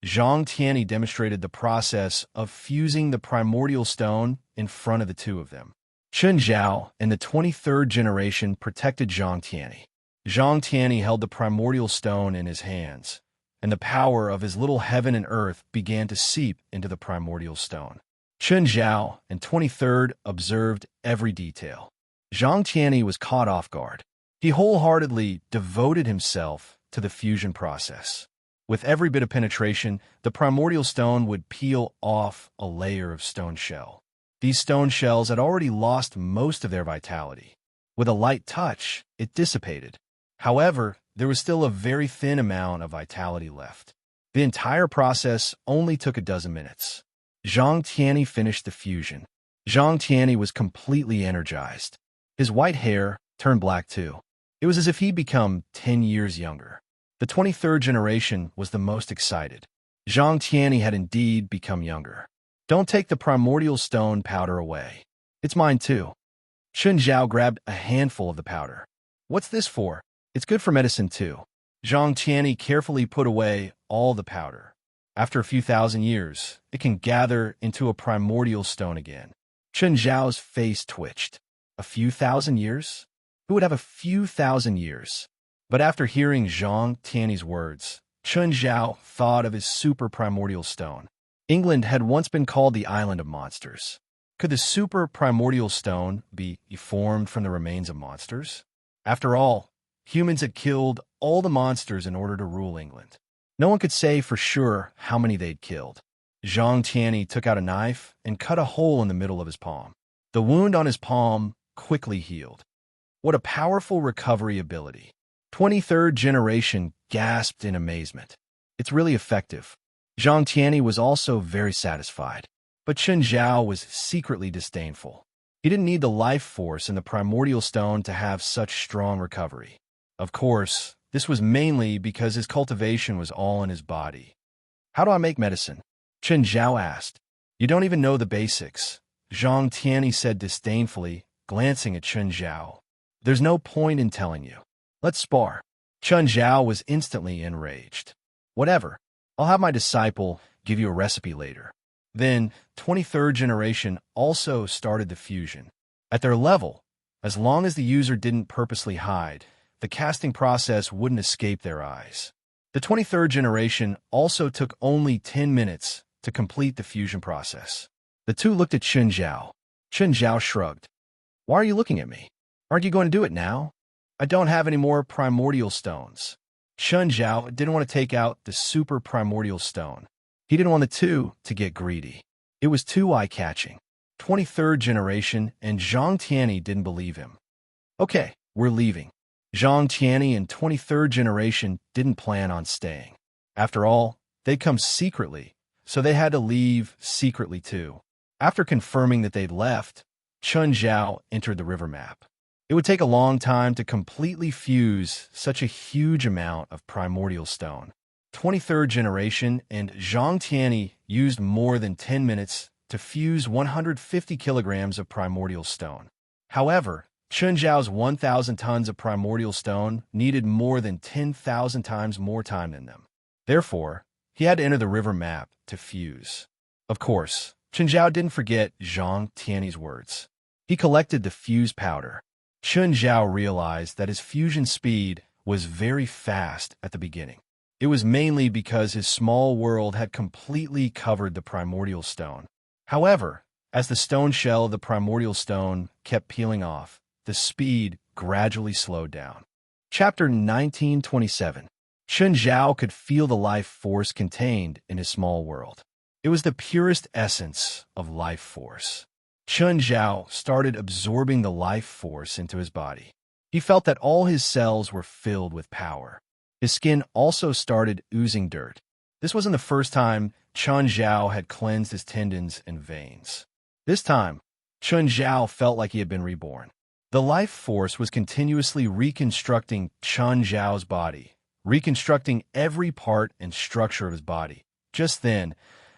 Zhang Tianyi demonstrated the process of fusing the primordial stone in front of the two of them. Chun Zhao and the 23rd generation protected Zhang Tianyi. Zhang Tianyi held the primordial stone in his hands, and the power of his little heaven and earth began to seep into the primordial stone. Chun Zhao and 23rd observed every detail. Zhang Tianyi was caught off guard. He wholeheartedly devoted himself to the fusion process. With every bit of penetration, the primordial stone would peel off a layer of stone shell. These stone shells had already lost most of their vitality. With a light touch, it dissipated. However, there was still a very thin amount of vitality left. The entire process only took a dozen minutes. Zhang Tianyi finished the fusion. Zhang Tianyi was completely energized. His white hair turned black too. It was as if he'd become 10 years younger. The 23rd generation was the most excited. Zhang Tianyi had indeed become younger. Don't take the primordial stone powder away. It's mine too. Chun Zhao grabbed a handful of the powder. What's this for? It's good for medicine too. Zhang Tianyi carefully put away all the powder. After a few thousand years, it can gather into a primordial stone again. Chun Zhao's face twitched. A few thousand years? Who would have a few thousand years? But after hearing Zhang Tianyi's words, Chun Zhao thought of his super primordial stone. England had once been called the Island of Monsters. Could the super primordial stone be formed from the remains of monsters? After all, humans had killed all the monsters in order to rule England. No one could say for sure how many they'd killed. Zhang Tianyi took out a knife and cut a hole in the middle of his palm. The wound on his palm quickly healed. What a powerful recovery ability. 23rd generation gasped in amazement. It's really effective. Zhang Tianyi was also very satisfied. But Chun Zhao was secretly disdainful. He didn't need the life force in the primordial stone to have such strong recovery. Of course, this was mainly because his cultivation was all in his body. How do I make medicine? Chun Zhao asked. You don't even know the basics, Zhang Tianyi said disdainfully, glancing at Chun Zhao. There's no point in telling you. Let's spar. Chun Zhao was instantly enraged. Whatever. I'll have my disciple give you a recipe later. Then, 23rd generation also started the fusion. At their level, as long as the user didn't purposely hide, the casting process wouldn't escape their eyes. The 23rd generation also took only 10 minutes to complete the fusion process. The two looked at Chun Zhao. Chun Zhao shrugged. Why are you looking at me? Aren't you going to do it now? I don't have any more primordial stones. Chun Zhao didn't want to take out the super primordial stone. He didn't want the two to get greedy. It was too eye-catching. 23rd generation and Zhang Tianyi didn't believe him. Okay, we're leaving. Zhang Tianyi and 23rd generation didn't plan on staying. After all, they'd come secretly, so they had to leave secretly too. After confirming that they'd left, Chun Zhao entered the river map. It would take a long time to completely fuse such a huge amount of primordial stone. 23rd generation and Zhang Tianyi used more than 10 minutes to fuse 150 kilograms of primordial stone. However, Chun Zhao's 1,000 tons of primordial stone needed more than 10,000 times more time than them. Therefore, he had to enter the river map to fuse. Of course, Chun Zhao didn't forget Zhang Tianyi's words. He collected the fuse powder. Chun Zhao realized that his fusion speed was very fast at the beginning. It was mainly because his small world had completely covered the primordial stone. However, as the stone shell of the primordial stone kept peeling off, the speed gradually slowed down. Chapter 1927. Chun Zhao could feel the life force contained in his small world. It was the purest essence of life force. Chun Zhao started absorbing the life force into his body. He felt that all his cells were filled with power. His skin also started oozing dirt. This wasn't the first time Chun Zhao had cleansed his tendons and veins. This time, Chun Zhao felt like he had been reborn. The life force was continuously reconstructing Chun Zhao's body, reconstructing every part and structure of his body. Just then,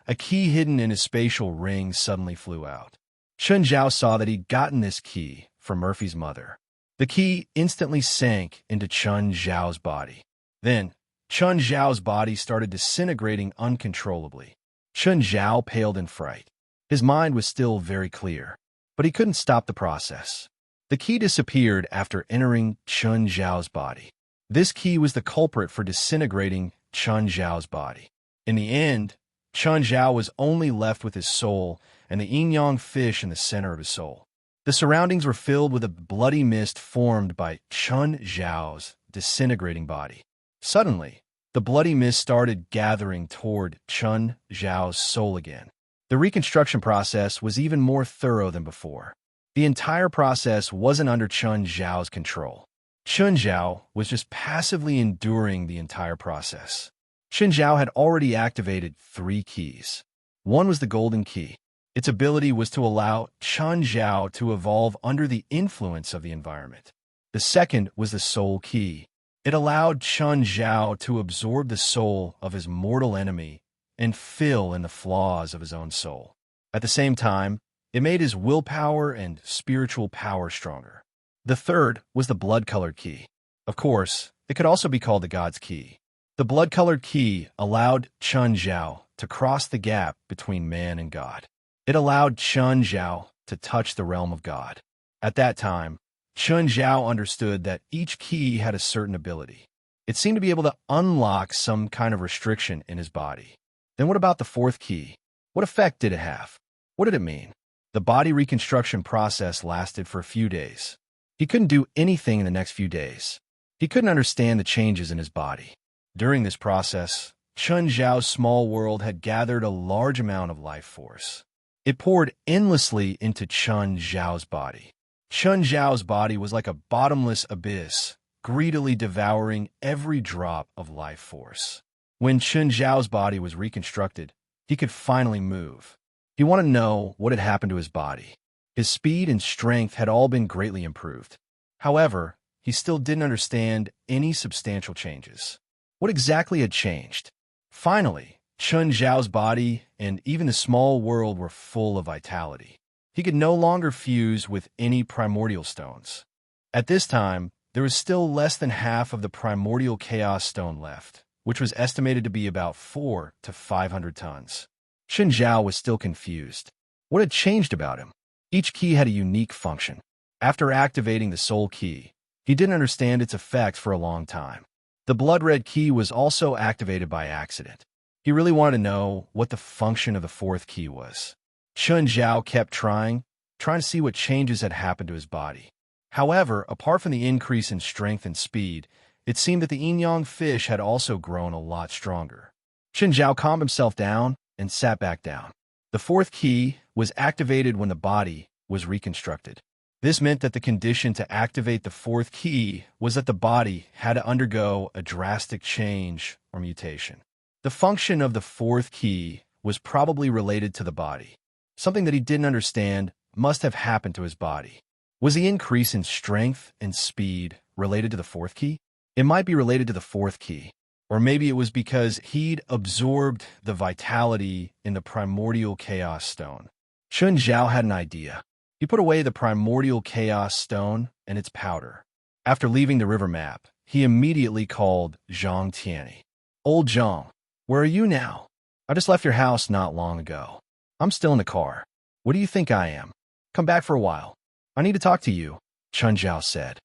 a key hidden in his spatial ring suddenly flew out. Chun Zhao saw that he'd gotten this key from Murphy's mother. The key instantly sank into Chun Zhao's body. Then, Chun Zhao's body started disintegrating uncontrollably. Chun Zhao paled in fright. His mind was still very clear, but he couldn't stop the process. The key disappeared after entering Chun Zhao's body. This key was the culprit for disintegrating Chun Zhao's body. In the end, Chun Zhao was only left with his soul and the yin-yang fish in the center of his soul. The surroundings were filled with a bloody mist formed by Chun Zhao's disintegrating body. Suddenly, the bloody mist started gathering toward Chun Zhao's soul again. The reconstruction process was even more thorough than before. The entire process wasn't under Chun Zhao's control. Chun Zhao was just passively enduring the entire process. Chun Zhao had already activated 3 keys. One was the golden key. Its ability was to allow Chun Zhao to evolve under the influence of the environment. The second was the soul key. It allowed Chun Zhao to absorb the soul of his mortal enemy and fill in the flaws of his own soul. At the same time, it made his willpower and spiritual power stronger. The third was the blood-colored key. Of course, it could also be called the God's key. The blood-colored key allowed Chun Zhao to cross the gap between man and God. It allowed Chun Zhao to touch the realm of God. At that time, Chun Zhao understood that each key had a certain ability. It seemed to be able to unlock some kind of restriction in his body. Then what about the fourth key? What effect did it have? What did it mean? The body reconstruction process lasted for a few days. He couldn't do anything in the next few days. He couldn't understand the changes in his body. During this process, Chun Zhao's small world had gathered a large amount of life force. It poured endlessly into Chun Zhao's body. Chun Zhao's body was like a bottomless abyss, greedily devouring every drop of life force. When Chun Zhao's body was reconstructed, he could finally move. He wanted to know what had happened to his body. His speed and strength had all been greatly improved. However, he still didn't understand any substantial changes. What exactly had changed? Finally, Chun Zhao's body and even the small world were full of vitality. He could no longer fuse with any primordial stones. At this time, there was still less than half of the primordial chaos stone left, which was estimated to be about 400 to 500 tons. Chun Zhao was still confused. What had changed about him? Each key had a unique function. After activating the soul key, he didn't understand its effects for a long time. The blood-red key was also activated by accident. He really wanted to know what the function of the fourth key was. Chun Zhao kept trying to see what changes had happened to his body. However, apart from the increase in strength and speed, it seemed that the yin-yang fish had also grown a lot stronger. Chun Zhao calmed himself down and sat back down. The fourth key was activated when the body was reconstructed. This meant that the condition to activate the fourth key was that the body had to undergo a drastic change or mutation. The function of the fourth key was probably related to the body. Something that he didn't understand must have happened to his body. Was the increase in strength and speed related to the fourth key? It might be related to the fourth key. Or maybe it was because he'd absorbed the vitality in the primordial chaos stone. Chun Zhao had an idea. He put away the primordial chaos stone and its powder. After leaving the river map, he immediately called Zhang Tianyi. Old Zhang, where are you now? I just left your house not long ago. I'm still in the car. What do you think I am? Come back for a while. I need to talk to you, Chun Zhao said.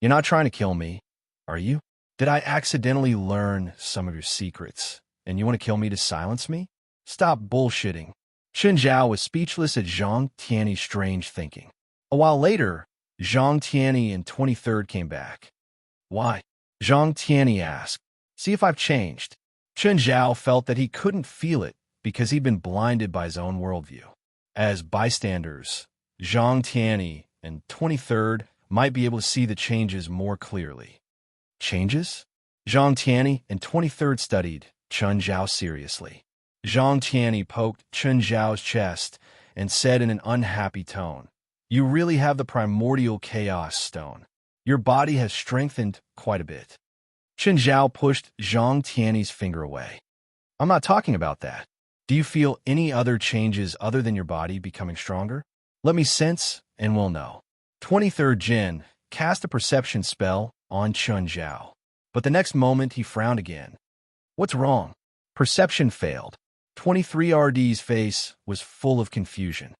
You're not trying to kill me, are you? Did I accidentally learn some of your secrets, and you want to kill me to silence me? Stop bullshitting. Chun Zhao was speechless at Zhang Tianyi's strange thinking. A while later, Zhang Tianyi and 23rd came back. Why? Zhang Tianyi asked. See if I've changed. Chun Zhao felt that he couldn't feel it because he'd been blinded by his own worldview. As bystanders, Zhang Tianyi and 23rd might be able to see the changes more clearly. Changes? Zhang Tianyi and 23rd studied Chun Zhao seriously. Zhang Tianyi poked Chun Zhao's chest and said in an unhappy tone, You really have the primordial chaos stone. Your body has strengthened quite a bit. Chun Zhao pushed Zhang Tianyi's finger away. I'm not talking about that. Do you feel any other changes other than your body becoming stronger? Let me sense and we'll know. 23rd Jin cast a perception spell on Chun Zhao, but the next moment he frowned again. What's wrong? Perception failed. 23RD's face was full of confusion.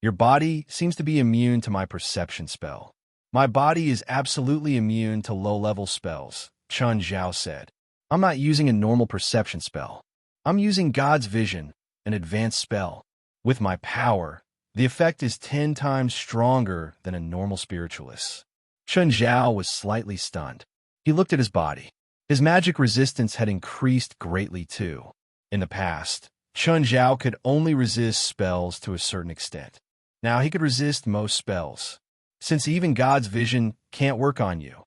Your body seems to be immune to my perception spell. My body is absolutely immune to low-level spells, Chun Zhao said. I'm not using a normal perception spell. I'm using God's vision, an advanced spell. With my power, the effect is 10 times stronger than a normal spiritualist. Chun Zhao was slightly stunned. He looked at his body. His magic resistance had increased greatly too. In the past, Chun Zhao could only resist spells to a certain extent. Now he could resist most spells. Since even God's vision can't work on you,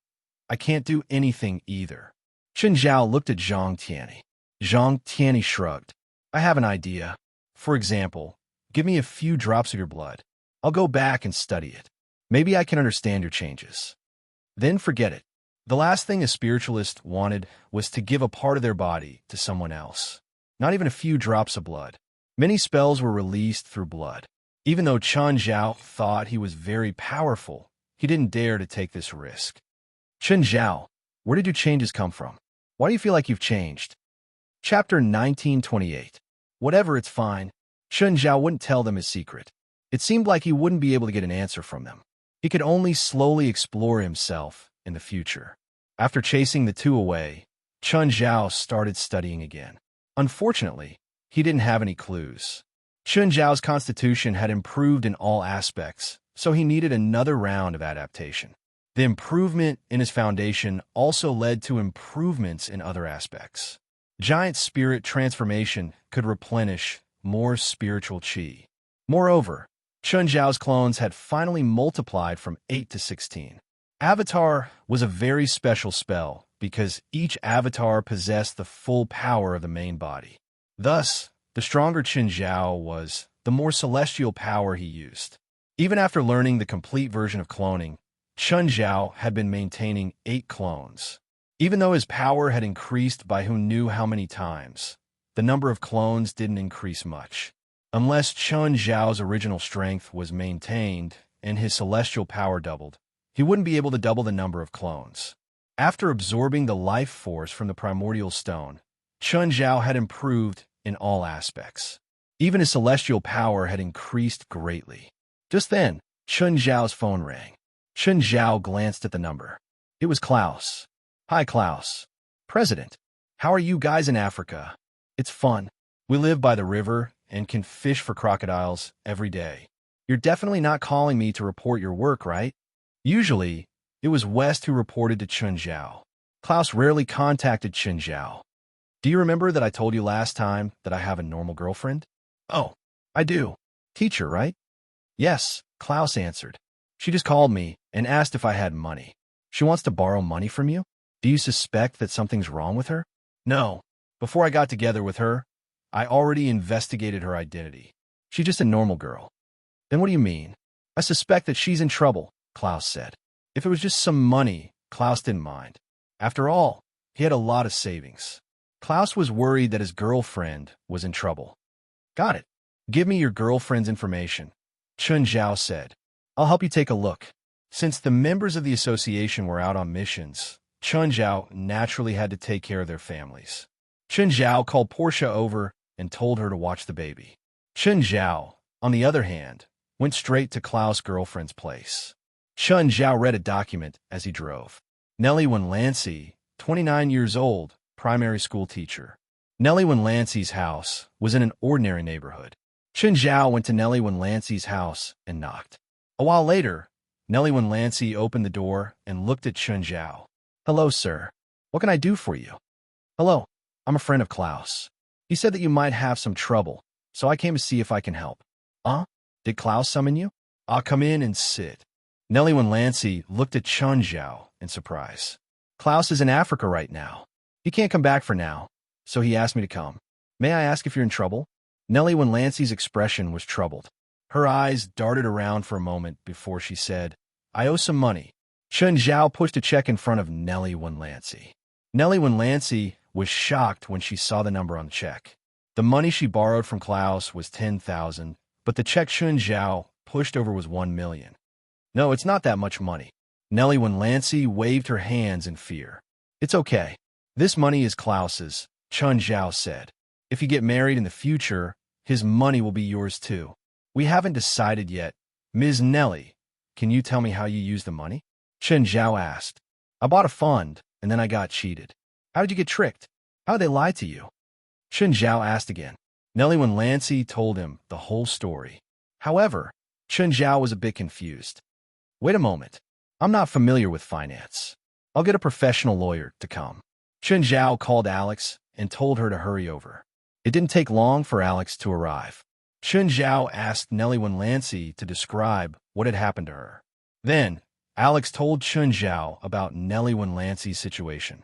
I can't do anything either. Chun Zhao looked at Zhang Tianyi. Zhang Tianyi shrugged. I have an idea. For example, give me a few drops of your blood. I'll go back and study it. Maybe I can understand your changes. Then forget it. The last thing a spiritualist wanted was to give a part of their body to someone else. Not even a few drops of blood. Many spells were released through blood. Even though Chun Zhao thought he was very powerful, he didn't dare to take this risk. Chun Zhao, where did your changes come from? Why do you feel like you've changed? Chapter 1928. Whatever, it's fine. Chun Zhao wouldn't tell them his secret. It seemed like he wouldn't be able to get an answer from them. He could only slowly explore himself in the future. After chasing the two away, Chun Zhao started studying again. Unfortunately, he didn't have any clues. Chun Zhao's constitution had improved in all aspects, so he needed another round of adaptation. The improvement in his foundation also led to improvements in other aspects. Giant spirit transformation could replenish more spiritual chi. Moreover, Chun Zhao's clones had finally multiplied from 8 to 16. Avatar was a very special spell because each avatar possessed the full power of the main body. Thus, the stronger Chun Zhao was, the more celestial power he used. Even after learning the complete version of cloning, Chun Zhao had been maintaining 8 clones. Even though his power had increased by who knew how many times, the number of clones didn't increase much. Unless Chun Zhao's original strength was maintained and his celestial power doubled, he wouldn't be able to double the number of clones. After absorbing the life force from the primordial stone, Chun Zhao had improved in all aspects. Even his celestial power had increased greatly. Just then, Chun Zhao's phone rang. Chun Zhao glanced at the number. It was Klaus. Hi, Klaus. President, how are you guys in Africa? It's fun. We live by the river and can fish for crocodiles every day. You're definitely not calling me to report your work, right? Usually, it was West who reported to Chun Zhao. Klaus rarely contacted Chun Zhao. Do you remember that I told you last time that I have a normal girlfriend? Oh, I do. Teacher, right? Yes, Klaus answered. She just called me and asked if I had money. She wants to borrow money from you? Do you suspect that something's wrong with her? No. Before I got together with her, I already investigated her identity. She's just a normal girl. Then what do you mean? I suspect that she's in trouble, Klaus said. If it was just some money, Klaus didn't mind. After all, he had a lot of savings. Klaus was worried that his girlfriend was in trouble. Got it. Give me your girlfriend's information, Chun Zhao said. I'll help you take a look. Since the members of the association were out on missions, Chun Zhao naturally had to take care of their families. Chun Zhao called Portia over and told her to watch the baby. Chun Zhao, on the other hand, went straight to Klaus' girlfriend's place. Chun Zhao read a document as he drove. Nellie Winlancey, 29 years old, primary school teacher. Nellie Winlancey's house was in an ordinary neighborhood. Chun Zhao went to Nellie Winlancey's house and knocked. A while later, Nellie Winlancey opened the door and looked at Chun Zhao. Hello, sir. What can I do for you? Hello, I'm a friend of Klaus. He said that you might have some trouble, so I came to see if I can help. Did Klaus summon you? I'll come in and sit. Nellie Winlancey looked at Chun Zhao in surprise. Klaus is in Africa right now. He can't come back for now, so he asked me to come. May I ask if you're in trouble? Nellie Winlancey's expression was troubled. Her eyes darted around for a moment before she said, I owe some money. Chun Zhao pushed a check in front of Nellie Winlancey. Nellie Winlancey was shocked when she saw the number on the check. The money she borrowed from Klaus was $10,000, but the check Chun Zhao pushed over was $1 million. No, it's not that much money. Nellie Winlancey waved her hands in fear. It's okay. This money is Klaus's, Chun Zhao said. If you get married in the future, his money will be yours too. We haven't decided yet. Ms. Nellie, can you tell me how you use the money? Chun Zhao asked. I bought a fund, and then I got cheated. How did you get tricked? How did they lie to you? Chun Zhao asked again. Nellie Winlancey told him the whole story. However, Chun Zhao was a bit confused. Wait a moment. I'm not familiar with finance. I'll get a professional lawyer to come. Chun Zhao called Alex and told her to hurry over. It didn't take long for Alex to arrive. Chun Zhao asked Nellie Winlancey to describe what had happened to her. Then, Alex told Chun Zhao about Nellie Winlancey's situation.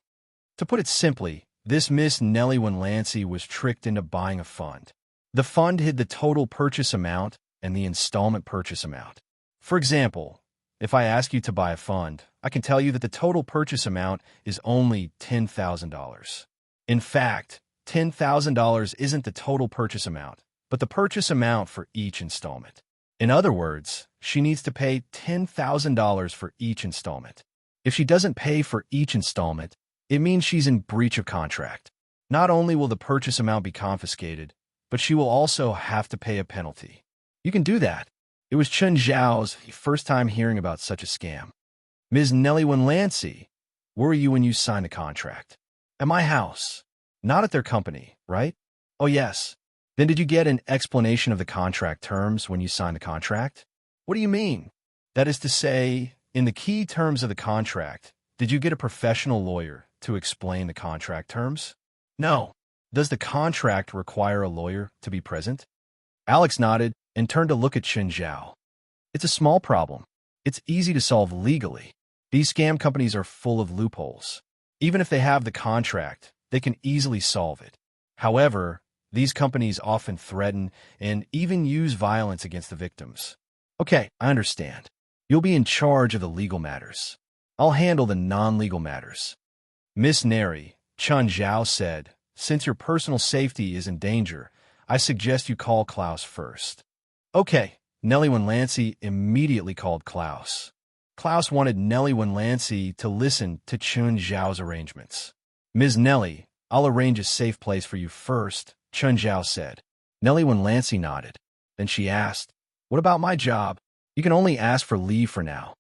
To put it simply, this Miss Nellie Winlancey was tricked into buying a fund. The fund hid the total purchase amount and the installment purchase amount. For example, if I ask you to buy a fund, I can tell you that the total purchase amount is only $10,000. In fact, $10,000 isn't the total purchase amount, but the purchase amount for each installment. In other words, she needs to pay $10,000 for each installment. If she doesn't pay for each installment, it means she's in breach of contract. Not only will the purchase amount be confiscated, but she will also have to pay a penalty. You can do that. It was Chun Zhao's first time hearing about such a scam. Ms. Nellie Winlancey, where were you when you signed the contract? At my house. Not at their company, right? Oh, yes. Then did you get an explanation of the contract terms when you signed the contract? What do you mean? That is to say, in the key terms of the contract, did you get a professional lawyer to explain the contract terms? No. Does the contract require a lawyer to be present? Alex nodded and turned to look at Chun Zhao. It's a small problem. It's easy to solve legally. These scam companies are full of loopholes. Even if they have the contract, they can easily solve it. However, these companies often threaten and even use violence against the victims. Okay, I understand. You'll be in charge of the legal matters. I'll handle the non-legal matters. Miss Neri, Chun Zhao said, since your personal safety is in danger, I suggest you call Klaus first. Okay, Nellie Winlancey immediately called Klaus. Klaus wanted Nellie Winlancey to listen to Chun Zhao's arrangements. Ms. Nellie, I'll arrange a safe place for you first, Chun Zhao said. Nellie Winlancey nodded. Then she asked, what about my job? You can only ask for leave for now.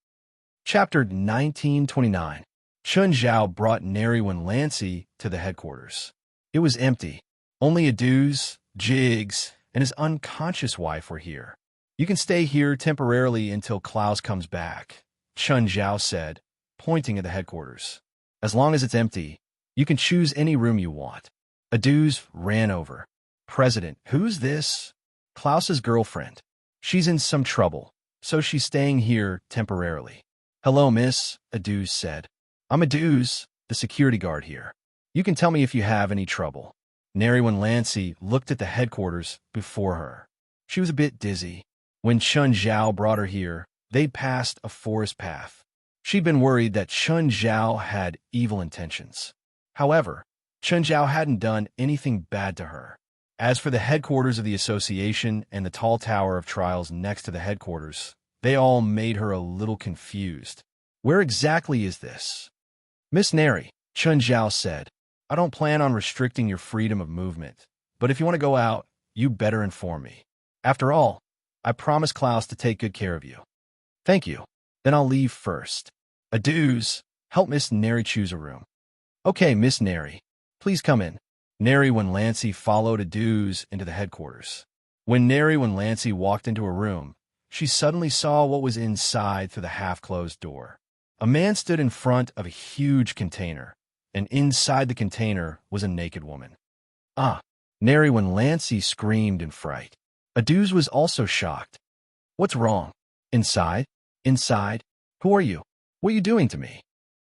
Chapter 1929. Chun Zhao brought Nellie Winlancey to the headquarters. It was empty. Only Aduz, Jigs, and his unconscious wife were here. You can stay here temporarily until Klaus comes back, Chun Zhao said, pointing at the headquarters. As long as it's empty, you can choose any room you want. Aduz ran over. President, who's this? Klaus's girlfriend. She's in some trouble, so she's staying here temporarily. Hello, miss, Aduz said. I'm Aduz, the security guard here. You can tell me if you have any trouble. Neriwan Lancy looked at the headquarters before her. She was a bit dizzy. When Chun Zhao brought her here, they'd passed a forest path. She'd been worried that Chun Zhao had evil intentions. However, Chun Zhao hadn't done anything bad to her. As for the headquarters of the association and the tall tower of trials next to the headquarters, they all made her a little confused. Where exactly is this? Miss Neri, Chun Zhao said, I don't plan on restricting your freedom of movement, but if you want to go out, you better inform me. After all, I promised Klaus to take good care of you. Thank you. Then I'll leave first. Aduz, help Miss Neri choose a room. Okay, Miss Neri, please come in. Neriwan Lancy followed Aduz into the headquarters. When Neriwan Lancy walked into a room, she suddenly saw what was inside through the half-closed door. A man stood in front of a huge container, and inside the container was a naked woman. Ah! Neriwan Lancy screamed in fright. Aduz was also shocked. What's wrong? Inside? Inside? Who are you? What are you doing to me?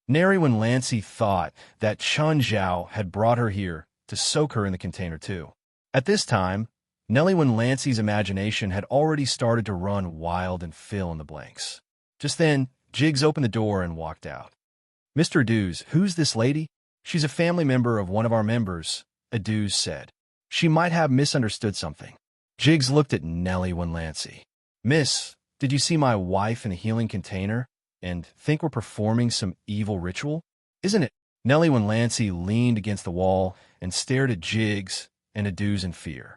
Neriwan Lancy thought that Chun Zhao had brought her here to soak her in the container too. At this time, Neriwan Lancy's imagination had already started to run wild and fill in the blanks. Just then, Jiggs opened the door and walked out. Mr. Aduz, who's this lady? She's a family member of one of our members, Aduz said. She might have misunderstood something. Jiggs looked at Neriwan Lancy. Miss, did you see my wife in the healing container and think we're performing some evil ritual? Isn't it? Neriwan Lancy leaned against the wall and stared at Jiggs and Aduz in fear.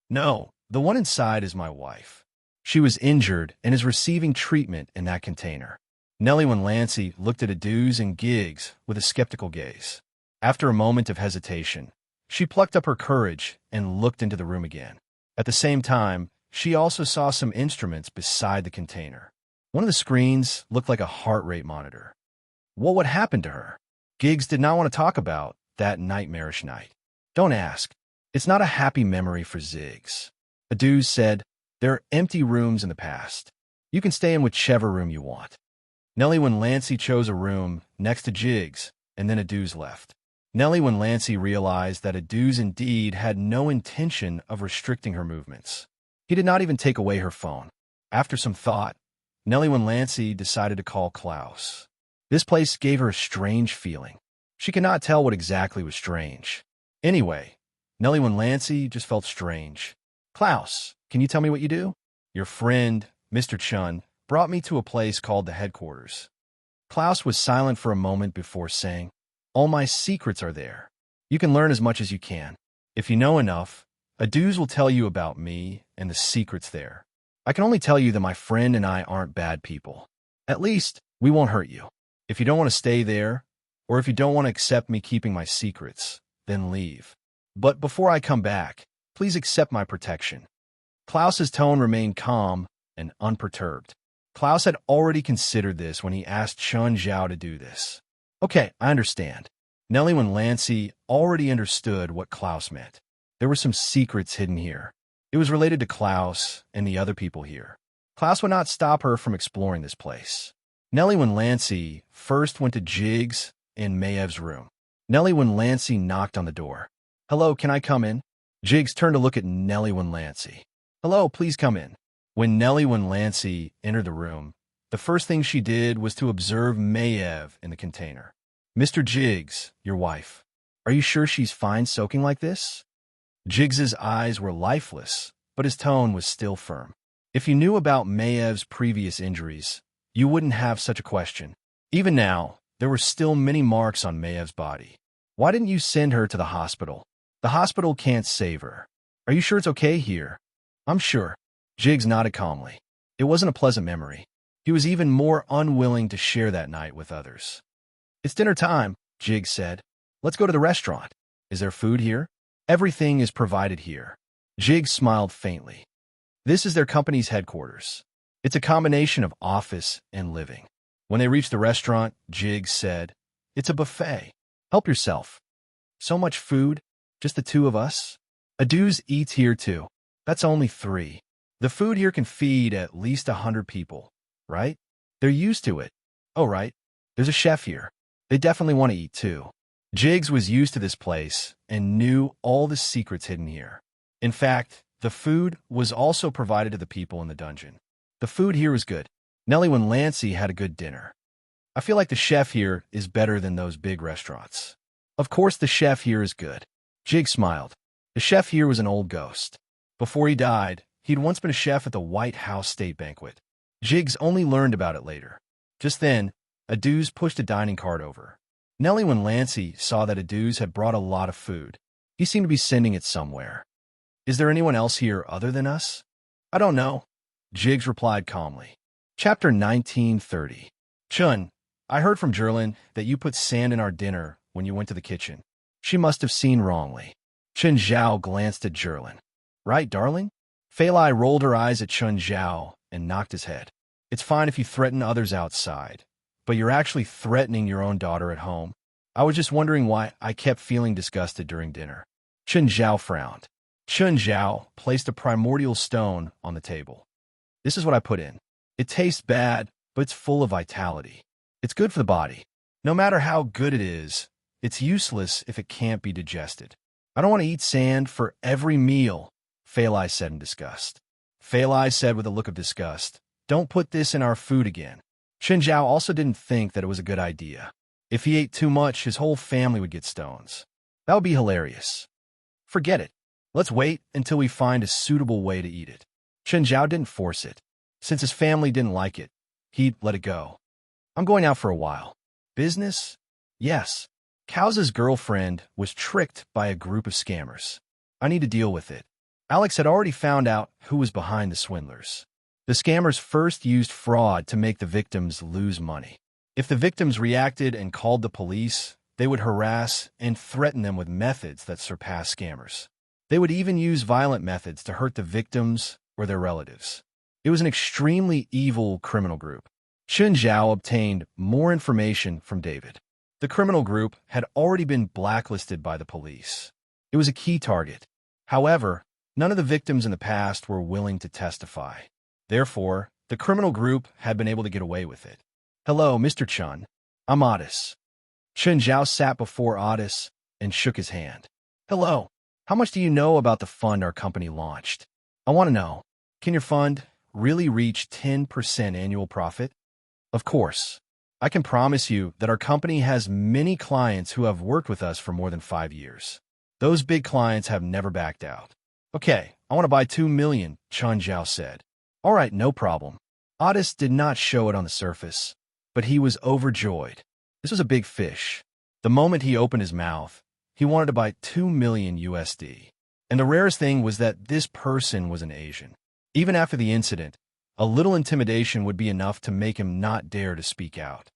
No, the one inside is my wife. She was injured and is receiving treatment in that container. Neriwan Lancy looked at Aduz and Giggs with a skeptical gaze. After a moment of hesitation, she plucked up her courage and looked into the room again. At the same time, she also saw some instruments beside the container. One of the screens looked like a heart rate monitor. What would happen to her? Giggs did not want to talk about that nightmarish night. Don't ask. It's not a happy memory for Ziggs. Aduz said, there are empty rooms in the past. You can stay in whichever room you want. Neriwan Lancy chose a room next to Jiggs, and then Aduz left. Neriwan Lancy realized that Aduz indeed had no intention of restricting her movements. He did not even take away her phone. After some thought, Neriwan Lancy decided to call Klaus. This place gave her a strange feeling. She could not tell what exactly was strange. Anyway, Neriwan Lancy just felt strange. Klaus, can you tell me what you do? Your friend, Mr. Chun, brought me to a place called the headquarters. Klaus was silent for a moment before saying, all my secrets are there. You can learn as much as you can. If you know enough, Aduz will tell you about me and the secrets there. I can only tell you that my friend and I aren't bad people. At least, we won't hurt you. If you don't want to stay there, or if you don't want to accept me keeping my secrets, then leave. But before I come back, please accept my protection. Klaus's tone remained calm and unperturbed. Klaus had already considered this when he asked Chun Zhao to do this. Okay, I understand. Neriwan Lancy already understood what Klaus meant. There were some secrets hidden here. It was related to Klaus and the other people here. Klaus would not stop her from exploring this place. Neriwan Lancy first went to Jiggs in Mayev's room. Neriwan Lancy knocked on the door. Hello, can I come in? Jiggs turned to look at Neriwan Lancy. Hello, please come in. When Neriwan Lancy entered the room, the first thing she did was to observe Mayev in the container. Mr. Jiggs, your wife. Are you sure she's fine soaking like this? Jiggs's eyes were lifeless, but his tone was still firm. If you knew about Mayev's previous injuries, you wouldn't have such a question. Even now, there were still many marks on Mayev's body. Why didn't you send her to the hospital? The hospital can't save her. Are you sure it's okay here? I'm sure. Jiggs nodded calmly. It wasn't a pleasant memory. He was even more unwilling to share that night with others. It's dinner time, Jiggs said. Let's go to the restaurant. Is there food here? Everything is provided here. Jiggs smiled faintly. This is their company's headquarters. It's a combination of office and living. When they reached the restaurant, Jiggs said, it's a buffet. Help yourself. So much food? Just the two of us? Aduz eats here too. That's only 3. The food here can feed at least 100 people, right? They're used to it. Oh, right. There's a chef here. They definitely want to eat too. Jiggs was used to this place and knew all the secrets hidden here. In fact, the food was also provided to the people in the dungeon. The food here was good. Nellie and Lancey had a good dinner. I feel like the chef here is better than those big restaurants. Of course, the chef here is good. Jiggs smiled. The chef here was an old ghost. Before he died, he'd once been a chef at the White House State Banquet. Jiggs only learned about it later. Just then, Aduz pushed a dining cart over. Nellie and Lancey saw that Aduz had brought a lot of food. He seemed to be sending it somewhere. Is there anyone else here other than us? I don't know, Jiggs replied calmly. Chapter 1930. Chun, I heard from Jerlin that you put sand in our dinner when you went to the kitchen. She must have seen wrongly. Chun Zhao glanced at Jerlin. Right, darling? Fei Lai rolled her eyes at Chun Zhao and knocked his head. It's fine if you threaten others outside, but you're actually threatening your own daughter at home. I was just wondering why I kept feeling disgusted during dinner. Chun Zhao frowned. Chun Zhao placed a primordial stone on the table. This is what I put in. It tastes bad, but it's full of vitality. It's good for the body. No matter how good it is, it's useless if it can't be digested. I don't want to eat sand for every meal, Fei Lai said in disgust. Fei Lai said with a look of disgust, don't put this in our food again. Chun Zhao also didn't think that it was a good idea. If he ate too much, his whole family would get stones. That would be hilarious. Forget it. Let's wait until we find a suitable way to eat it. Chun Zhao didn't force it. Since his family didn't like it, he'd let it go. I'm going out for a while. Business? Yes. Kao's girlfriend was tricked by a group of scammers. I need to deal with it. Alex had already found out who was behind the swindlers. The scammers first used fraud to make the victims lose money. If the victims reacted and called the police, they would harass and threaten them with methods that surpass scammers. They would even use violent methods to hurt the victims or their relatives. It was an extremely evil criminal group. Chun Zhao obtained more information from David. The criminal group had already been blacklisted by the police. It was a key target. However, none of the victims in the past were willing to testify. Therefore, the criminal group had been able to get away with it. Hello, Mr. Chun. I'm Otis. Chun Zhao sat before Otis and shook his hand. Hello. How much do you know about the fund our company launched? I want to know, can your fund really reach 10% annual profit? Of course. I can promise you that our company has many clients who have worked with us for more than 5 years. Those big clients have never backed out. Okay, I want to buy 2 million, Chun Zhao said. All right, no problem. Otis did not show it on the surface, but he was overjoyed. This was a big fish. The moment he opened his mouth, he wanted to buy 2 million USD. And the rarest thing was that this person was an Asian. Even after the incident, a little intimidation would be enough to make him not dare to speak out.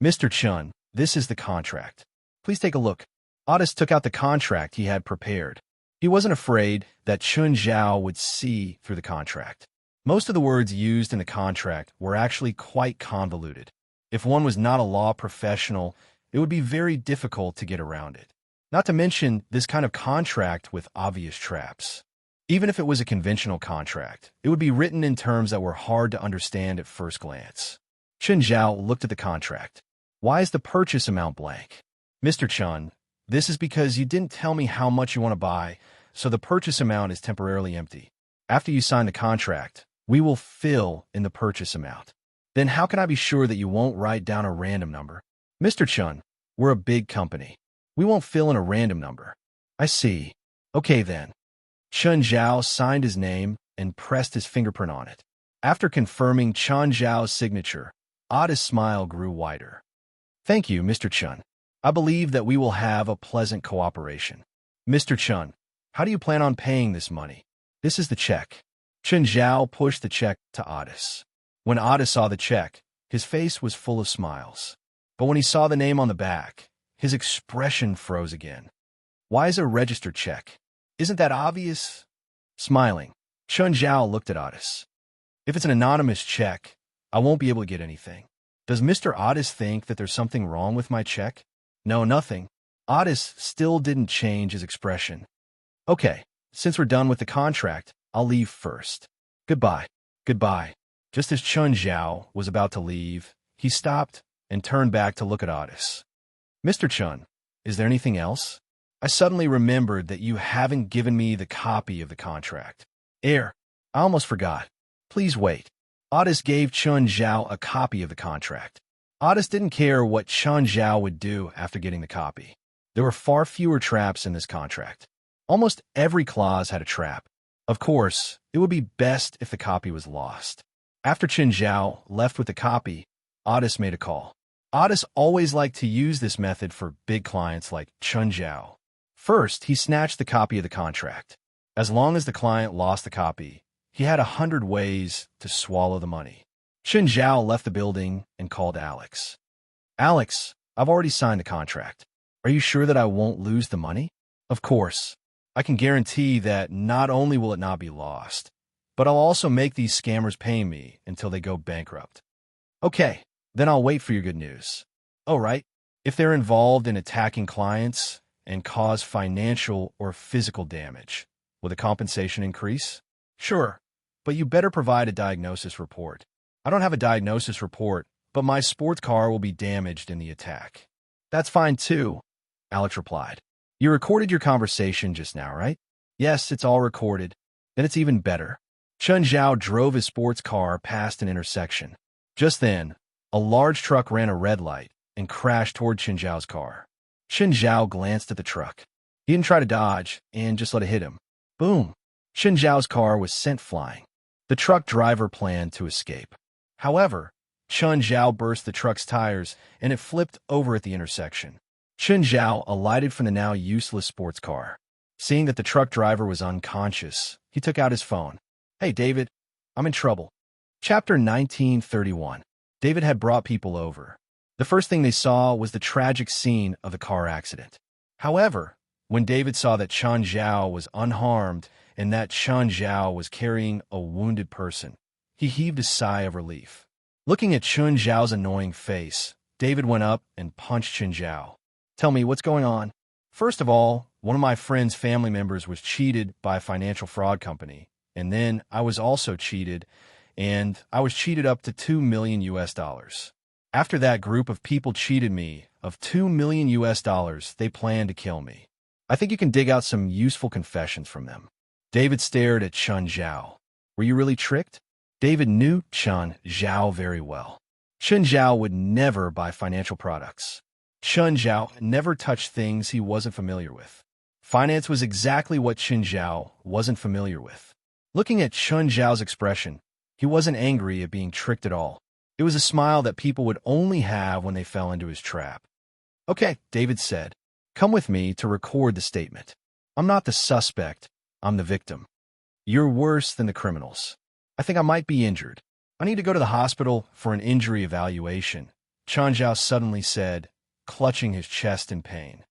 Mr. Chun, this is the contract. Please take a look. Otis took out the contract he had prepared. He wasn't afraid that Chun Zhao would see through the contract. Most of the words used in the contract were actually quite convoluted. If one was not a law professional, it would be very difficult to get around it. Not to mention this kind of contract with obvious traps. Even if it was a conventional contract, it would be written in terms that were hard to understand at first glance. Chun Zhao looked at the contract. Why is the purchase amount blank? Mr. Chun, this is because you didn't tell me how much you want to buy, so the purchase amount is temporarily empty. After you sign the contract, we will fill in the purchase amount. Then how can I be sure that you won't write down a random number? Mr. Chun, we're a big company. We won't fill in a random number. I see. Okay then. Chun Zhao signed his name and pressed his fingerprint on it. After confirming Chun Zhao's signature, Otis' smile grew wider. Thank you, Mr. Chun. I believe that we will have a pleasant cooperation. Mr. Chun, how do you plan on paying this money? This is the check. Chun Zhao pushed the check to Otis. When Otis saw the check, his face was full of smiles. But when he saw the name on the back, his expression froze again. Why is it a registered check? Isn't that obvious? Smiling, Chun Zhao looked at Otis. If it's an anonymous check, I won't be able to get anything. Does Mr. Otis think that there's something wrong with my check? No, nothing. Otis still didn't change his expression. Okay, since we're done with the contract, I'll leave first. Goodbye. Goodbye. Just as Chun Zhao was about to leave, he stopped and turned back to look at Otis. Mr. Chun, is there anything else? I suddenly remembered that you haven't given me the copy of the contract. I almost forgot. Please wait. Otis gave Chun Zhao a copy of the contract. Otis didn't care what Chun Zhao would do after getting the copy. There were far fewer traps in this contract. Almost every clause had a trap. Of course, it would be best if the copy was lost. After Chun Zhao left with the copy, Otis made a call. Otis always liked to use this method for big clients like Chun Zhao. First, he snatched the copy of the contract. As long as the client lost the copy, he had 100 ways to swallow the money. Chun Zhao left the building and called Alex. Alex, I've already signed the contract. Are you sure that I won't lose the money? Of course. I can guarantee that not only will it not be lost, but I'll also make these scammers pay me until they go bankrupt. Okay, then I'll wait for your good news. Oh, right. If they're involved in attacking clients and cause financial or physical damage, will the compensation increase? Sure, but you better provide a diagnosis report. I don't have a diagnosis report, but my sports car will be damaged in the attack. That's fine too, Alex replied. You recorded your conversation just now, right? Yes, it's all recorded. Then it's even better. Chun Zhao drove his sports car past an intersection. Just then, a large truck ran a red light and crashed toward Chun Zhao's car. Chun Zhao glanced at the truck. He didn't try to dodge and just let it hit him. Boom! Chun Zhao's car was sent flying. The truck driver planned to escape. However, Chun Zhao burst the truck's tires and it flipped over at the intersection. Chun Zhao alighted from the now useless sports car. Seeing that the truck driver was unconscious, he took out his phone. Hey, David, I'm in trouble. Chapter 1931. David had brought people over. The first thing they saw was the tragic scene of the car accident. However, when David saw that Chun Zhao was unharmed and that Chun Zhao was carrying a wounded person, he heaved a sigh of relief. Looking at Chun Zhao's annoying face, David went up and punched Chun Zhao. Tell me, what's going on? First of all, one of my friend's family members was cheated by a financial fraud company, and then I was also cheated, and I was cheated up to $2 million US. After that group of people cheated me of $2 million US, they planned to kill me. I think you can dig out some useful confessions from them. David stared at Chun Zhao. Were you really tricked? David knew Chun Zhao very well. Chun Zhao would never buy financial products. Chun Zhao never touched things he wasn't familiar with. Finance was exactly what Chun Zhao wasn't familiar with. Looking at Chun Zhao's expression, he wasn't angry at being tricked at all. It was a smile that people would only have when they fell into his trap. Okay, David said. Come with me to record the statement. I'm not the suspect, I'm the victim. You're worse than the criminals. I think I might be injured. I need to go to the hospital for an injury evaluation, Chun Zhao suddenly said, clutching his chest in pain.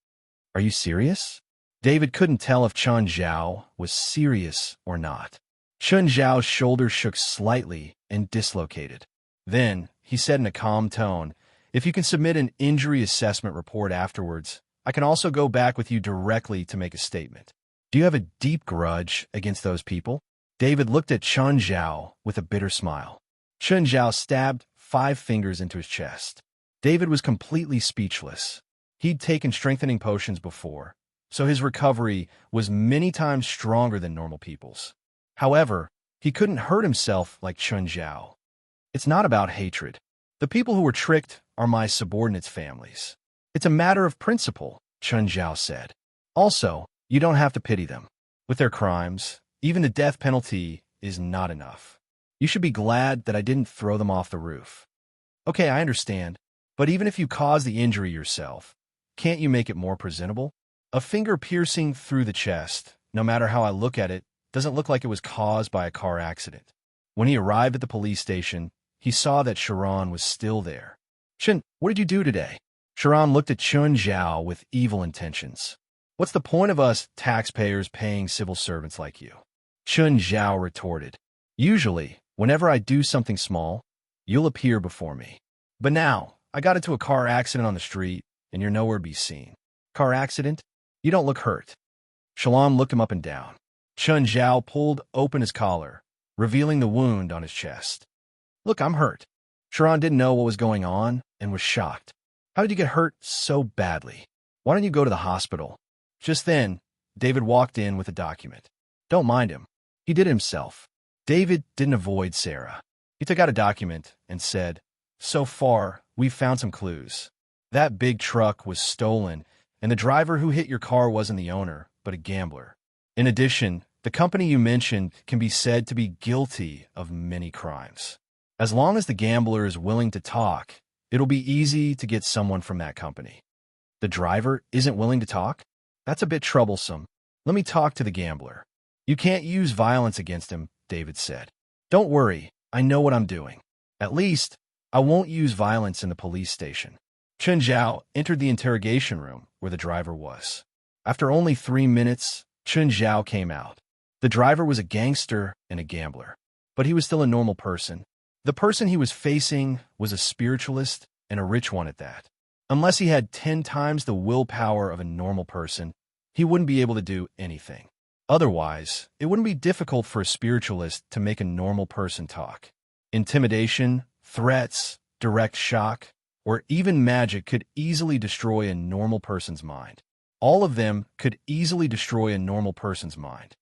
Are you serious? David couldn't tell if Chun Zhao was serious or not. Chun Zhao's shoulders shook slightly and dislocated. Then, he said in a calm tone, if you can submit an injury assessment report afterwards, I can also go back with you directly to make a statement. Do you have a deep grudge against those people? David looked at Chun Zhao with a bitter smile. Chun Zhao stabbed 5 fingers into his chest. David was completely speechless. He'd taken strengthening potions before, so his recovery was many times stronger than normal people's. However, he couldn't hurt himself like Chun Zhao. It's not about hatred. The people who were tricked are my subordinates' families. It's a matter of principle, Chun Zhao said. Also, you don't have to pity them. With their crimes, even the death penalty is not enough. You should be glad that I didn't throw them off the roof. Okay, I understand. But even if you cause the injury yourself, can't you make it more presentable? A finger piercing through the chest, no matter how I look at it, doesn't look like it was caused by a car accident. When he arrived at the police station, he saw that Sharon was still there. Chun, what did you do today? Sharon looked at Chun Zhao with evil intentions. What's the point of us taxpayers paying civil servants like you? Chun Zhao retorted. Usually, whenever I do something small, you'll appear before me. But now, I got into a car accident on the street, and you're nowhere to be seen. Car accident? You don't look hurt. Shalom looked him up and down. Chun Zhao pulled open his collar, revealing the wound on his chest. Look, I'm hurt. Sharon didn't know what was going on and was shocked. How did you get hurt so badly? Why don't you go to the hospital? Just then, David walked in with a document. Don't mind him. He did it himself. David didn't avoid Sarah. He took out a document and said, "So far, we've found some clues. That big truck was stolen, and the driver who hit your car wasn't the owner, but a gambler. In addition, the company you mentioned can be said to be guilty of many crimes. As long as the gambler is willing to talk, it'll be easy to get someone from that company." The driver isn't willing to talk? That's a bit troublesome. Let me talk to the gambler. You can't use violence against him, David said. Don't worry, I know what I'm doing. At least, I won't use violence in the police station. Chen Zhao entered the interrogation room where the driver was. After only 3 minutes, Chen Zhao came out. The driver was a gangster and a gambler, but he was still a normal person. The person he was facing was a spiritualist and a rich one at that. Unless he had 10 times the willpower of a normal person, he wouldn't be able to do anything. Otherwise, it wouldn't be difficult for a spiritualist to make a normal person talk. Intimidation, threats, direct shock, or even magic could easily destroy a normal person's mind. All of them could easily destroy a normal person's mind.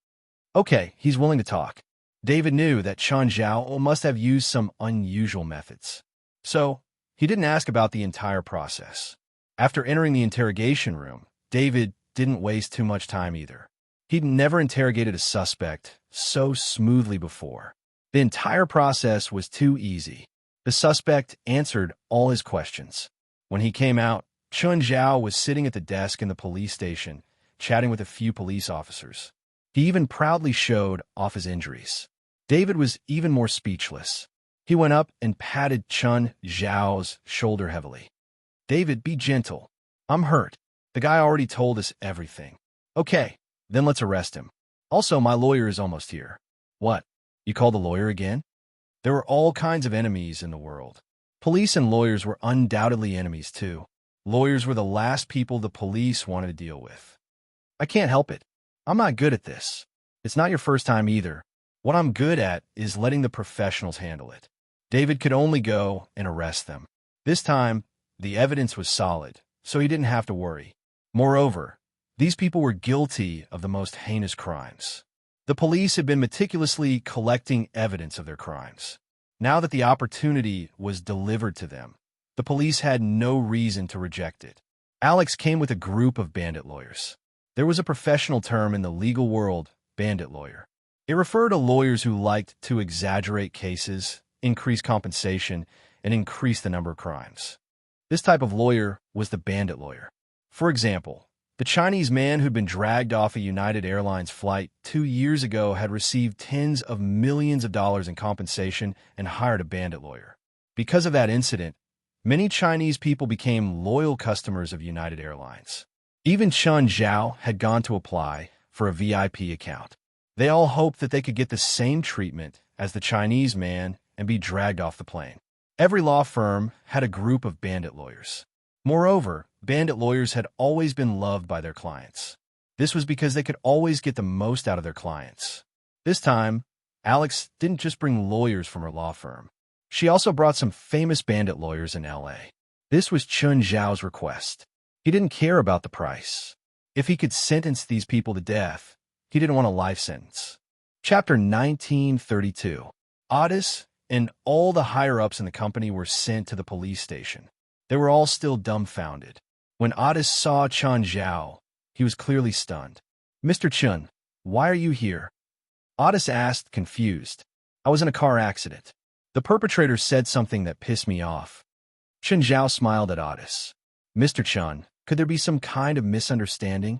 Okay, he's willing to talk. David knew that Chen Zhao must have used some unusual methods. So, he didn't ask about the entire process. After entering the interrogation room, David didn't waste too much time either. He'd never interrogated a suspect so smoothly before. The entire process was too easy. The suspect answered all his questions. When he came out, Chen Zhao was sitting at the desk in the police station, chatting with a few police officers. He even proudly showed off his injuries. David was even more speechless. He went up and patted Chen Zhao's shoulder heavily. David, be gentle. I'm hurt. The guy already told us everything. Okay, then let's arrest him. Also, my lawyer is almost here. What? You called the lawyer again? There were all kinds of enemies in the world. Police and lawyers were undoubtedly enemies too. Lawyers were the last people the police wanted to deal with. I can't help it. I'm not good at this. It's not your first time either. What I'm good at is letting the professionals handle it. David could only go and arrest them. This time, the evidence was solid, so he didn't have to worry. Moreover, these people were guilty of the most heinous crimes. The police had been meticulously collecting evidence of their crimes. Now that the opportunity was delivered to them, the police had no reason to reject it. Alex came with a group of bandit lawyers. There was a professional term in the legal world, bandit lawyer. It referred to lawyers who liked to exaggerate cases, increase compensation, and increase the number of crimes. This type of lawyer was the bandit lawyer. For example, the Chinese man who'd been dragged off a United Airlines flight 2 years ago had received tens of millions of dollars in compensation and hired a bandit lawyer. Because of that incident, many Chinese people became loyal customers of United Airlines. Even Chen Zhao had gone to apply for a VIP account. They all hoped that they could get the same treatment as the Chinese man and be dragged off the plane. Every law firm had a group of bandit lawyers. Moreover, bandit lawyers had always been loved by their clients. This was because they could always get the most out of their clients. This time, Alex didn't just bring lawyers from her law firm. She also brought some famous bandit lawyers in LA. This was Chen Zhao's request. He didn't care about the price. If he could sentence these people to death, he didn't want a life sentence. Chapter 1932. Otis and all the higher-ups in the company were sent to the police station. They were all still dumbfounded. When Otis saw Chen Zhao, he was clearly stunned. "Mr. Chen, why are you here?" Otis asked, confused. "I was in a car accident. The perpetrator said something that pissed me off." Chen Zhao smiled at Otis. "Mr. Chen, could there be some kind of misunderstanding?"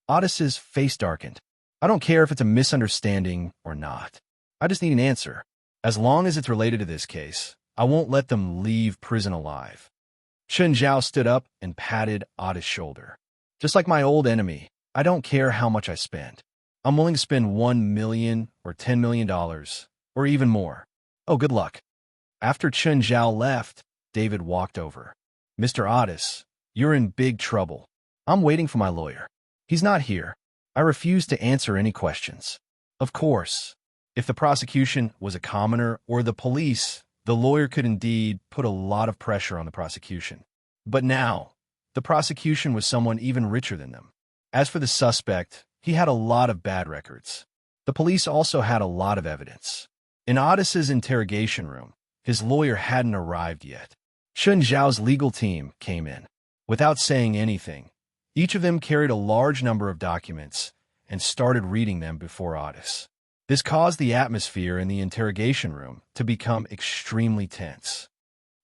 Otis's face darkened. "I don't care if it's a misunderstanding or not. I just need an answer. As long as it's related to this case, I won't let them leave prison alive." Chen Zhao stood up and patted Otis' shoulder. "Just like my old enemy, I don't care how much I spend. I'm willing to spend $1 million or $10 million, or even more. Oh, good luck." After Chen Zhao left, David walked over. "Mr. Otis, you're in big trouble. I'm waiting for my lawyer. He's not here. I refuse to answer any questions." "Of course. If the prosecution was a commoner or the police, the lawyer could indeed put a lot of pressure on the prosecution. But now, the prosecution was someone even richer than them. As for the suspect, he had a lot of bad records. The police also had a lot of evidence. In Otis's interrogation room, his lawyer hadn't arrived yet. Chen Zhao's legal team came in. Without saying anything, each of them carried a large number of documents and started reading them before Otis. This caused the atmosphere in the interrogation room to become extremely tense.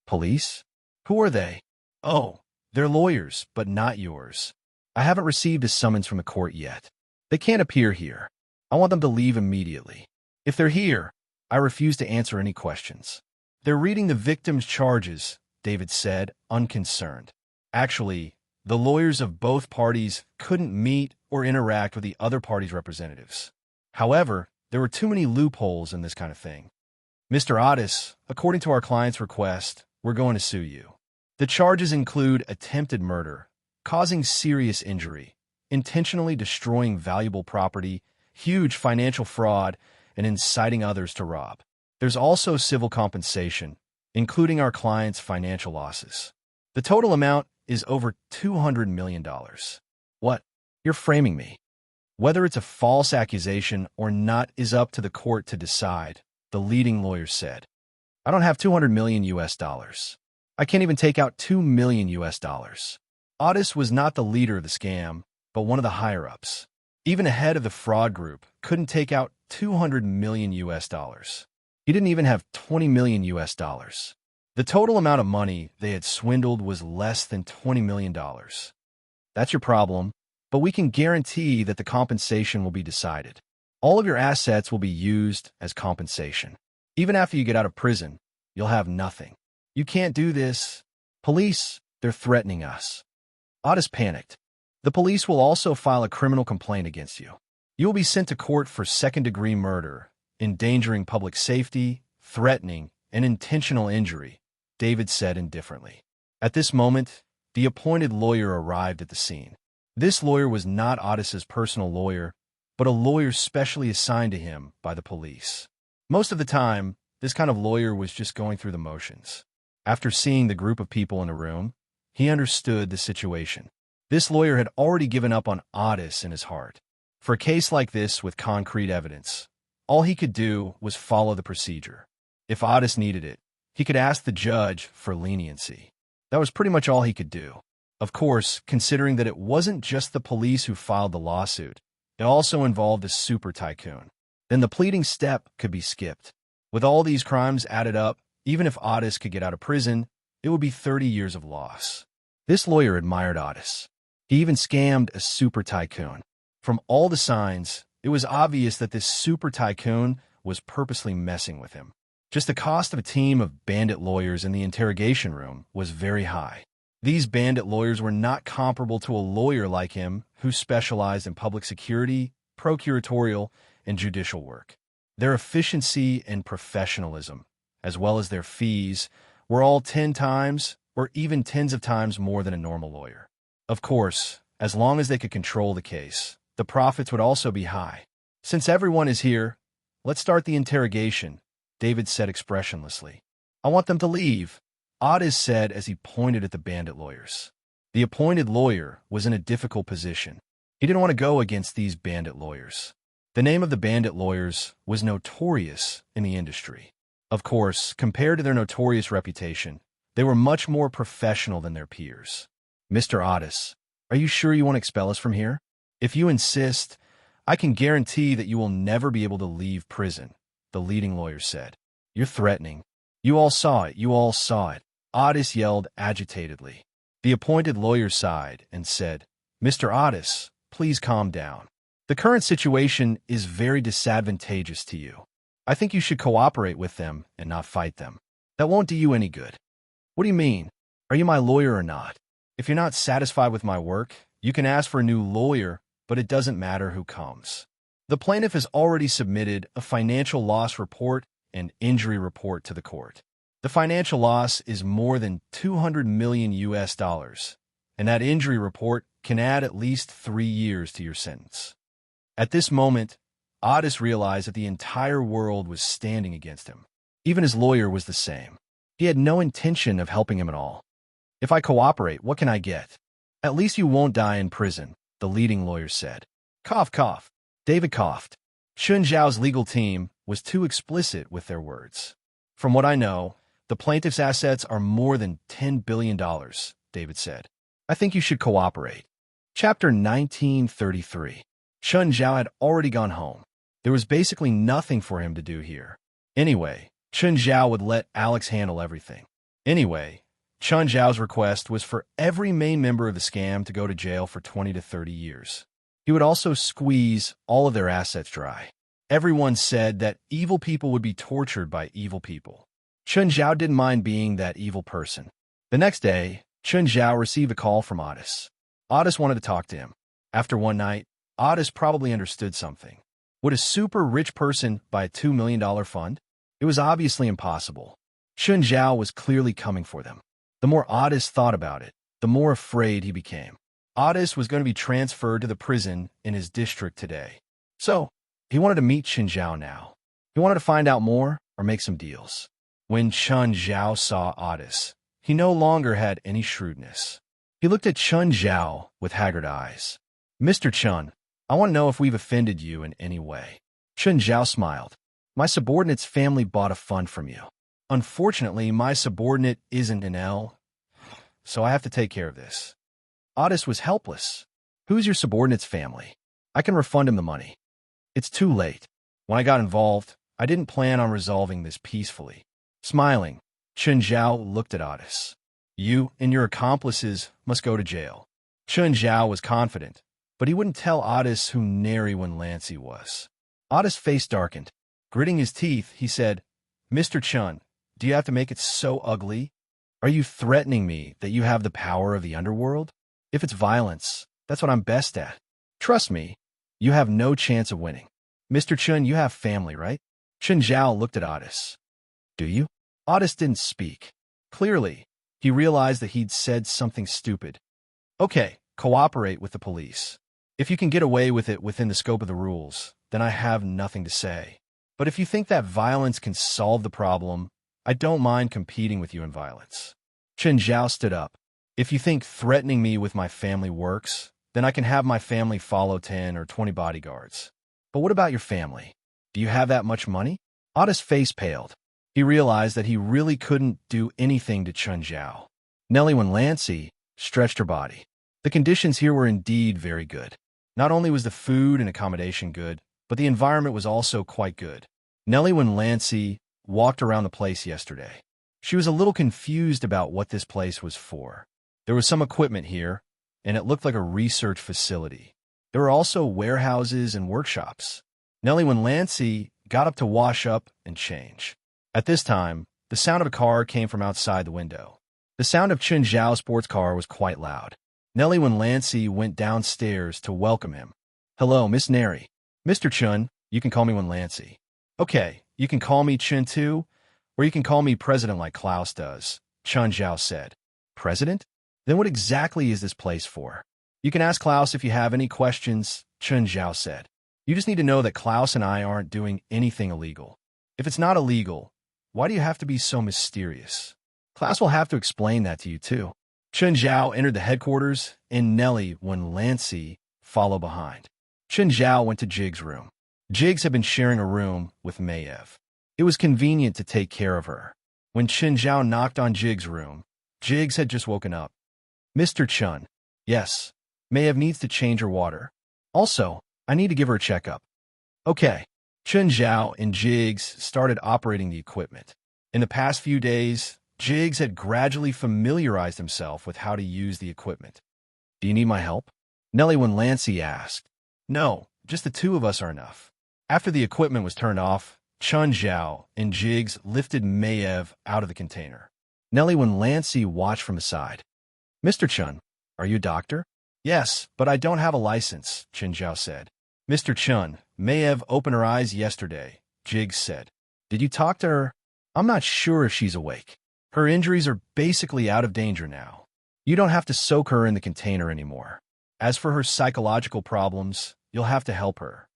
Police? Who are they? Oh, they're lawyers, but not yours. I haven't received a summons from the court yet. They can't appear here. I want them to leave immediately. If they're here, I refuse to answer any questions. They're reading the victim's charges, David said, unconcerned. Actually, the lawyers of both parties couldn't meet or interact with the other party's representatives. However, there were too many loopholes in this kind of thing. Mr. Otis, according to our client's request, we're going to sue you. The charges include attempted murder, causing serious injury, intentionally destroying valuable property, huge financial fraud, and inciting others to rob. There's also civil compensation, including our client's financial losses. The total amount is over $200 million. What? You're framing me. Whether it's a false accusation or not is up to the court to decide, the leading lawyer said. I don't have $200 million US dollars. I can't even take out $2 million US dollars. Otis was not the leader of the scam, but one of the higher-ups. Even a head of the fraud group couldn't take out $200 million US dollars. He didn't even have $20 million US dollars. The total amount of money they had swindled was less than $20 million. That's your problem, but we can guarantee that the compensation will be decided. All of your assets will be used as compensation. Even after you get out of prison, you'll have nothing. You can't do this. Police, they're threatening us. Otis panicked. The police will also file a criminal complaint against you. You will be sent to court for second-degree murder, endangering public safety, threatening, and intentional injury, David said indifferently. At this moment, the appointed lawyer arrived at the scene. This lawyer was not Otis's personal lawyer, but a lawyer specially assigned to him by the police. Most of the time, this kind of lawyer was just going through the motions. After seeing the group of people in the room, he understood the situation. This lawyer had already given up on Otis in his heart. For a case like this with concrete evidence, all he could do was follow the procedure. If Otis needed it, he could ask the judge for leniency. That was pretty much all he could do. Of course, considering that it wasn't just the police who filed the lawsuit, it also involved a super tycoon. Then the pleading step could be skipped. With all these crimes added up, even if Otis could get out of prison, it would be 30 years of loss. This lawyer admired Otis. He even scammed a super tycoon. From all the signs, it was obvious that this super tycoon was purposely messing with him. Just the cost of a team of bandit lawyers in the interrogation room was very high. These bandit lawyers were not comparable to a lawyer like him who specialized in public security, procuratorial, and judicial work. Their efficiency and professionalism, as well as their fees, were all 10 times or even tens of times more than a normal lawyer. Of course, as long as they could control the case, the profits would also be high. Since everyone is here, let's start the interrogation, David said expressionlessly. I want them to leave, Otis said as he pointed at the bandit lawyers. The appointed lawyer was in a difficult position. He didn't want to go against these bandit lawyers. The name of the bandit lawyers was notorious in the industry. Of course, compared to their notorious reputation, they were much more professional than their peers. Mr. Otis, are you sure you want to expel us from here? If you insist, I can guarantee that you will never be able to leave prison, the leading lawyer said. You're threatening. You all saw it. You all saw it. Otis yelled agitatedly. The appointed lawyer sighed and said, Mr. Otis, please calm down. The current situation is very disadvantageous to you. I think you should cooperate with them and not fight them. That won't do you any good. What do you mean? Are you my lawyer or not? If you're not satisfied with my work, you can ask for a new lawyer, but it doesn't matter who comes. The plaintiff has already submitted a financial loss report and injury report to the court. The financial loss is more than $200 million US dollars, and that injury report can add at least 3 years to your sentence. At this moment, Otis realized that the entire world was standing against him. Even his lawyer was the same. He had no intention of helping him at all. If I cooperate, what can I get? At least you won't die in prison, the leading lawyer said. Cough, cough. David coughed. Chun Zhao's legal team was too explicit with their words. From what I know, the plaintiff's assets are more than $10 billion, David said. I think you should cooperate. Chapter 1933. Chun Zhao had already gone home. There was basically nothing for him to do here. Anyway, Chun Zhao would let Alex handle everything. Anyway, Chun Zhao's request was for every main member of the scam to go to jail for 20 to 30 years. He would also squeeze all of their assets dry. Everyone said that evil people would be tortured by evil people. Chun Zhao didn't mind being that evil person. The next day, Chun Zhao received a call from Otis. Otis wanted to talk to him. After one night, Otis probably understood something. Would a super rich person buy a $2 million fund? It was obviously impossible. Chun Zhao was clearly coming for them. The more Otis thought about it, the more afraid he became. Otis was going to be transferred to the prison in his district today. So, he wanted to meet Chun Zhao now. He wanted to find out more or make some deals. When Chun Zhao saw Otis, he no longer had any shrewdness. He looked at Chun Zhao with haggard eyes. Mr. Chun, I want to know if we've offended you in any way. Chun Zhao smiled. My subordinate's family bought a fund from you. Unfortunately, my subordinate isn't an L, so I have to take care of this. Otis was helpless. Who's your subordinate's family? I can refund him the money. It's too late. When I got involved, I didn't plan on resolving this peacefully. Smiling, Chun Zhao looked at Otis. You and your accomplices must go to jail. Chun Zhao was confident, but he wouldn't tell Otis who Neriwan Lancy was. Otis' face darkened. Gritting his teeth, he said, Mr. Chun, do you have to make it so ugly? Are you threatening me that you have the power of the underworld? If it's violence, that's what I'm best at. Trust me, you have no chance of winning. Mr. Chun, you have family, right? Chun Zhao looked at Otis. Do you? Otis didn't speak. Clearly, he realized that he'd said something stupid. Okay, cooperate with the police. If you can get away with it within the scope of the rules, then I have nothing to say. But if you think that violence can solve the problem, I don't mind competing with you in violence. Chun Zhao stood up. If you think threatening me with my family works, then I can have my family follow 10 or 20 bodyguards. But what about your family? Do you have that much money? Otis' face paled. He realized that he really couldn't do anything to Chun Zhao. Neriwan Lancy stretched her body. The conditions here were indeed very good. Not only was the food and accommodation good, but the environment was also quite good. Neriwan Lancy walked around the place yesterday. She was a little confused about what this place was for. There was some equipment here, and it looked like a research facility. There were also warehouses and workshops. Neriwan Lancy got up to wash up and change. At this time, the sound of a car came from outside the window. The sound of Chun Zhao's sports car was quite loud. Neriwan Lancy went downstairs to welcome him. Hello, Miss Neri. Mr. Chun, you can call me Lancy. Okay, you can call me Chun too, or you can call me President like Klaus does, Chun Zhao said. President? Then what exactly is this place for? You can ask Klaus if you have any questions, Chun Zhao said. You just need to know that Klaus and I aren't doing anything illegal. If it's not illegal, why do you have to be so mysterious? Klaus will have to explain that to you too. Chun Zhao entered the headquarters, and Neriwan Lancy followed behind. Chun Zhao went to Jig's room. Jiggs had been sharing a room with Maiev. It was convenient to take care of her. When Chun Zhao knocked on Jig's room, Jiggs had just woken up. Mr. Chun. Yes, Maiev needs to change her water. Also, I need to give her a checkup. Okay. Chun Zhao and Jiggs started operating the equipment. In the past few days, Jiggs had gradually familiarized himself with how to use the equipment. Do you need my help? Neriwan Lancy asked. No, just the two of us are enough. After the equipment was turned off, Chun Zhao and Jiggs lifted Maiev out of the container. Neriwan Lancy watched from the side. Mr. Chun, are you a doctor? Yes, but I don't have a license, Chun Zhao said. Mr. Chun, Maiev opened her eyes yesterday, Jiggs said. Did you talk to her? I'm not sure if she's awake. Her injuries are basically out of danger now. You don't have to soak her in the container anymore. As for her psychological problems, you'll have to help her.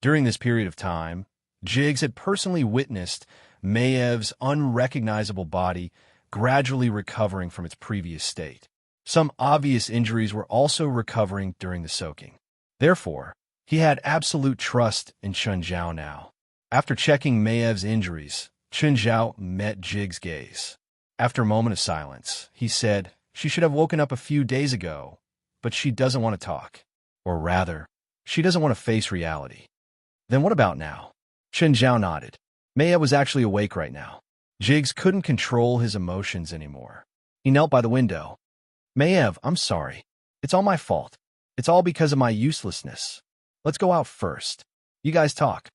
During this period of time, Jiggs had personally witnessed Mayev's unrecognizable body gradually recovering from its previous state. Some obvious injuries were also recovering during the soaking. Therefore, he had absolute trust in Chun Zhao now. After checking Mayev's injuries, Chun Zhao met Jig's gaze. After a moment of silence, he said, "She should have woken up a few days ago, but she doesn't want to talk. Or rather, she doesn't want to face reality." "Then what about now?" Chun Zhao nodded. Mayev was actually awake right now. Jiggs couldn't control his emotions anymore. He knelt by the window. "Mayev, I'm sorry. It's all my fault. It's all because of my uselessness. Let's go out first. You guys talk."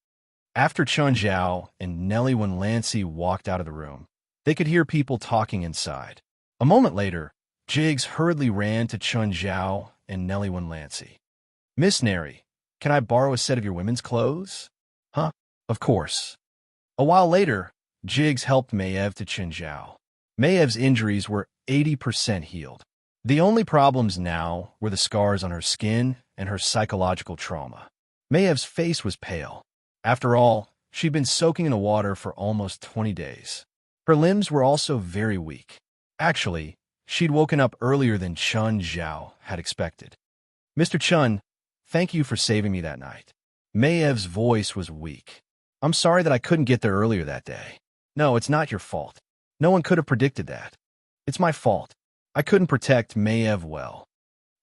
After Chun Zhao and Nellie Wenlancy walked out of the room, they could hear people talking inside. A moment later, Jiggs hurriedly ran to Chun Zhao and Nellie Wenlancy. "Miss Neri, can I borrow a set of your women's clothes?" "Huh? Of course." A while later, Jiggs helped Mayev to Chun Zhao. Mayev's injuries were 80% healed. The only problems now were the scars on her skin and her psychological trauma. Mayev's face was pale. After all, she'd been soaking in the water for almost 20 days. Her limbs were also very weak. Actually, she'd woken up earlier than Chun Zhao had expected. "Mr. Chun, thank you for saving me that night." Mayev's voice was weak. "I'm sorry that I couldn't get there earlier that day." "No, it's not your fault. No one could have predicted that. It's my fault. I couldn't protect Mayev well."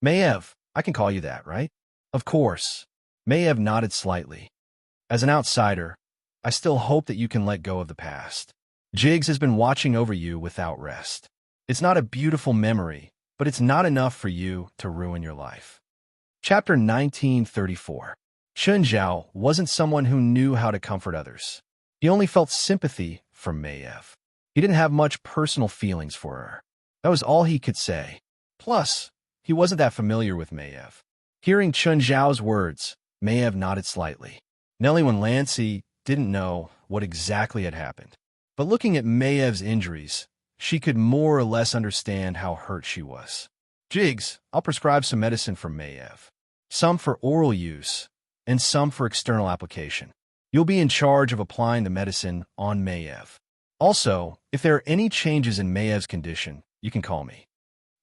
"Mayev, I can call you that, right?" "Of course." Mayev nodded slightly. "As an outsider, I still hope that you can let go of the past. Jiggs has been watching over you without rest. It's not a beautiful memory, but it's not enough for you to ruin your life." Chapter 1934. Chun Zhao wasn't someone who knew how to comfort others. He only felt sympathy for Mayev. He didn't have much personal feelings for her. That was all he could say. Plus, he wasn't that familiar with Mayev. Hearing Chun Zhao's words, Mayev nodded slightly. Nellie Wenlancy didn't know what exactly had happened. But looking at Mayev's injuries, she could more or less understand how hurt she was. "Jiggs, I'll prescribe some medicine for Mayev. Some for oral use, and some for external application. You'll be in charge of applying the medicine on Mayev. Also, if there are any changes in Mayev's condition, you can call me."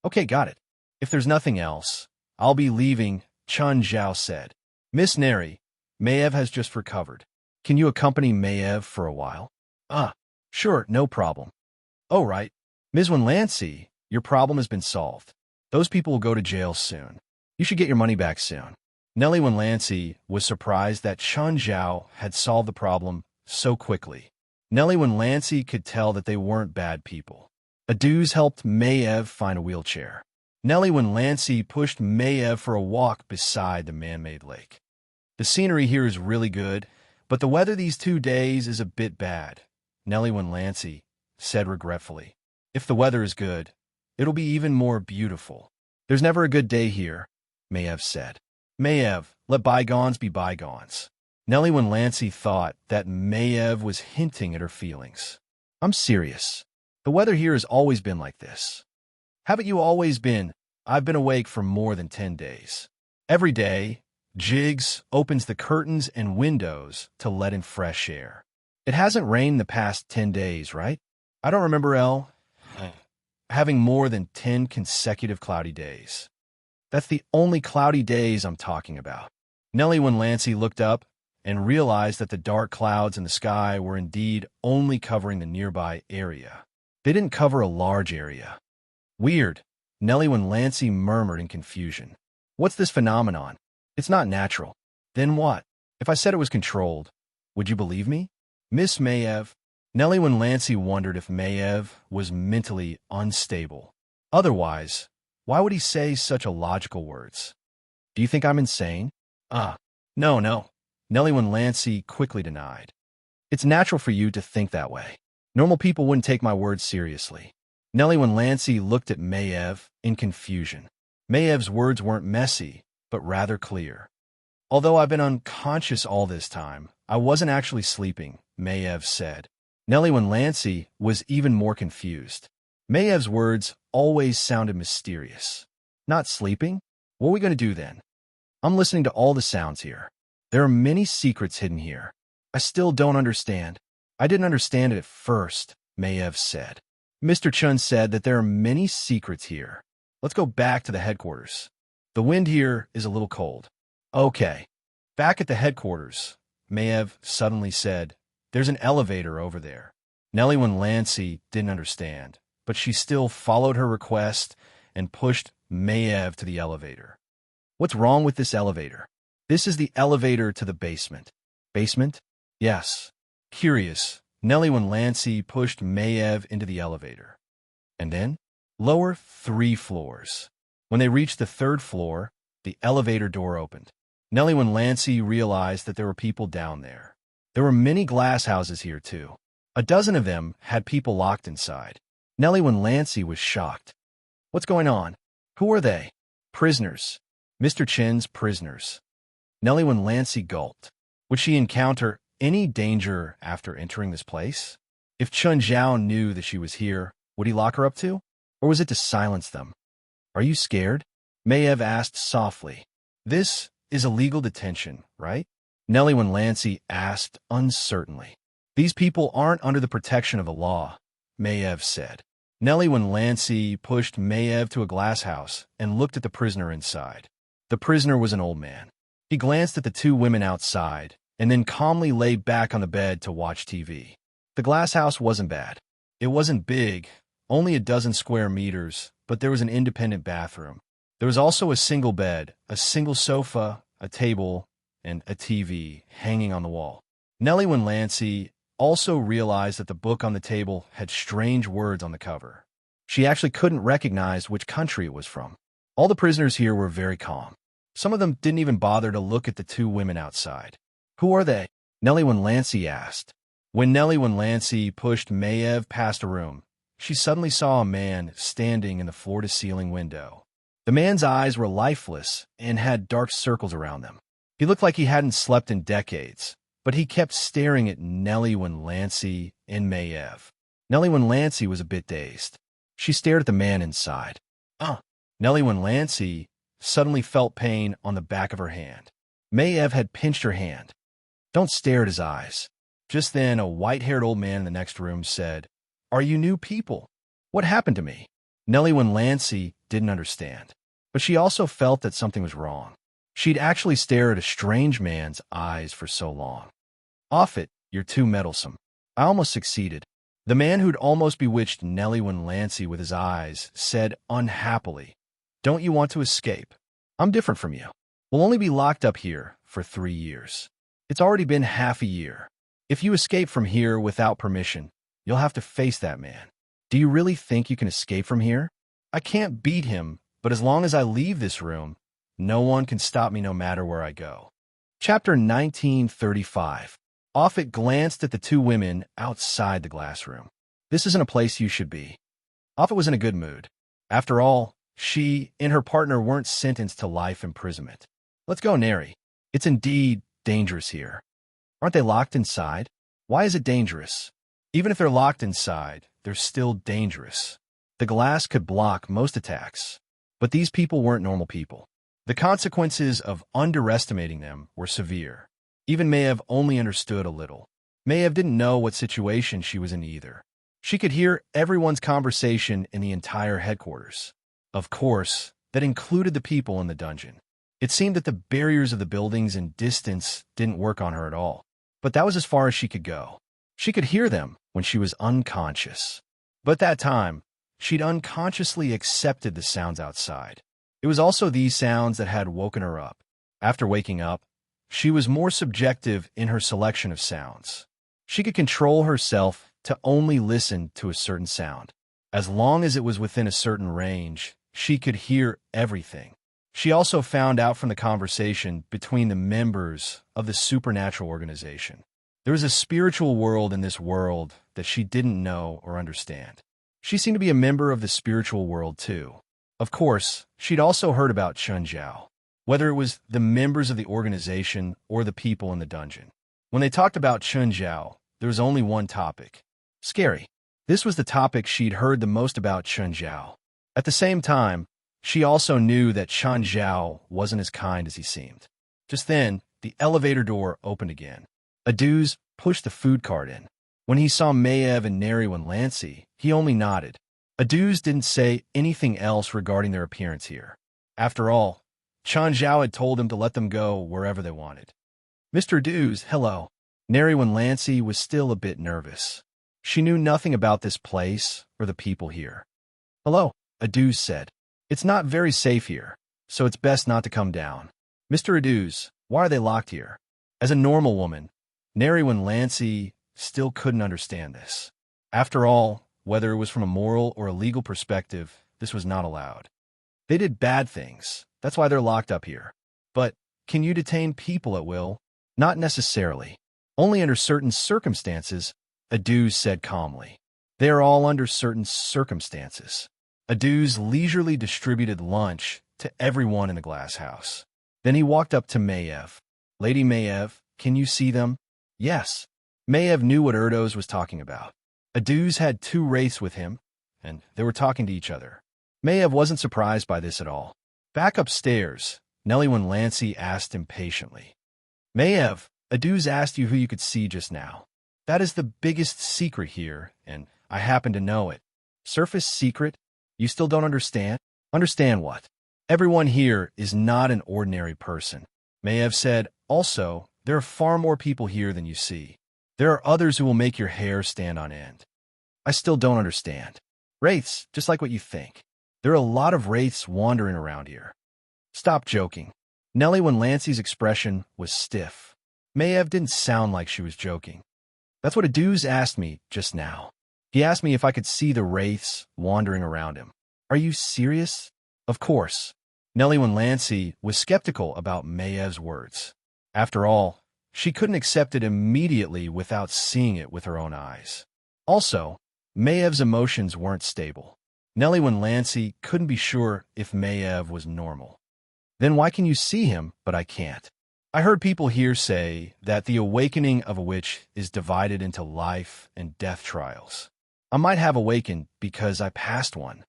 "Okay, got it. If there's nothing else, I'll be leaving," Chun Zhao said. "Miss Neri, Mayev has just recovered. Can you accompany Mayev for a while?" Sure, no problem." "Oh, right. Ms. Wenlancy, your problem has been solved. Those people will go to jail soon. You should get your money back soon." Nellie Wenlancy was surprised that Chun Zhao had solved the problem so quickly. Nellie Wenlancy could tell that they weren't bad people. Aduz helped Mayev find a wheelchair. Nellie Wenlancy pushed Mayev for a walk beside the man-made lake. "The scenery here is really good, but the weather these 2 days is a bit bad," Nellie Wenlancy said regretfully. "If the weather is good, it'll be even more beautiful." "There's never a good day here," Mayev said. "Mayev, let bygones be bygones." Nellie Wenlancy thought that Mayev was hinting at her feelings. "I'm serious. The weather here has always been like this." "Haven't you always been? I've been awake for more than 10 days. Every day, Jiggs opens the curtains and windows to let in fresh air. It hasn't rained the past 10 days, right? I don't remember having more than 10 consecutive cloudy days. That's the only cloudy days I'm talking about." Nellie Wenlancy looked up and realized that the dark clouds in the sky were indeed only covering the nearby area. They didn't cover a large area. "Weird," Nellie Wenlancy murmured in confusion. "What's this phenomenon? It's not natural." "Then what? If I said it was controlled, would you believe me?" "Miss Mayev." Nellie Wenlancy wondered if Mayev was mentally unstable. Otherwise, why would he say such illogical words? "Do you think I'm insane?" No. Nellie Wenlancy quickly denied. "It's natural for you to think that way. Normal people wouldn't take my words seriously." Nellie Wenlancy looked at Mayev in confusion. Mayev's words weren't messy, but rather clear. "Although I've been unconscious all this time, I wasn't actually sleeping," Mayev said. Nellie Wenlancy was even more confused. Mayev's words always sounded mysterious. "Not sleeping? What are we going to do then? I'm listening to all the sounds here." There are many secrets hidden here. I still don't understand. I didn't understand it at first, Maiev said. Mr. Chun said that there are many secrets here. Let's go back to the headquarters. The wind here is a little cold. Okay. Back at the headquarters, Maiev suddenly said, there's an elevator over there. Nellie Lancey didn't understand, but she still followed her request and pushed Maiev to the elevator. What's wrong with this elevator? This is the elevator to the basement. Basement? Yes. Curious, Nellie Lancey pushed Maiev into the elevator. And then? Lower 3 floors. When they reached the 3rd floor, the elevator door opened. Nellie Lancey realized that there were people down there. There were many glass houses here, too. A dozen of them had people locked inside. Nellie Lancey was shocked. What's going on? Who are they? Prisoners. Mr. Chin's prisoners. Nellie Lancey gulped. Would she encounter any danger after entering this place? If Chun Zhao knew that she was here, would he lock her up too? Or was it to silence them? Are you scared? Maiev asked softly. This is illegal detention, right? Nellie Lancey asked uncertainly. These people aren't under the protection of the law, Maiev said. Nellie Lancey pushed Maiev to a glass house and looked at the prisoner inside. The prisoner was an old man. He glanced at the 2 women outside and then calmly lay back on the bed to watch TV. The glass house wasn't bad. It wasn't big, only a dozen square meters, but there was an independent bathroom. There was also a single bed, a single sofa, a table, and a TV hanging on the wall. Nellie Lancey also realized that the book on the table had strange words on the cover. She actually couldn't recognize which country it was from. All the prisoners here were very calm. Some of them didn't even bother to look at the 2 women outside. Who are they? Nellie Lancey asked. When Nellie Lancey pushed Maiev past a room, she suddenly saw a man standing in the floor-to-ceiling window. The man's eyes were lifeless and had dark circles around them. He looked like he hadn't slept in decades, but he kept staring at Nellie Lancey and Maiev. Nellie Lancey was a bit dazed. She stared at the man inside. Nellie Lancey suddenly felt pain on the back of her hand. Maiev had pinched her hand. Don't stare at his eyes. Just then, a white-haired old man in the next room said, Are you new people? What happened to me? Nellie Lancey didn't understand, but she also felt that something was wrong. She'd actually stared at a strange man's eyes for so long. Off it, you're too meddlesome. I almost succeeded. The man who'd almost bewitched Nellie Lancey with his eyes said unhappily, Don't you want to escape? I'm different from you. We'll only be locked up here for 3 years. It's already been half a year. If you escape from here without permission, you'll have to face that man. Do you really think you can escape from here? I can't beat him, but as long as I leave this room, no one can stop me no matter where I go. Chapter 1935. Offit glanced at the 2 women outside the glass room. This isn't a place you should be. Offit was in a good mood. After all, she and her partner weren't sentenced to life imprisonment. Let's go, Neri. It's indeed dangerous here. Aren't they locked inside? Why is it dangerous? Even if they're locked inside, they're still dangerous. The glass could block most attacks. But these people weren't normal people. The consequences of underestimating them were severe. Even Maiev only understood a little. Maiev didn't know what situation she was in either. She could hear everyone's conversation in the entire headquarters. Of course, that included the people in the dungeon. It seemed that the barriers of the buildings and distance didn't work on her at all. But that was as far as she could go. She could hear them when she was unconscious. But at that time, she'd unconsciously accepted the sounds outside. It was also these sounds that had woken her up. After waking up, she was more subjective in her selection of sounds. She could control herself to only listen to a certain sound. As long as it was within a certain range, she could hear everything. She also found out from the conversation between the members of the supernatural organization. There was a spiritual world in this world that she didn't know or understand. She seemed to be a member of the spiritual world too. Of course, she'd also heard about Chun Zhao, whether it was the members of the organization or the people in the dungeon. When they talked about Chun Zhao, there was only one topic: scary. This was the topic she'd heard the most about Chun Zhao. At the same time, she also knew that Chun Zhao wasn't as kind as he seemed. Just then, the elevator door opened again. Aduz pushed the food cart in. When he saw Maiev and Neriwan Lancy, he only nodded. Aduz didn't say anything else regarding their appearance here. After all, Chan Zhao had told him to let them go wherever they wanted. Mr. Aduz, hello. Neriwan Lancy was still a bit nervous. She knew nothing about this place or the people here. Hello, Aduz said. It's not very safe here, so it's best not to come down. Mr. Aduz, why are they locked here? As a normal woman, Neriwan Lancy still couldn't understand this. After all, whether it was from a moral or a legal perspective, this was not allowed. They did bad things. That's why they're locked up here. But can you detain people at will? Not necessarily. Only under certain circumstances, Aduz said calmly. They are all under certain circumstances. Aduz leisurely distributed lunch to everyone in the glass house. Then he walked up to Maiev. Lady Maiev, can you see them? Yes. Maiev knew what Erdos was talking about. Aduz had 2 wraiths with him, and they were talking to each other. Maiev wasn't surprised by this at all. Back upstairs, Neriwan Lancy asked impatiently. Maiev, Aduz asked you who you could see just now. That is the biggest secret here, and I happen to know it. Surface secret? You still don't understand? Understand what? Everyone here is not an ordinary person. Maiev said, also, there are far more people here than you see. There are others who will make your hair stand on end. I still don't understand. Wraiths, just like what you think. There are a lot of wraiths wandering around here. Stop joking. Neriwan Lancy's expression was stiff. Maiev didn't sound like she was joking. That's what Aduz asked me just now. He asked me if I could see the wraiths wandering around him. Are you serious? Of course. Neriwan Lancy was skeptical about Maiev's words. After all, she couldn't accept it immediately without seeing it with her own eyes. Also, Maiev's emotions weren't stable. Neriwan Lancy couldn't be sure if Maiev was normal. Then why can you see him, but I can't? I heard people here say that the awakening of a witch is divided into life and death trials. I might have awakened because I passed one.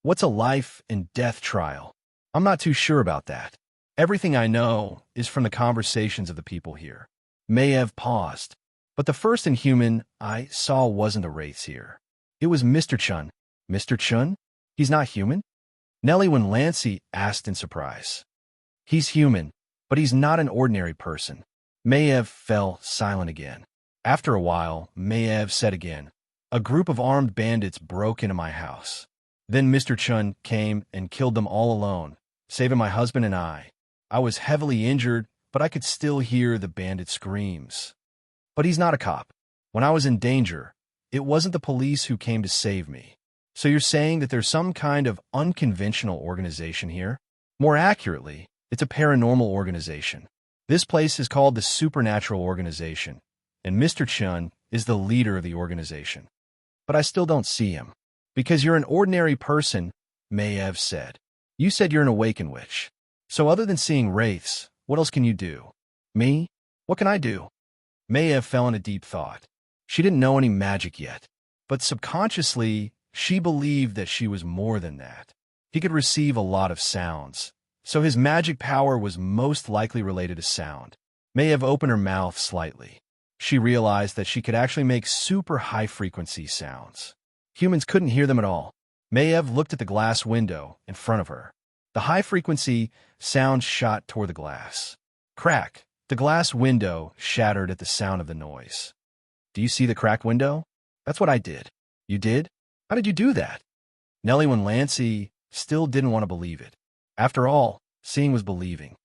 What's a life and death trial? I'm not too sure about that. Everything I know is from the conversations of the people here. Maiev paused. But the first inhuman I saw wasn't the wraiths here. It was Mr. Chun. Mr. Chun? He's not human? Neriwan Lancy asked in surprise. He's human, but he's not an ordinary person. Maiev fell silent again. After a while, Maiev said again, a group of armed bandits broke into my house. Then Mr. Chun came and killed them all alone, saving my husband and I. I was heavily injured, but I could still hear the bandit screams. But he's not a cop. When I was in danger, it wasn't the police who came to save me. So you're saying that there's some kind of unconventional organization here? More accurately, it's a paranormal organization. This place is called the Supernatural Organization, and Mr. Chun is the leader of the organization. But I still don't see him. Because you're an ordinary person, Maiev said. You said you're an awakened witch. So other than seeing wraiths, what else can you do? Me? What can I do? Maiev fell in a deep thought. She didn't know any magic yet, but subconsciously, she believed that she was more than that. He could receive a lot of sounds, so his magic power was most likely related to sound. Maiev opened her mouth slightly. She realized that she could actually make super high-frequency sounds. Humans couldn't hear them at all. Maiev looked at the glass window in front of her. The high-frequency sound shot toward the glass. Crack! The glass window shattered at the sound of the noise. Do you see the cracked window? That's what I did. You did? How did you do that? Neriwan Lancy still didn't want to believe it. After all, seeing was believing.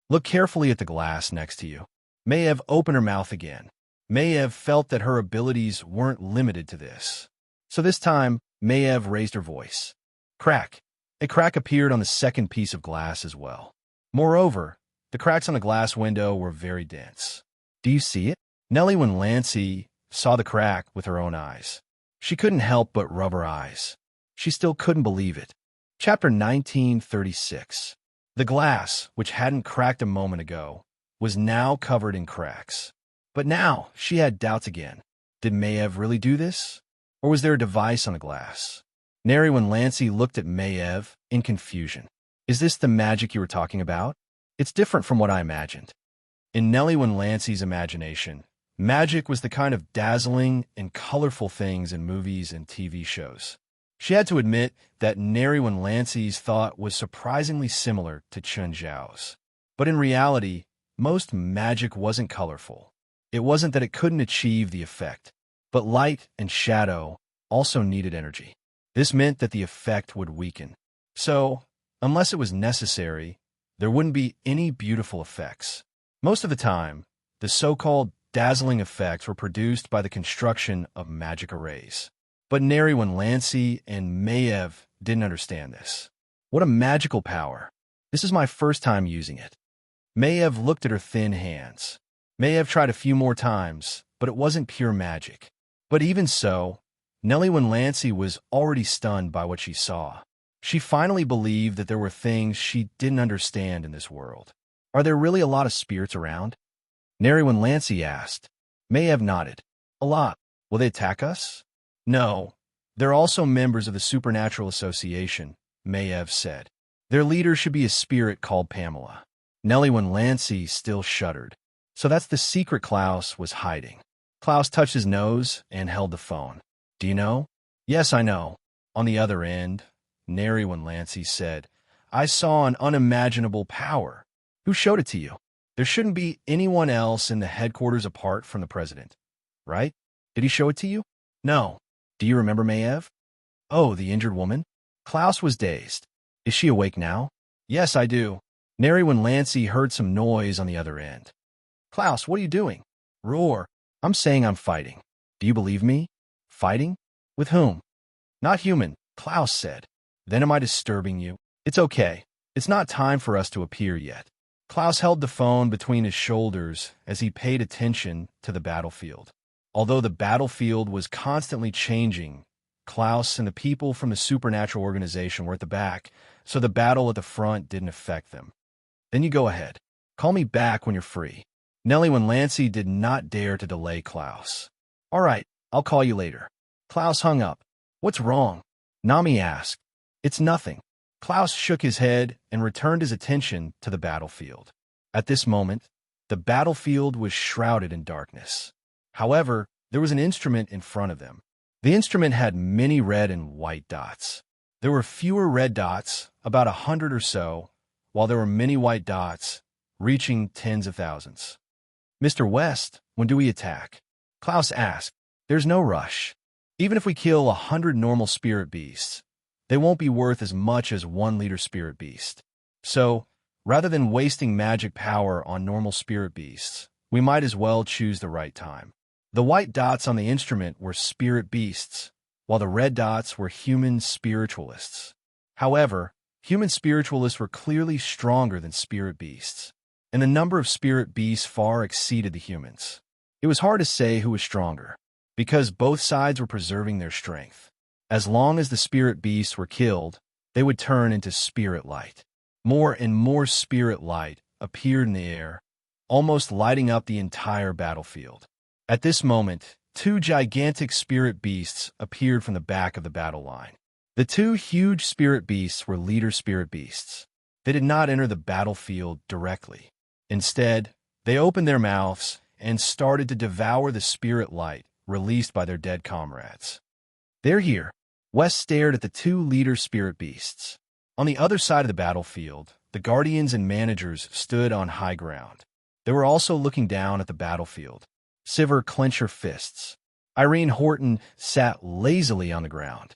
Look carefully at the glass next to you. Maiev opened her mouth again. Maiev felt that her abilities weren't limited to this. So this time, Maiev raised her voice. Crack! A crack appeared on the second piece of glass as well. Moreover, the cracks on the glass window were very dense. Do you see it? Neriwan Lancy saw the crack with her own eyes. She couldn't help but rub her eyes. She still couldn't believe it. Chapter 1936. The glass, which hadn't cracked a moment ago, was now covered in cracks. But now she had doubts again. Did Maiev really do this? Or was there a device on the glass? Neriwan Lancy looked at Maiev in confusion. Is this the magic you were talking about? It's different from what I imagined. In Nellie Lancey's imagination, magic was the kind of dazzling and colorful things in movies and TV shows. She had to admit that Neri Lancey's thought was surprisingly similar to Chun Zhao's. But in reality, most magic wasn't colorful. It wasn't that it couldn't achieve the effect, but light and shadow also needed energy. This meant that the effect would weaken. So, unless it was necessary, there wouldn't be any beautiful effects. Most of the time, the so-called dazzling effects were produced by the construction of magic arrays. But Neri Lancey and Maiev didn't understand this. What a magical power. This is my first time using it. Maiev looked at her thin hands. Maiev tried a few more times, but it wasn't pure magic. But even so, Nellie Lancey was already stunned by what she saw. She finally believed that there were things she didn't understand in this world. Are there really a lot of spirits around? Neri Lancey asked. Maiev nodded. A lot. Will they attack us? No. They're also members of the Supernatural Association, Maiev said. Their leader should be a spirit called Pamela. Nellie Lancey still shuddered. So that's the secret Klaus was hiding. Klaus touched his nose and held the phone. Do you know? Yes, I know. On the other end, Neri Lancey said, I saw an unimaginable power. Who showed it to you? There shouldn't be anyone else in the headquarters apart from the president, right? Did he show it to you? No. Do you remember Maiev? Oh, the injured woman? Klaus was dazed. Is she awake now? Yes, I do. Neri Lancey heard some noise on the other end. Klaus, what are you doing? Roar. I'm saying I'm fighting. Do you believe me? Fighting? With whom? Not human, Klaus said. Then am I disturbing you? It's okay. It's not time for us to appear yet. Klaus held the phone between his shoulders as he paid attention to the battlefield. Although the battlefield was constantly changing, Klaus and the people from the Supernatural Organization were at the back, so the battle at the front didn't affect them. Then you go ahead. Call me back when you're free. Nellie Lancey did not dare to delay Klaus. All right, I'll call you later. Klaus hung up. What's wrong? Nami asked. It's nothing. Klaus shook his head and returned his attention to the battlefield. At this moment, the battlefield was shrouded in darkness. However, there was an instrument in front of them. The instrument had many red and white dots. There were fewer red dots, about 100 or so, while there were many white dots, reaching tens of thousands. Mr. West, when do we attack? Klaus asked. There's no rush. Even if we kill 100 normal spirit beasts, they won't be worth as much as 1 liter spirit beast. So, rather than wasting magic power on normal spirit beasts, we might as well choose the right time. The white dots on the instrument were spirit beasts, while the red dots were human spiritualists. However, human spiritualists were clearly stronger than spirit beasts, and the number of spirit beasts far exceeded the humans. It was hard to say who was stronger, because both sides were preserving their strength. As long as the spirit beasts were killed, they would turn into spirit light. More and more spirit light appeared in the air, almost lighting up the entire battlefield. At this moment, 2 gigantic spirit beasts appeared from the back of the battle line. The 2 huge spirit beasts were leader spirit beasts. They did not enter the battlefield directly. Instead, they opened their mouths and started to devour the spirit light released by their dead comrades. They're here. West stared at the 2 leader spirit beasts. On the other side of the battlefield, the guardians and managers stood on high ground. They were also looking down at the battlefield. Sivir clenched her fists. Irene Horton sat lazily on the ground.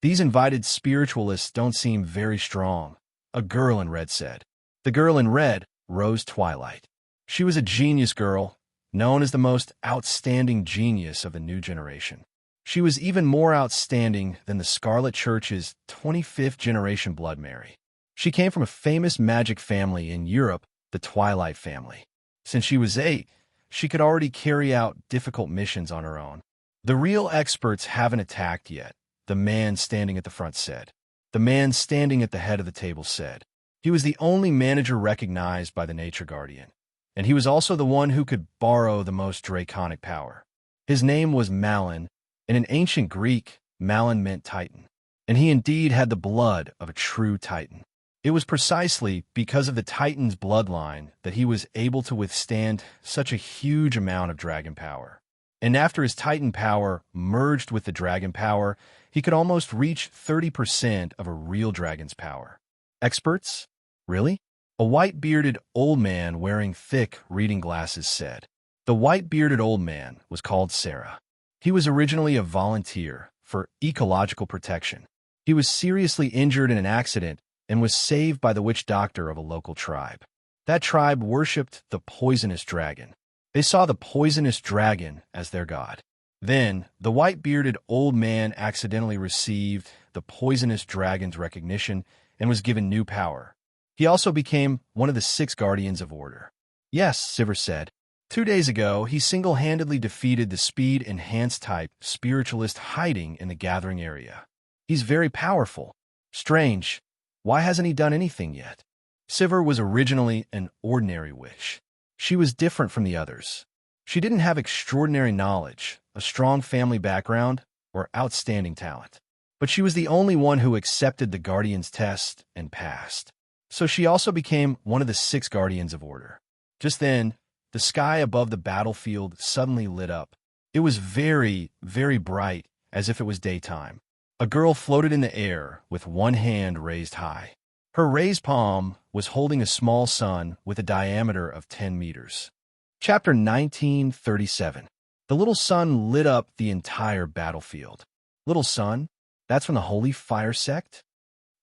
These invited spiritualists don't seem very strong, a girl in red said. The girl in red, Rose Twilight. She was a genius girl, known as the most outstanding genius of the new generation. She was even more outstanding than the Scarlet Church's 25th generation Blood Mary. She came from a famous magic family in Europe, the Twilight family. Since she was 8, she could already carry out difficult missions on her own. The real experts haven't attacked yet, the man standing at the front said. The man standing at the head of the table said. He was the only manager recognized by the Nature Guardian, and he was also the one who could borrow the most draconic power. His name was Malin, and in ancient Greek, Malin meant Titan, and he indeed had the blood of a true Titan. It was precisely because of the Titan's bloodline that he was able to withstand such a huge amount of dragon power. And after his Titan power merged with the dragon power, he could almost reach 30% of a real dragon's power. Experts? Really? A white-bearded old man wearing thick reading glasses said. The white-bearded old man was called Sarah. He was originally a volunteer for ecological protection. He was seriously injured in an accident and was saved by the witch doctor of a local tribe. That tribe worshipped the poisonous dragon. They saw the poisonous dragon as their god. Then, the white-bearded old man accidentally received the poisonous dragon's recognition and was given new power. He also became one of the 6 guardians of order. Yes, Sivers said. 2 days ago, he single-handedly defeated the speed-enhanced type spiritualist hiding in the gathering area. He's very powerful. Strange. Why hasn't he done anything yet? Sivir was originally an ordinary witch. She was different from the others. She didn't have extraordinary knowledge, a strong family background, or outstanding talent. But she was the only one who accepted the Guardian's test and passed. So she also became one of the 6 Guardians of Order. Just then, the sky above the battlefield suddenly lit up. It was very, very bright, as if it was daytime. A girl floated in the air with one hand raised high. Her raised palm was holding a small sun with a diameter of 10 meters. Chapter 1937. The little sun lit up the entire battlefield. Little sun? That's from the Holy Fire Sect?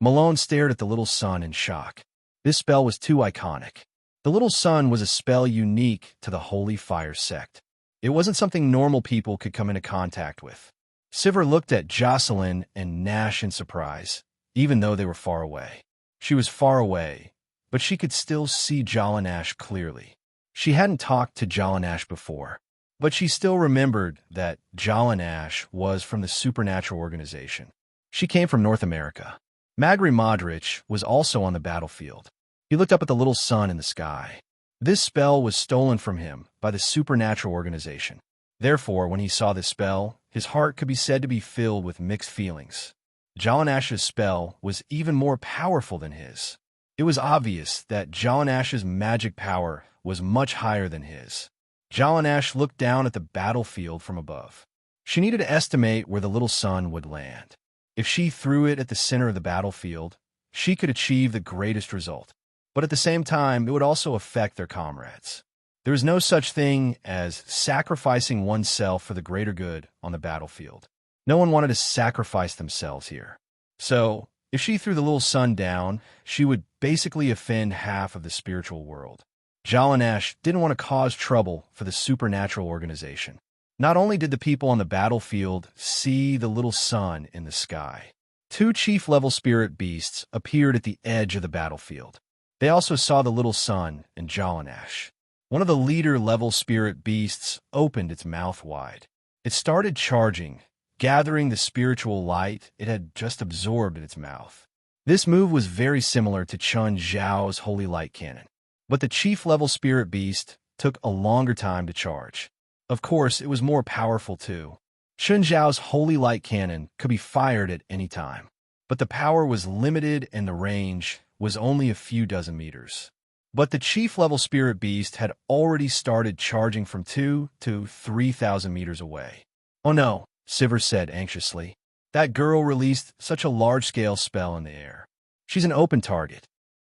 Malone stared at the little sun in shock. This spell was too iconic. The little sun was a spell unique to the Holy Fire Sect. It wasn't something normal people could come into contact with. Sivir looked at Jocelyn and Nash in surprise, even though they were far away. She was far away, but she could still see Jalanash clearly. She hadn't talked to Jalanash before, but she still remembered that Jalanash was from the Supernatural Organization. She came from North America. Magri Modric was also on the battlefield. He looked up at the little sun in the sky. This spell was stolen from him by the Supernatural Organization. Therefore, when he saw this spell, his heart could be said to be filled with mixed feelings. Jalanash's spell was even more powerful than his. It was obvious that Jalanash's magic power was much higher than his. Jalanash looked down at the battlefield from above. She needed to estimate where the little sun would land. If she threw it at the center of the battlefield, she could achieve the greatest result. But at the same time, it would also affect their comrades. There is no such thing as sacrificing oneself for the greater good on the battlefield. No one wanted to sacrifice themselves here. So, if she threw the little sun down, she would basically offend half of the spiritual world. Jalanash didn't want to cause trouble for the Supernatural Organization. Not only did the people on the battlefield see the little sun in the sky, 2 chief-level spirit beasts appeared at the edge of the battlefield. They also saw the little sun and Jalanash. One of the leader-level spirit beasts opened its mouth wide. It started charging, gathering the spiritual light it had just absorbed in its mouth. This move was very similar to Chun Zhao's Holy Light Cannon. But the chief-level spirit beast took a longer time to charge. Of course, it was more powerful too. Chun Zhao's Holy Light Cannon could be fired at any time. But the power was limited and the range was only a few dozen meters. But the chief-level spirit beast had already started charging from 2,000 to 3,000 meters away. Oh no, Sivir said anxiously. That girl released such a large-scale spell in the air. She's an open target.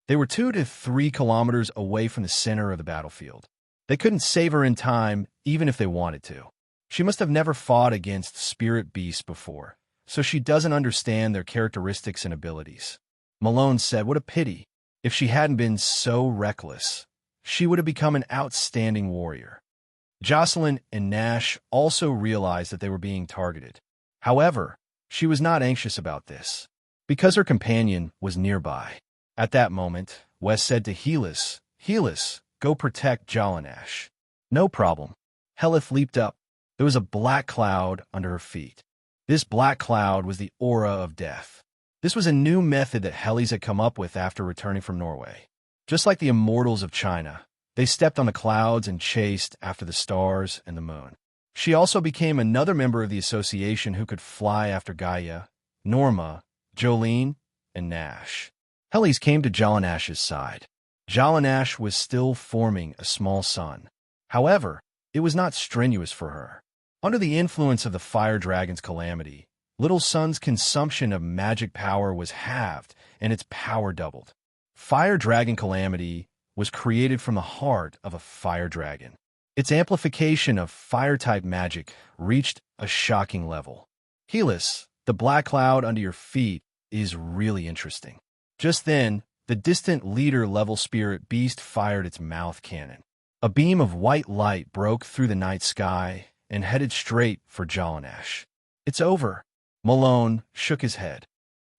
They were 2 to 3 kilometers away from the center of the battlefield. They couldn't save her in time, even if they wanted to. She must have never fought against spirit beasts before, so she doesn't understand their characteristics and abilities. Malone said, what a pity. If she hadn't been so reckless, she would have become an outstanding warrior. Jocelyn and Nash also realized that they were being targeted. However, she was not anxious about this, because her companion was nearby. At that moment, Wes said to Helis, Helis, go protect Jalanash. No problem. Helith leaped up. There was a black cloud under her feet. This black cloud was the aura of death. This was a new method that Hellies had come up with after returning from Norway. Just like the immortals of China, they stepped on the clouds and chased after the stars and the moon. She also became another member of the association who could fly after Gaia, Norma, Jolene, and Nash. Hellis came to Jallanash's side. Jallanash was still forming a small sun. However, it was not strenuous for her. Under the influence of the fire dragon's calamity, Little Sun's consumption of magic power was halved and its power doubled. Fire dragon calamity was created from the heart of a fire dragon. Its amplification of fire-type magic reached a shocking level. Hellis, the black cloud under your feet, is really interesting. Just then, the distant leader-level spirit beast fired its mouth cannon. A beam of white light broke through the night sky and headed straight for Jallanash. "It's over." Malone shook his head.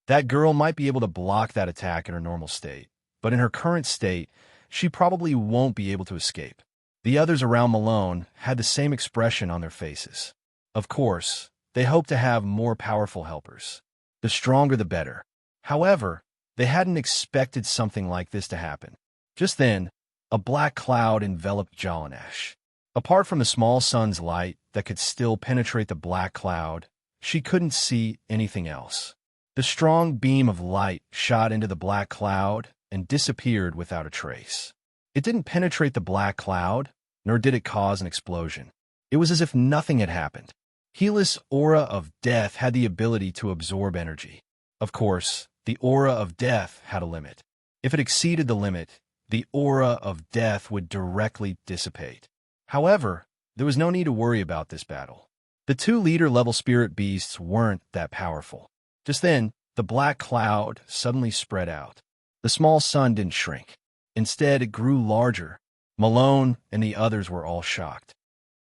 That girl might be able to block that attack in her normal state, but in her current state, she probably won't be able to escape. The others around Malone had the same expression on their faces. Of course, they hoped to have more powerful helpers. The stronger the better. However, they hadn't expected something like this to happen. Just then, a black cloud enveloped Jallanash. Apart from the small sun's light that could still penetrate the black cloud, she couldn't see anything else. The strong beam of light shot into the black cloud and disappeared without a trace. It didn't penetrate the black cloud, nor did it cause an explosion. It was as if nothing had happened. Hellis' aura of death had the ability to absorb energy. Of course, the aura of death had a limit. If it exceeded the limit, the aura of death would directly dissipate. However, there was no need to worry about this battle. The two leader-level spirit beasts weren't that powerful. Just then, the black cloud suddenly spread out. The small sun didn't shrink. Instead, it grew larger. Malone and the others were all shocked.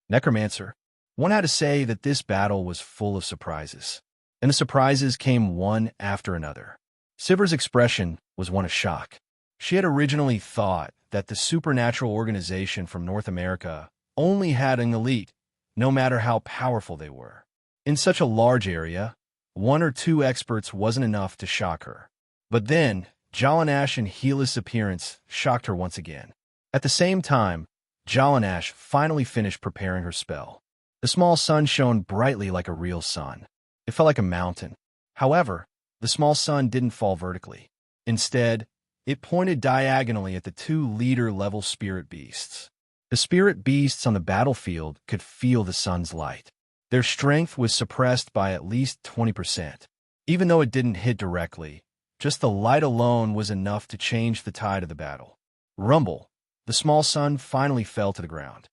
Necromancer. One had to say that this battle was full of surprises. And the surprises came one after another. Siver's expression was one of shock. She had originally thought that the supernatural organization from North America only had an elite, no matter how powerful they were. In such a large area, one or two experts wasn't enough to shock her. But then, Jallanash and Hellis' appearance shocked her once again. At the same time, Jallanash finally finished preparing her spell. The small sun shone brightly like a real sun. It felt like a mountain. However, the small sun didn't fall vertically. Instead, it pointed diagonally at the two leader-level spirit beasts. The spirit beasts on the battlefield could feel the sun's light. Their strength was suppressed by at least 20%. Even though it didn't hit directly, just the light alone was enough to change the tide of the battle. Rumble. The small sun finally fell to the ground.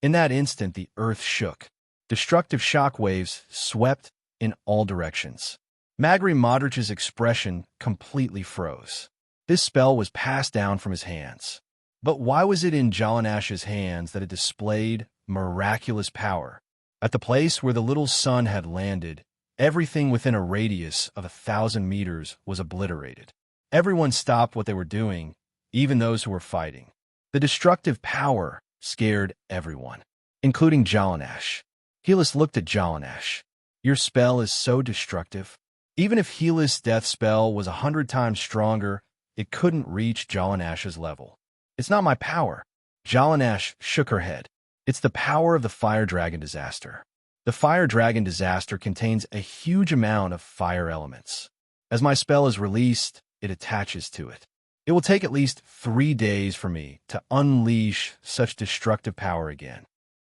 In that instant, the earth shook. Destructive shock waves swept in all directions. Magri Modrich's expression completely froze. This spell was passed down from his hands. But why was it in Jallanash's hands that it displayed miraculous power? At the place where the little sun had landed, everything within a radius of 1,000 meters was obliterated. Everyone stopped what they were doing, even those who were fighting. The destructive power scared everyone, including Jallanash. Hellis looked at Jallanash. "Your spell is so destructive. Even if Hellis' death spell was 100 times stronger, it couldn't reach Jallanash's level." "It's not my power." Jallanash shook her head. "It's the power of the fire dragon disaster. The fire dragon disaster contains a huge amount of fire elements. As my spell is released, it attaches to it. It will take at least 3 days for me to unleash such destructive power again.